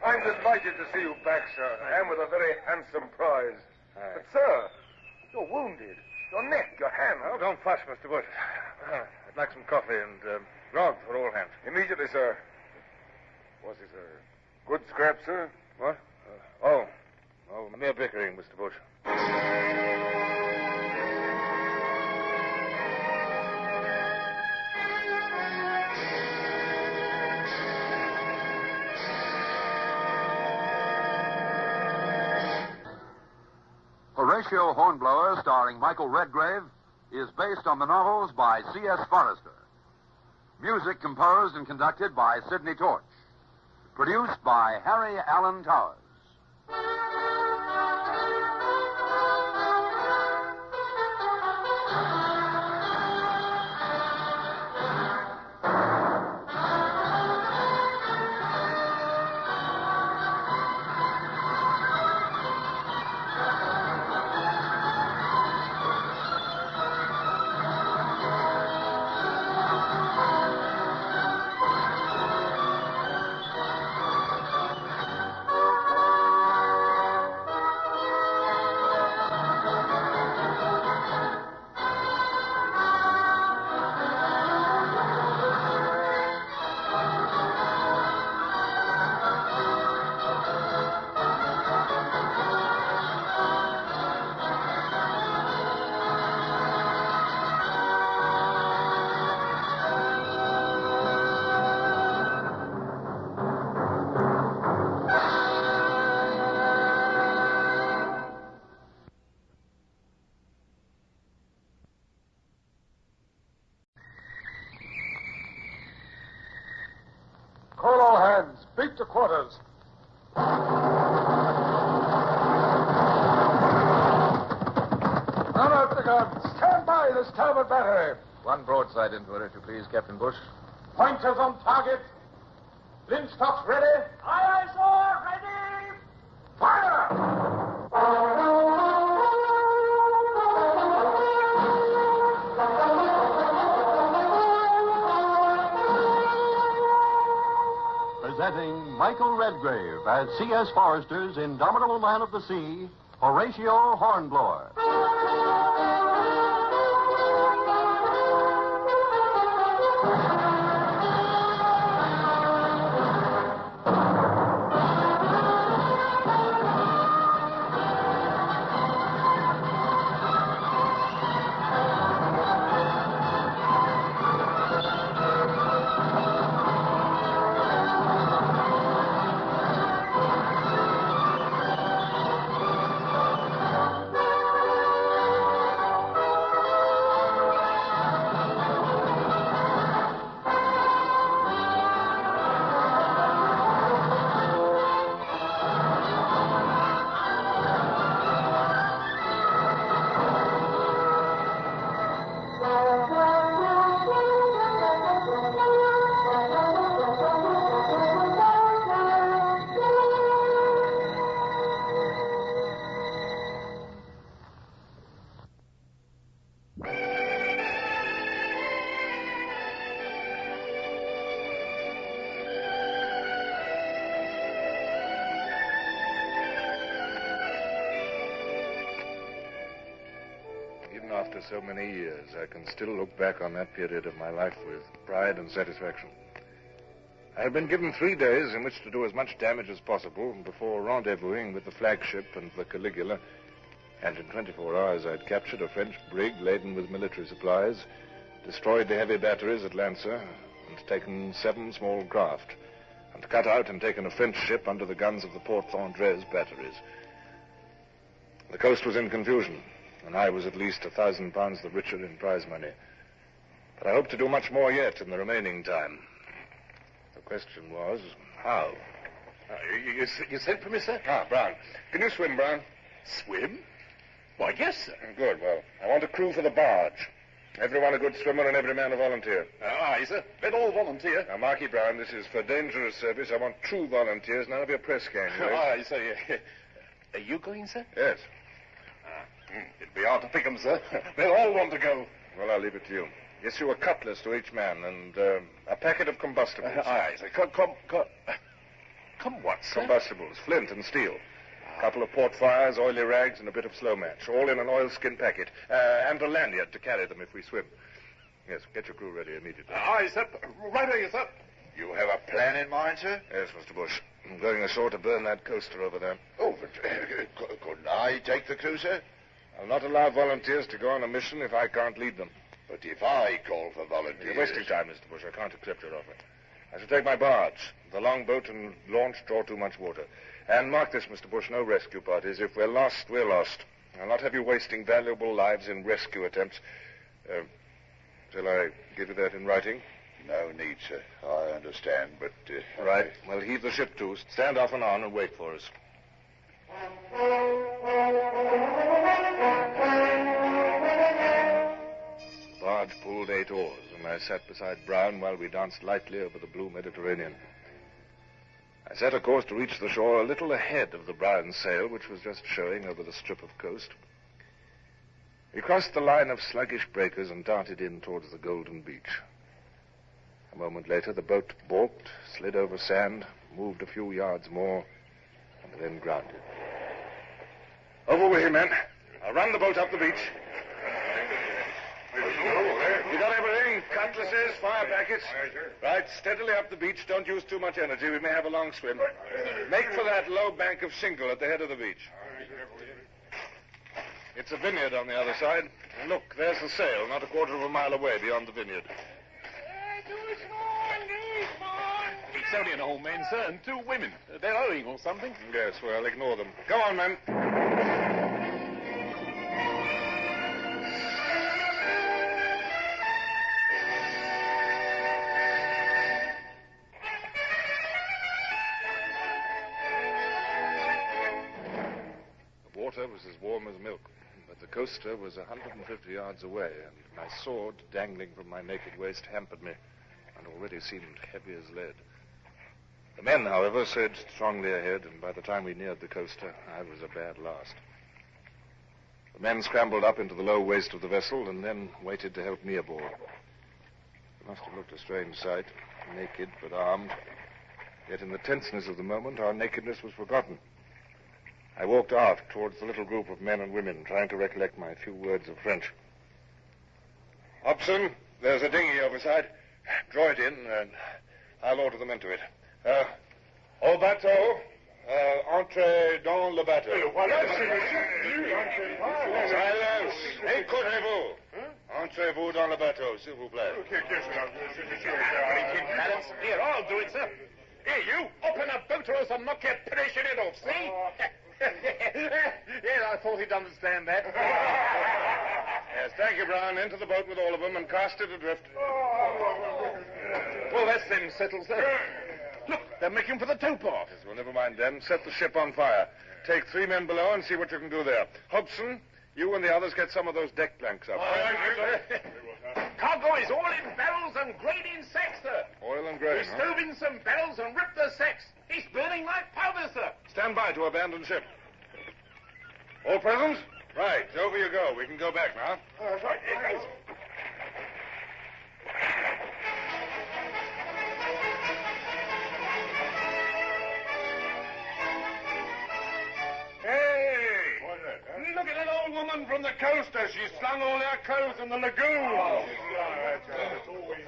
B: I'm delighted to see you back, sir, and with a very handsome prize. But, sir, you're wounded. Your neck, your hand.
O: Oh, don't fuss, Mr. Bush. I'd like some coffee and grog for all hands.
B: Immediately, sir. Was it a good scrap, sir?
O: What? Mere bickering, Mr. Bush.
Q: Horatio Hornblower, starring Michael Redgrave, is based on the novels by C.S. Forrester. Music composed and conducted by Sidney Torch. Produced by Harry Allen Towers.
R: Call all hands. Beat to quarters. Run out the guns. Stand by the starboard battery.
N: One broadside into it, if you please, Captain Bush.
R: Pointers on target. Linstocks ready.
D: Aye, aye, sir. Ready.
R: Fire!
H: Presenting Michael Redgrave as C.S. Forrester's indomitable man of the sea, Horatio Hornblower.
V: Even after so many years, I can still look back on that period of my life with pride and satisfaction. I had been given 3 days in which to do as much damage as possible before rendezvousing with the flagship and the Caligula, and in 24 hours I had captured a French brig laden with military supplies, destroyed the heavy batteries at Lancer, and taken 7 small craft, and cut out and taken a French ship under the guns of the Port Tendres batteries. The coast was in confusion, and I was at least £1,000 the richer in prize money. But I hope to do much more yet in the remaining time. The question was, how?
L: You sent for me, sir?
V: Ah, Brown. Can you swim, Brown?
L: Swim? Why, yes, sir.
V: Good. Well, I want a crew for the barge. Everyone a good swimmer and every man a volunteer.
L: Aye, sir. Let all volunteer.
V: Now, Marky Brown, this is for dangerous service. I want true volunteers, none of your press gang.
L: Aye, sir. Are you going, sir?
V: Yes.
L: It'd be hard to pick 'em, sir. They'll all want to go.
V: Well, I'll leave it to you. Issue a cutlass to each man and a packet of combustibles.
L: Aye, sir. Come what, sir?
V: Combustibles, flint and steel. A couple of port fires, oily rags, and a bit of slow match. All in an oilskin packet. And a lanyard to carry them if we swim. Yes, get your crew ready immediately.
L: Aye, sir. Right away, sir.
F: You have a plan in mind, sir?
V: Yes, Mr. Bush. I'm going ashore to burn that coaster over there.
F: Oh, but couldn't I take the crew, sir?
V: I'll not allow volunteers to go on a mission if I can't lead them.
F: But if I call for volunteers...
V: You're wasting time, Mr. Bush. I can't accept your offer. I shall take my barge. The longboat and launch draw too much water. And mark this, Mr. Bush, no rescue parties. If we're lost, we're lost. I'll not have you wasting valuable lives in rescue attempts. Shall I give you that in writing?
F: No need, sir. I understand, but...
V: Right. Well, heave the ship to. Stand off and on and wait for us. The barge pulled 8 oars, and I sat beside Brown while we danced lightly over the blue Mediterranean. I set a course to reach the shore a little ahead of the Brown sail, which was just showing over the strip of coast. We crossed the line of sluggish breakers and darted in towards the golden beach. A moment later, the boat balked, slid over sand, moved a few yards more, and then grounded. Over with you, men. I'll run the boat up the beach. You got everything? Cutlasses, fire packets? Right, steadily up the beach. Don't use too much energy. We may have a long swim. Make for that low bank of shingle at the head of the beach. It's a vineyard on the other side. And look, there's the sail, not a quarter of a mile away beyond the vineyard.
L: It's only an old man, sir, and 2 women. They're owing or something.
V: Yes, well, ignore them. Go on, men. The water was as warm as milk, but the coaster was 150 yards away, and my sword, dangling from my naked waist, hampered me, and already seemed heavy as lead. The men, however, surged strongly ahead, and by the time we neared the coaster, I was a bad last. The men scrambled up into the low waist of the vessel and then waited to help me aboard. It must have looked a strange sight, naked but armed. Yet in the tenseness of the moment, our nakedness was forgotten. I walked aft towards the little group of men and women, trying to recollect my few words of French. Hobson, there's a dinghy overside. Draw it in, and I'll order them into it. Au bateau, entrez dans le bateau. Silence! Écoutez-vous! Entrez-vous dans le bateau, s'il vous plaît.
L: Here, I'll do it, sir. Here, you, open a boat or else I'll knock your perishing head off, see? Yes, I thought he'd understand that.
V: Yes, thank you, Brown. Into the boat with all of them and cast it adrift.
L: Well, that's them settled, sir. Look, they're making for the tow-path.
V: Yes, well, never mind them. Set the ship on fire. Take 3 men below and see what you can do there. Hobson, you and the others get some of those deck planks up.
L: Cargo is all in barrels and grain in sacks, sir.
V: Oil and grain,
L: We stove in some barrels and ripped the sacks. It's burning like powder, sir.
V: Stand by to abandon ship. All present? Right, over you go. We can go back now.
L: Right.
C: Look at that old woman from the coaster. She's slung all her clothes in the lagoon.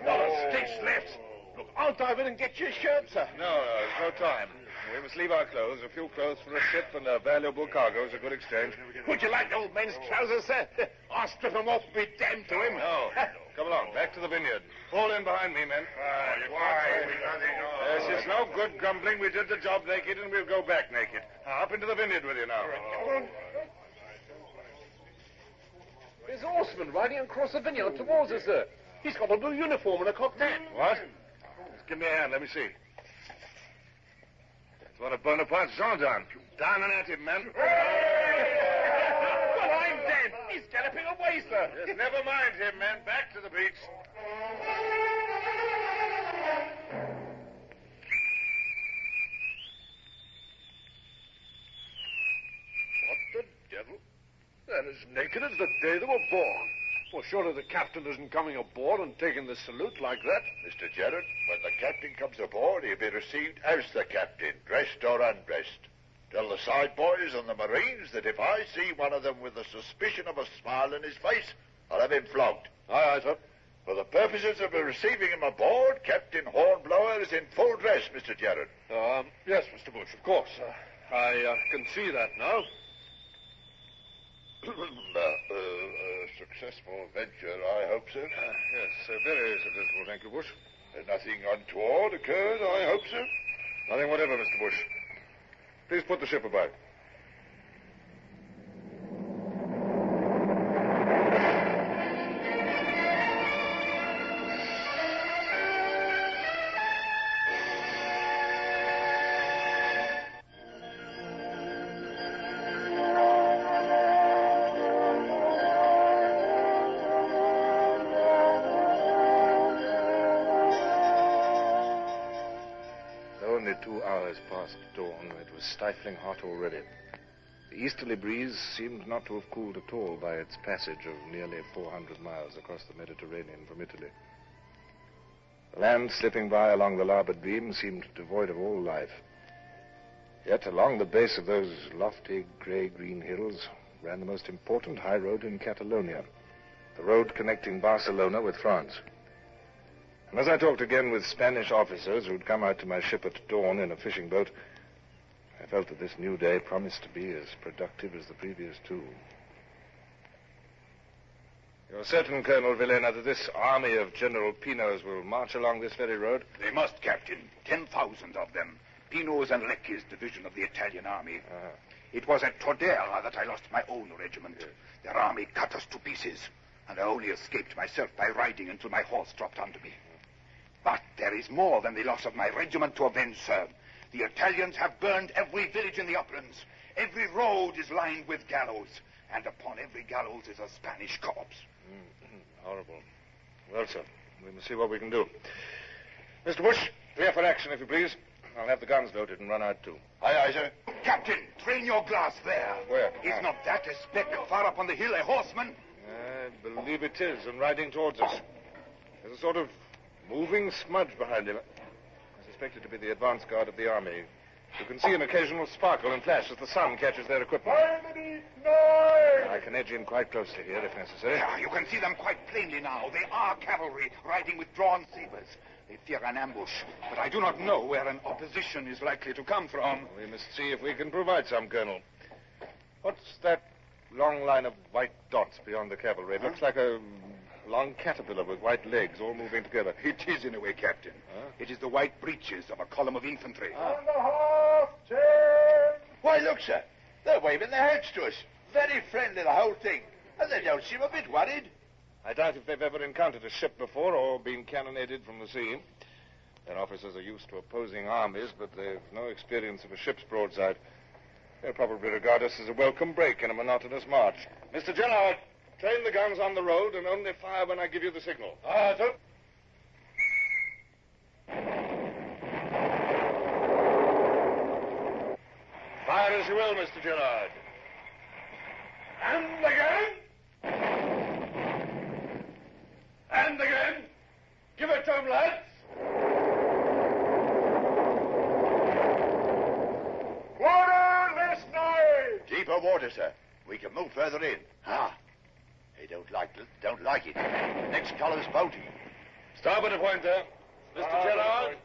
L: Not a stitch left. Look, I'll dive in and get your shirt, sir.
V: No, there's no time. We must leave our clothes. A few clothes for a ship and a valuable cargo is a good exchange.
L: Would you like the old man's trousers, sir? I'll strip them off, be damned to him.
V: No. Come along, back to the vineyard. Fall in behind me, men. Yes, it's no good grumbling. We did the job naked and we'll go back naked. Up into the vineyard with you now.
L: There's a horseman riding across the vineyard towards us, sir. He's got a blue uniform and a cocked hat.
V: What? Just give me a hand. Let me see. It's one of Bonaparte's gendarmes. Down and at him, men.
L: Well, I'm dead. He's galloping away, sir.
V: Just never mind him, men. Back to the beach.
C: What the devil? They're as naked as the day they were born. Well, surely the captain isn't coming aboard and taking the salute like that.
F: Mr. Gerard, when the captain comes aboard, he'll be received as the captain, dressed or undressed. Tell the side boys and the Marines that if I see one of them with the suspicion of a smile in his face, I'll have him flogged.
C: Aye, aye, sir.
F: For the purposes of receiving him aboard, Captain Hornblower is in full dress, Mr. Gerard.
C: Yes, Mr. Bush, of course. I can see that now.
F: Successful venture, I hope so.
V: Yes, very successful, thank you, Bush.
F: Nothing untoward occurred, I hope so.
V: Nothing whatever, Mr. Bush. Please put the ship about.
O: hours past dawn. It was stifling hot already. The easterly breeze seemed not to have cooled at all by its passage of nearly 400 miles across the Mediterranean from Italy. The land slipping by along the larboard beam seemed devoid of all life. Yet along the base of those lofty grey-green hills ran the most important high road in Catalonia, the road connecting Barcelona with France. And as I talked again with Spanish officers who'd come out to my ship at dawn in a fishing boat, I felt that this new day promised to be as productive as the previous two. You're certain, Colonel Villena, that this army of General Pino's will march along this very road?
S: They must, Captain. 10,000 of them. Pino's and Lecky's division of the Italian army. It was at Tordera that I lost my own regiment. Yes. Their army cut us to pieces, and I only escaped myself by riding until my horse dropped under me. But there is more than the loss of my regiment to avenge, sir. The Italians have burned every village in the uplands. Every road is lined with gallows, and upon every gallows is a Spanish corpse.
O: Horrible. Well, sir, we must see what we can do. Mr. Bush, clear for action, if you please. I'll have the guns loaded and run out, too.
S: Aye, aye, sir. Captain, train your glass there.
O: Where?
S: Is not that a speck far up on the hill, a horseman?
O: I believe it is, and riding towards us. There's a sort of moving smudge behind him. I suspect it to be the advance guard of the army. You can see an occasional sparkle and flash as the sun catches their equipment. I can edge in quite closely here, if necessary.
S: Yeah, you can see them quite plainly now. They are cavalry riding with drawn sabers. They fear an ambush, but I do not know where an opposition is likely to come from.
O: We must see if we can provide some, Colonel. What's that long line of white dots beyond the cavalry? It looks like a long caterpillar with white legs all moving together.
S: It is, in a way, Captain. It is the white breeches of a column of infantry.
F: Why, look, sir. They're waving their hands to us. Very friendly, the whole thing. And they don't seem a bit worried.
O: I doubt if they've ever encountered a ship before or been cannonaded from the sea. Their officers are used to opposing armies, but they've no experience of a ship's broadside. They'll probably regard us as a welcome break in a monotonous march. Mr. Gerard, train the guns on the road and only fire when I give you the signal.
C: Sir.
O: Fire as you will, Mr. Gerard.
C: And again. And again. Give it to him, lads. Water this night.
F: Deeper water, sir. We can move further in. They don't like it. Next color's boating.
O: Starboard a pointer. Mr. Gerard.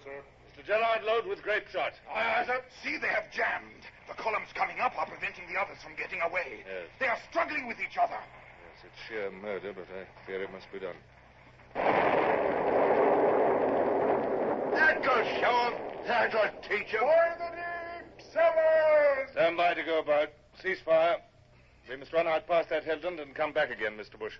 O: Mr. Gerard, load with grape shot.
S: Aye, sir. See, they have jammed. The columns coming up are preventing the others from getting away.
O: Yes.
S: They are struggling with each other.
O: Yes, it's sheer murder, but I fear it must be done.
F: That'll show 'em. That'll teach 'em.
C: For the deep cellars.
O: Stand by to go about. Cease fire. We must run out past that headland and come back again, Mr. Bush.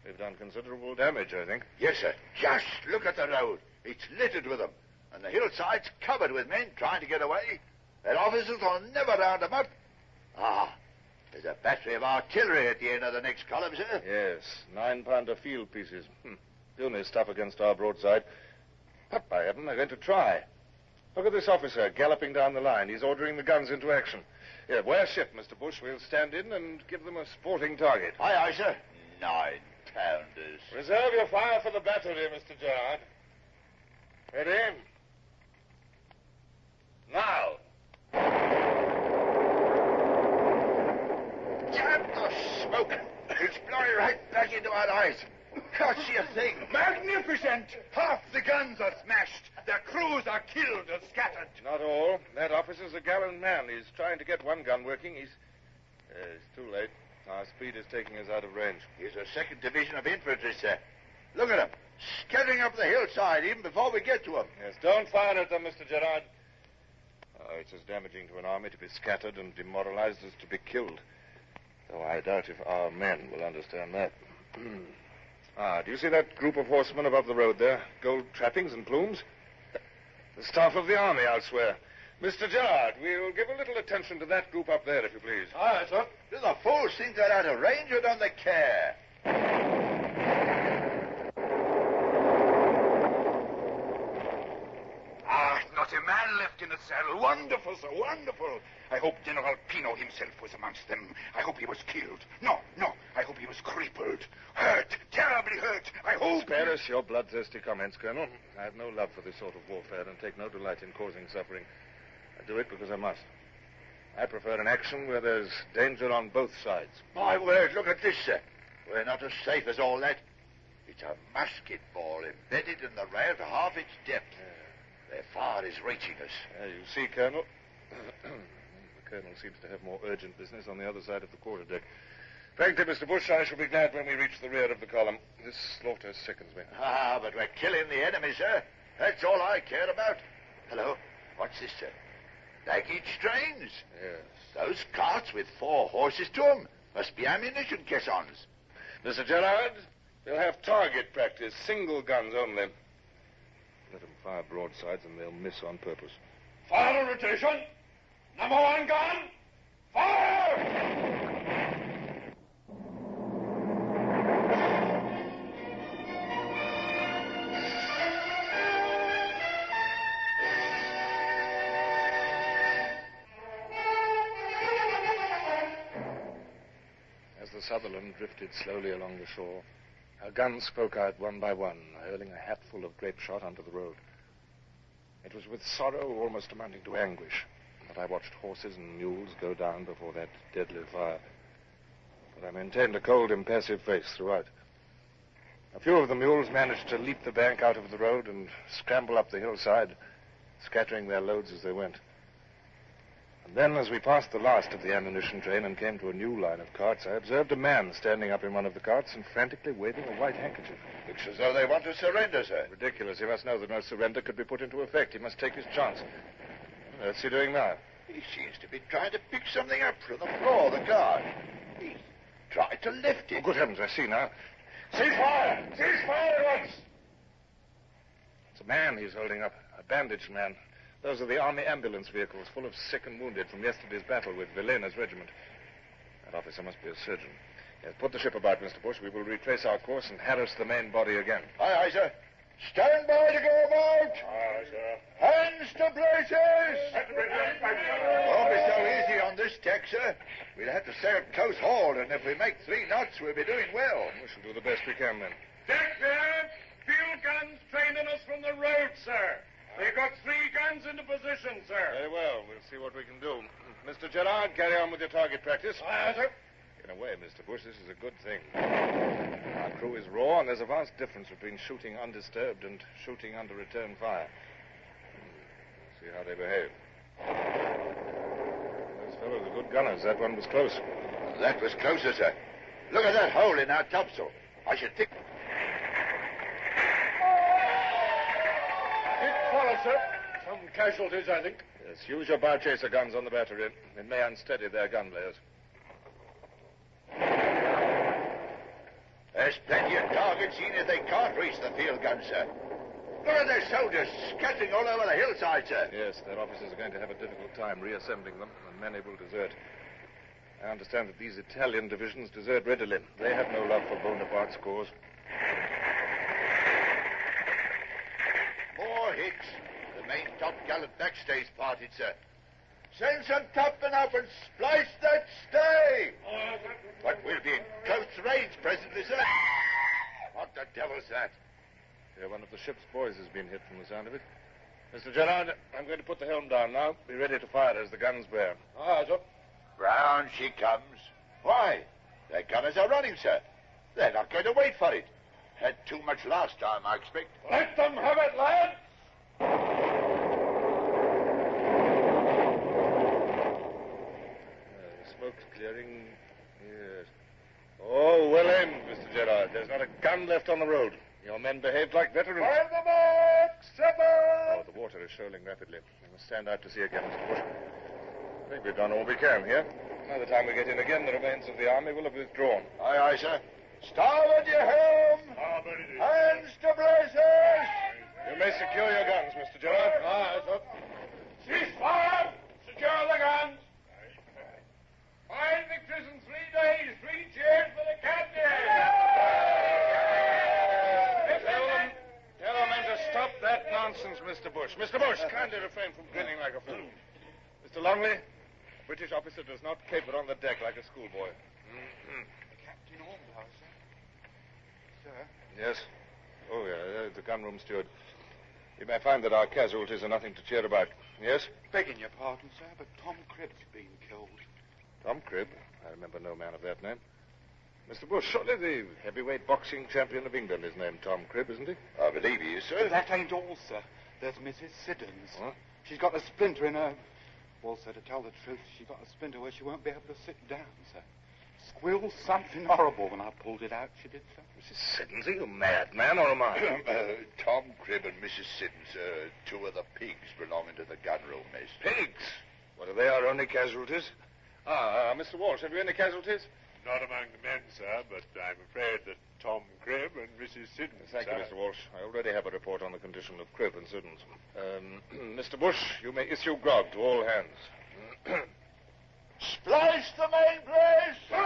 O: We've done considerable damage, I think.
F: Yes, sir. Just look at the road. It's littered with them. And the hillside's covered with men trying to get away. Their officers will never round them up. There's a battery of artillery at the end of the next column, sir.
O: Yes, 9-pounder field pieces. Only stuff against our broadside. But by heaven, they're going to try. Look at this officer galloping down the line. He's ordering the guns into action. Here, wear ship, Mr. Bush. We'll stand in and give them a sporting target.
F: Aye, aye, sir. 9-pounders.
O: Reserve your fire for the battery, Mr. Gerard. Ready? Now.
F: Damn the smoke! It's blowing right back into our eyes. Can't see a thing.
S: Magnificent! Half the guns are smashed. Their crews are killed or scattered.
O: Not all. That officer's a gallant man. He's trying to get one gun working. He's too late. Our speed is taking us out of range.
F: Here's a 2nd Division of infantry, sir. Look at them. Scattering up the hillside even before we get to them.
O: Yes, don't fire at them, Mr. Gerard. It's as damaging to an army to be scattered and demoralized as to be killed. Though I doubt if our men will understand that. Do you see that group of horsemen above the road there? Gold trappings and plumes? The staff of the army, I'll swear. Mr. Gerard, we'll give a little attention to that group up there, if you please.
F: Aye, sir. Do the fools think they're out of range or don't they care?
S: Not a a man left in the saddle. Wonderful, sir, wonderful. I hope General Pino himself was amongst them. I hope he was killed. No. I hope he was crippled. Hurt, terribly hurt. I hope...
O: Spare us your bloodthirsty comments, Colonel. I have no love for this sort of warfare and take no delight in causing suffering. I do it because I must. I prefer an action where there's danger on both sides.
F: My word, look at this, sir. We're not as safe as all that. It's a musket ball embedded in the rail to half its depth. Their fire is reaching us.
O: You see, Colonel, the Colonel seems to have more urgent business on the other side of the quarterdeck. Frankly, Mr. Bush, I shall be glad when we reach the rear of the column. This slaughter sickens me.
F: Ah, but we're killing the enemy, sir. That's all I care about. Hello, what's this, sir? Baggage trains?
O: Yes.
F: Those carts with 4 horses to them must be ammunition caissons.
O: Mr. Gerard, we'll have target practice, single guns only. Let them fire broadsides and they'll miss on purpose.
C: Fire rotation. Number 1 gun. Fire!
O: The Sutherland drifted slowly along the shore. Her guns spoke out one by one, hurling a hatful of grape shot onto the road. It was with sorrow almost amounting to anguish that I watched horses and mules go down before that deadly fire. But I maintained a cold, impassive face throughout. A few of the mules managed to leap the bank out of the road and scramble up the hillside, scattering their loads as they went. And then, as we passed the last of the ammunition train and came to a new line of carts, I observed a man standing up in one of the carts and frantically waving a white handkerchief.
F: Looks as though they want to surrender, sir.
O: Ridiculous. He must know that no surrender could be put into effect. He must take his chance. What's he doing now?
F: He seems to be trying to pick something up from the floor of the car. He's tried to lift it.
O: Oh, good heavens, I see now.
C: Cease fire! Cease fire at once!
O: It's a man he's holding up, a bandaged man. Those are the army ambulance vehicles full of sick and wounded from yesterday's battle with Villena's regiment. That officer must be a surgeon. Yes, put the ship about, Mr. Bush. We will retrace our course and harass the main body again.
F: Aye, sir. Stand by to go about.
C: Aye, sir.
F: Hands to places. Won't be so easy on this deck, sir. We'll have to sail close hauled, and if we make 3 knots, we'll be doing well.
O: We shall do the best we can, then.
C: Deck there. Field guns training us from the road, sir. They've got 3 guns into position, sir.
O: Very well. We'll see what we can do. Mr. Gerard, carry on with your target practice.
C: Aye, sir.
O: In a way, Mr. Bush, this is a good thing. Our crew is raw, and there's a vast difference between shooting undisturbed and shooting under return fire. See how they behave. Those fellows are good gunners. That one was close.
F: That was closer, sir. Look at that hole in our topsail. I should think...
C: Sir. Some casualties, I think.
O: Yes, use your bow chaser guns on the battery. It may unsteady their gun layers.
F: There's plenty of targets, even if they can't reach the field guns, sir. Look at their soldiers scattering all over the hillside, sir.
O: Yes, their officers are going to have a difficult time reassembling them, and many will desert. I understand that these Italian divisions desert readily. They have no love for Bonaparte's cause.
F: More hits. The main top-gallant backstay's parted, sir. Send some topmen up and splice that stay. But we'll be in close range presently, sir. What the devil's that?
O: Yeah, one of the ship's boys has been hit from the sound of it. Mr. Gerard, I'm going to put the helm down now. Be ready to fire as the guns bear.
F: Aye, sir. Round she comes. Why? Their gunners are running, sir. They're not going to wait for it. Had too much last time, I expect.
C: Let them have it, lads!
O: Smoke's clearing. Yes. Oh, well aimed, Mr. Gerard. There's not a gun left on the road. Your men behaved like veterans.
C: Fire the mark! 7!
O: Oh, the water is shoaling rapidly. We must stand out to sea again, Mr. Bush. I think we've done all we can here. By the time we get in again, the remains of the army will have withdrawn.
F: Aye, aye, sir. Starboard your helm! Hands to braces!
O: You may secure your guns, Mr. Gerard.
C: Aye, sir. Cease fire! Secure the guns! 5 victories in 3 days. 3 cheers for the captain!
O: Tell them to stop that nonsense, Mr. Bush. Mr. Bush, kindly refrain from Mr. Longley, a British officer does not caper on the deck like a schoolboy.
S: Captain Hornblower, sir. Sir?
O: Yes. Oh, yeah, the gunroom steward. You may find that our casualties are nothing to cheer about. Yes?
S: Begging your pardon, sir, but Tom Cribb's been killed.
O: Tom Cribb? I remember no man of that name. Mr. Bush, surely the heavyweight boxing champion of England is named Tom Cribb, isn't he?
S: I believe he is, sir. That ain't all, sir. There's Mrs. Siddons.
O: What?
S: She's got a splinter in her... Well, sir, to tell the truth, she got a splinter where she won't be able to sit down, sir. Squealed something horrible when I pulled it out, she did, sir.
O: Mrs. Siddons, are you mad, man, or am I?
F: Tom Cribb and Mrs. Siddons are two of the pigs belonging to the gunroom mess.
O: Pigs? What, are they our only casualties? Mr. Walsh, have you any casualties?
R: Not among the men, sir, but I'm afraid that Tom Cribb and Mrs. Siddons...
O: Thank you, Mr. Walsh. I already have a report on the condition of Cribb and Siddons. Mr. Bush, you may issue grog to all hands.
F: Splice the main brace!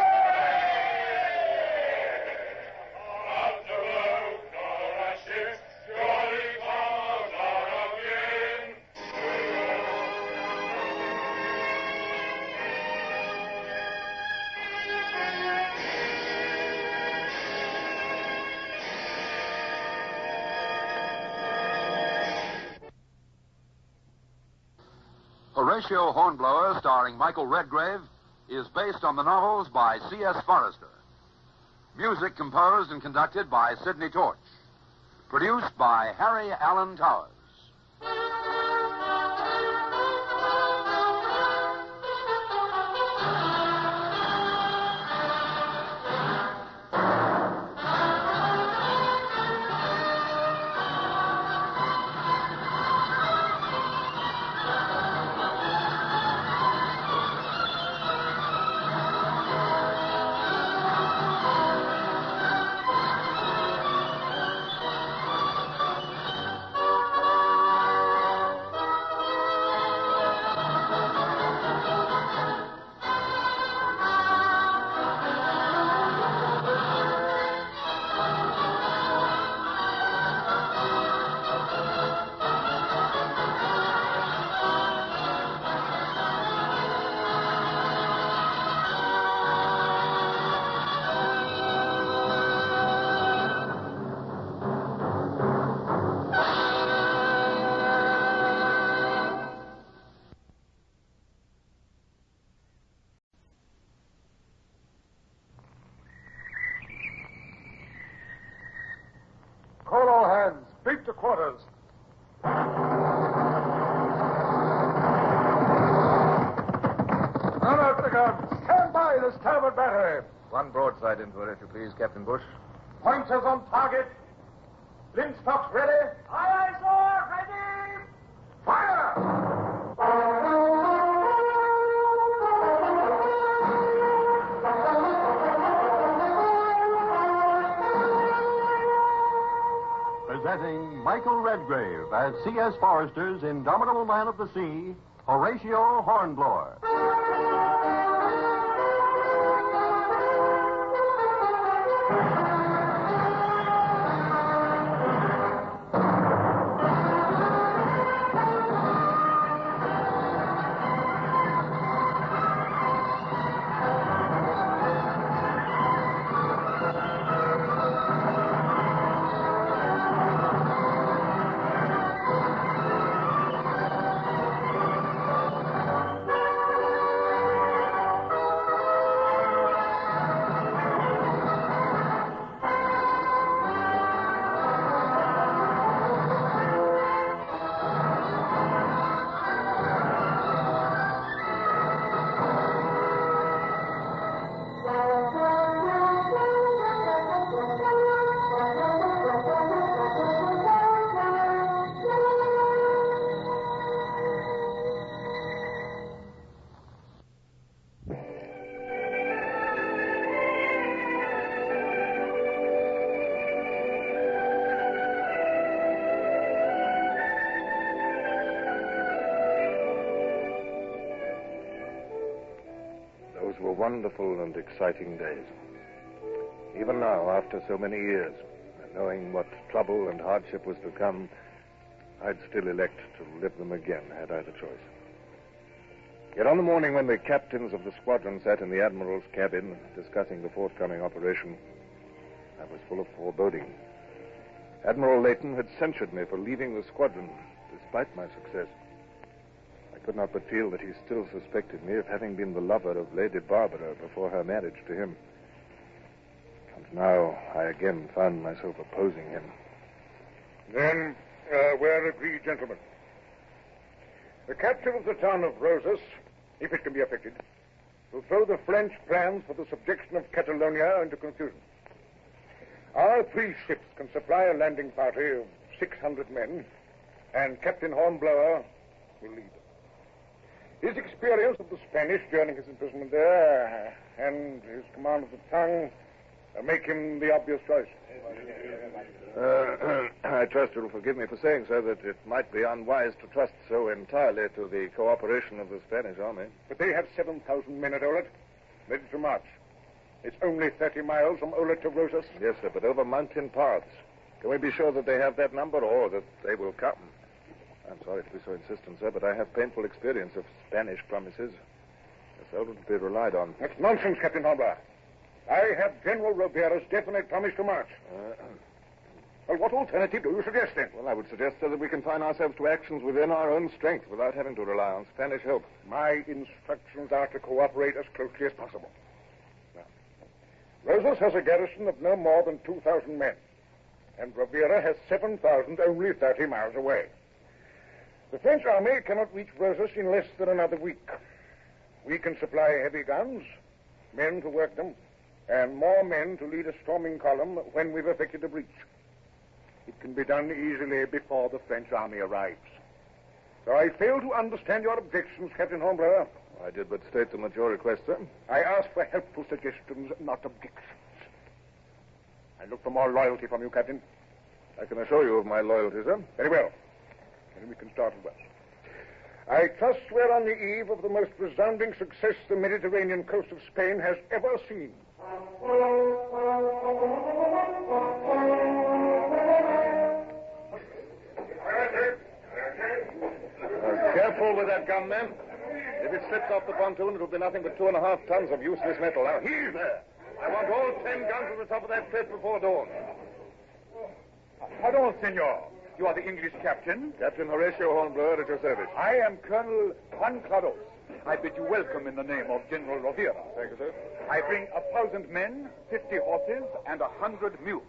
Q: Horatio Hornblower, starring Michael Redgrave, is based on the novels by C.S. Forrester. Music composed and conducted by Sidney Torch. Produced by Harry Allen Towers.
R: Call all hands. Beat to quarters. Unload the guns. Stand by the starboard battery.
N: One broadside into it, if you please, Captain Bush.
R: Pointers on target. Linstocks ready. Aye, aye, sir. Ready. Fire!
H: Presenting Michael Redgrave as C.S. Forrester's indomitable man of the sea, Horatio Hornblower.
B: Those were wonderful and exciting days. Even now, after so many years, and knowing what trouble and hardship was to come, I'd still elect to live them again, had I the choice.
V: Yet on the morning when the captains of the squadron sat in the Admiral's cabin discussing the forthcoming operation, I was full of foreboding. Admiral Leighton had censured me for leaving the squadron, despite my success. I could not but feel that he still suspected me of having been the lover of Lady Barbara before her marriage to him. And now I again found myself opposing him.
C: Then, we're agreed, gentlemen. The capture of the town of Rosas, if it can be effected, will throw the French plans for the subjection of Catalonia into confusion. Our 3 ships can supply a landing party of 600 men, and Captain Hornblower will lead them. His experience of the Spanish during his imprisonment there and his command of the tongue make him the obvious choice.
V: I trust you'll forgive me for saying so that it might be unwise to trust so entirely to the cooperation of the Spanish army.
C: But they have 7,000 men at Olet, ready to march. It's only 30 miles from Olet to Rosas.
V: Yes, sir, but over mountain paths. Can we be sure that they have that number or that they will come? I'm sorry to be so insistent, sir, but I have painful experience of Spanish promises. They're seldom to be relied on.
C: That's nonsense, Captain Hornblower. I have General Rivera's definite promise to march. Well, what alternative do you suggest, then?
V: Well, I would suggest, sir, that we confine ourselves to actions within our own strength without having to rely on Spanish help.
C: My instructions are to cooperate as closely as possible. Now, Rosas has a garrison of no more than 2,000 men, and Rivera has 7,000 only 30 miles away. The French army cannot reach Rosas in less than another week. We can supply heavy guns, men to work them, and more men to lead a storming column when we've effected a breach. It can be done easily before the French army arrives. So I fail to understand your objections, Captain Hornblower.
V: I did but state them at your request, sir.
C: I ask for helpful suggestions, not objections. I look for more loyalty from you, Captain.
V: I can assure you of my loyalty, sir.
C: Very well. Then we can start at once. I trust we're on the eve of the most resounding success the Mediterranean coast of Spain has ever seen.
V: Careful with that gun, men. If it slips off the pontoon, it'll be nothing but 2.5 tons of useless metal. Now, heave there. I want all 10 guns at the top of that cliff before dawn.
S: Pardon, senor. You are the English captain?
V: Captain Horatio Hornblower at your service.
S: I am Colonel Juan Claros. I bid you welcome in the name of General Rivera.
V: Thank you, sir.
S: I bring 1,000 men, 50 horses, and 100 mules.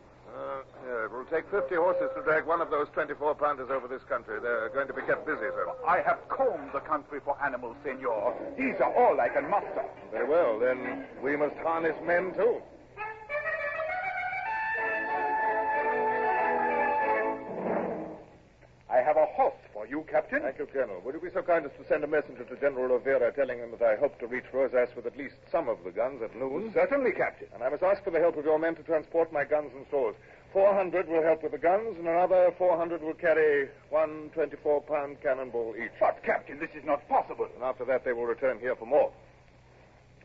V: It will take 50 horses to drag one of those 24-pounders over this country. They're going to be kept busy, sir.
S: I have combed the country for animals, senor. These are all I can muster.
V: Very well, then we must harness men, too.
S: I have a horse for you, Captain.
V: Thank you, Colonel. Would you be so kind as to send a messenger to General Rivera telling him that I hope to reach Rosas with at least some of the guns at noon?
S: Certainly, Captain.
V: And I must ask for the help of your men to transport my guns and stores. 400 will help with the guns, and another 400 will carry one 24-pound cannonball each.
S: But, Captain, this is not possible.
V: And after that, they will return here for more.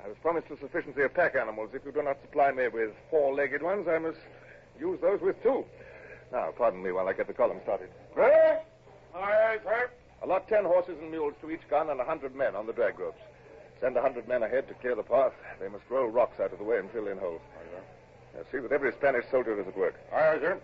V: I was promised a sufficiency of pack animals. If you do not supply me with 4-legged ones, I must use those with 2. Now, pardon me while I get the column started.
C: Ready? Aye, sir.
V: Allot 10 horses and mules to each gun and 100 men on the drag ropes. Send 100 men ahead to clear the path. They must roll rocks out of the way and fill in holes. See that every Spanish soldier is at work.
C: Aye, sir.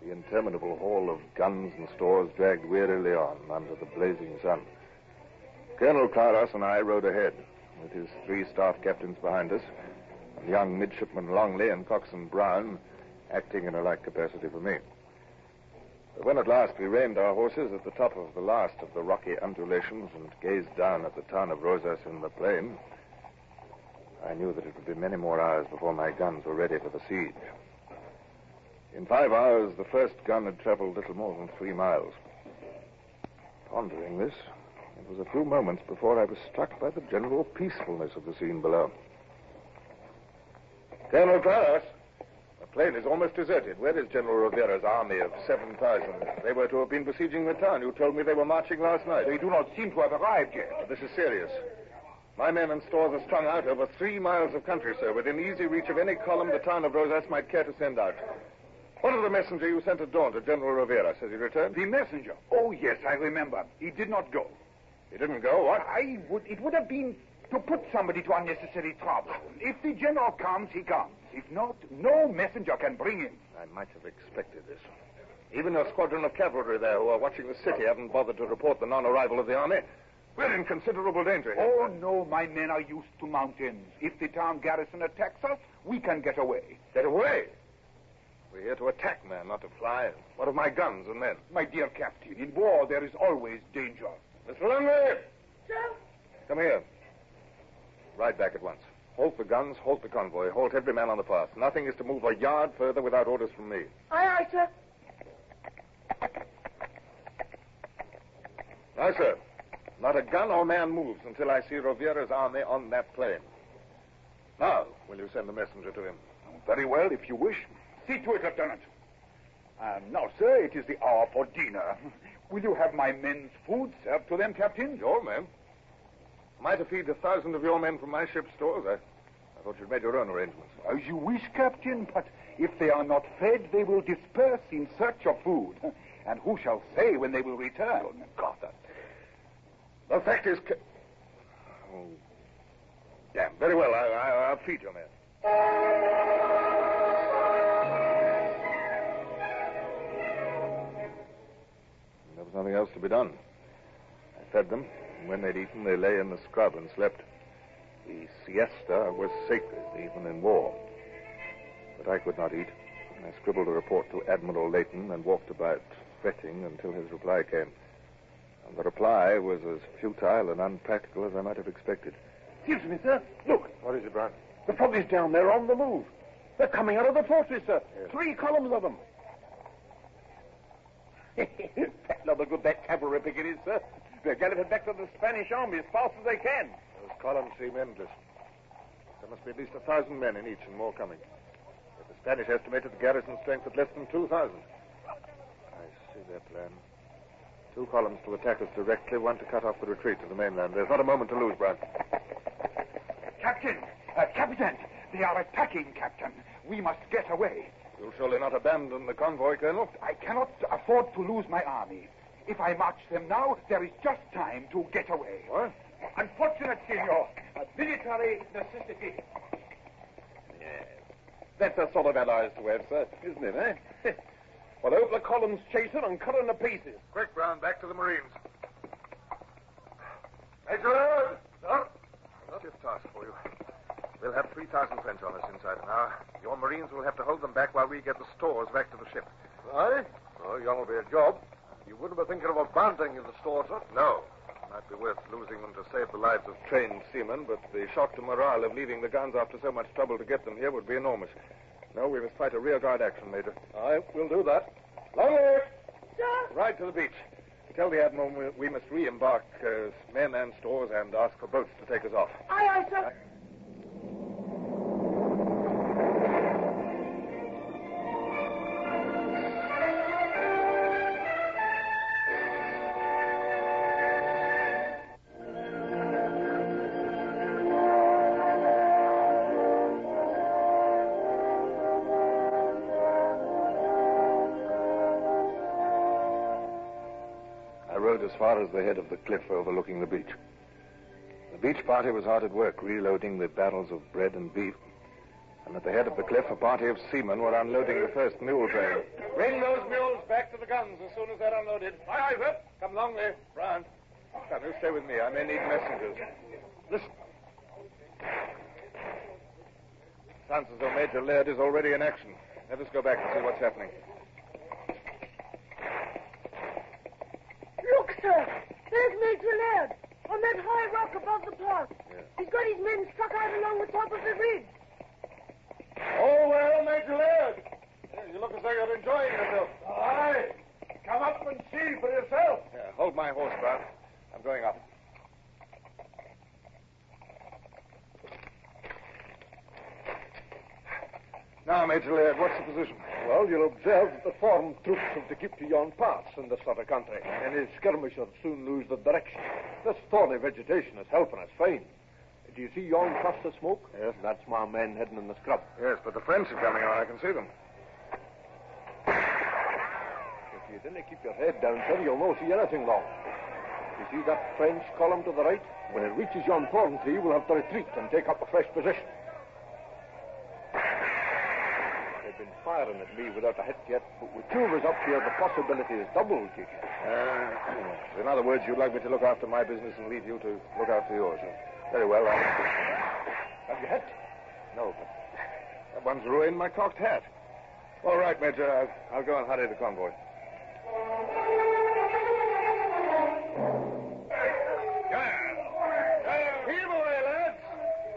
V: The interminable haul of guns and stores dragged wearily on under the blazing sun. Colonel Claros and I rode ahead, with his 3 staff captains behind us, and young midshipman Longley and coxswain Brown acting in a like capacity for me. But when at last we reined our horses at the top of the last of the rocky undulations and gazed down at the town of Rosas in the plain, I knew that it would be many more hours before my guns were ready for the siege. In 5 hours, the first gun had traveled little more than 3 miles. Pondering this, it was a few moments before I was struck by the general peacefulness of the scene below. Colonel Claros, the plain is almost deserted. Where is General Rivera's army of 7,000? They were to have been besieging the town. You told me they were marching last night.
S: They do not seem to have arrived yet.
V: This is serious.
B: My men and stores are strung out over 3 miles of country, sir, within easy reach of any column the town of Rosas might care to send out. What of the messenger you sent at dawn to General Rivera? Has he returned?
S: The messenger? Oh, yes, I remember. He did not go.
B: He didn't go? What?
S: It would have been to put somebody to unnecessary trouble. If the general comes, he comes. If not, no messenger can bring him.
B: I might have expected this. Even a squadron of cavalry there who are watching the city haven't bothered to report the non-arrival of the army. We're in considerable danger here.
S: Oh, no, my men are used to mountains. If the town garrison attacks us, we can get away.
B: Get away? We're here to attack, man, not to fly. What of my guns and men?
S: My dear captain, in war there is always danger.
B: Mr. Longley!
P: Sir?
B: Come here. Ride back at once. Halt the guns, halt the convoy, halt every man on the path. Nothing is to move a yard further without orders from me.
P: Aye, sir.
B: Aye, sir. Not a gun or man moves until I see Rivera's army on that plain. Now, will you send a messenger to him?
S: Very well, if you wish. See to it, Lieutenant. Now, sir, it is the hour for dinner. Will you have my men's food served to them, Captain?
B: Your men? Am I to feed 1,000 of your men from my ship's stores? I thought you'd made your own arrangements.
S: As you wish, Captain, but if they are not fed, they will disperse in search of food. And who shall say when they will return?
B: Oh, God, the fact is... Oh, damn. Very well, I'll feed your men. There was nothing else to be done. I fed them, and when they'd eaten, they lay in the scrub and slept. The siesta was sacred, even in war. But I could not eat. I scribbled a report to Admiral Layton and walked about fretting until his reply came. And the reply was as futile and unpractical as I might have expected.
L: Excuse me, sir. Look.
B: What is it, Brian?
L: The foggies down there on the move. They're coming out of the fortress, sir. Yes. 3 columns of them. Not good that cavalry picket is, sir. They're galloping back to the Spanish army as fast as they can.
B: Those columns seem endless. There must be at least 1,000 men in each and more coming. But the Spanish estimated the garrison strength at less than 2,000. I see their plan. 2 columns to attack us directly, 1 to cut off the retreat to the mainland. There's not a moment to lose, Brian.
S: Captain! Captain! They are attacking, Captain. We must get away.
B: You'll surely not abandon the convoy, Colonel?
S: I cannot afford to lose my army. If I march them now, there is just time to get away.
B: What?
S: Unfortunate, senor. A military necessity.
L: Yes. That's the sort of allies to have, sir, isn't it, eh? Well, I hope the columns chase it and cut it to pieces.
B: Quick, Brown, back to the Marines. Major Lord! Sir? Stiff task for you. We'll have 3,000 French on us inside an hour. Your Marines will have to hold them back while we get the stores back to the ship.
L: Aye? Oh, you'll be a job. You wouldn't be thinking of abandoning the stores, sir?
B: No. It might be worth losing them to save the lives of trained seamen, but the shock to morale of leaving the guns after so much trouble to get them here would be enormous. No, we must fight a rearguard action, Major.
L: Aye, we'll do that.
B: Longley!
P: Sir?
B: Ride to the beach. Tell the Admiral we must re-embark men and stores and ask for boats to take us off.
P: Aye, sir.
B: As far as the head of the cliff overlooking the beach. The beach party was hard at work reloading the barrels of bread and beef, and at the head of the cliff a party of seamen were unloading the first mule train. Bring those mules back to the guns as soon as they're unloaded. Aye, sir. Come Longley, Brown. Come, you stay with me. I may need messengers. Listen. Sounds as though Major Laird is already in action. Let us go back and see what's happening.
P: Look, sir. There's Major Laird on that high rock above the pass.
B: Yeah.
P: He's got his men struck out along the top of the ridge.
B: Oh, well, Major Laird. You look as though you're enjoying yourself.
L: Aye. Come up and see for yourself.
B: Yeah, hold my horse, Brown. I'm going up. Now, Major Laird, what's the position?
L: Well, you'll observe that the foreign troops have to keep to yon paths in this sort of country. Any skirmishers soon lose the direction. This thorny vegetation is helping us fine. Do you see yon puffs of smoke? Yes. That's my men heading in the scrub.
B: Yes, but the French are coming on. I can see them.
L: If you didn't keep your head down, sir, you'll not see anything long. You see that French column to the right? When it reaches yon thorn tree, we'll have to retreat and take up a fresh position. They've been firing at me without a hit yet, but with two of us up here, the possibility is double, Shaky.
B: In other words, you'd like me to look after my business and leave you to look after yours. Very well.
L: Have you hit?
B: No, but that one's ruined my cocked hat. All right, Major. I'll go and hurry the convoy.
C: Heave away, lads.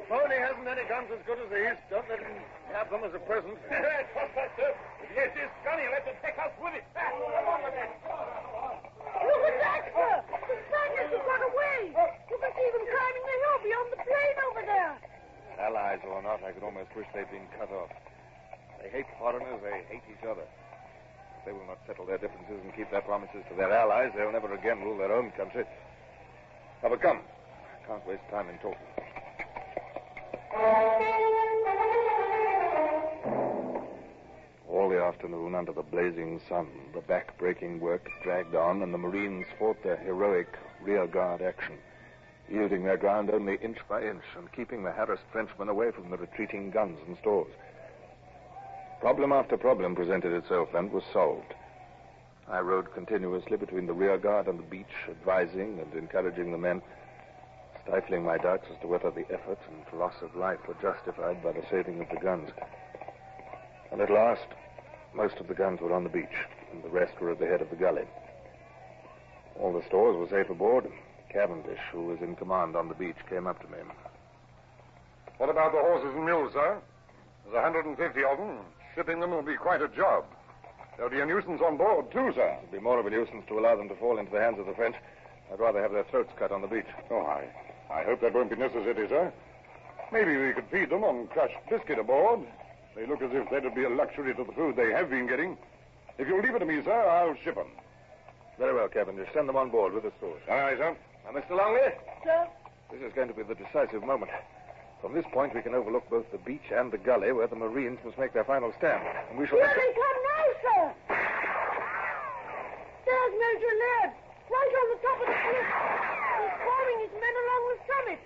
C: Pony hasn't any guns as good as these. Don't let him have them as a present. Yes, his gun, he'll have to take us with it.
P: Look at that, sir! The Spaniards have got away! You can see them climbing the hill beyond the plain over there.
B: Allies or not, I could almost wish they'd been cut off. They hate foreigners, they hate each other. If they will not settle their differences and keep their promises to their allies, they'll never again rule their own country. Now, but come. I can't waste time in talking. All the afternoon, under the blazing sun, the back-breaking work dragged on, and the Marines fought their heroic rear-guard action, yielding their ground only inch by inch and keeping the harassed Frenchmen away from the retreating guns and stores. Problem after problem presented itself and was solved. I rode continuously between the rear-guard and the beach, advising and encouraging the men, stifling my doubts as to whether the effort and loss of life were justified by the saving of the guns. And at last, most of the guns were on the beach, and the rest were at the head of the gully. All the stores were safe aboard. Cavendish, who was in command on the beach, came up to me.
C: What about the horses and mules, sir? There's 150 of them. Shipping them will be quite a job. There'll be a nuisance on board, too, sir.
B: It'll be more of a nuisance to allow them to fall into the hands of the French. I'd rather have their throats cut on the beach.
C: Oh, I hope that won't be necessary, sir. Maybe we could feed them on crushed biscuit aboard. They look as if that'd be a luxury to the food they have been getting. If you'll leave it to me, sir, I'll ship them.
B: Very well, Cavendish. Send them on board with the stores.
C: Aye, sir.
B: Now, Mr. Longley?
P: Sir?
B: This is going to be the decisive moment. From this point, we can overlook both the beach and the gully where the Marines must make their final stand. And we shall...
P: Here they come now, sir! There's Major Laird, right on the top of the cliff. He's forming his men along the summit.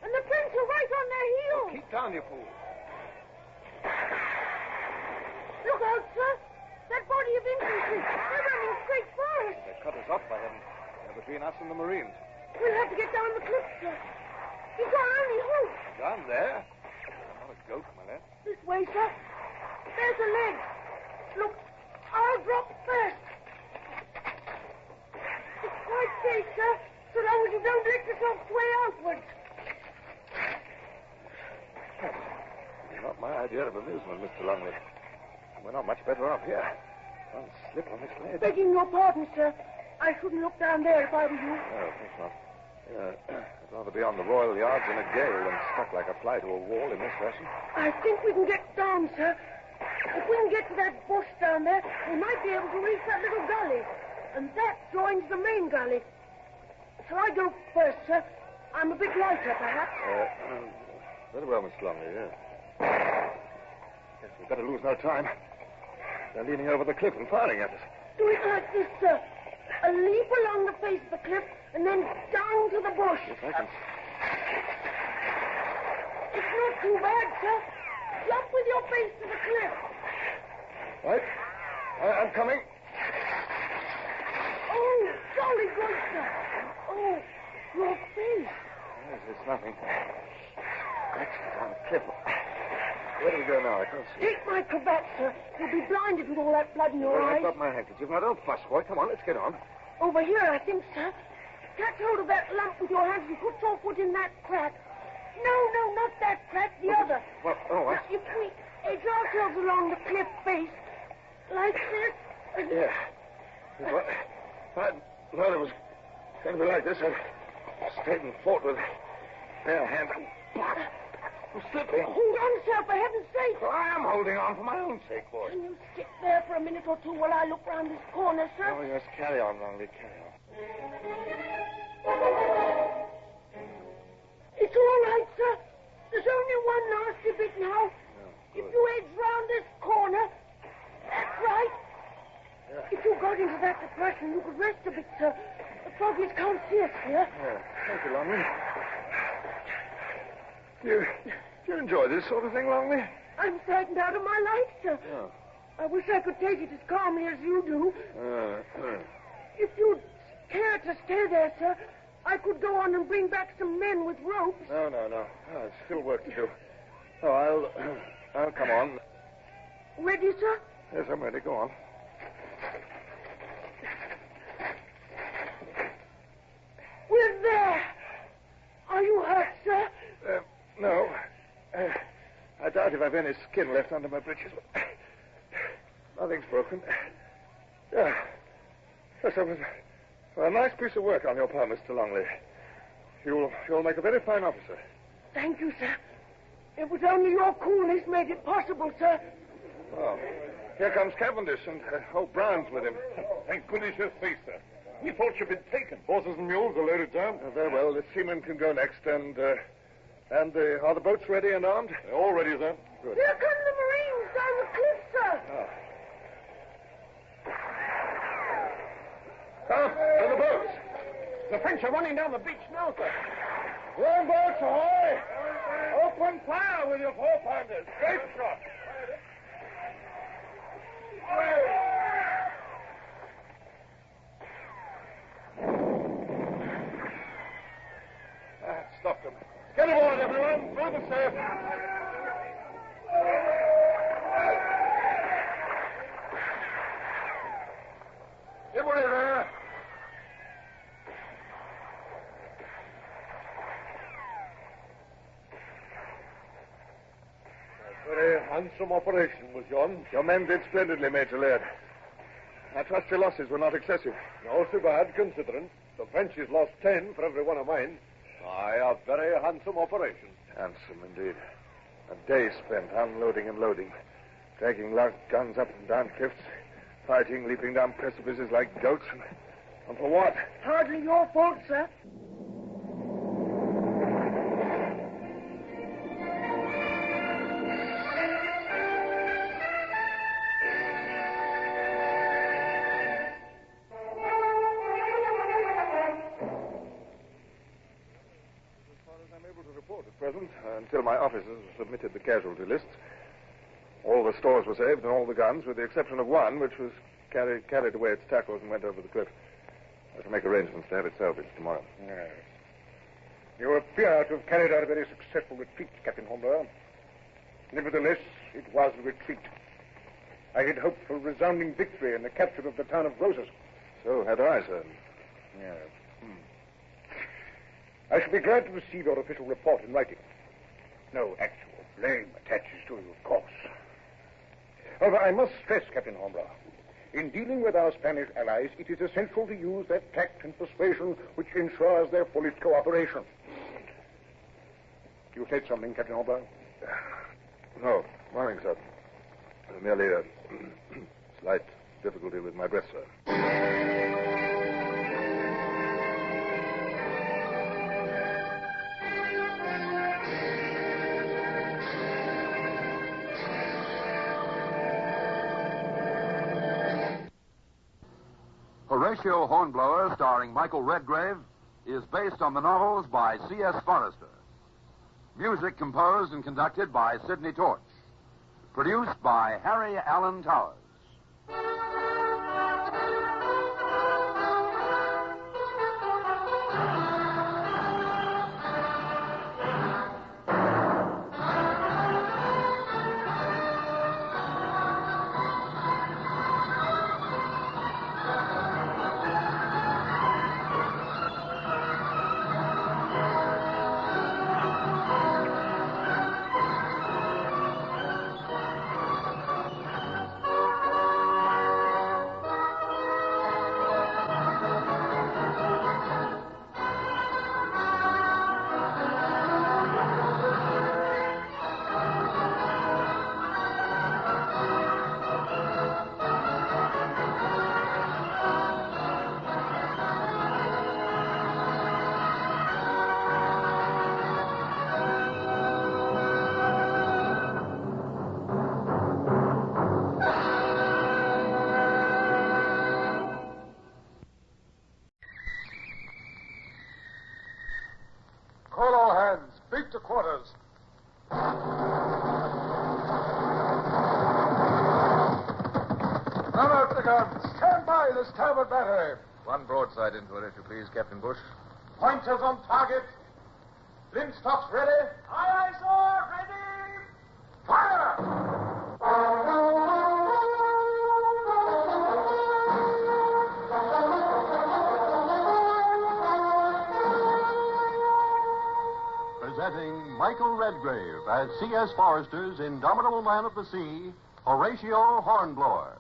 P: And the French are right on their heels.
B: Oh, keep down, you fool.
P: Look out, sir. That body of infantry. They're running straight for us.
B: They cut us off by heaven. They're between us and the Marines.
P: We'll have to get down the cliff, sir. He's our only hope.
B: Down there? I'm not a goat, my lad.
P: This way, sir. There's a leg. Look, I'll drop first. It's quite safe, sir, so long as you don't let yourself sway outwards.
B: Not my idea of amusement, Mr. Longley. We're not much better off here. One slip on this ledge.
P: Begging your pardon, sir. I shouldn't look down there if I were you.
B: No, of course not. I'd rather be on the royal yards in a gale than stuck like a fly to a wall in this fashion.
P: I think we can get down, sir. If we can get to that bush down there, we might be able to reach that little gully. And that joins the main gully. Shall I go first, sir? I'm a bit lighter, perhaps.
B: Very well, Mr. Longley, yes. Yes, we'd better lose no time. They're leaning over the cliff and firing at us.
P: Do it like this, sir. A leap along the face of the cliff and then down to the bush.
B: Yes, I can.
P: It's not too bad, sir. Jump with your face to the cliff.
B: Right. I'm coming.
P: Oh, jolly good, sir. Oh, your face.
B: Yes, it's nothing. Actually, on the cliff. Where do we go now? I can't see.
P: Take my cravat, sir. You'll be blinded with all that blood in your eyes.
B: I've got my handkerchief. Now, don't fuss, boy. Come on, let's get on.
P: Over here, I think, sir. Catch hold of that lump with your hands and put your foot in that crack. No, not that crack, the other.
B: What? Oh, what?
P: If we edge ourselves along the cliff face, like this.
B: Yeah. Well, it was going to be like this. I stayed and fought with bare hands. I'm slipping.
P: Hold on, sir, for heaven's sake.
B: Well, I am holding on for my own sake, boy.
P: Can you sit there for a minute or two while I look round this corner, sir?
B: Oh, yes, carry on, Longley, carry on.
P: It's all right, sir. There's only one nasty bit now. If you edge round this corner, that's right. If you got into that depression, you could rest a bit, sir. The foggies can't see us here.
L: Thank you, Longley. Do you enjoy this sort of thing, Longley?
P: I'm frightened out of my life, sir.
L: Oh.
P: I wish I could take it as calmly as you do. If you'd care to stay there, sir, I could go on and bring back some men with ropes.
L: No. There's still work to do. Oh, I'll come on.
P: Ready, sir?
L: Yes, I'm ready. Go on.
P: We're there. Are you hurt, sir?
L: No. I doubt if I've any skin left under my breeches. Nothing's broken. Yeah. Yes, that was a nice piece of work on your part, Mr. Longley. You'll make a very fine officer.
P: Thank you, sir. It was only your coolness made it possible, sir.
L: Oh. Here comes Cavendish, and old Brown's with him.
C: Thank goodness you're safe, sir. We thought you'd been taken. Horses and mules are loaded down.
L: Very well. The seamen can go next, and are the boats ready and armed?
C: They're all ready, sir.
L: Good.
P: Here come the Marines down the cliff, sir.
L: To the boats.
C: The French are running down the beach now, sir.
L: Longboats, ahoy! Open fire with your four-pounders. Great shot.
C: Stop them. Get aboard, everyone. Through the surf.
L: Get away there.
C: A very handsome operation was yon.
L: Your men did splendidly, Major Laird. I trust your losses were not excessive.
C: No so bad, considering. The French has lost 10 for every one of mine. Aye, a very handsome operation.
L: Handsome indeed. A day spent unloading and loading, dragging large guns up and down cliffs, fighting, leaping down precipices like goats, and for what?
P: Hardly your fault, sir.
L: Until my officers submitted the casualty lists. All the stores were saved and all the guns, with the exception of one, which was carried away its tackles and went over the cliff. I shall make arrangements to have it salvaged tomorrow.
C: Yes. You appear to have carried out a very successful retreat, Captain Hornblower. Nevertheless, it was a retreat. I had hoped for a resounding victory in the capture of the town of Roses.
L: So had I, sir.
C: Yes. I shall be glad to receive your official report in writing. No actual blame attaches to you, of course. However, I must stress, Captain Hornblower, in dealing with our Spanish allies, it is essential to use that tact and persuasion which ensures their fullest cooperation. You said something, Captain Hornblower?
L: No, nothing, sir. Merely a slight difficulty with my breath, sir.
Q: Horatio Hornblower, starring Michael Redgrave, is based on the novels by C.S. Forrester. Music composed and conducted by Sidney Torch. Produced by Harry Allen Towers.
B: Beat to quarters.
A: Run out the guns. Stand by the starboard battery.
N: One broadside into it, if you please, Captain Bush.
A: Pointers on target. Flintstocks ready.
D: Aye, aye, sir. Ready.
A: Fire!
H: Presenting Michael Redgrave as C.S. Forester's indomitable man of the sea, Horatio Hornblower.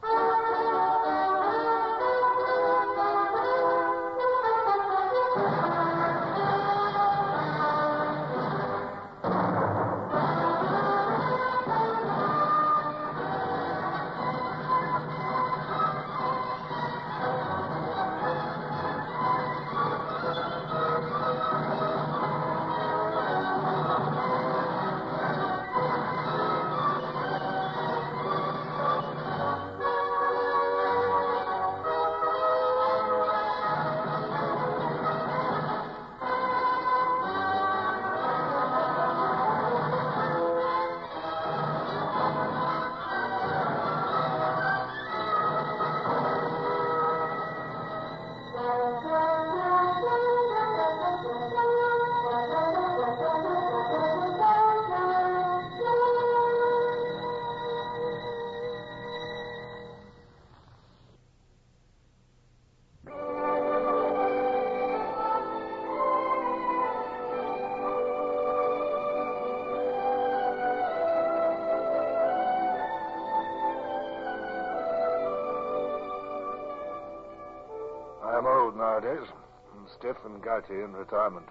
B: I'm old nowadays, and stiff and gouty in retirement.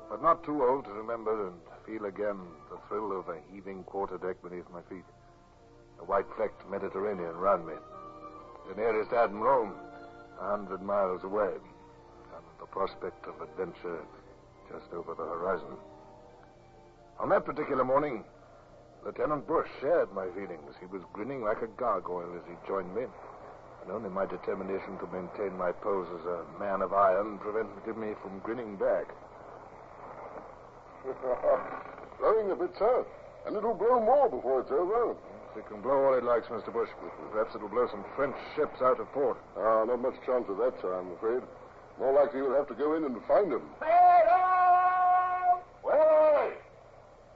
B: But not too old to remember and feel again the thrill of a heaving quarterdeck beneath my feet. The white-flecked Mediterranean round me. The nearest admiral 100 miles away. And the prospect of adventure just over the horizon. On that particular morning, Lieutenant Bush shared my feelings. He was grinning like a gargoyle as he joined me. And only my determination to maintain my pose as a man of iron prevented me from grinning back.
A: Blowing a bit, sir. And it'll blow more before it's over.
B: It can blow all it likes, Mr. Bush. Perhaps it'll blow some French ships out of port.
A: Not much chance of that, sir, I'm afraid. More likely you'll have to go in and find them.
D: Sail!
A: Well,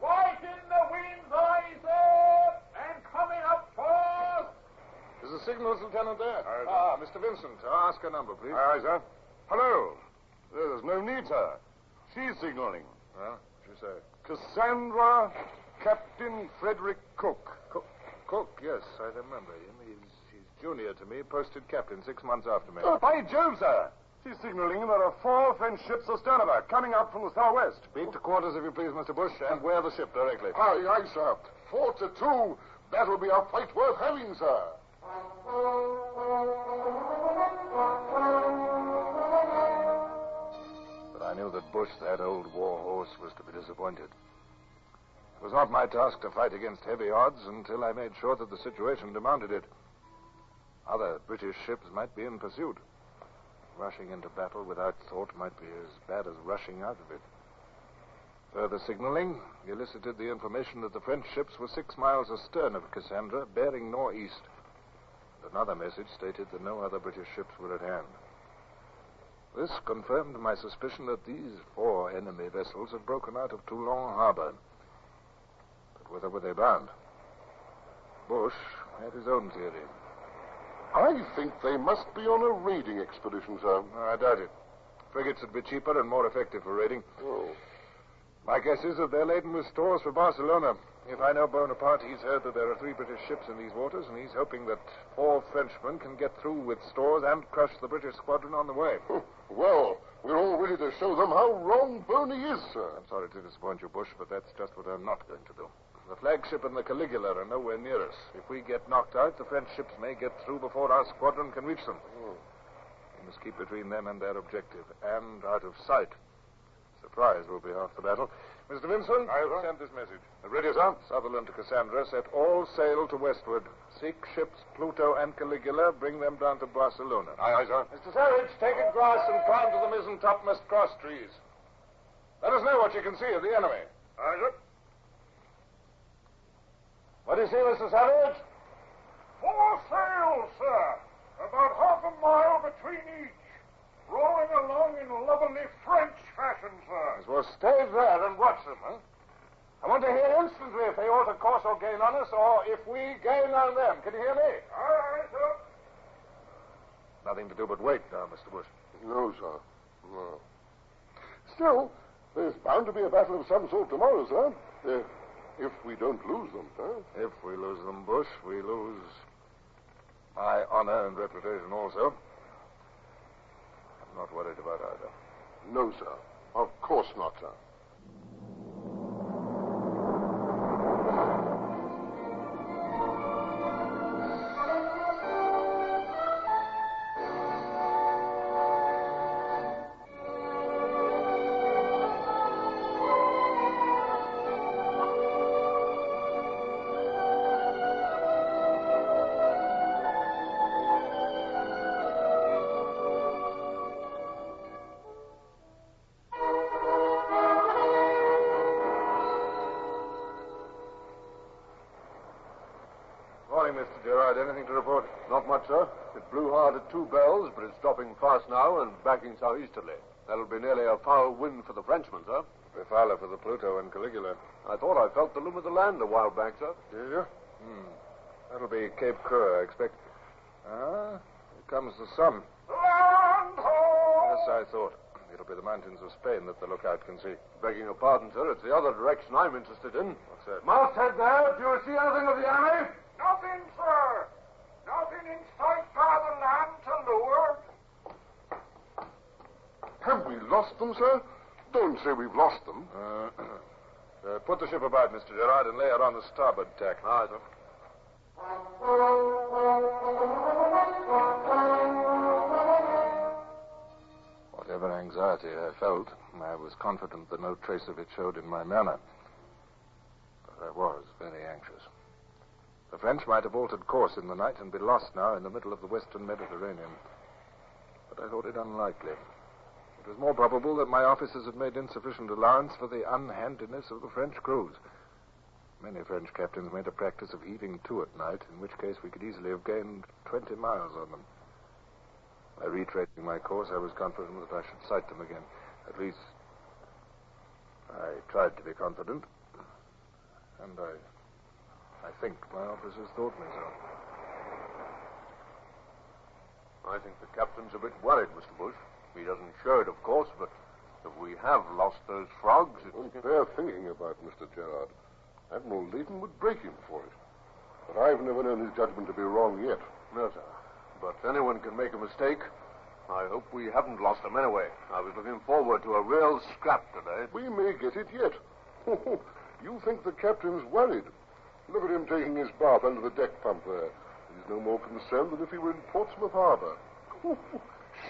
D: Right in the wind's eye, sir, and coming up fast.
B: Is the signals, Lieutenant, there?
A: Aye, sir.
B: Mr. Vincent, ask her number, please.
A: Aye, sir. Hello. There's no need, sir. She's signaling.
B: Well, what'd you say?
A: Cassandra, Captain Frederick Cook.
B: Cook, yes, I remember him. He's junior to me, posted captain 6 months after me.
A: Oh, by Jove, sir. She's signaling there are 4 French ships astern of her, coming up from the southwest.
B: Beat to quarters, if you please, Mr. Bush, and wear the ship directly.
A: Aye, aye, sir. 4 to 2. That'll be a fight worth having, sir.
B: But I knew that Bush, that old war horse, was to be disappointed. It was not my task to fight against heavy odds until I made sure that the situation demanded it. Other British ships might be in pursuit. Rushing into battle without thought might be as bad as rushing out of it. Further signaling elicited the information that the French ships were 6 miles astern of Cassandra, bearing northeast. And another message stated that no other British ships were at hand. This confirmed my suspicion that these 4 enemy vessels had broken out of Toulon harbor. But whither were they bound? Bush had his own theory.
A: I think they must be on a raiding expedition, sir.
B: I doubt it. Frigates would be cheaper and more effective for raiding.
A: Oh.
B: My guess is that they're laden with stores for Barcelona. If I know Bonaparte, he's heard that there are 3 British ships in these waters, and he's hoping that 4 Frenchmen can get through with stores and crush the British squadron on the way.
A: Well, we're all ready to show them how wrong Boney is, sir.
B: I'm sorry to disappoint you, Bush, but that's just what I'm not going to do. The flagship and the Caligula are nowhere near us. If we get knocked out, the French ships may get through before our squadron can reach them. We must keep between them and their objective, and out of sight. Surprise will be half the battle. Mr. Vincent, send this message.
A: Ready, sir.
B: Sutherland to Cassandra, set all sail to westward. Seek ships Pluto and Caligula, bring them down to Barcelona.
A: Aye, sir.
B: Mr. Savage, take a glass and climb to the mizzen topmast cross trees. Let us know what you can see of the enemy.
A: Aye, sir. What do you see, Mr. Savage?
C: 4 sails, sir. About half a mile between each. Rolling along in lovely French fashion, sir.
A: As well stay there and watch them, huh? I want to hear instantly if they alter course or gain on us, or if we gain on them. Can you hear me?
C: Aye, sir.
A: Nothing to do but wait now, Mr. Bush.
J: No, sir. No. Still, there's bound to be a battle of some sort tomorrow, sir. If we don't lose them, huh?
A: If we lose them, Bush, we lose my honor and reputation also. I'm not worried about either.
J: No, sir. Of course not, sir.
A: Mr. Gerard, anything to report?
M: Not much, sir. It blew hard at 2 bells, but it's dropping fast now and backing southeasterly. That'll be nearly a foul wind for the Frenchmen, sir.
A: Be fouler for the Pluto and Caligula.
M: I thought I felt the loom of the land a while back, sir.
A: Did you? That'll be Cape Coeur, I expect. Here comes the sun.
C: Land ho!
A: Yes, I thought. It'll be the mountains of Spain that the lookout can see.
M: Begging your pardon, sir, it's the other direction I'm interested in.
A: What's that?
C: Masthead there, do you see anything of the enemy? Nothing, sir. Nothing in sight farther land to leeward.
J: Have we lost them, sir? Don't say we've lost them.
A: Put the ship about, Mr. Gerard, and lay her on the starboard tack.
M: Aye, sir.
A: Whatever anxiety I felt, I was confident that no trace of it showed in my manner. But I was very anxious. The French might have altered course in the night and be lost now in the middle of the western Mediterranean. But I thought it unlikely. It was more probable that my officers had made insufficient allowance for the unhandiness of the French crews. Many French captains made a practice of heaving to at night, in which case we could easily have gained 20 miles on them. By retracing my course, I was confident that I should sight them again. At least, I tried to be confident. And I think my officers thought me so.
M: I think the captain's a bit worried, Mr. Bush. He doesn't show it, of course, but if we have lost those frogs...
J: They're thinking about Mr. Gerard. Admiral Leighton would break him for it. But I've never known his judgment to be wrong yet.
M: No, sir. But anyone can make a mistake. I hope we haven't lost them anyway. I was looking forward to a real scrap today.
J: We may get it yet. You think the captain's worried? Look at him taking his bath under the deck pump there. He's no more concerned than if he were in Portsmouth Harbor.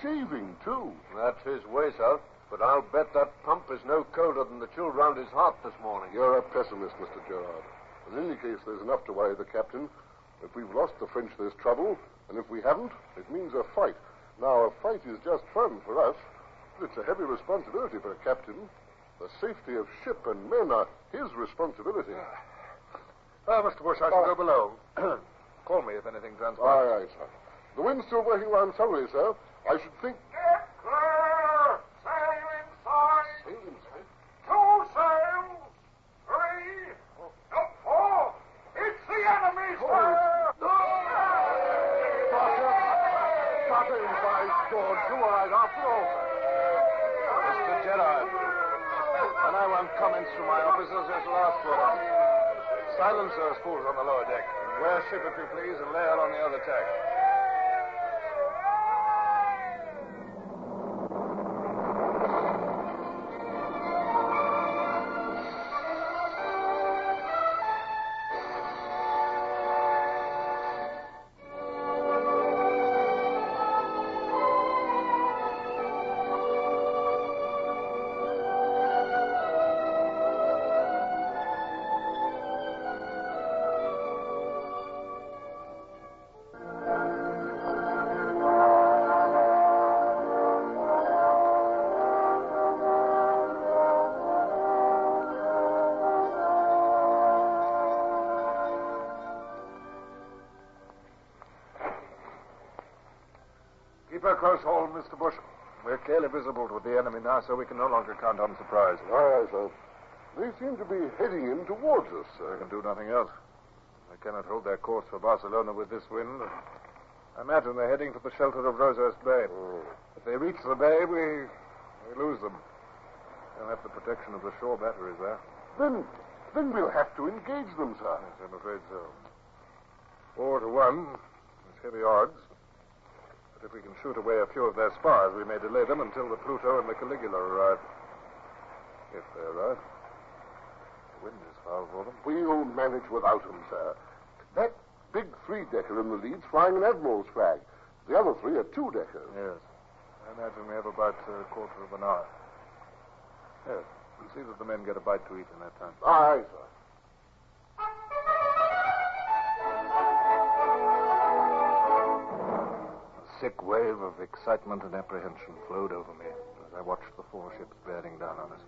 J: Shaving, too.
M: That's his way, sir. But I'll bet that pump is no colder than the chill round his heart this morning.
J: You're a pessimist, Mr. Gerard. In any case, there's enough to worry the captain. If we've lost the French, there's trouble. And if we haven't, it means a fight. Now, a fight is just fun for us. But it's a heavy responsibility for a captain. The safety of ship and men are his responsibility.
A: Mr. Bush, I shall go below. Call me if anything transpires.
J: Aye, sir. The wind's still working round southerly, sir. I should think...
C: Get clear! Sail inside!
J: Sail inside?
C: 2 sails! 3! No, 4! It's the enemy, sir!
M: Got him, by George. You all right after all?
A: Mr. Gerard, when I want comments from my officers, I shall ask for them. Silence those fools on the lower deck. Wear ship, if you please, and lay her on the other tack. close hold, Mr. Bush. We're clearly visible to the enemy now, so we can no longer count on surprise.
J: Aye, sir. They seem to be heading in towards us, sir.
A: They can do nothing else. They cannot hold their course for Barcelona with this wind. I imagine they're heading for the shelter of Rosehurst Bay.
J: Oh.
A: If they reach the bay, we lose them. They'll have the protection of the shore batteries there.
J: Then we'll have to engage them, sir.
A: Yes, I'm afraid so. 4-1. It's heavy odds. But if we can shoot away a few of their spars, we may delay them until the Pluto and the Caligula arrive. If they arrive. The wind is foul for them.
J: We'll manage without them, sir. That big three-decker in the lead's flying an admiral's flag. The other three are two-deckers.
A: Yes. I imagine we have about a quarter of an hour. Yes. We'll see that the men get a bite to eat in that time.
J: Aye, sir.
A: A sick wave of excitement and apprehension flowed over me as I watched the 4 ships bearing down on us.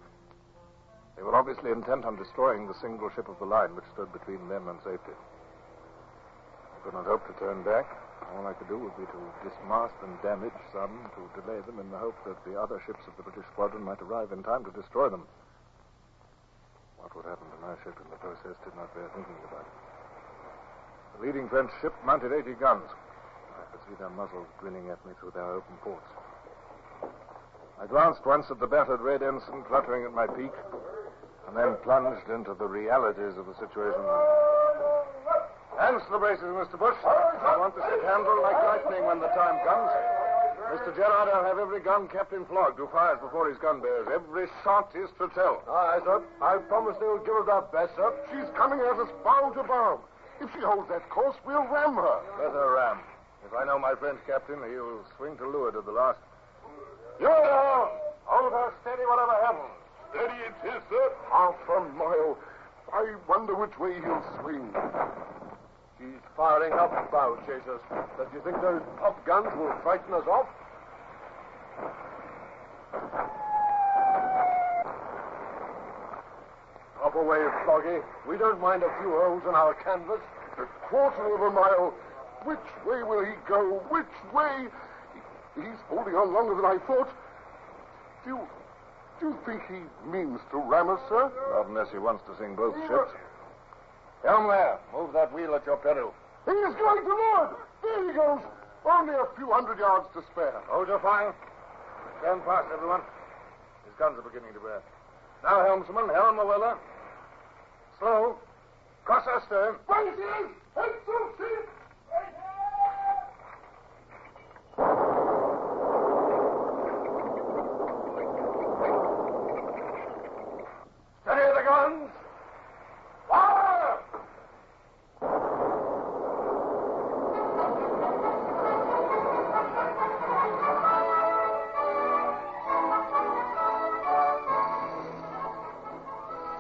A: They were obviously intent on destroying the single ship of the line which stood between them and safety. I could not hope to turn back. All I could do would be to dismast and damage some to delay them in the hope that the other ships of the British squadron might arrive in time to destroy them. What would happen to my ship in the process did not bear thinking about. The leading French ship mounted 80 guns. I could see their muzzles grinning at me through their open ports. I glanced once at the battered red ensign fluttering at my peak, and then plunged into the realities of the situation. Hands to the braces, Mr. Bush. I want the ship handled like lightning when the time comes. Mr. Gerard, I'll have every gun Captain Flogg who fires before his gun bears. Every shot is to tell.
J: Aye, sir. I promise they'll give us our best, sir. She's coming at us bow to bow. If she holds that course, we'll ram her.
A: Let her ram. If I know my French captain, he'll swing to leeward at the last.
J: You there! Hold her steady, whatever happens. Steady it is, sir. Half a mile. I wonder which way he'll swing.
M: She's firing up bow, chasers. Does you think those pop guns will frighten us off? Up away, Floggy. We don't mind a few holes in our canvas.
J: A quarter of a mile. Which way will he go? Which way? He's holding on longer than I thought. Do you think he means to ram us, sir?
A: Not unless he wants to sink both ships. Helm there. Move that wheel at your peril.
J: He is going to leeward. There he goes. Only a few hundred yards to spare.
A: Hold your fire. Stand fast, everyone. His guns are beginning to bear. Now, helmsman, helm a weather. Slow. Cross our stern.
J: Right it is. Head to sea.
A: Steady the guns. Fire!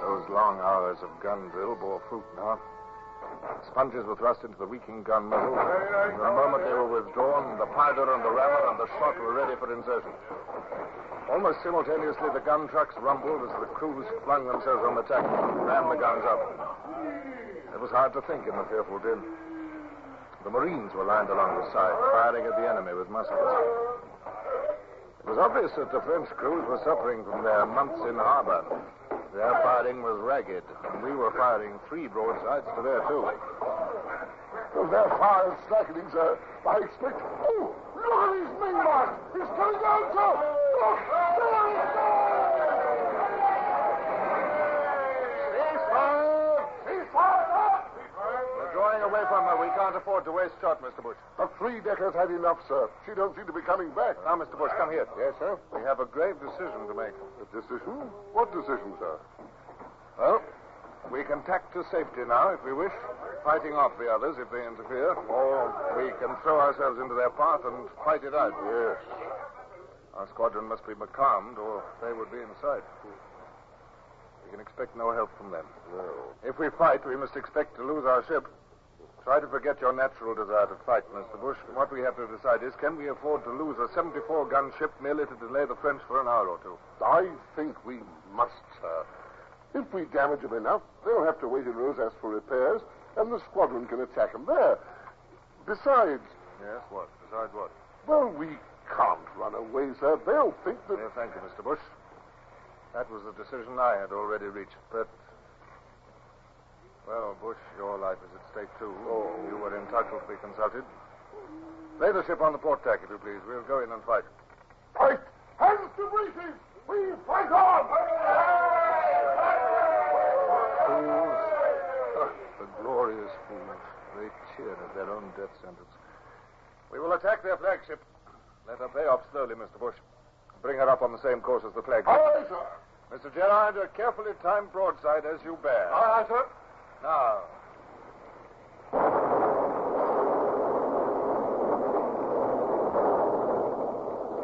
A: Those long hours of gun drill bore fruit now. Sponges were thrust into the reeking gun muzzle. In a moment they were withdrawn, the powder and the rammer and the shot were ready for insertion. Almost simultaneously, the gun trucks rumbled as the crews flung themselves on the tack and ran the guns up. It was hard to think in the fearful din. The Marines were lined along the side, firing at the enemy with muskets. It was obvious that the French crews were suffering from their months in harbor. Their firing was ragged, and we were firing 3 broadsides to their 2.
J: Oh, their fire's slackening, sir. I expect... Oh, look at his mainmast! He's coming down, sir! Look! There he goes!
A: Ceasefire! Ceasefire! We're drawing away from her. We can't afford to waste shot, Mr. Bush.
J: The 3-decker's had enough, sir. She don't seem to be coming back.
A: Now, Mr. Bush, come here.
J: Yes, sir?
A: We have a grave decision to make.
J: A decision? What decision, sir?
A: Well, we can tack to safety now, if we wish, fighting off the others if they interfere, or we can throw ourselves into their path and fight it out.
J: Yes.
A: Our squadron must be becalmed, or they would be in sight. We can expect no help from them.
J: No.
A: If we fight, we must expect to lose our ship. Try to forget your natural desire to fight, Mr. Bush. What we have to decide is, can we afford to lose a 74-gun ship merely to delay the French for an hour or two?
J: I think we must, sir. If we damage them enough, they'll have to wait in Rosas for repairs, and the squadron can attack them there. Besides...
A: Yes, what? Besides what?
J: Well, we can't run away, sir. They'll think that...
A: Thank you, Mr. Bush. That was the decision I had already reached. But, well, Bush, your life is at stake, too. Oh. You were entitled to be consulted. Lay the ship on the port tack, if you please. We'll go in and fight.
J: Fight! Hands to braces! We fight on!
A: Fools. The glorious fools. They cheered at their own death sentence. We will attack their flagship. Let her pay off slowly, Mr. Bush. Bring her up on the same course as the flag.
J: Aye, sir.
A: Mr. Gerard, a carefully timed broadside as you bear.
J: Aye, sir.
A: Now.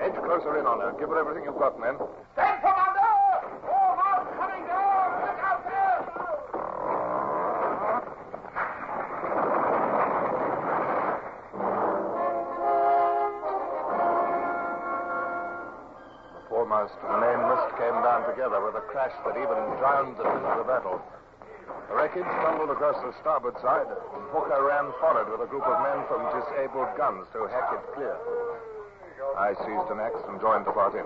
A: Edge closer in on her. Give her everything you've got, men.
D: Stand from under! All marks coming down! Look out there!
A: Foremost and mainmast came down together with a crash that even drowned the din of the battle. The wreckage tumbled across the starboard side, and Hooker ran forward with a group of men from disabled guns to hack it clear. I seized an axe and joined the party.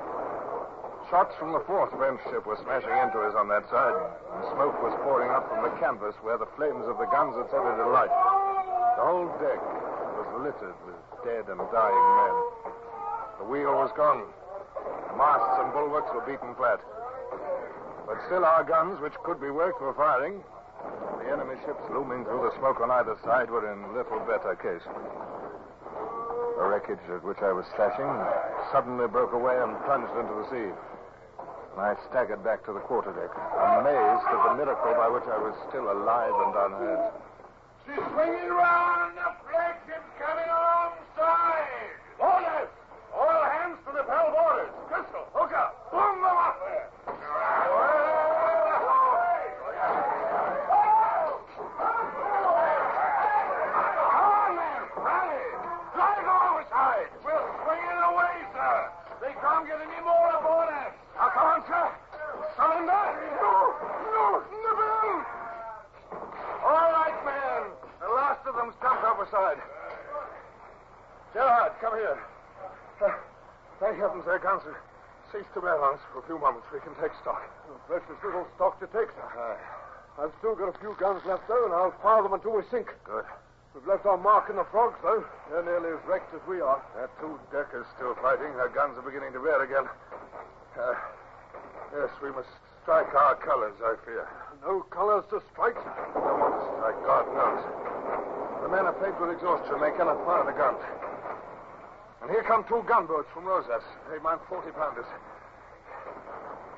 A: Shots from the fourth French ship were smashing into us on that side, and smoke was pouring up from the canvas where the flames of the guns had set it alight. The whole deck was littered with dead and dying men. The wheel was gone. Masts and bulwarks were beaten flat. But still our guns, which could be worked, were firing. The enemy ships looming through the smoke on either side were in little better case. The wreckage at which I was stashing suddenly broke away and plunged into the sea. And I staggered back to the quarterdeck, amazed at the miracle by which I was still alive and unhurt.
D: She's swinging round. The flagship's coming alongside. Orders! All hands to the bell boarders. Crystal, Hooker, boom them up there. Come on, men. Rally. Drive overside. We're swinging away, sir. They can't get any more aboard us. Now, come on, sir. Surrender. No, Napoleon. All right, men. The last of them's jumped overside. Gerard, come here. Thank heavens their guns have ceased to bear on us for a few moments. We can take stock.
J: Precious little stock to take, sir. I've still got a few guns left, though, and I'll fire them until we sink.
A: Good.
J: We've left our mark in the frogs, though. They're nearly as wrecked as we are.
A: That two-decker's still fighting. Her guns are beginning to bear again. Yes, we must strike our colors, I fear.
J: No colors to strike, sir.
A: We don't want to strike, God knows. The men are faint with exhaustion. They cannot fire the guns. And here come two gunboats from Rosas. They mount 40-pounders.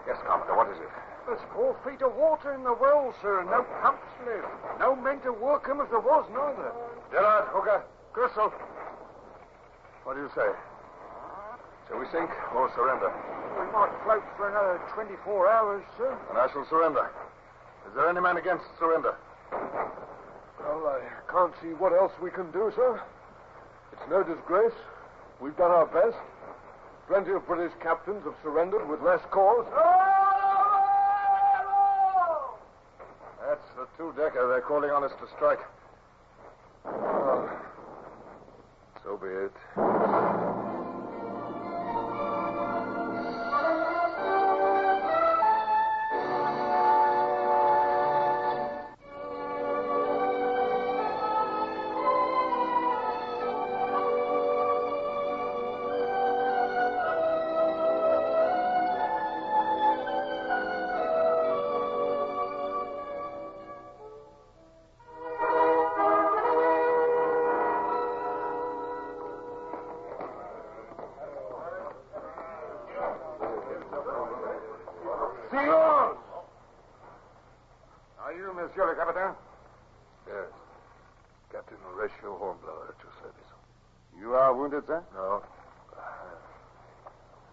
A: Yes, Commodore, what is it?
J: There's 4 feet of water in the well, sir, and no pumps left. No men to work them if there was, neither.
A: Gerard, Hooker, Crystal. What do you say? Shall we sink or surrender?
J: We might float for another 24 hours, sir.
A: And I shall surrender. Is there any man against surrender?
J: Well, I can't see what else we can do, sir. It's no disgrace. We've done our best. Plenty of British captains have surrendered with less cause.
A: That's the two-decker. They're calling on us to strike. Oh, so be it.
B: Monsieur le Capitaine?
A: Yes. Captain Horatio Hornblower at your service.
B: You are wounded, sir?
A: No.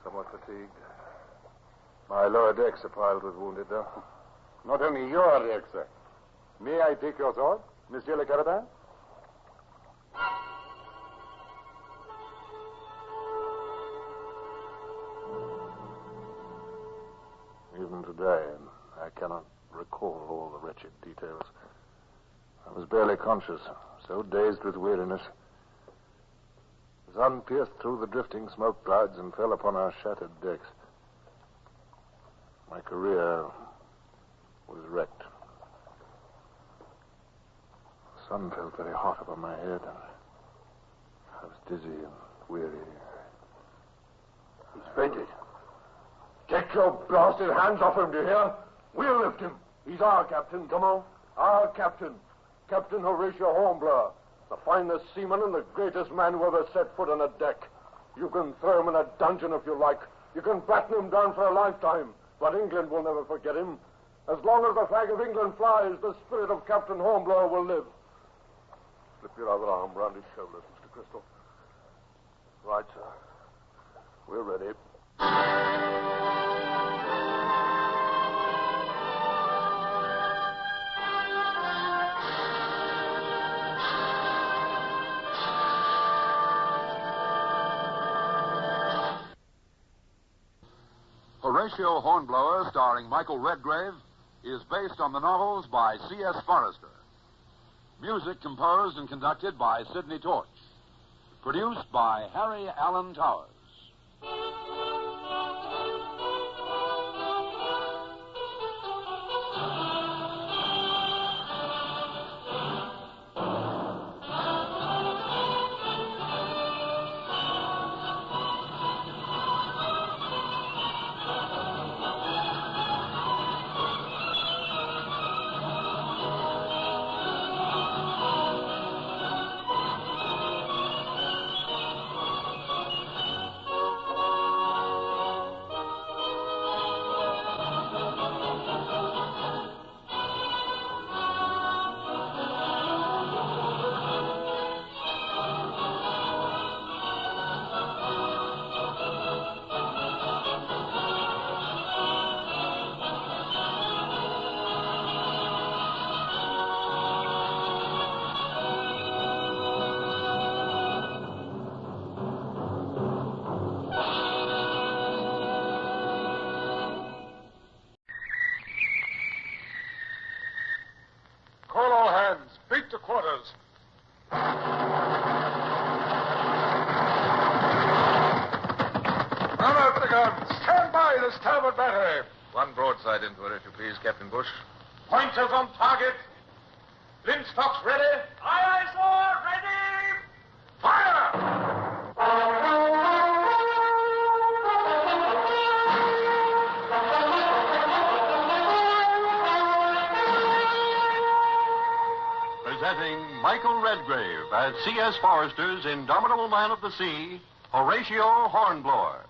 A: Somewhat fatigued. My lower decks are piled with wounded, though.
B: Not only your deck, sir. May I take your sword, Monsieur le Capitaine?
A: Even today, I cannot recall all the wretched details. I was barely conscious, so dazed with weariness. The sun pierced through the drifting smoke clouds and fell upon our shattered decks. My career was wrecked. The sun felt very hot upon my head, and I was dizzy and weary.
D: He's fainted. Take your blasted hands off him, do you hear? We'll lift him. He's our captain, come on. Our captain. Captain Horatio Hornblower. The finest seaman and the greatest man who ever set foot on a deck. You can throw him in a dungeon if you like. You can batten him down for a lifetime. But England will never forget him. As long as the flag of England flies, the spirit of Captain Hornblower will live.
J: Slip your other arm round his shoulders, Mr. Crystal. Right, sir. We're ready.
Q: Horatio Hornblower, starring Michael Redgrave, is based on the novels by C.S. Forrester. Music composed and conducted by Sidney Torch. Produced by Harry Allen Towers.
C: Quarters. Run out the guns. Stand by the starboard battery.
M: One broadside into it, if you please, Captain Bush.
C: Pointers on target. Linstocks ready. Aye, aye, sir. Ready. Fire!
H: Presenting Michael Redgrave as C.S. Forrester's indomitable man of the sea, Horatio Hornblower.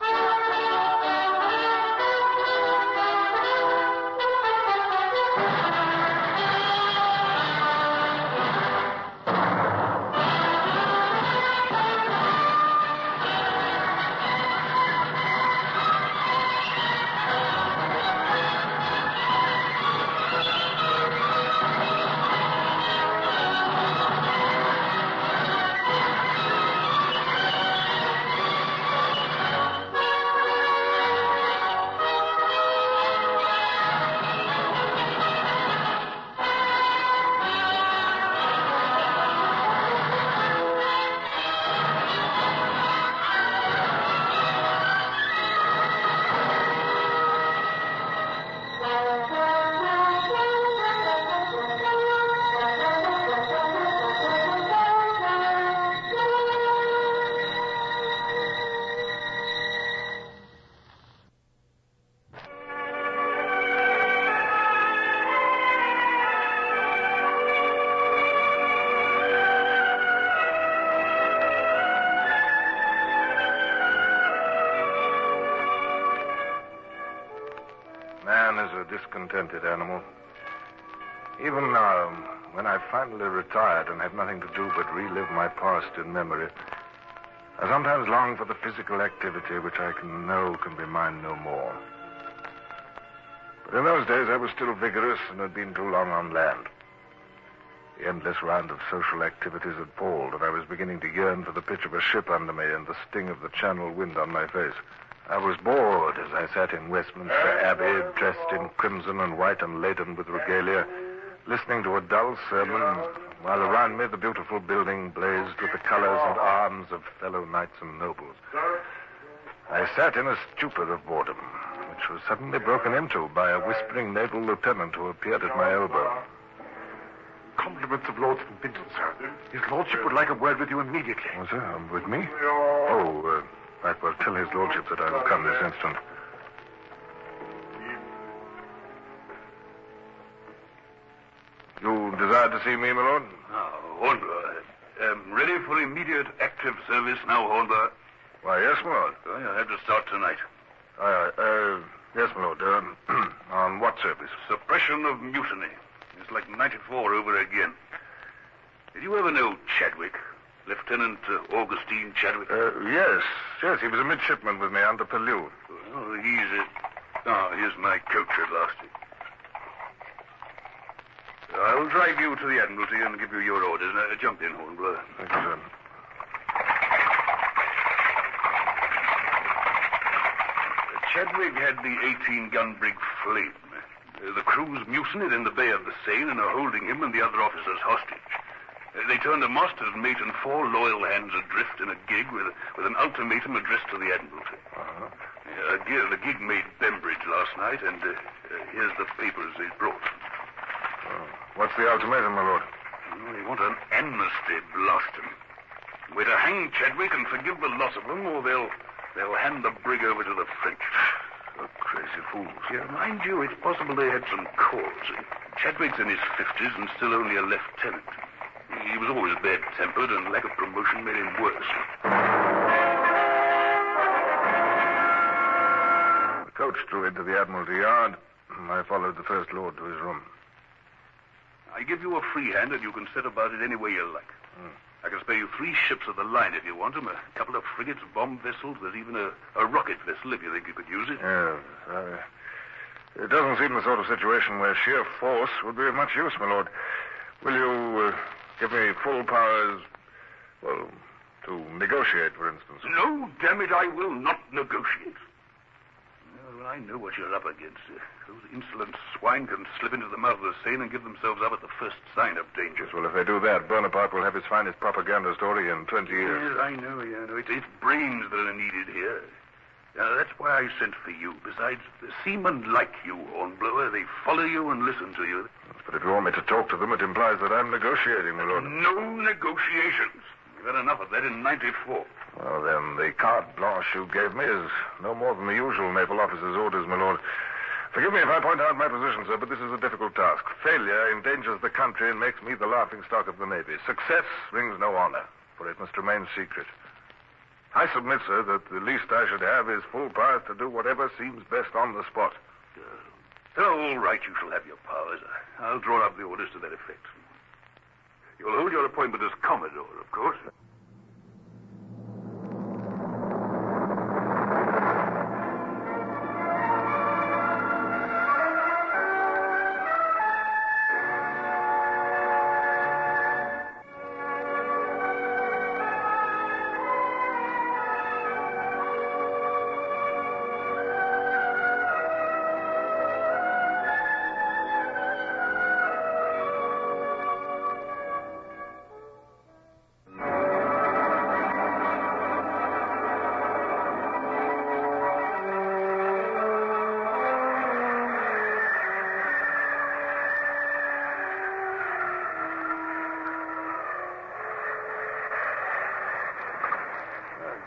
A: Man is a discontented animal. Even now, when I finally retired and have nothing to do but relive my past in memory, I sometimes long for the physical activity which I know can be mine no more. But in those days I was still vigorous and had been too long on land. The endless round of social activities had palled, and I was beginning to yearn for the pitch of a ship under me and the sting of the Channel wind on my face. I was bored as I sat in Westminster Abbey, dressed in crimson and white and laden with regalia, listening to a dull sermon while around me the beautiful building blazed with the colors and arms of fellow knights and nobles. I sat in a stupor of boredom, which was suddenly broken into by a whispering naval lieutenant who appeared at my elbow.
L: Compliments of Lord St. Vincent, sir. His lordship would like a word with you immediately.
A: Oh, sir, with me? Oh, right, well, tell his lordship that I will come this instant. You desired to see me, my lord?
K: Hornblower. Ready for immediate active service now, Hornblower?
A: Why, yes, my lord.
K: I have to start tonight.
A: Yes, my lord. On what service?
K: Suppression of mutiny. It's like 94 over again. Did you ever know Chadwick? Lieutenant Augustine Chadwick?
A: Yes. He was a midshipman with me under Pellew.
K: Oh, here's my coach at last. I'll drive you to the Admiralty and give you your orders. Now, jump in, Hornblower.
A: Thank you, sir.
K: Chadwick had the 18-gun brig Flame. The crews mutinied in the Bay of the Seine and are holding him and the other officers hostage. They turned a master's mate and 4 loyal hands adrift in a gig with an ultimatum addressed to the Admiralty. The gig made Bembridge last night, and here's the papers they brought.
A: What's the ultimatum, my lord?
K: They want an amnesty, blast 'em. We're to hang Chadwick and forgive the loss of him, or they'll hand the brig over to the French.
A: The crazy fools.
K: Yeah, mind you, it's possible they had some cause. Chadwick's in his 50s and still only a lieutenant. He was always bad-tempered, and lack of promotion made him worse.
A: The coach drew into the Admiralty yard. I followed the First Lord to his room.
K: I give you a free hand, and you can set about it any way you like. I can spare you 3 ships of the line if you want them, a couple of frigates, bomb vessels, there's even a rocket vessel if you think you could use it.
A: Yes. It doesn't seem the sort of situation where sheer force would be of much use, my lord. Will you give me full powers, well, to negotiate, for instance?
K: No, damn it, I will not negotiate. Well, I know what you're up against. Those insolent swine can slip into the mouth of the Seine and give themselves up at the first sign of danger.
A: Yes, well, if they do that, Bonaparte will have his finest propaganda story in 20 years.
K: Yes, I know. It's brains that are needed here. That's why I sent for you. Besides, the seamen like you, Hornblower. They follow you and listen to you.
A: But if you want me to talk to them, it implies that I'm negotiating, my lord.
K: No negotiations. We've had enough of that in 94.
A: Well, then, the carte blanche you gave me is no more than the usual naval officer's orders, my lord. Forgive me if I point out my position, sir, but this is a difficult task. Failure endangers the country and makes me the laughingstock of the Navy. Success brings no honor, for it must remain secret. I submit, sir, that the least I should have is full powers to do whatever seems best on the spot.
K: All right, you shall have your powers. I'll draw up the orders to that effect. You'll hold your appointment as Commodore, of course.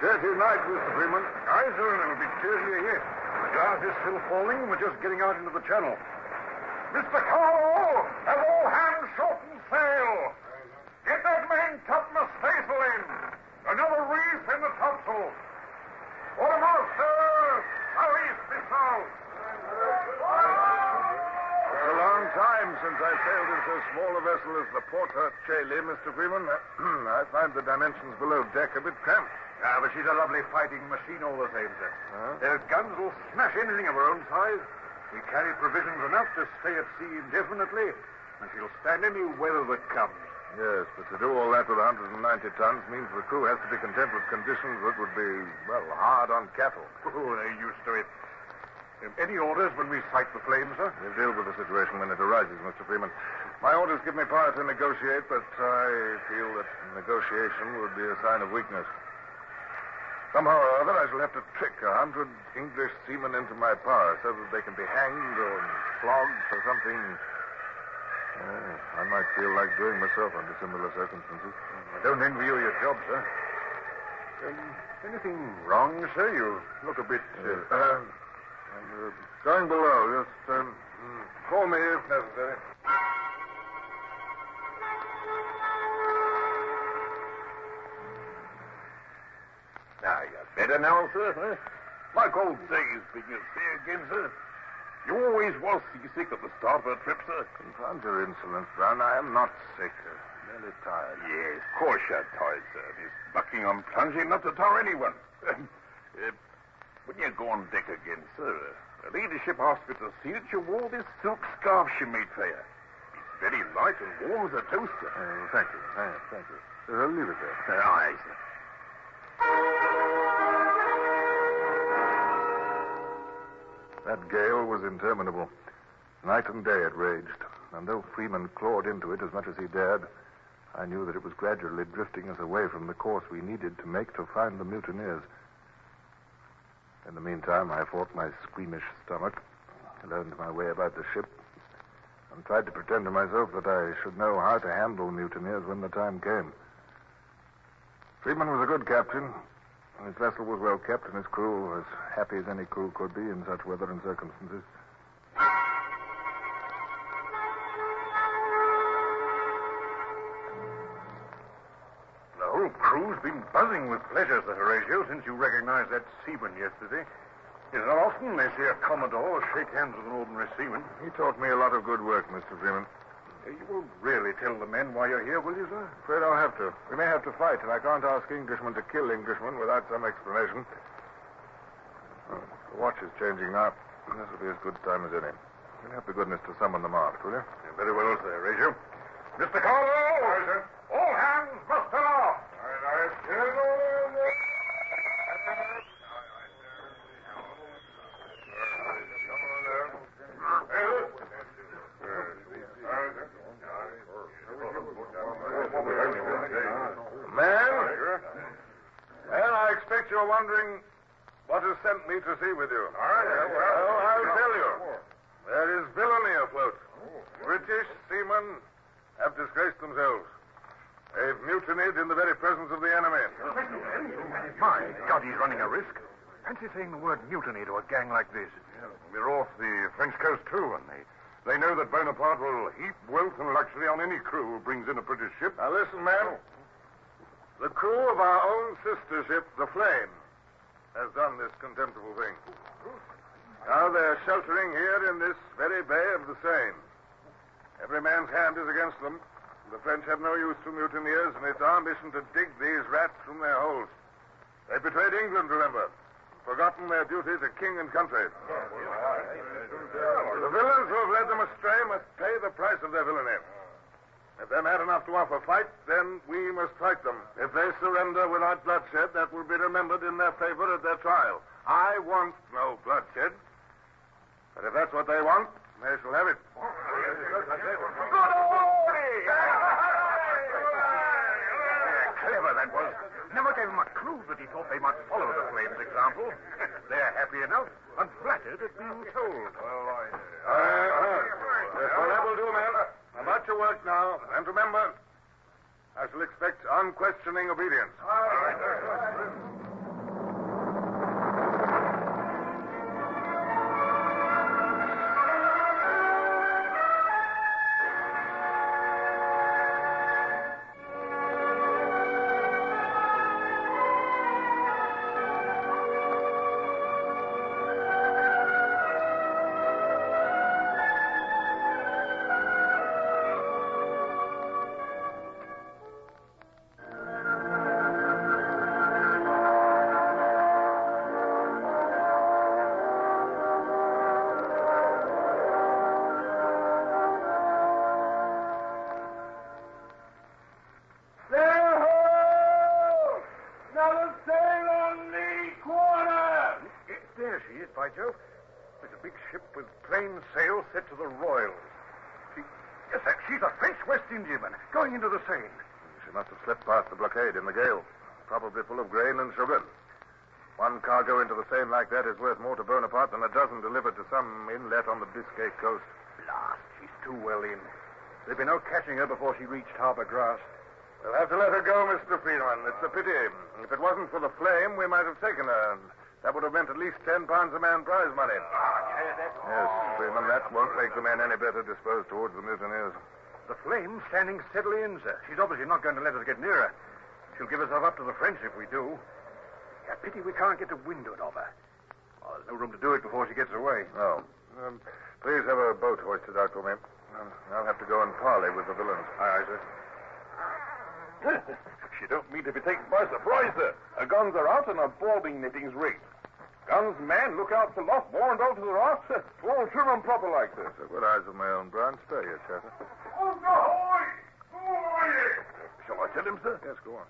L: Dirty night, Mr. Freeman. Aye, sir, and it'll be dirtier yet. The glass is still falling, and we're just getting out into the channel. Mr. Cowell, have all hands shorten sail. Get that main topmast staysail in. Another reef in the topsail. Quartermaster, Paris, Bissau.
J: It's a long time since I sailed in so small a vessel as the Porter Chaley, Mr. Freeman. I find the dimensions below deck a bit cramped.
L: Yeah, but she's a lovely fighting machine all the same, sir. Her guns will smash anything of her own size. We carry provisions enough to stay at sea indefinitely, and she'll stand any weather that comes.
J: Yes, but to do all that with 190 tons means the crew has to be content with conditions that would be, well, hard on cattle.
L: Oh, they're used to it.
V: Any orders when we sight the flames, sir?
A: We'll deal with the situation when it arises, Mr. Freeman. My orders give me power to negotiate, but I feel that negotiation would be a sign of weakness. Somehow or other, I shall have to trick 100 English seamen into my power so that they can be hanged or flogged for something. I might feel like doing myself under similar circumstances.
V: I don't envy you your job, sir. Anything wrong, sir? You look a bit...
A: Going below. Just call me if necessary.
V: Now, you're better now, sir, huh? Like old days, being at sea again, sir. You always was seasick at the start of a trip, sir.
A: Confound your insolence, Brown. I am not sick. Merely tired.
V: Yes, of course you're tired, sir. This Buckingham plunge ain't not to tar anyone. When you go on deck again, sir, the leadership asked me to see that you wore this silk scarf she made for you. It's very light and warm as a toaster.
A: Thank you. Thank you. Leave it there.
V: Aye, sir.
A: That gale was interminable. Night and day it raged, and though Freeman clawed into it as much as he dared, I knew that it was gradually drifting us away from the course we needed to make to find the mutineers. In the meantime, I fought my squeamish stomach, learned my way about the ship, and tried to pretend to myself that I should know how to handle mutineers when the time came. Freeman was a good captain. His vessel was well kept, and his crew as happy as any crew could be in such weather and circumstances.
V: The whole crew's been buzzing with pleasure, Sir Horatio, since you recognized that seaman yesterday. It's not often they see a commodore shake hands with an ordinary seaman.
A: He taught me a lot of good work, Mr. Freeman.
V: You won't really tell the men why you're here, will you, sir?
A: Afraid I'll have to. We may have to fight, and I can't ask Englishmen to kill Englishmen without some explanation. The watch is changing now. This will be as good a time as any. You'll have the goodness to summon them aft, will you?
V: Very well, Sir Horatio. Mr. Convoy! Aye, sir. All hands muster off!
A: Man, I expect you're wondering what has sent me to sea with you. Well, I'll tell you. There is villainy afloat. British seamen have disgraced themselves. They've mutinied in the very presence of the enemy.
V: My God, he's running a risk. Fancy saying the word mutiny to a gang like this. We're off the French coast, too, and they know that Bonaparte will heap wealth and luxury on any crew who brings in a British ship.
A: Now, listen, man. The crew of our own sister ship, the Flame, has done this contemptible thing. Now they're sheltering here in this very bay of the Seine. Every man's hand is against them. The French have no use for mutineers, and it's our mission to dig these rats from their holes. They betrayed England, remember. Forgotten their duty to king and country. The villains who have led them astray must pay the price of their villainy. If they're mad enough to offer fight, then we must fight them. If they surrender without bloodshed, that will be remembered in their favor at their trial. I want no bloodshed. But if that's what they want, they shall have it.
V: Clever that was. Never gave him a clue that he thought they might follow the Flame's example. They're happy enough and flattered at being told.
A: Well, that will do, man. About your work now. And remember, I shall expect unquestioning obedience.
L: mainsail set to the royals. Yes, sir, she's a French West Indiaman going into the Seine.
J: She must have slipped past the blockade in the gale, probably full of grain and sugar. One cargo into the Seine like that is worth more to Bonaparte than a dozen delivered to some inlet on the Biscay coast.
L: Blast, she's too well in. There'd be no catching her before she reached Harbour Grass.
J: We'll have to let her go, Mr. Freeman. It's a pity. If it wasn't for the flame, we might have taken her. That would have meant at least £10 a man prize money. Yes, Freeman, that won't make the men any better disposed towards the mutineers.
L: The flame's standing steadily in, sir. She's obviously not going to let us get near her. She'll give herself up to the French if we do. Yeah, pity we can't get to windward of her. Oh, there's no room to do it before she gets away.
J: No. Please have a boat hoisted out for me. I'll have to go and parley with the villains.
L: Aye, sir.
B: She don't mean to be taken by surprise, sir. Her guns are out and her boarding netting's rigged. Guns, man, look out for loft, warrant all to the raft. All trim and proper like this.
J: I've got eyes of my own, Brown. Spare your chatter.
B: Shall I tell him, sir?
J: Yes, go on.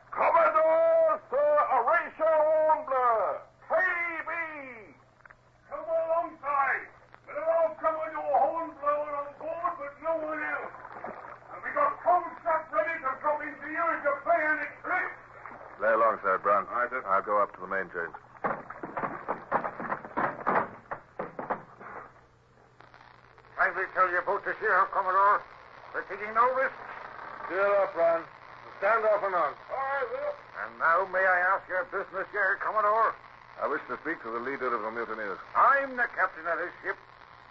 B: Commodore Sir Horatio Hornblower, KB!
C: Come alongside. We'll all Commodore Hornblower on board, but no one else. And we got cold stuff ready to drop into you if you play any tricks.
J: Lay alongside, Brown.
B: Aye, sir.
J: I'll go up to the main chains.
C: Kindly tell your boat to sheer up, Commodore. We're taking no risks.
J: Steer up, Brown. Stand off and on.
C: Aye, sir. And now may I ask your business here, Commodore?
J: I wish to speak to the leader of the mutineers.
C: I'm the captain of this ship.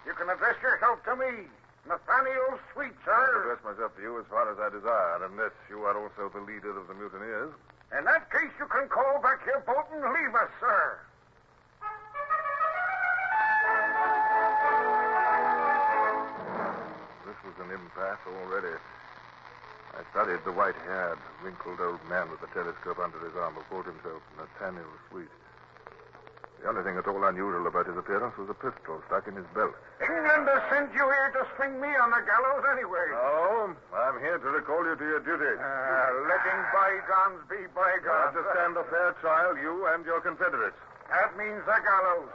C: You can address yourself to me. Nathaniel Sweet,
J: I
C: sir.
J: address myself to you as far as I desire, unless you are also the leader of the mutineers.
C: In that case, you can call back your boat and leave us, sir.
J: This was an impasse already. I studied the white-haired, wrinkled old man with the telescope under his arm who called himself Nathaniel Sweet. The only thing at all unusual about his appearance was a pistol stuck in his belt.
C: England has sent you here to swing me on the gallows anyway.
J: No, I'm here to recall you to your duty.
C: Letting bygones be bygones.
J: To stand a fair trial, you and your confederates.
C: That means the gallows.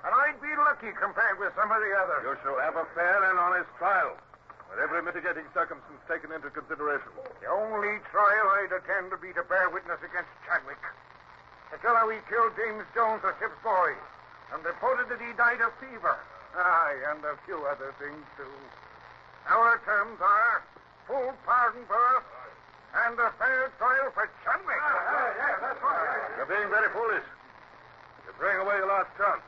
C: And I'd be lucky compared with some of the others.
J: You shall have a fair and honest trial, with every mitigating circumstance taken into consideration.
C: The only trial I'd attend to be to bear witness against Chadwick. The fellow he killed James Jones, the ship's boy, and reported that he died of fever. Aye, and a few other things, too. Our terms are full pardon for us and a fair trial for Chadwick. Yeah, that's right.
J: You're being very foolish. You're throwing away your last chance.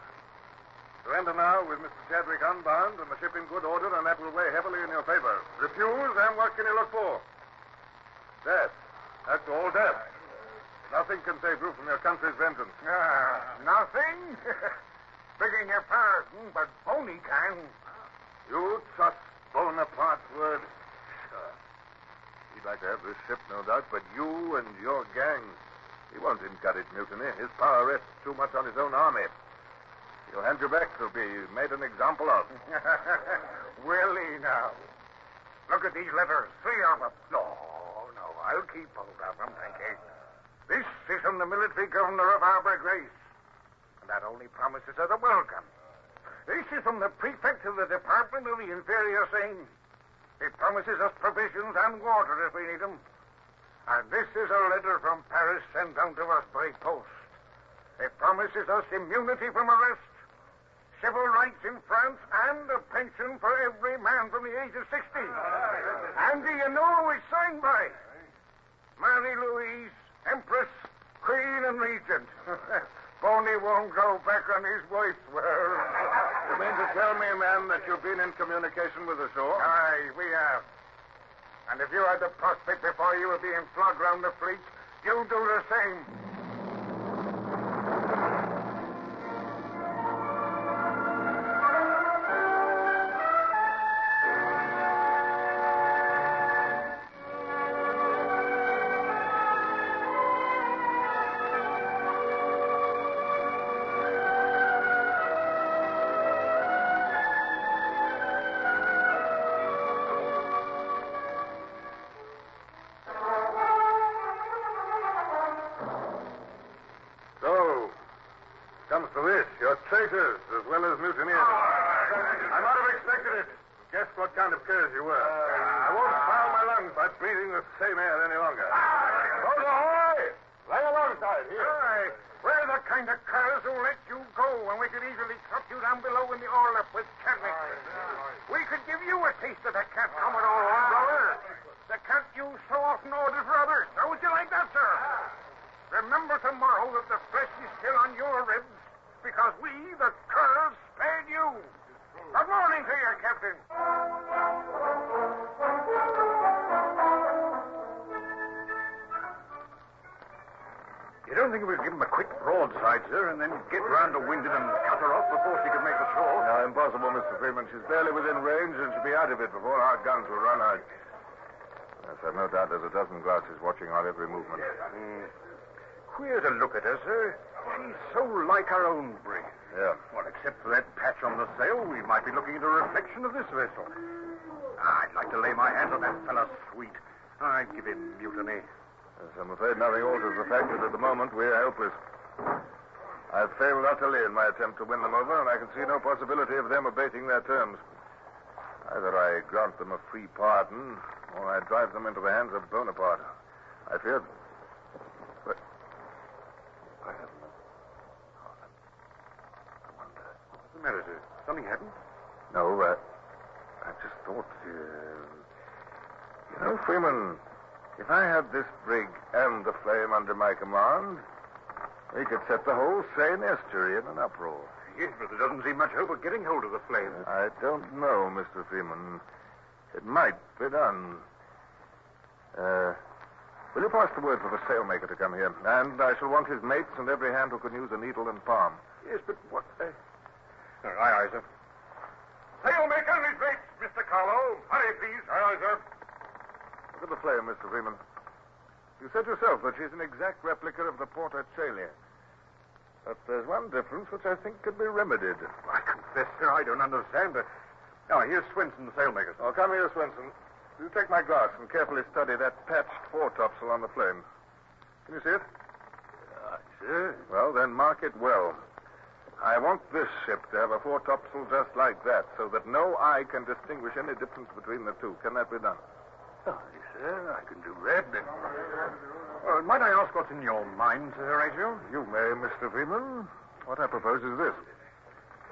J: Surrender now with Mr. Chadwick unbound and the ship in good order, and that will weigh heavily in your favor. Refuse, and what can you look for? Death. That's all, death. Nothing can save you from your country's vengeance.
C: Nothing? Begging your pardon, but Boney can.
J: You trust Bonaparte's word? Sure. He'd like to have this ship, no doubt, but you and your gang, he won't encourage mutiny. His power rests too much on his own army. He'll hand you back to be made an example of.
C: Will he now? Look at these letters, 3 of them. No, I'll keep hold of them, thank you. This is from the military governor of Harbour Grace, and that only promises us a welcome. This is from the prefect of the Department of the Inferior Seine. It promises us provisions and water if we need them. And this is a letter from Paris sent down to us by post. It promises us immunity from arrest, civil rights in France, and a pension for every man from the age of 60. And do you know who it's signed by? Marie-Louise, Empress, Queen, and Regent. Boney won't go back on his wife's word.
J: You mean to tell me, man, that you've been in communication with the shore?
C: Aye, we have. And if you had the prospect before you of being flogged round the fleet, you'll do the same.
B: the same air any longer. Hold ahoy! Lay alongside here.
C: Aye. We're the kind of curs who'll let you go when we could easily cut you down below in the orlop with cannon. We could give you a taste of the cat, Commodore Hornblower. The cat you so often ordered for others. How would you like that, sir? Remember tomorrow that the flesh is still on your ribs because we, the curs, spared you. Good morning to you, Captain.
L: You don't think we'll give him a quick broadside, sir, and then get round to Windon and cut her off before she can make the shore?
B: No, impossible, Mr. Freeman. She's barely within range, and she'll be out of it before our guns will run out. Yes, I've no doubt there's a dozen glasses watching our every movement.
L: Queer to look at her, sir. She's so like our own brig.
B: Yeah.
L: Well, except for that patch on the sail, we might be looking at a reflection of this vessel. I'd like to lay my hands on that fella sweet. I'd give him mutiny.
B: Yes, I'm afraid nothing alters the fact that at the moment we're helpless. I've failed utterly in my attempt to win them over, and I can see no possibility of them abating their terms. Either I grant them a free pardon, or I drive them into the hands of Bonaparte. I fear... But... I have no... I wonder...
L: What's the matter, sir? Something happened?
B: No, I just thought... You know, Freeman... If I had this brig and the Flame under my command, we could set the whole Seine estuary in an uproar.
L: Yes, but there doesn't seem much hope of getting hold of the Flame.
B: I don't know, Mr. Freeman. It might be done. Will you pass the word for the sailmaker to come here? And I shall want his mates and every hand who can use a needle and palm.
L: Yes, but what... Aye, sir.
C: Sailmaker and his mates, Mr. Carlo. Hurry, please.
B: Aye, sir. Look at the Flame, Mr. Freeman. You said yourself that she's an exact replica of the Porta Coeli. But there's one difference which I think could be remedied.
L: I confess, sir, I don't understand. Now, here's Swenson, the sailmaker.
B: Oh, come here, Swenson. You take my glass and carefully study that patched foretopsail on the Flame. Can you see it?
L: Sir.
B: Well, then mark it well. I want this ship to have a foretopsail just like that, so that no eye can distinguish any difference between the two. Can that be done?
L: Aye, sir, I can do that. Might I ask what's in your mind, Sir Horatio?
B: You may, Mr. Freeman. What I propose is this.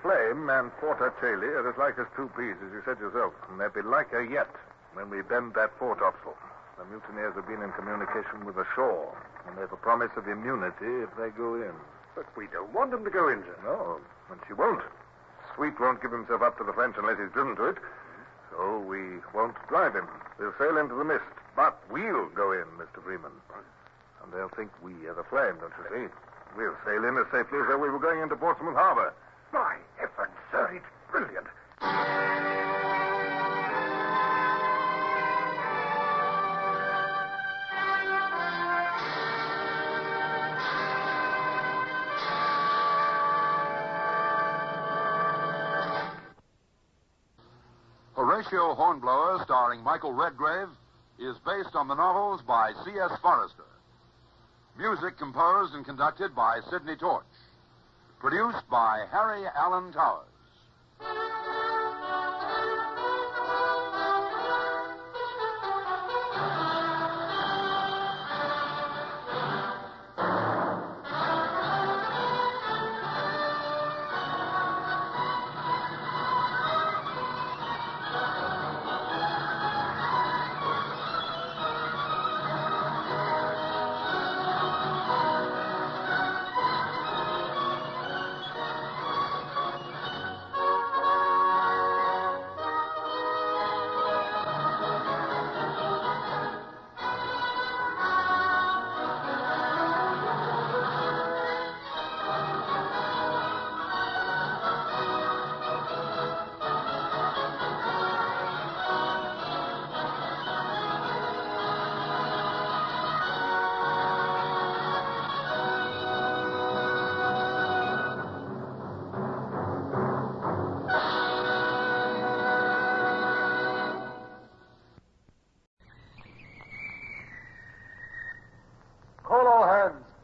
B: Flame and Porta Coeli are as like as two peas, as you said yourself, and they'll be liker yet when we bend that foretopsail. The mutineers have been in communication with the shore, and they've a promise of immunity if they go in.
L: But we don't want them to go in, sir.
B: No, and she won't. Sweet won't give himself up to the French unless he's driven to it. So we won't drive him. We'll sail into the mist. But we'll go in, Mr. Freeman. And they'll think we are the Flame, don't you see? We'll sail in as safely as though we were going into Portsmouth Harbor.
L: My heavens, sir, it's brilliant.
Q: Horatio Hornblower, starring Michael Redgrave, is based on the novels by C.S. Forrester. Music composed and conducted by Sidney Torch. Produced by Harry Allen Towers.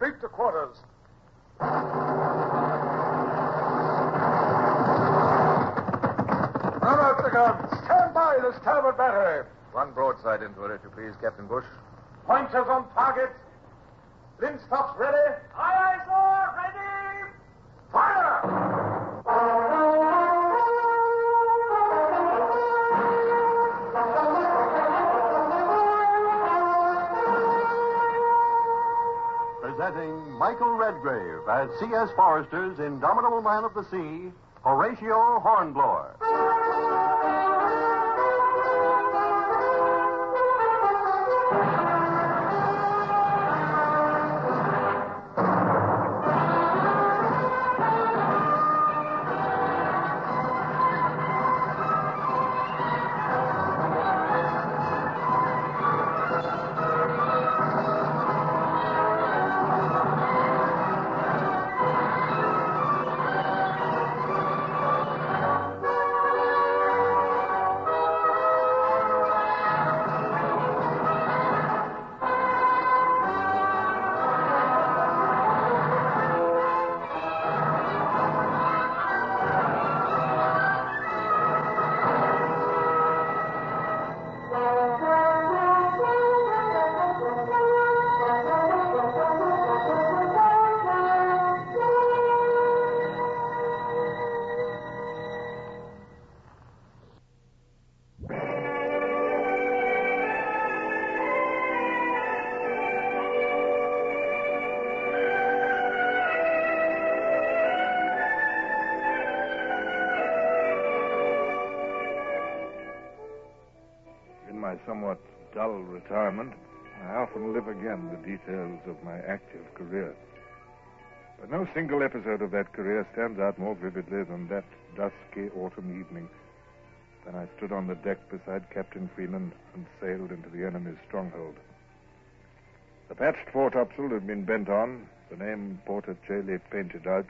C: Beat to quarters. Man up the guns. Stand by the starboard battery.
N: One broadside into it, if you please, Captain Bush.
D: Pointers on target. Linstops ready. Aye, aye, sir. Ready. Fire!
H: Presenting Michael Redgrave as C.S. Forester's indomitable man of the sea, Horatio Hornblower.
A: Somewhat dull retirement, I often live again the details of my active career. But no single episode of that career stands out more vividly than that dusky autumn evening when I stood on the deck beside Captain Freeman and sailed into the enemy's stronghold. The patched foretopsail had been bent on, the name Porter Chaley painted out,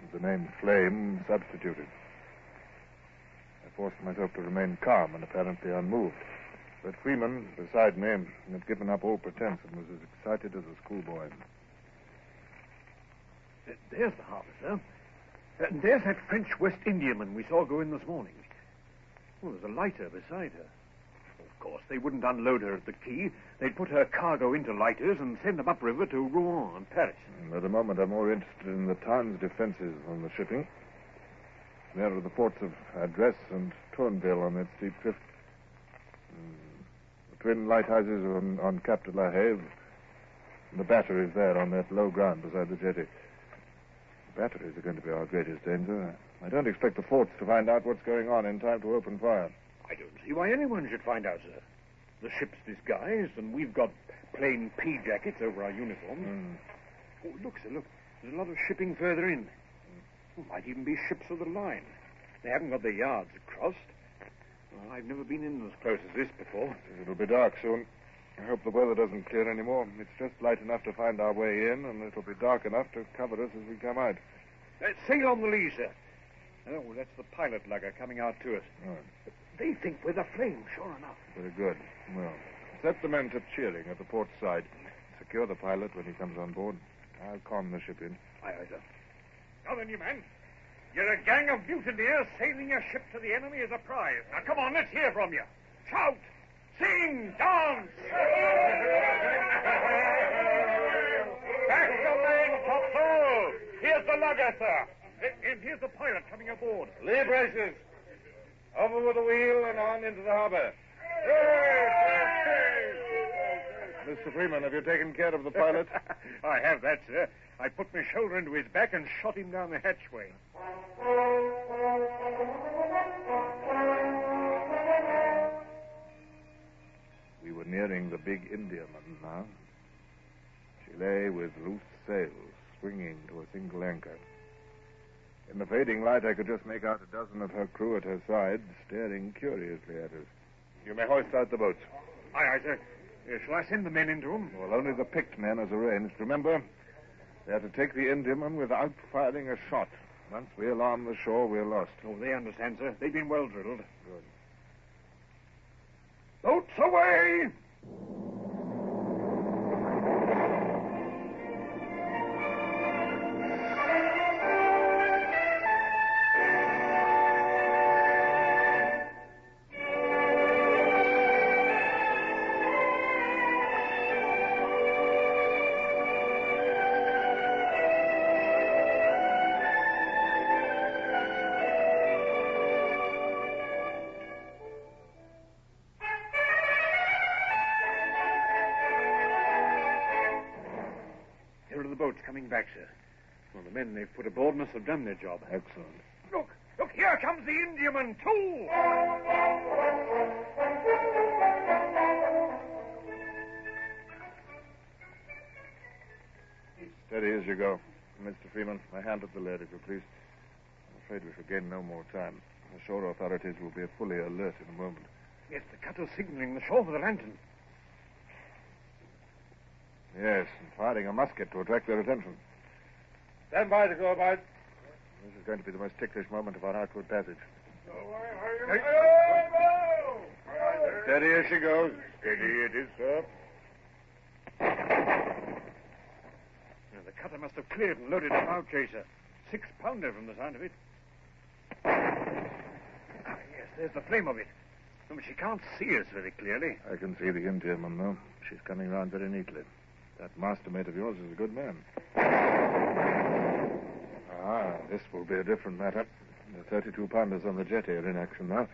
A: and the name Flame substituted. I forced myself to remain calm and apparently unmoved. But Freeman, beside me, had given up all pretense and was as excited as a schoolboy.
L: There's the harbor, sir. And there's that French West Indiaman we saw go in this morning. Well, there's a lighter beside her. Of course, they wouldn't unload her at the quay. They'd put her cargo into lighters and send them upriver to Rouen and Paris.
A: At the moment, I'm more interested in the town's defenses than the shipping. There are the ports of Adresse and Tourneville on that steep cliff. The twin lighthouses on Cap de la Heve. And the batteries there on that low ground beside the jetty. The batteries are going to be our greatest danger. I don't expect the forts to find out what's going on in time to open fire.
L: I don't see why anyone should find out, sir. The ship's disguised, and we've got plain pea jackets over our uniforms. Oh, look, sir, look. There's a lot of shipping further in. Oh, might even be ships of the line. They haven't got their yards crossed. Well, I've never been in as close as this before.
A: It'll be dark soon. I hope the weather doesn't clear any more. It's just light enough to find our way in, and it'll be dark enough to cover us as we come out.
L: Sail on the lee, sir. Oh, that's the pilot lugger coming out to us.
A: Right.
L: They think we're the Flame, sure enough.
A: Very good. Well, set the men to cheering at the port side. Secure the pilot when he comes on board. I'll con the ship in.
L: Aye, aye, sir. Now then, you men. You're a gang of mutineers sailing your ship to the enemy as a prize. Now, come on, let's hear from you. Shout! Sing! Dance! Back the main topsail! Here's the lugger, sir. And here's the pilot coming aboard.
C: Lee braces. Over with the wheel and on into the harbor.
A: Mr. Freeman, have you taken care of the pilot?
L: I have that, sir. I put my shoulder into his back and shot him down the hatchway.
A: We were nearing the big Indiaman now. She lay with loose sails, swinging to a single anchor. In the fading light, I could just make out a dozen of her crew at her side, staring curiously at us. You may hoist out the boats.
L: Aye, aye, sir. Shall I send the men into them?
A: Well, only the picked men as arranged. Remember, they are to take the Indiaman without firing a shot. Once we alarm the shore, we're lost.
L: Oh, they understand, sir. They've been well drilled.
A: Good.
L: Boats away! coming back, sir. Well, the men they've put aboard must have done their job.
J: Excellent.
L: Look, here comes the Indiaman, too!
J: Steady as you go. Mr. Freeman, my hand at the lead, if you please. I'm afraid we shall gain no more time. The shore authorities will be fully alert in a moment.
L: Yes, the cutter's signaling the shore with a lantern.
J: Yes, and firing a musket to attract their attention.
L: Stand by to go about.
J: This is going to be the most ticklish moment of our outward passage. Steady as she goes. Steady it is, sir.
L: Now, the cutter must have cleared and loaded a bow chaser. 6-pounder from the sound of it. Yes, there's the flame of it. No, but she can't see us very clearly.
J: I can see the Indiaman, though. She's coming round very neatly. That mastermate of yours is a good man. This will be a different matter. The 32-pounders on the jetty are in action now.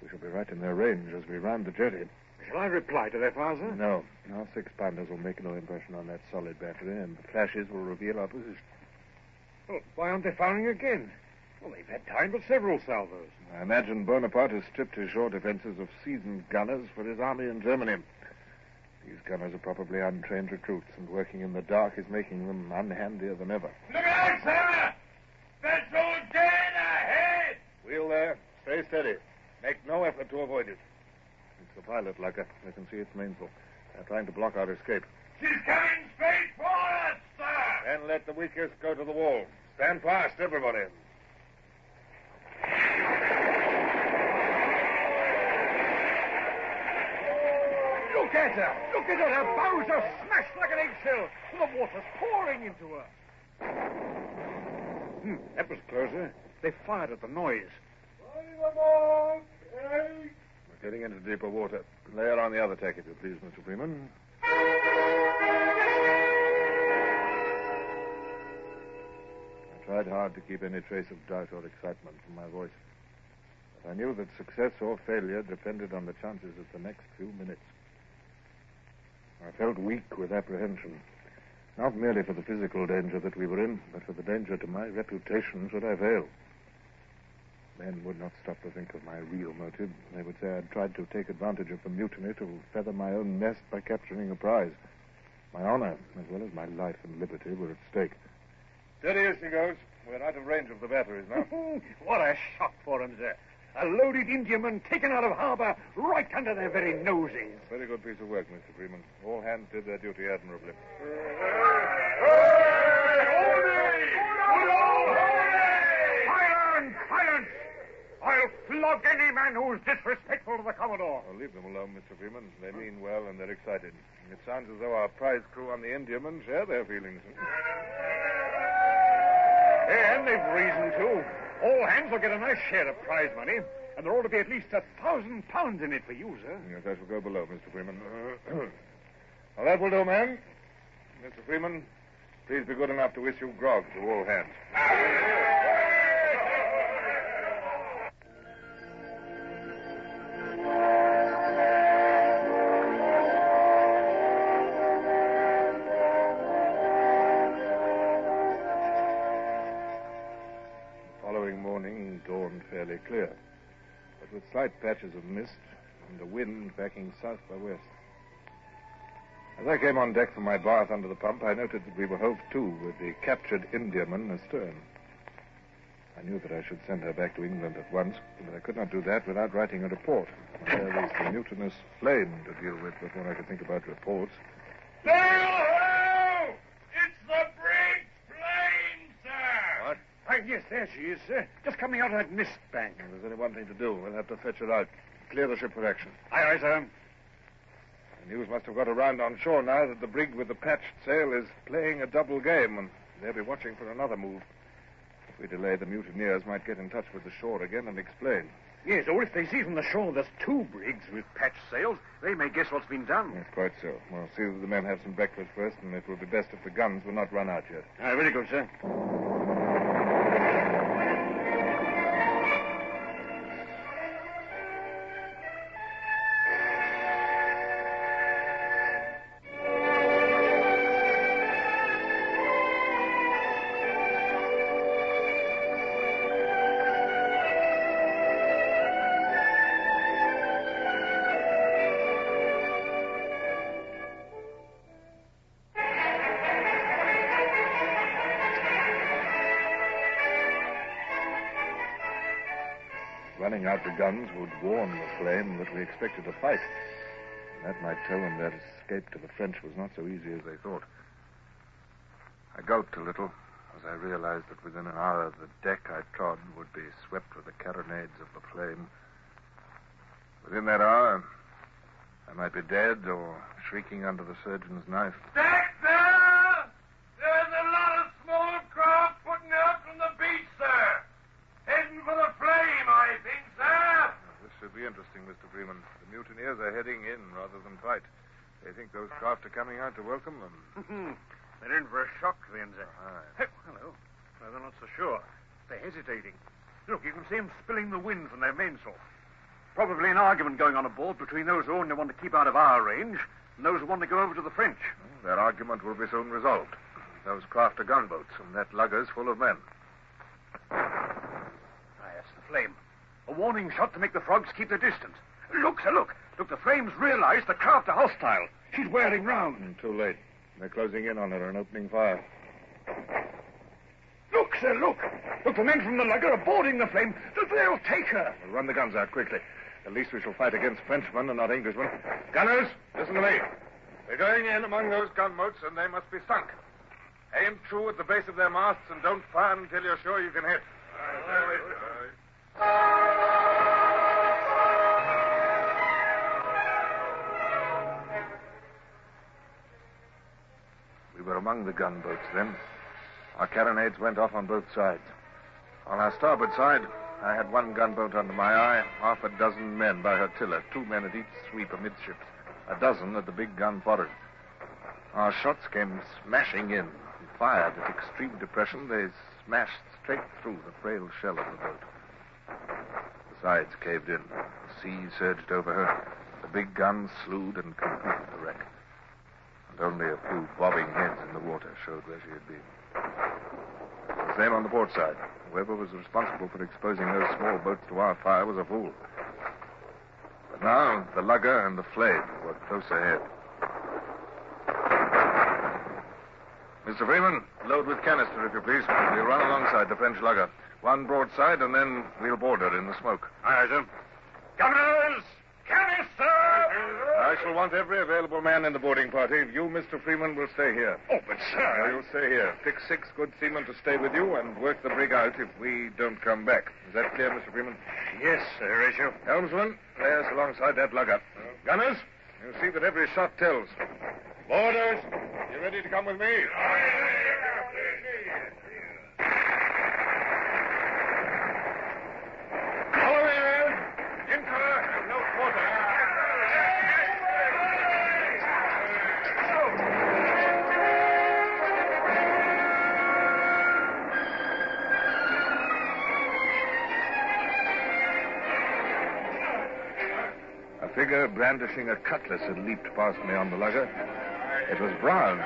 J: We shall be right in their range as we round the jetty.
L: Shall I reply to their fire, sir?
J: No. Our 6-pounders will make no impression on that solid battery, and the flashes will reveal our position.
L: Well, why aren't they firing again? Well, they've had time for several salvos.
J: I imagine Bonaparte has stripped his shore defenses of seasoned gunners for his army in Germany. These gunners are probably untrained recruits, and working in the dark is making them unhandier than ever.
D: Look out, sir! Vessel dead ahead!
J: Wheel there. Stay steady. Make no effort to avoid it. It's the pilot, Lucker. I can see its mainsail. They're trying to block our escape.
D: She's coming straight for us, sir!
J: Then let the weakest go to the wall. Stand fast, everybody.
L: Look at her! Look at her! Her bows are smashed like an eggshell. The water's pouring into her. That was closer. They fired at the noise.
J: We're getting into deeper water. Lay her on the other tack, if you please, Mr. Freeman. I tried hard to keep any trace of doubt or excitement from my voice. But I knew that success or failure depended on the chances of the next few minutes. I felt weak with apprehension, not merely for the physical danger that we were in, but for the danger to my reputation should I fail. Men would not stop to think of my real motive. They would say I'd tried to take advantage of the mutiny to feather my own nest by capturing a prize. My honor, as well as my life and liberty, were at stake. Steady as she goes. We're out of range of the batteries now.
L: What a shock for them, sir. A loaded Indiaman taken out of harbor right under their very noses.
J: Very good piece of work, Mr. Freeman. All hands did their duty admirably.
L: Silence! I'll flog any man who's disrespectful to the Commodore.
J: Oh, leave them alone, Mr. Freeman. They mean well and they're excited. It sounds as though our prize crew on the Indiaman share their feelings.
L: And they've reason to. All hands will get a nice share of prize money, and there ought to be at least £1,000 in it for you, sir.
J: Yes, I shall go below, Mr. Freeman. Well, that will do, man. Mr. Freeman, please be good enough to issue grog to all hands. Fairly clear, but with slight patches of mist and the wind backing south by west. As I came on deck from my bath under the pump, I noted that we were hove to with the captured Indiaman astern. I knew that I should send her back to England at once, but I could not do that without writing a report. There was the mutinous flame to deal with before I could think about reports.
D: Ho! It's the brig Flame, sir!
J: What?
L: Yes, there she is, sir. Just coming out of that mist bank.
J: Well, there's only one thing to do. We'll have to fetch her out. Clear the ship for action.
L: Aye, aye, sir.
J: The news must have got around on shore now that the brig with the patched sail is playing a double game, and they'll be watching for another move. If we delay, the mutineers might get in touch with the shore again and explain.
L: Yes, or if they see from the shore there's 2 brigs with patched sails, they may guess what's been done.
J: Yes, quite so. Well, see that the men have some breakfast first, and it will be best if the guns will not run out yet.
L: Aye, very good, sir.
A: running out the guns would warn the flame that we expected a fight. That might tell them that escape to the French was not so easy as they thought. I gulped a little as I realized that within an hour the deck I trod would be swept with the carronades of the flame. Within that hour, I might be dead or shrieking under the surgeon's knife.
D: Deck there! There's a lot of small craft putting out from the beach, sir. Heading for the flame, I think, sir.
A: This should be interesting, Mr. Freeman. The mutineers are heading in rather than fight. They think those craft are coming out to welcome them.
G: They're in for a shock, then, sir. Hey, hello. No, they're not so sure. They're hesitating. Look, you can see them spilling the wind from their mainsail. Probably an argument going on aboard between those who only want to keep out of our range and those who want to go over to the French.
A: That argument will be soon resolved. Those craft are gunboats, and that lugger's full of men.
G: That's the flame. A warning shot to make the frogs keep their distance. Look, sir, look. Look, the flames realize the craft are hostile. She's wearing round.
A: Too late. They're closing in on her and opening fire.
G: Look, sir, look. Look, the men from the lugger are boarding the flame. They'll take her.
A: We'll run the guns out quickly. At least we shall fight against Frenchmen and not Englishmen. Gunners, listen to me. We're going in among those gunboats, and they must be sunk. Aim true at the base of their masts, and don't fire until you're sure you can hit. We were among the gunboats then. Our carronades went off on both sides. On our starboard side, I had one gunboat under my eye, half a dozen men by her tiller, 2 men at each sweep amidships, a dozen at the big gun forward. Our shots came smashing in. Fired at extreme depression, they smashed straight through the frail shell of the boat. The sides caved in. The sea surged over her. The big guns slewed and completed the wreck. And only a few bobbing heads in the water showed where she had been. The same on the port side. Whoever was responsible for exposing those small boats to our fire was a fool. But now, the lugger and the flame were close ahead. Mr. Freeman, load with canister, if you please. We'll run alongside the French lugger. One broadside, and then we'll board her in the smoke.
G: Aye, sir. Gunners! Canister!
A: I shall want every available man in the boarding party. You, Mr. Freeman, will stay here.
G: Oh, but, sir...
A: You'll stay here. Pick 6 good seamen to stay with you and work the brig out if we don't come back. Is that clear, Mr. Freeman?
G: Yes, sir, Horatio.
A: Helmsman, lay us alongside that lugger. Gunners, you see that every shot tells. Boarders, you ready to come with me? Follow me, men. Into her and no quarter. A figure brandishing a cutlass had leaped past me on the lugger. It was Brown.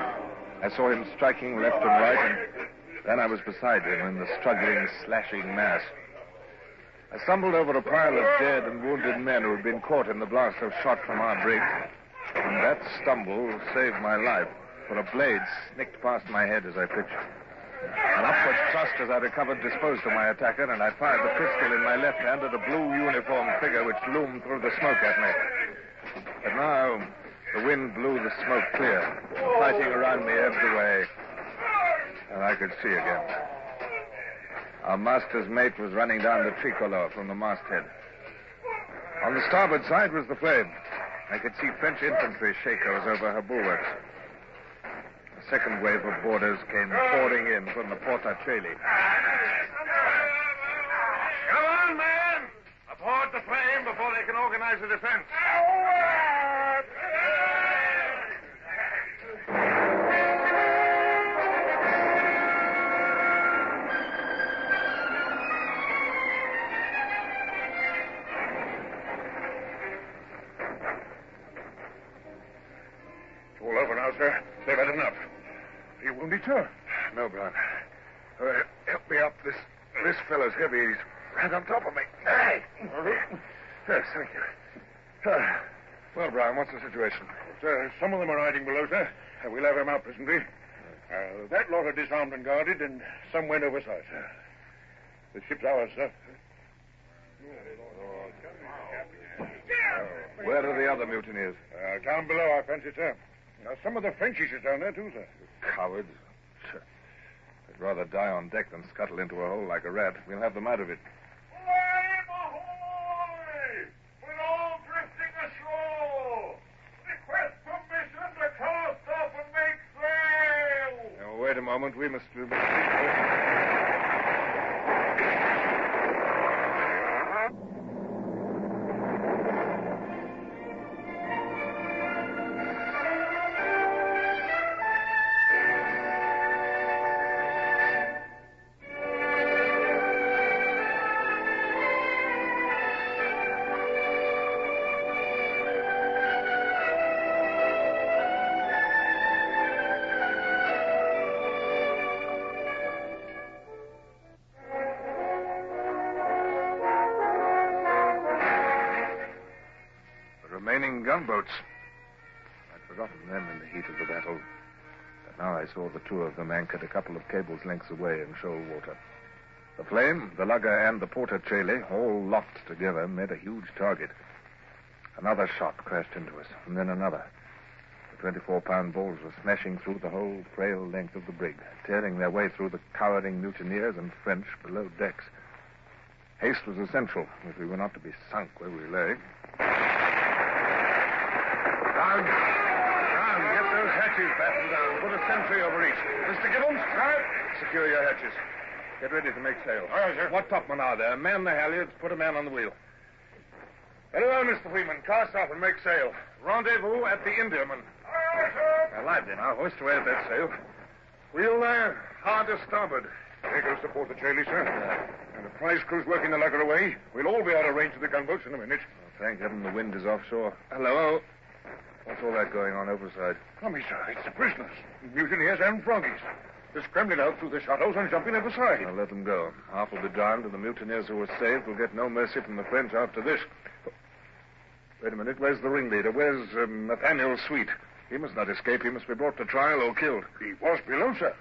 A: I saw him striking left and right, and then I was beside him in the struggling, slashing mass. I stumbled over a pile of dead and wounded men who had been caught in the blast of shot from our brig. And that stumble saved my life, for a blade snicked past my head as I pitched. An upward thrust as I recovered disposed of my attacker, and I fired the pistol in my left hand at a blue uniformed figure which loomed through the smoke at me. But now, the wind blew the smoke clear. The fighting around me ebbed away, and I could see again. Our master's mate was running down the tricolor from the masthead. On the starboard side was the flame. I could see French infantry shakers over her bulwarks. A second wave of boarders came pouring in from the Porta Coeli.
D: Come on, man! Aboard the flame before they can organize a defense.
G: It's all over now, sir. They've had enough. Are you wounded, sir?
A: No, Brown. Help me up. This fellow's heavy. He's right on top of me. Hey! Yes, thank you. Well, Brown, what's the situation?
G: Sir, some of them are hiding below, sir. We'll have them out presently. That lot are disarmed and guarded, and some went overside, sir. The ship's ours, sir.
V: Where are the other mutineers?
C: Down below, I fancy, sir. Now, some of the Frenchies are down there, too, sir.
V: Cowards. I'd rather die on deck than scuttle into a hole like a rat. We'll have them out of it.
C: We're all drifting ashore. Request permission to cast off and make sail.
V: Now, wait a moment. We must... gunboats. I'd forgotten them in the heat of the battle. But now I saw the two of them anchored a couple of cables lengths away in shoal water. The Flame, the Lugger, and the Porter-Chaley, all locked together, made a huge target. Another shot crashed into us, and then another. The 24-pound balls were smashing through the whole frail length of the brig, tearing their way through the cowering mutineers and French below decks. Haste was essential if we were not to be sunk where we lay. Down. Get those hatches battened down. Put a sentry over each. Mr. Gibbons? Secure your hatches. Get ready to make sail.
C: All right, sir.
V: What topmen are there? Man the halyards. Put a man on the wheel. Very well, Mr. Freeman. Cast off and make sail. Rendezvous at the Indiaman.
C: All right, sir.
V: Lively now. Hoist away at that sail. Wheel hard to starboard.
C: There goes the Porter-Chaley, sir. And the prize crew's working the lugger away. We'll all be out of range of the gunboats in a minute.
V: Thank heaven the wind is offshore. Hello. What's all that going on overside?
C: Come here, sir. It's the prisoners. Mutineers and froggies. They're scrambling out through the shuttles and jumping overside.
V: I'll let them go. Half will be drowned, and the mutineers who are saved will get no mercy from the French after this. Wait a minute. Where's the ringleader? Where's Nathaniel Sweet? He must not escape. He must be brought to trial or killed.
C: He was below, sir.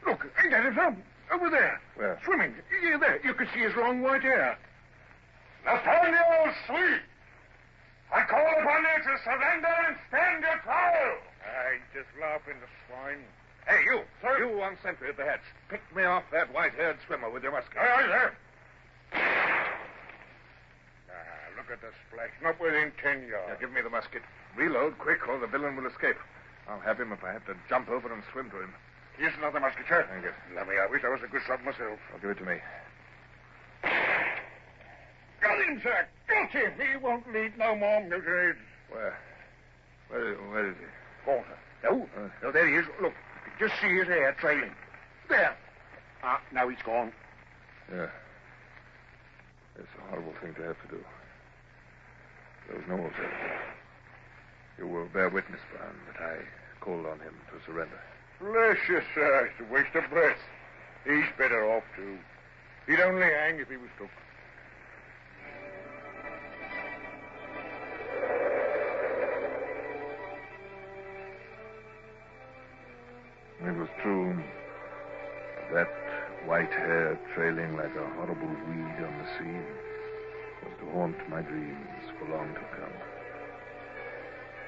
C: Look, ain't that him, sir? Over there.
V: Where?
C: Swimming. Yeah, there. You can see his long white hair. Nathaniel Sweet! I call upon you to surrender and stand your trial.
V: I just laughing, the swine. Hey, you. Sir? You on sentry at the hatch. Pick me off that white-haired swimmer with your musket.
C: Aye, sir. Look at the splash. Not within 10 yards.
V: Now, give me the musket. Reload quick, or the villain will escape. I'll have him if I have to jump over and swim to him.
C: Here's another musket, sir.
V: Thank you.
C: Let me. I wish I was a good shot myself.
V: I'll give it to me.
C: Got him, sir. Got him. He won't lead no more mutineers.
V: Where is he?
C: Porter. No, there he is. Look, just see his hair trailing. There. Now he's gone.
V: Yeah. It's a horrible thing to have to do. There was no alternative. You will bear witness, Brown, that I called on him to surrender.
C: Bless you, sir. It's a waste of breath. He's better off, too. He'd only hang if he was took.
V: It was true. That white hair trailing like a horrible weed on the sea was to haunt my dreams for long to come.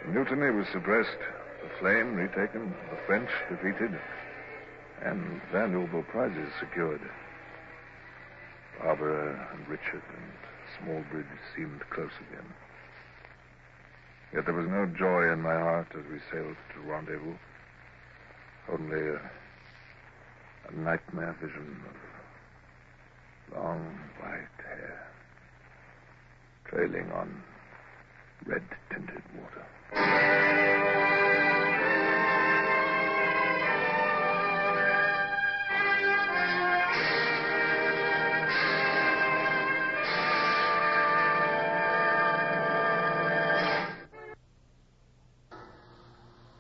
V: The mutiny was suppressed, the Flame retaken, the French defeated, and valuable prizes secured. Barbara and Richard and Smallbridge seemed close again. Yet there was no joy in my heart as we sailed to rendezvous. Only a nightmare vision of long white hair trailing on red-tinted water.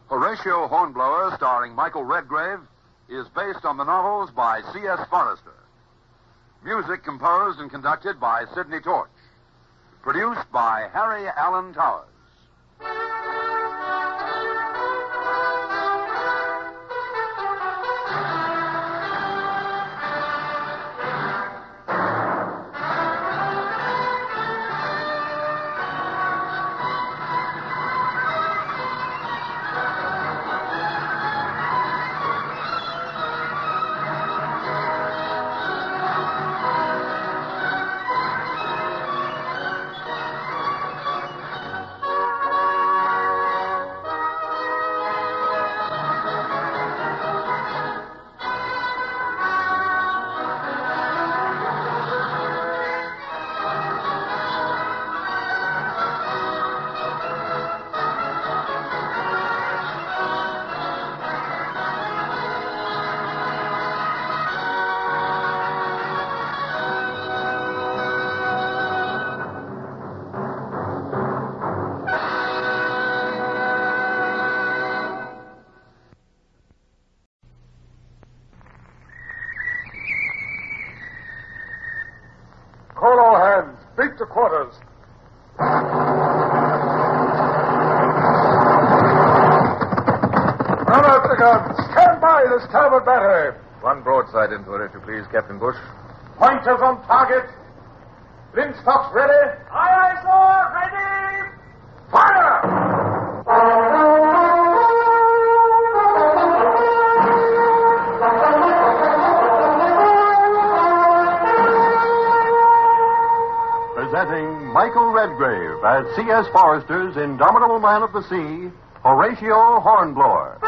Q: Horatio Hornblower, starring Michael Redgrave, is based on the novels by C.S. Forrester. Music composed and conducted by Sidney Torch. Produced by Harry Allen Towers.
C: to quarters. Run out the guns. Stand by the starboard battery.
N: One broadside into it, if you please, Captain Bush.
C: Pointers on target. Linstocks ready.
D: Aye, aye, sir. Ready.
C: Fire!
H: Presenting Michael Redgrave as C.S. Forrester's indomitable man of the sea, Horatio Hornblower.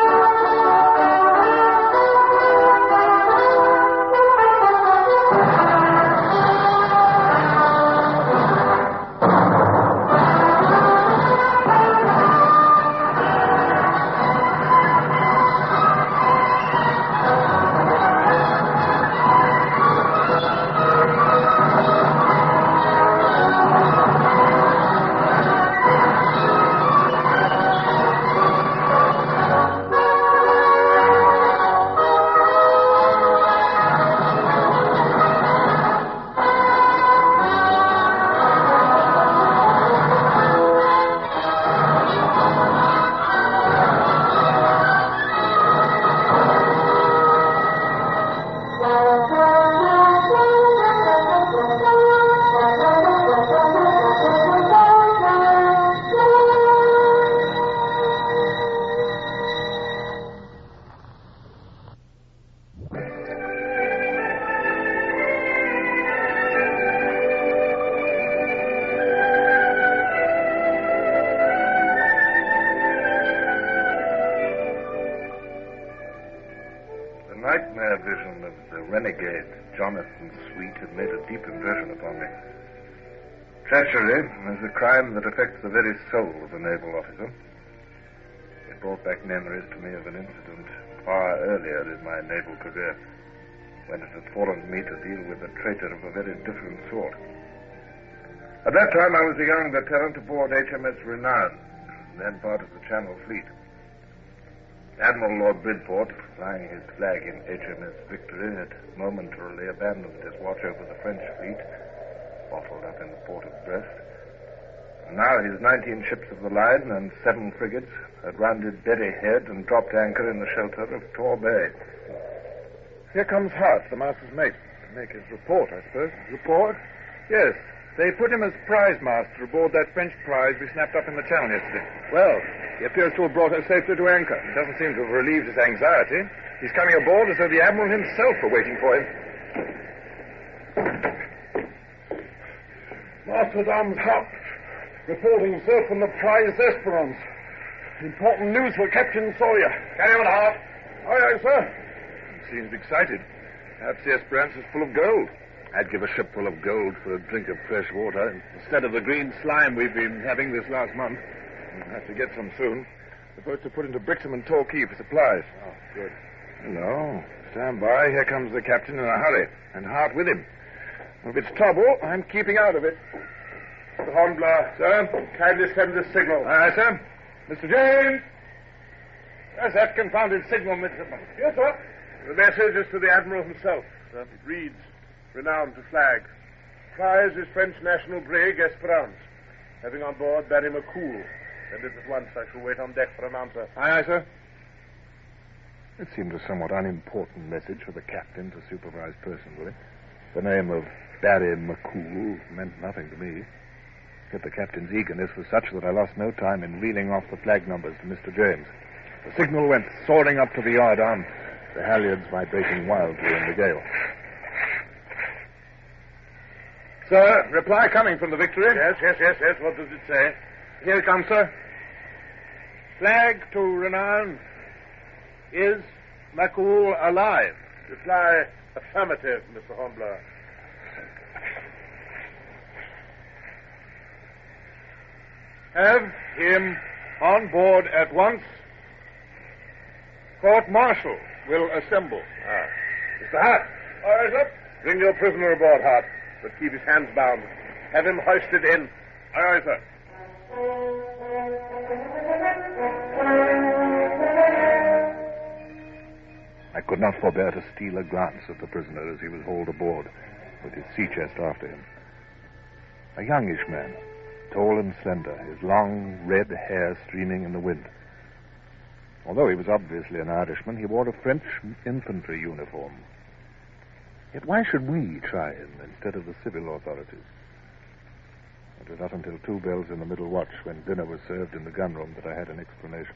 V: nightmare vision of the renegade Jonathan Sweet had made a deep impression upon me. Treachery is a crime that affects the very soul of a naval officer. It brought back memories to me of an incident far earlier in my naval career, when it had fallen to me to deal with a traitor of a very different sort. At that time, I was a young lieutenant aboard HMS Renown, then part of the Channel Fleet. Admiral Lord Bridport, flying his flag in HMS Victory, had momentarily abandoned his watch over the French fleet, bottled up in the port of Brest. And now his 19 ships of the line and 7 frigates had rounded Berry Head and dropped anchor in the shelter of Tor Bay.
L: Here comes Hart, the master's mate, to make his report, I suppose.
V: Report?
L: Yes. They put him as prize master aboard that French prize we snapped up in the channel yesterday.
V: Well, he appears to have brought her safely to anchor.
L: It doesn't seem to have relieved his anxiety. He's coming aboard as though the Admiral himself were waiting for him.
C: Master Dom's Hart, reporting, sir, from the prize Esperance. Important news for Captain Sawyer.
L: Carry on, Hart.
C: Aye, aye, sir.
L: He seems excited. Perhaps the Esperance is full of gold. I'd give a ship full of gold for a drink of fresh water instead of the green slime we've been having this last month. We'll have to get some soon. We're supposed to put into Brixham and Torquay for supplies.
V: Oh, good.
L: Hello. Stand by. Here comes the captain in a hurry, and Hart with him. If it's trouble, I'm keeping out of it.
C: Mr. Hornblower, sir, kindly send the signal.
L: Aye, sir. Mr. James. Where's that confounded signal, midshipman?
C: Yes, sir. The message is to the Admiral himself, sir. It reads, "Renowned to flag. Prize is French national brig Esperance, having on board Barry McCool. Send it at once. I shall wait on deck for an answer."
L: Aye, aye, sir.
V: It seemed a somewhat unimportant message for the captain to supervise personally. The name of Barry McCool meant nothing to me. Yet the captain's eagerness was such that I lost no time in reeling off the flag numbers to Mr. James. The signal went soaring up to the yardarm, the halyards vibrating wildly in the gale.
L: Sir, reply coming from the Victory.
C: Yes. What does it say?
L: Here it comes, sir. Flag to Renown. Is McCool alive?
C: Reply affirmative, Mr. Hornblower.
L: Have him on board at once. Court-martial will assemble.
C: Mr. Hart. All right, sir. Bring your prisoner aboard, Hart, but keep his hands bound. Have him hoisted in.
L: Aye, sir.
V: I could not forbear to steal a glance at the prisoner as he was hauled aboard, with his sea chest after him.
E: A youngish man, tall and slender, his long red hair streaming in the wind. Although he was obviously an Irishman, he wore a French infantry uniform. Yet why should we try him instead of the civil authorities? It was not until 2 bells in the middle watch, when dinner was served in the gunroom, that I had an explanation.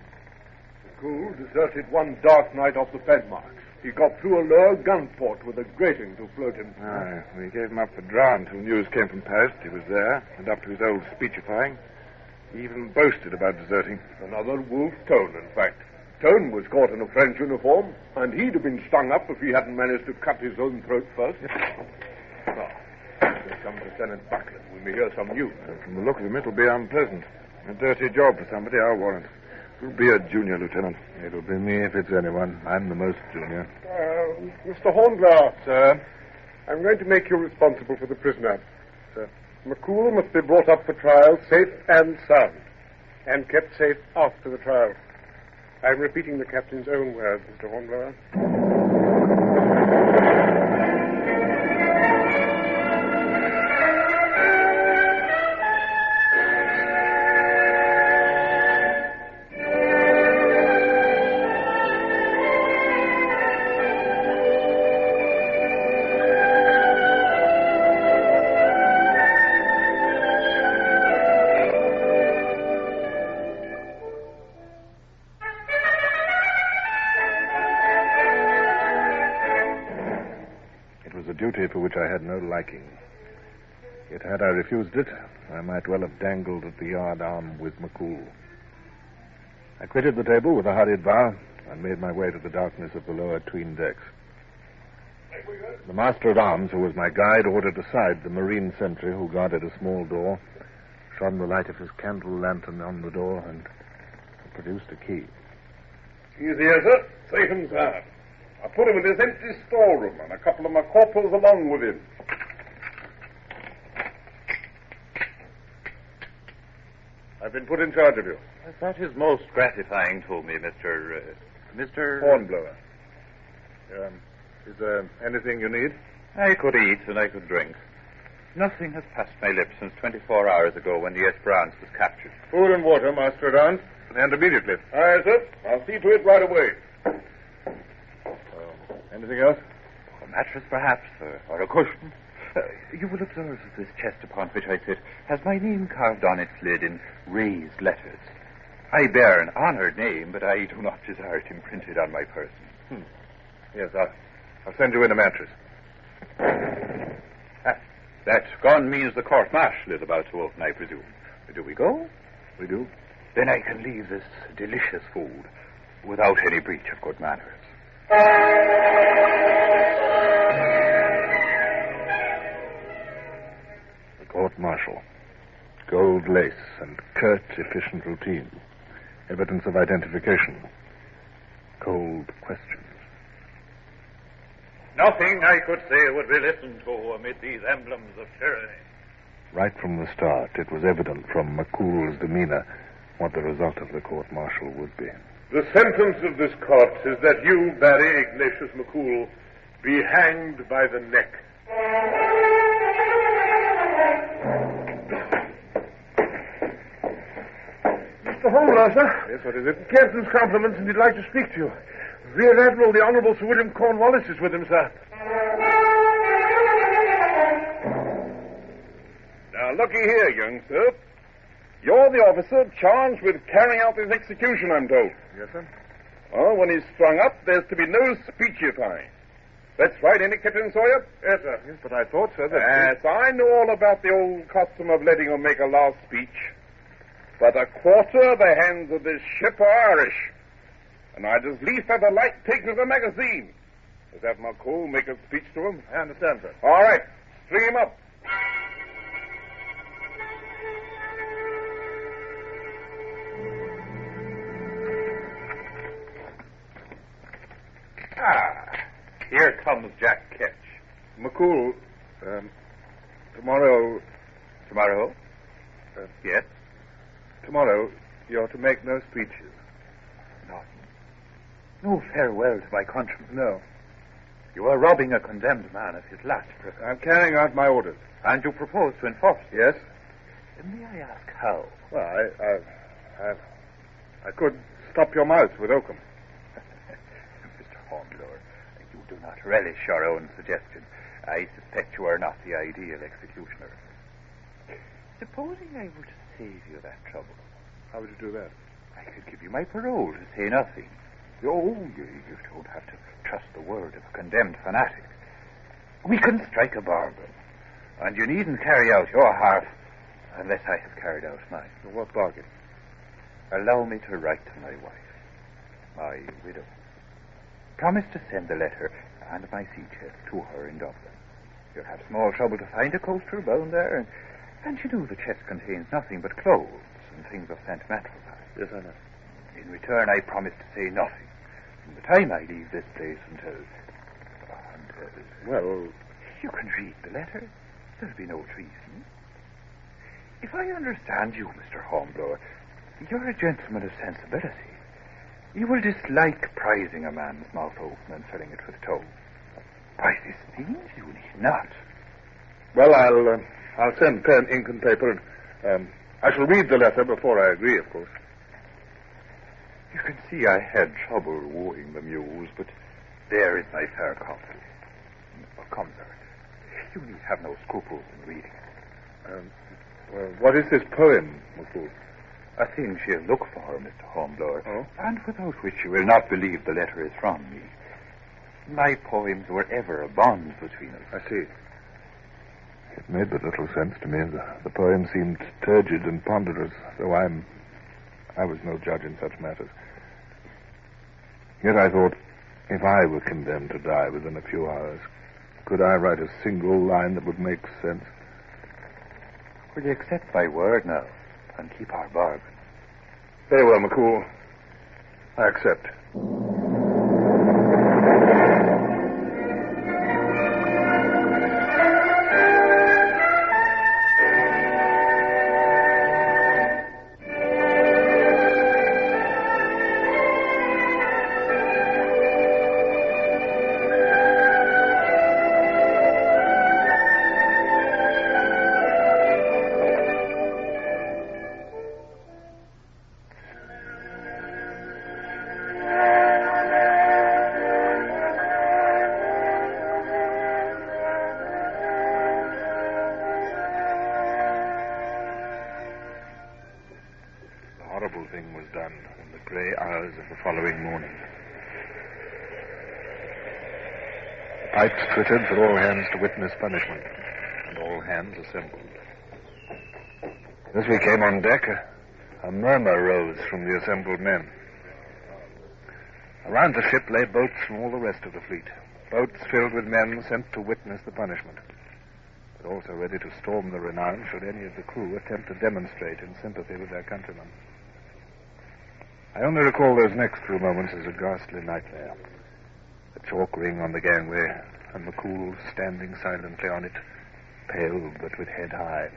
L: McCool deserted one dark night off the Panama. He got through a lower gun port with a grating to float him.
E: Aye, we gave him up for drowned till news came from post. He was there, and up to his old speechifying. He even boasted about deserting.
L: Another Wolf Tone, in fact. Tone was caught in a French uniform, and he'd have been stung up if he hadn't managed to cut his own throat first. Now, here comes Lieutenant Buckland. We may hear some news.
E: From the look of him, it'll be unpleasant. A dirty job for somebody, I'll warrant. It'll be a junior lieutenant. It'll be me if it's anyone. I'm the most junior.
L: Mr. Hornblower. Sir? I'm going to make you responsible for the prisoner. Sir? McCool must be brought up for trial safe and sound, and kept safe after the trial. I'm repeating the captain's own words, Mr. Hornblower.
E: For which I had no liking. Yet had I refused it, I might well have dangled at the yard arm with McCool. I quitted the table with a hurried bow and made my way to the darkness of the lower 'tween decks. The master-at-arms, who was my guide, ordered aside the marine sentry who guarded a small door, shone the light of his candle lantern on the door, and produced a key.
L: He's here, sir. Safe and sound. I put him in this empty storeroom, and a couple of my corporals along with him. I've been put in charge of you.
T: That is most gratifying to me, Mr.
E: Hornblower. Is there anything you need?
T: I could eat and I could drink. Nothing has passed my lips since 24 hours ago when the Esperance was captured.
L: Food and water, Master-at-Arms.
E: And immediately.
L: Aye, sir. I'll see to it right away.
E: Anything else?
T: A mattress, perhaps, or a cushion. You will observe that this chest upon which I sit has my name carved on its lid in raised letters. I bear an honored name, but I do not desire it imprinted on my person.
E: Yes, I'll send you in a mattress.
T: That gun means the court-martial is about to open, I presume. Do we go?
E: We do.
T: Then I can leave this delicious food without any breach of good manners.
E: The court-martial. Gold lace and curt, efficient routine. Evidence of identification. Cold questions.
T: Nothing I could say would be listened to amid these emblems of tyranny.
E: Right from the start, it was evident from McCool's demeanor what the result of the court-martial would be.
L: The sentence of this court is that you, Barry Ignatius McCool, be hanged by the neck. Mr. Hornblower, sir.
E: Yes, what is it?
L: Captain's compliments, and he'd like to speak to you. Rear Admiral, the Honorable Sir William Cornwallis, is with him, sir.
R: Now, looky here, young sir. You're the officer charged with carrying out this execution, I'm told.
E: Yes, sir.
R: Oh, when he's strung up, there's to be no speechifying. That's right, ain't it, Captain Sawyer?
L: Yes, sir.
E: Yes, but I thought, sir, that...
R: Yes, I know all about the old custom of letting him make a last speech. But a quarter of the hands of this ship are Irish. And I'd as lief have a light taken of a magazine as have McCool make a speech to him.
L: I understand, sir.
R: All right, string him up.
T: Here comes Jack Ketch.
E: McCool, tomorrow...
T: Tomorrow? Yes?
E: Tomorrow, you're to make no speeches.
T: No farewell to my countrymen.
E: No.
T: You are robbing a condemned man of his last privilege.
E: I'm carrying out my orders.
T: And you propose to enforce them?
E: Yes.
T: May I ask how?
E: Well, I could stop your mouth with oakum.
T: Mr. Hornblower, you do not relish your own suggestion. I suspect you are not the ideal executioner. Supposing I were to save you that trouble.
E: How would you do that?
T: I could give you my parole to say nothing. Oh, you don't have to trust the word of a condemned fanatic. We can strike a bargain. And you needn't carry out your half unless I have carried out mine.
E: What bargain?
T: Allow me to write to my wife, my widow. Promise to send the letter and my sea chest to her in Dublin. You'll have small trouble to find a coaster bound there, and you know the chest contains nothing but clothes and things of sentimental value.
E: Yes, I know.
T: In return, I promise to say nothing from the time I leave this place until...
E: well...
T: You can read the letter. There'll be no treason. If I understand you, Mr. Hornblower, you're a gentleman of sensibility. You will dislike prizing a man's mouth open and filling it with tow. By this means, you need not.
E: Well, I'll send pen, ink, and paper, and I shall read the letter before I agree, of course.
T: You can see I had trouble wooing the muse, but there is my fair copy. Oh, come, sir. You need have no scruples in reading it.
E: Well, what is this poem, McCool?
T: A thing she'll look for, Mr. Hornblower,
E: oh?
T: And without which you will not believe the letter is from me. My poems were ever a bond between us.
E: I see. It made but little sense to me. The poem seemed turgid and ponderous, though I was no judge in such matters. Yet I thought, if I were condemned to die within a few hours, could I write a single line that would make sense?
T: Will you accept my word now and keep our bargain?
E: Very well, McCool. I accept. Pipes twittered for all hands to witness punishment, and all hands assembled. As we came on deck, a murmur rose from the assembled men. Around the ship lay boats from all the rest of the fleet, boats filled with men sent to witness the punishment, but also ready to storm the renown should any of the crew attempt to demonstrate in sympathy with their countrymen. I only recall those next few moments as a ghastly nightmare. The chalk ring on the gangway, and McCool standing silently on it, pale but with head high.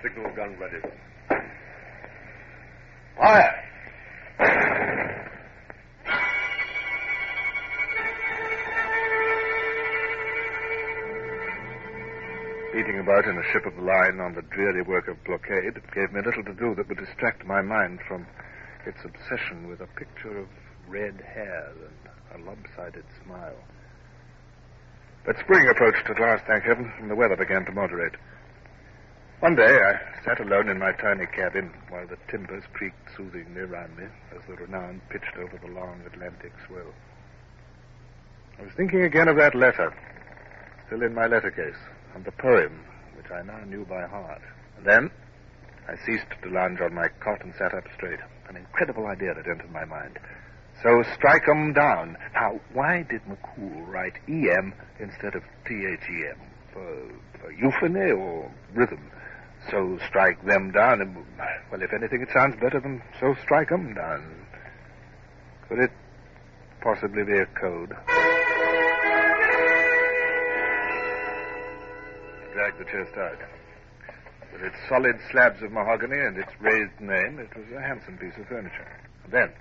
B: Signal gun ready.
E: Fire! Beating about in a ship of the line on the dreary work of blockade gave me little to do that would distract my mind from its obsession with a picture of red hair and a lopsided smile. But spring approached at last, thank heaven, and the weather began to moderate. One day I sat alone in my tiny cabin while the timbers creaked soothingly round me as the Renown pitched over the long Atlantic swell. I was thinking again of that letter, still in my letter case, and the poem, which I now knew by heart. And then I ceased to lounge on my cot and sat up straight. An incredible idea had entered my mind. So strike 'em down. Now, why did McCool write E-M instead of T-H-E-M? For euphony or rhythm? So strike them down. And, well, if anything, it sounds better than so strike 'em down. Could it possibly be a code? I dragged the chest out. With its solid slabs of mahogany and its raised name, it was a handsome piece of furniture. And then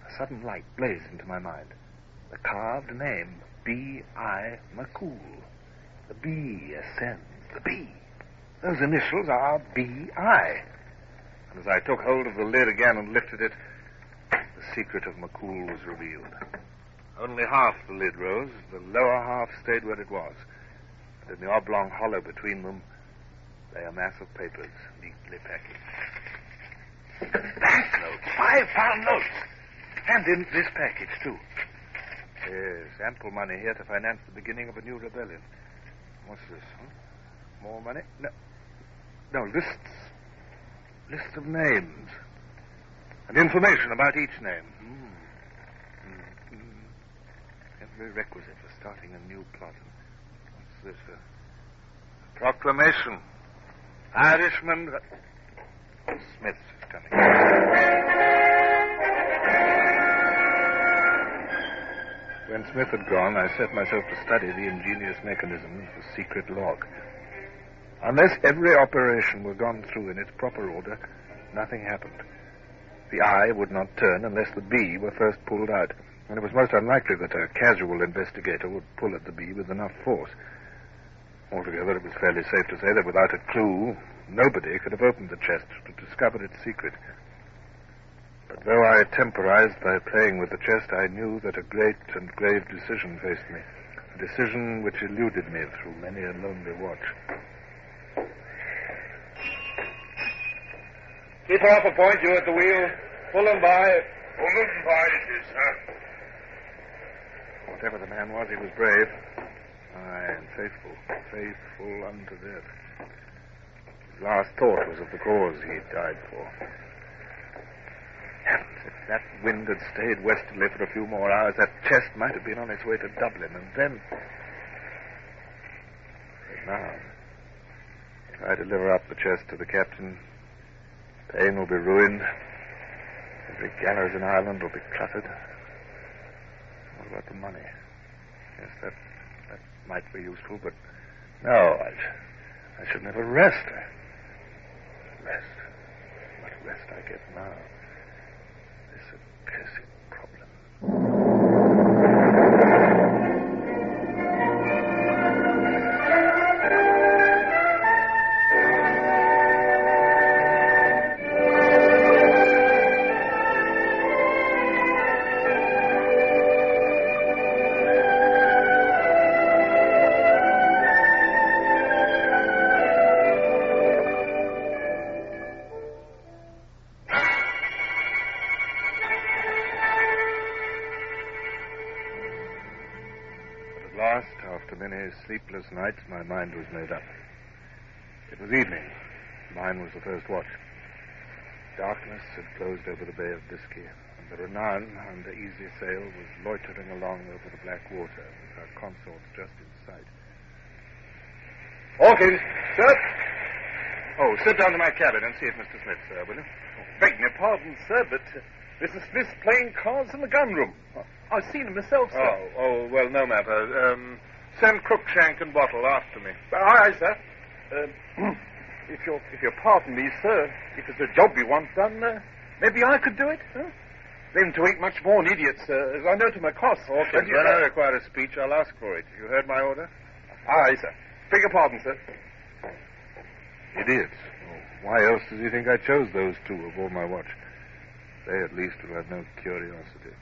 E: a sudden light blazed into my mind. The carved name, B.I. McCool. The B ascends. The B. Those initials are B.I. And as I took hold of the lid again and lifted it, the secret of McCool was revealed. Only half the lid rose. The lower half stayed where it was. And in the oblong hollow between them lay a mass of papers, neatly packaged. Banknotes! £5 notes! And in this package, too. Yes, ample money here to finance the beginning of a new rebellion. What's this, huh? More money? No, lists. Lists of names. And information about each name. Every requisite for starting a new plot. What's this? A proclamation. Irishman... Smith's coming. When Smith had gone, I set myself to study the ingenious mechanism of the secret log. Unless every operation were gone through in its proper order, nothing happened. The I would not turn unless the B were first pulled out, and it was most unlikely that a casual investigator would pull at the B with enough force. Altogether, it was fairly safe to say that without a clue, nobody could have opened the chest to discover its secret. But though I temporized by playing with the chest, I knew that a great and grave decision faced me, a decision which eluded me through many a lonely watch.
L: Keep off a point, you at the wheel. Pull them by.
C: Pull them by, it is, sir.
E: Whatever the man was, he was brave. Aye, and faithful. Faithful unto death. His last thought was of the cause he died for. Heavens, if that wind had stayed westerly for a few more hours, that chest might have been on its way to Dublin, and then... But now, if I deliver up the chest to the captain, Spain will be ruined. Every gallows in Ireland will be cluttered. What about the money? Yes, that might be useful, but no, I should never rest. Rest? What rest I get now? This accursed problem. Sleepless nights, my mind was made up. It was evening. Mine was the first watch. Darkness had closed over the Bay of Biscay, and the Renan, under easy sail, was loitering along over the black water, with her consorts just in sight. Hawkins, sir? Oh, sit down to my cabin and see if Mr. Smith, sir, will you?
L: Beg your pardon, sir, but Mr. Smith's playing cards in the gun room. I've seen him myself, sir.
E: Oh, well, no matter. Send Crookshank and Bottle after me.
L: Aye, sir. If you'll pardon me, sir, if it's a job you want done, maybe I could do it, huh? Them two ain't much more than idiots, as I know to my cost.
E: Hawkins, when I require a speech, I'll ask for it. You heard my order?
L: Aye, sir. Beg your pardon, sir.
E: Idiots. Why else does he think I chose those two aboard my watch? They, at least, will have no curiosity.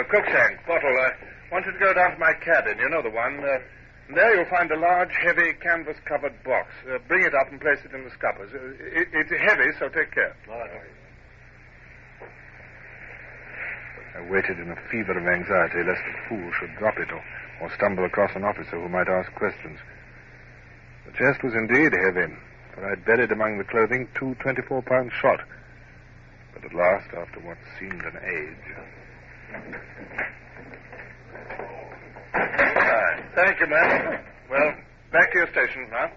E: Crookshank, Bottle, I want you to go down to my cabin. You know the one. There you'll find a large, heavy, canvas-covered box. Bring it up and place it in the scuppers. It's heavy, so take care. I waited in a fever of anxiety lest a fool should drop it or stumble across an officer who might ask questions. The chest was indeed heavy, for I'd buried among the clothing 2 24-pound shot. But at last, after what seemed an age... Thank you, man. Well, back to your station now.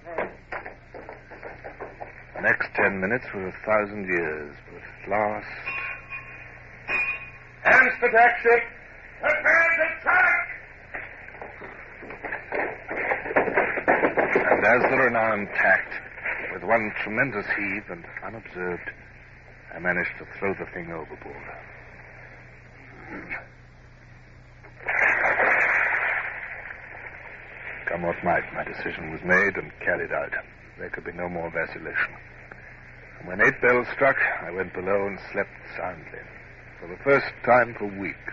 E: The next 10 minutes were 1,000 years, but at last... Hands to tack, ship!
C: Prepare to tack!
E: And as the Renan tacked, with one tremendous heave and unobserved, I managed to throw the thing overboard. Come what might, my decision was made and carried out. There could be no more vacillation. And when 8 bells struck, I went below and slept soundly. For the first time for weeks,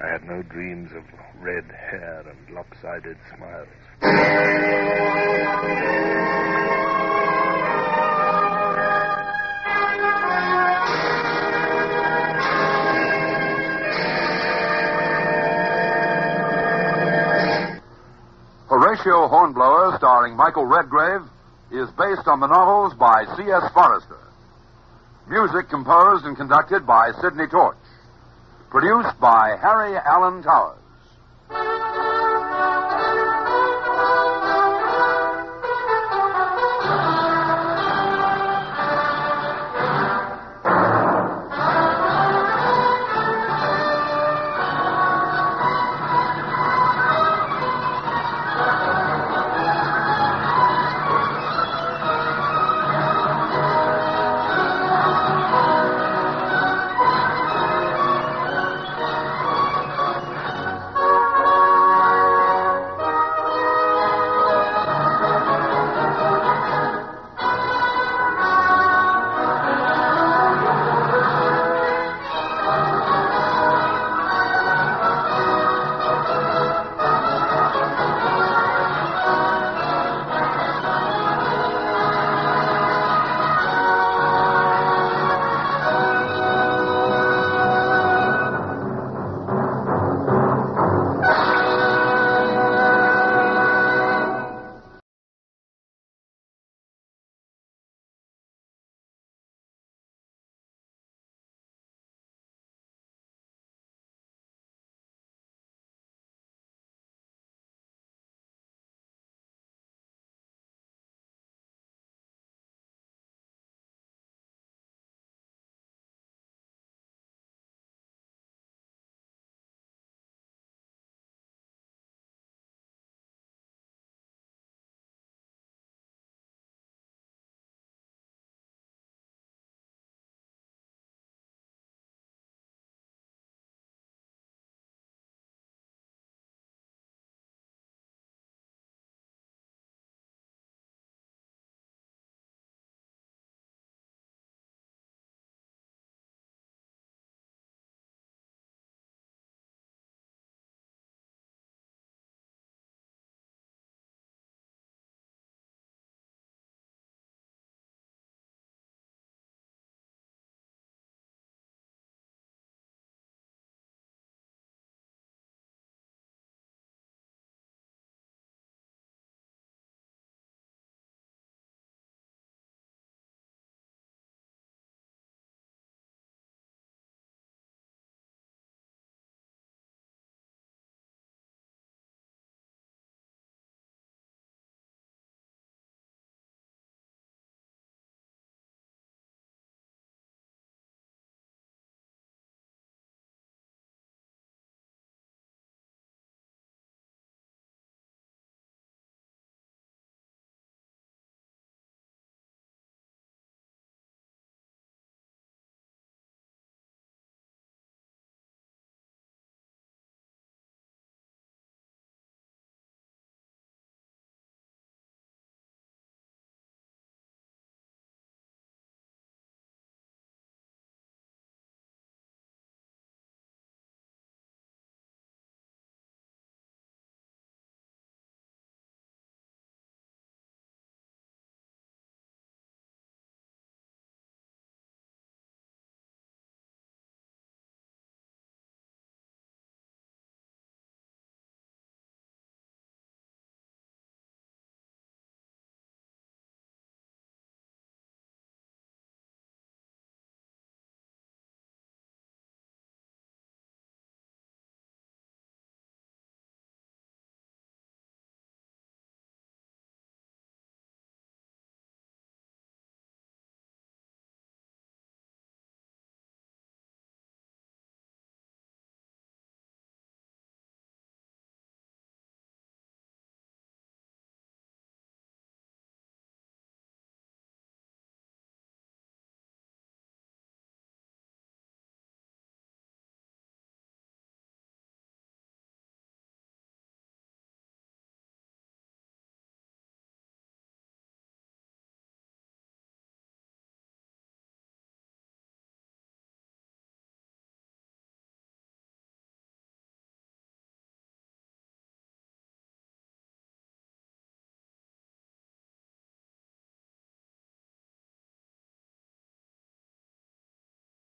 E: I had no dreams of red hair and lopsided smiles.
Q: Horatio Hornblower, starring Michael Redgrave, is based on the novels by C.S. Forrester. Music composed and conducted by Sidney Torch. Produced by Harry Allen Towers.